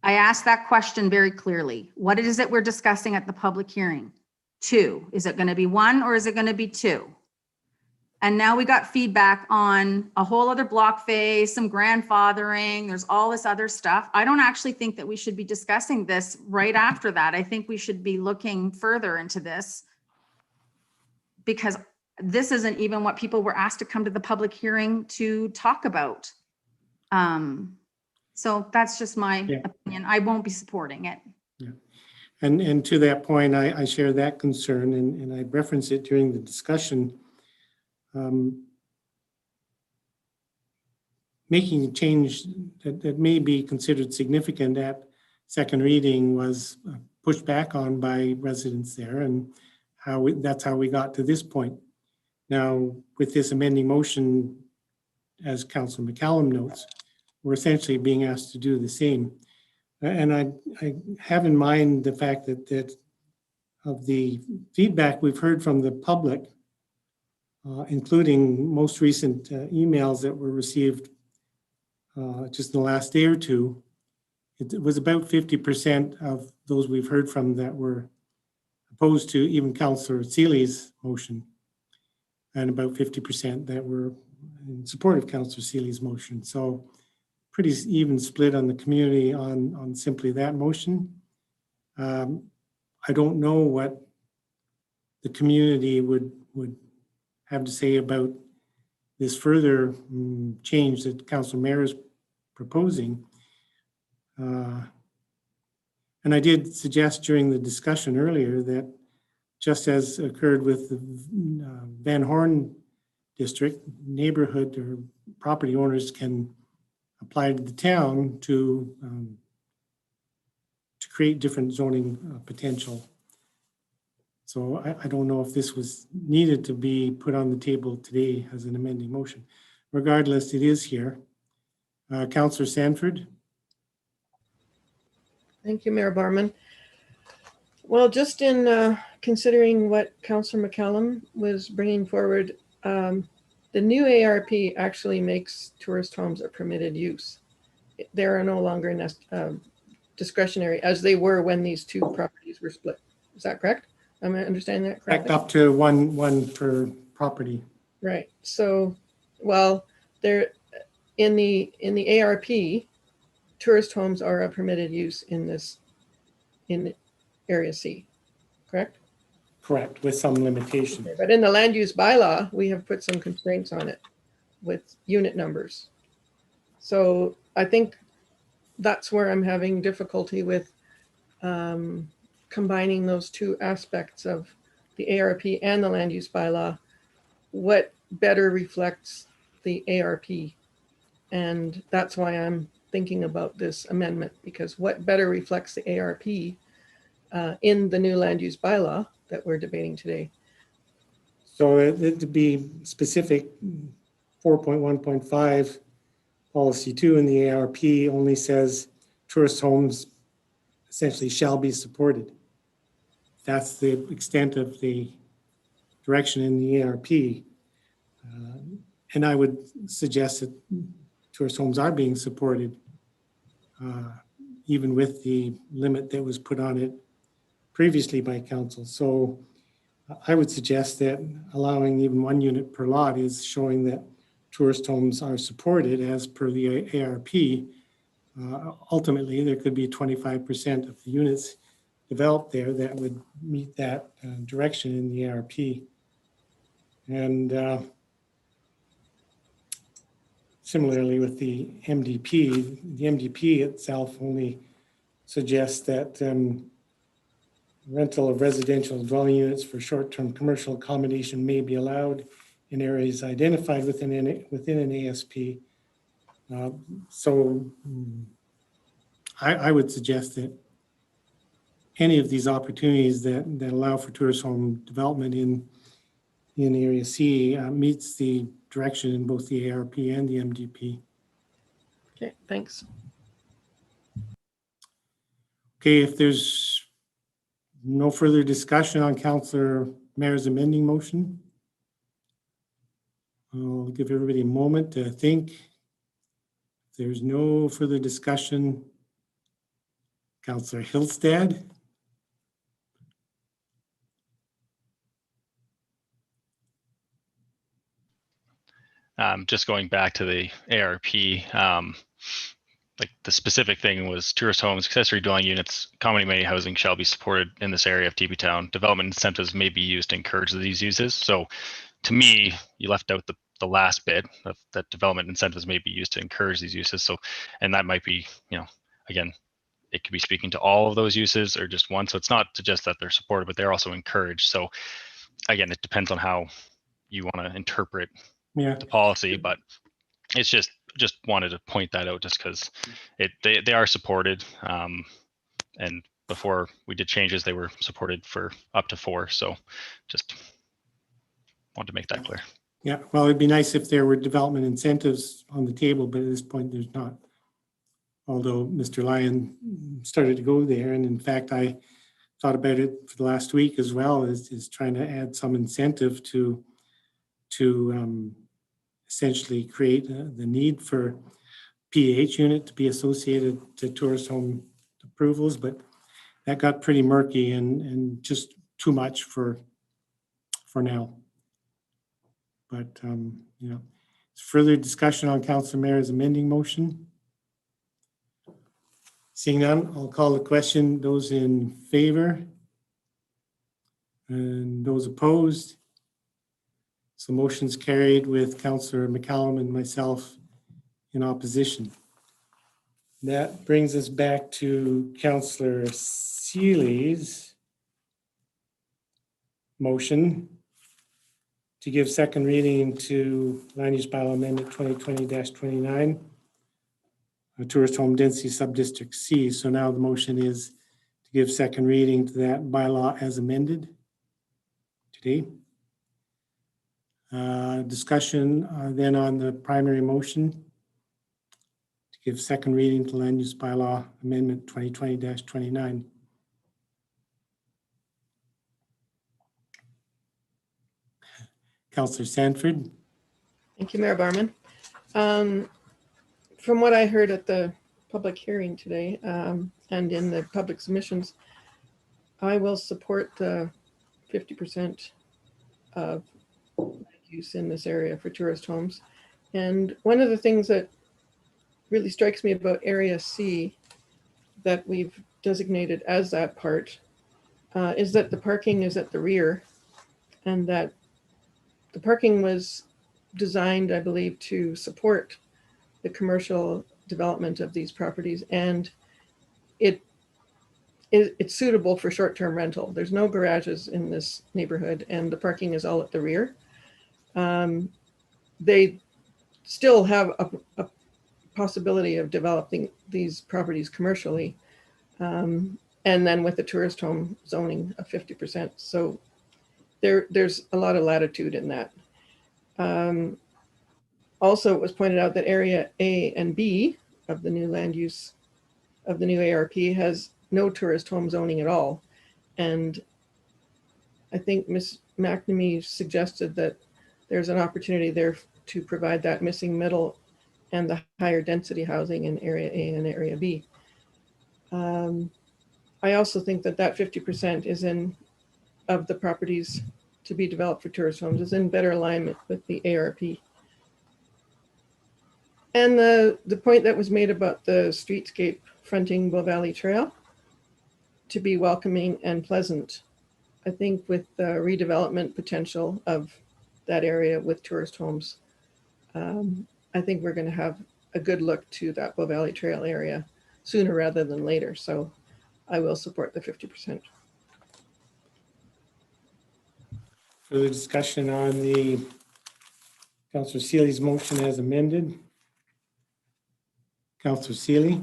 I asked that question very clearly. What is it we're discussing at the public hearing? 2. Is it going to be 1 or is it going to be 2? And now we got feedback on a whole other block phase, some grandfathering, there's all this other stuff. I don't actually think that we should be discussing this right after that. I think we should be looking further into this because this isn't even what people were asked to come to the public hearing to talk about. So that's just my opinion. I won't be supporting it. Yeah. And to that point, I share that concern and I referenced it during the discussion. Making a change that may be considered significant at second reading was pushed back on by residents there, and that's how we got to this point. Now, with this amending motion, as Councillor McCallum notes, we're essentially being asked to do the same. And I have in mind the fact that of the feedback we've heard from the public, including most recent emails that were received just in the last day or two, it was about 50% of those we've heard from that were opposed to even Councillor Seeley's motion, and about 50% that were in support of Councillor Seeley's motion. So pretty even split on the community on simply that motion. I don't know what the community would have to say about this further change that Councillor Mayor is proposing. And I did suggest during the discussion earlier that just as occurred with the Van Horn district, neighborhood or property owners can apply to the town to create different zoning potential. So I don't know if this was needed to be put on the table today as an amending motion. Regardless, it is here. Councillor Sanford. Thank you, Mayor Barman. Well, just in considering what Councillor McCallum was bringing forward, the new ARP actually makes tourist homes a permitted use. They are no longer discretionary as they were when these 2 properties were split. Is that correct? Am I understanding that correctly? Up to one per property. Right. So, well, they're in the ARP, tourist homes are a permitted use in Area C, correct? Correct, with some limitation. Okay, but in the land use bylaw, we have put some constraints on it with unit numbers. So I think that's where I'm having difficulty with combining those 2 aspects of the ARP and the land use bylaw. What better reflects the ARP? And that's why I'm thinking about this amendment, because what better reflects the ARP in the new land use bylaw that we're debating today? So to be specific, 4.1.5 policy 2 in the ARP only says tourist homes essentially shall be supported. That's the extent of the direction in the ARP. And I would suggest that tourist homes are being supported, even with the limit that was put on it previously by council. So I would suggest that allowing even 1 unit per lot is showing that tourist homes are supported as per the ARP. Ultimately, there could be 25% of the units developed there that would meet that direction in the ARP. And similarly with the MDP itself only suggests that rental of residential dwelling units for short-term commercial accommodation may be allowed in areas identified within an ASP. So I would suggest that any of these opportunities that allow for tourist home development in Area C meets the direction in both the ARP and the MDP. Okay, thanks. Okay, if there's no further discussion on Councillor Mayor's amending motion, I'll give everybody a moment to think. If there's no further discussion, Councillor Hillstead. Just going back to the ARP, like the specific thing was tourist homes, accessory dwelling units, common amenity housing shall be supported in this area of TP Town. Development incentives may be used to encourage these uses. So to me, you left out the last bit of that development incentives may be used to encourage these uses. So, and that might be, again, it could be speaking to all of those uses or just one. So it's not to just that they're supported, but they're also encouraged. So again, it depends on how you want to interpret the policy, but it's just wanted to point that out just because they are supported. And before we did changes, they were supported for up to 4. So just wanted to make that clear. Yeah, well, it'd be nice if there were development incentives on the table, but at this point there's not. Although Mr. Lyon started to go there, and in fact, I thought about it for the last week as well, is trying to add some incentive to essentially create the need for PH unit to be associated to tourist home approvals, but that got pretty murky and just too much for now. But further discussion on Councillor Mayor's amending motion. Seeing none, I'll call the question. Those in favor and those opposed. So motion's carried with Councillor McCallum and myself in opposition. That brings us back to Councillor Seeley's motion to give second reading to Land Use Bylaw Amendment 2020-29, a tourist home density subdistrict C. So now the motion is to give second reading to that bylaw as amended today. Discussion then on the primary motion to give second reading to Land Use Bylaw Amendment 2020-29. Councillor Sanford. Thank you, Mayor Barman. From what I heard at the public hearing today and in the public submissions, I will support the 50% of use in this area for tourist homes. And one of the things that really strikes me about Area C that we've designated as that part is that the parking is at the rear, and that the parking was designed, I believe, to support the commercial development of these properties, and it's suitable for short-term rental. There's no garages in this neighborhood, and the parking is all at the rear. They still have a possibility of developing these properties commercially. And then with the tourist home zoning of 50%. So there's a lot of latitude in that. Also, it was pointed out that area A and B of the new land use of the new ARP has no tourist home zoning at all. And I think Ms. McNamee suggested that there's an opportunity there to provide that missing middle and the higher density housing in area A and area B. I also think that that 50% is in of the properties to be developed for tourist homes is in better alignment with the ARP. And the point that was made about the streetscape fronting Bow Valley Trail to be welcoming and pleasant. I think with the redevelopment potential of that area with tourist homes, I think we're going to have a good look to that Bow Valley Trail area sooner rather than later. So I will support the 50%. Further discussion on the Councillor Seely's motion as amended. Councillor Seely.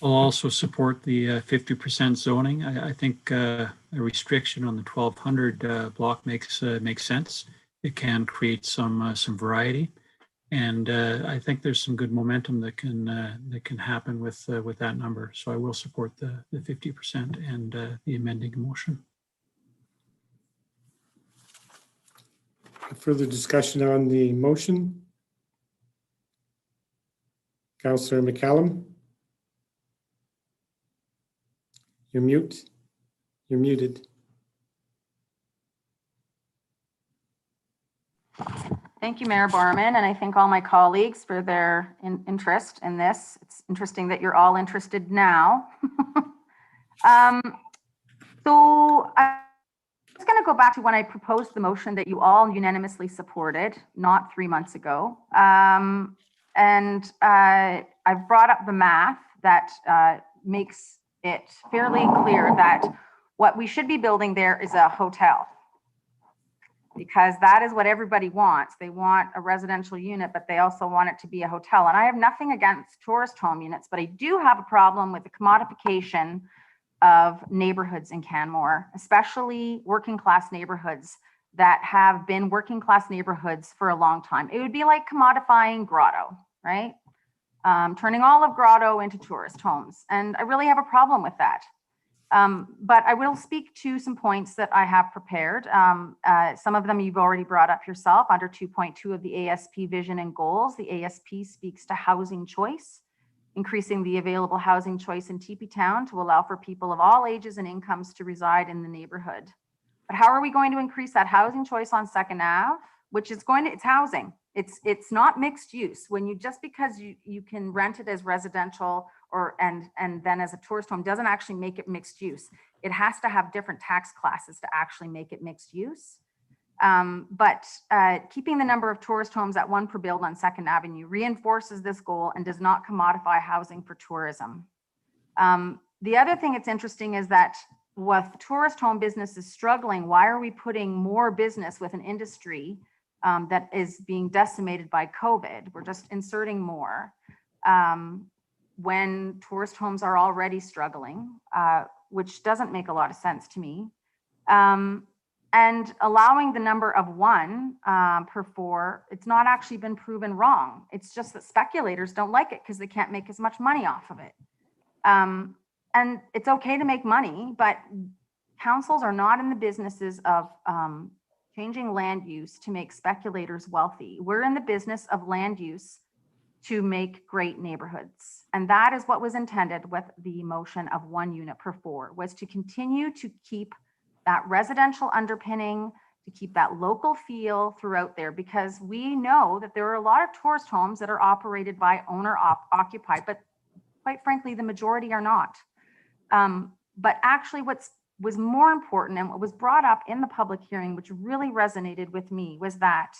I'll also support the 50% zoning. I think a restriction on the 1200 block makes sense. It can create some variety, and I think there's some good momentum that can happen with that number. So I will support the 50% and the amending motion. Further discussion on the motion. Councillor McCallum. You're muted. Thank you, Mayor Barman, and I thank all my colleagues for their interest in this. It's interesting that you're all interested now. So I'm just going to go back to when I proposed the motion that you all unanimously supported, not 3 months ago. And I've brought up the math that makes it fairly clear that what we should be building there is a hotel, because that is what everybody wants. They want a residential unit, but they also want it to be a hotel. And I have nothing against tourist home units, but I do have a problem with the commodification of neighborhoods in Canmore, especially working class neighborhoods that have been working class neighborhoods for a long time. It would be like commodifying Grotto, right? Turning all of Grotto into tourist homes. And I really have a problem with that. But I will speak to some points that I have prepared. Some of them you've already brought up yourself under 2.2 of the ASP vision and goals. The ASP speaks to housing choice, increasing the available housing choice in TP Town to allow for people of all ages and incomes to reside in the neighborhood. But how are we going to increase that housing choice on Second Ave, which is it's housing. It's not mixed use. When you, just because you can rent it as residential or and then as a tourist home doesn't actually make it mixed use. It has to have different tax classes to actually make it mixed use. But keeping the number of tourist homes at 1 per build on 2nd Avenue reinforces this goal and does not commodify housing for tourism. The other thing that's interesting is that with tourist home businesses struggling, why are we putting more business with an industry that is being decimated by COVID? We're just inserting more when tourist homes are already struggling, which doesn't make a lot of sense to me. And allowing the number of 1 per 4, it's not actually been proven wrong. It's just that speculators don't like it because they can't make as much money off of it. And it's okay to make money, but councils are not in the businesses of changing land use to make speculators wealthy. We're in the business of land use to make great neighborhoods. And that is what was intended with the motion of 1 unit per 4, was to continue to keep that residential underpinning, to keep that local feel throughout there, because we know that there are a lot of tourist homes that are operated by owner occupied, but quite frankly, the majority are not. But actually was more important and what was brought up in the public hearing, which really resonated with me, was that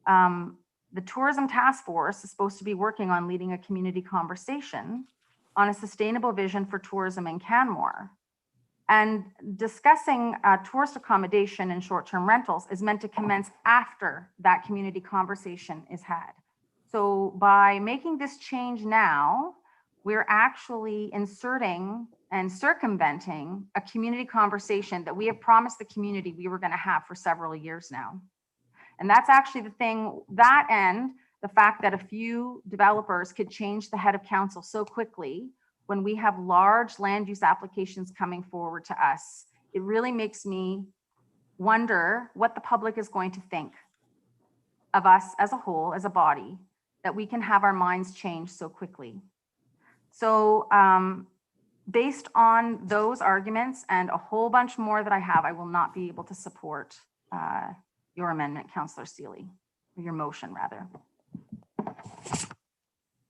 the Tourism Task Force is supposed to be working on leading a community conversation on a sustainable vision for tourism in Canmore. And discussing tourist accommodation and short-term rentals is meant to commence after that community conversation is had. So by making this change now, we're actually inserting and circumventing a community conversation that we have promised the community we were going to have for several years now. And that's actually the thing, that and the fact that a few developers could change the head of council so quickly when we have large land use applications coming forward to us, it really makes me wonder what the public is going to think of us as a whole, as a body, that we can have our minds change so quickly. So based on those arguments and a whole bunch more that I have, I will not be able to support your amendment, Councillor Seeley, or your motion rather.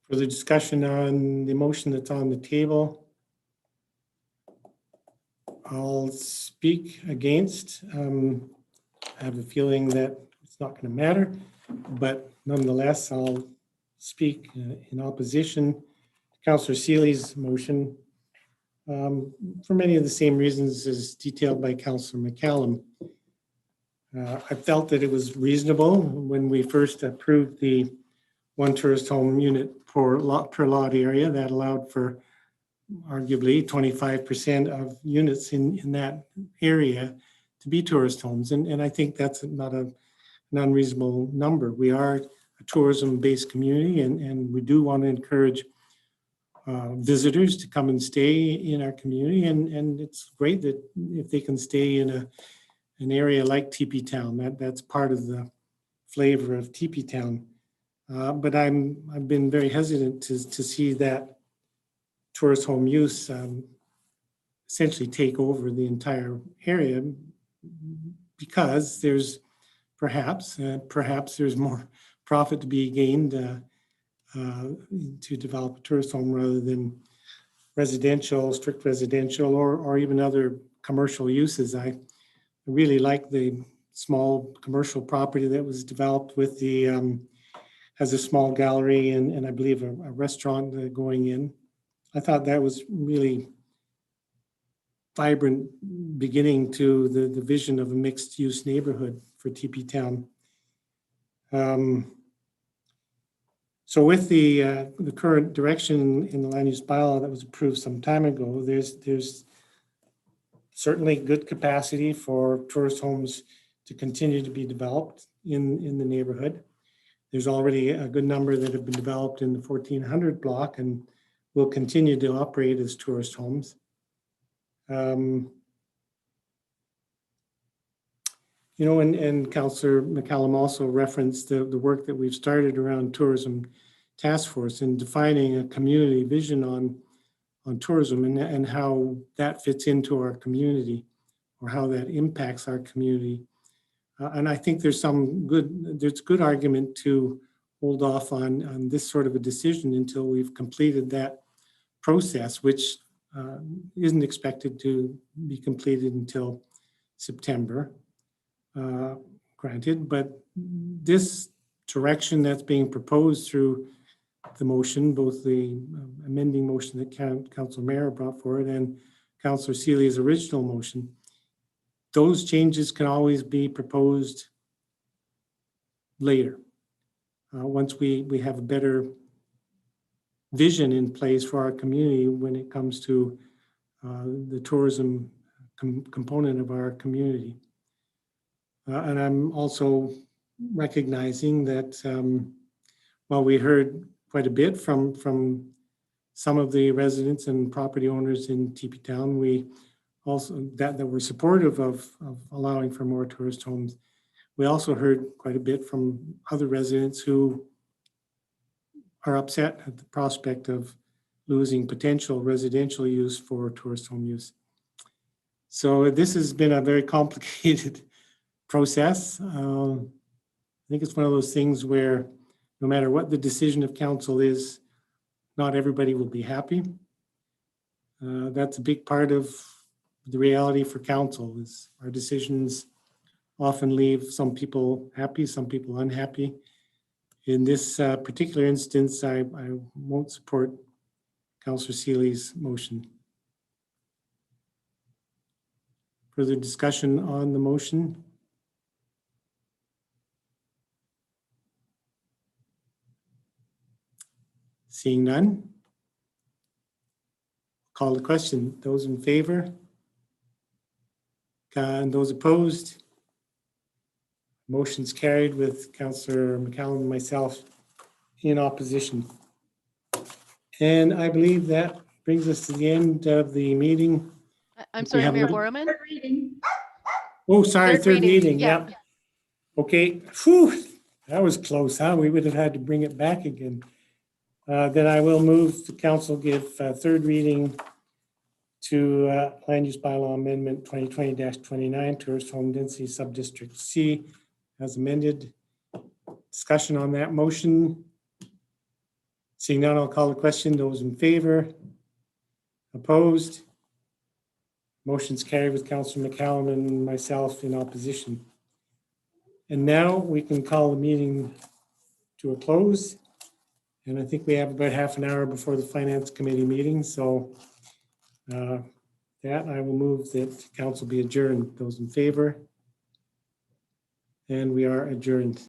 Further discussion on the motion that's on the table? I'll speak against. I have a feeling that it's not going to matter, but nonetheless, I'll speak in opposition to Councillor Seeley's motion for many of the same reasons as detailed by Councillor McCallum. I felt that it was reasonable when we first approved the one tourist home unit per lot area that allowed for arguably 25% of units in that area to be tourist homes. And I think that's not an unreasonable number. We are a tourism-based community and we do want to encourage visitors to come and stay in our community. And it's great that if they can stay in an area like Teepee Town, that's part of the flavor of Teepee Town. But I've been very hesitant to see that tourist home use essentially take over the entire area, because there's perhaps there's more profit to be gained to develop a tourist home rather than strict residential or even other commercial uses. I really like the small commercial property that was developed with the has a small gallery and I believe a restaurant going in. I thought that was really vibrant beginning to the vision of a mixed use neighborhood for Teepee Town. So with the current direction in the land use bylaw that was approved some time ago, there's certainly good capacity for tourist homes to continue to be developed in the neighborhood. There's already a good number that have been developed in the 1400 block and will continue to operate as tourist homes. You know, and Councillor McCallum also referenced the work that we've started around tourism task force and defining a community vision on tourism and how that fits into our community or how that impacts our community. And I think there's good argument to hold off on this sort of a decision until we've completed that process, which isn't expected to be completed until September, granted. But this direction that's being proposed through the motion, both the amending motion that Councillor Mayer brought forward and Councillor Seeley's original motion, those changes can always be proposed later. Once we have a better vision in place for our community when it comes to the tourism component of our community. And I'm also recognizing that while we heard quite a bit from some of the residents and property owners in Teepee Town, we also that were supportive of allowing for more tourist homes. We also heard quite a bit from other residents who are upset at the prospect of losing potential residential use for tourist home use. So this has been a very complicated process. I think it's one of those things where no matter what the decision of council is, not everybody will be happy. That's a big part of the reality for council is our decisions often leave some people happy, some people unhappy. In this particular instance, I won't support Councillor Seeley's motion. Further discussion on the motion? Seeing none. Call the question. Those in favor? And those opposed? Motion's carried with Councillor McCallum and myself in opposition. And I believe that brings us to the end of the meeting. I'm We sorry, have Mayor a- Borman. Oh, sorry, third reading, yeah. yep. Okay, phew, that was close, huh? We would have had to bring it back again. Then I will move the council give third reading to Land Use Bylaw Amendment 2020-29, Tourist Home Density Subdistrict C as amended. Discussion on that motion. Seeing none, I'll call the question. Those in favor? Opposed? Motion's carried with Councillor McCallum and myself in opposition. And now we can call the meeting to a close. And I think we have about half an hour before the Finance Committee meeting. So that I will move that council be adjourned. Those in favor? And we are adjourned.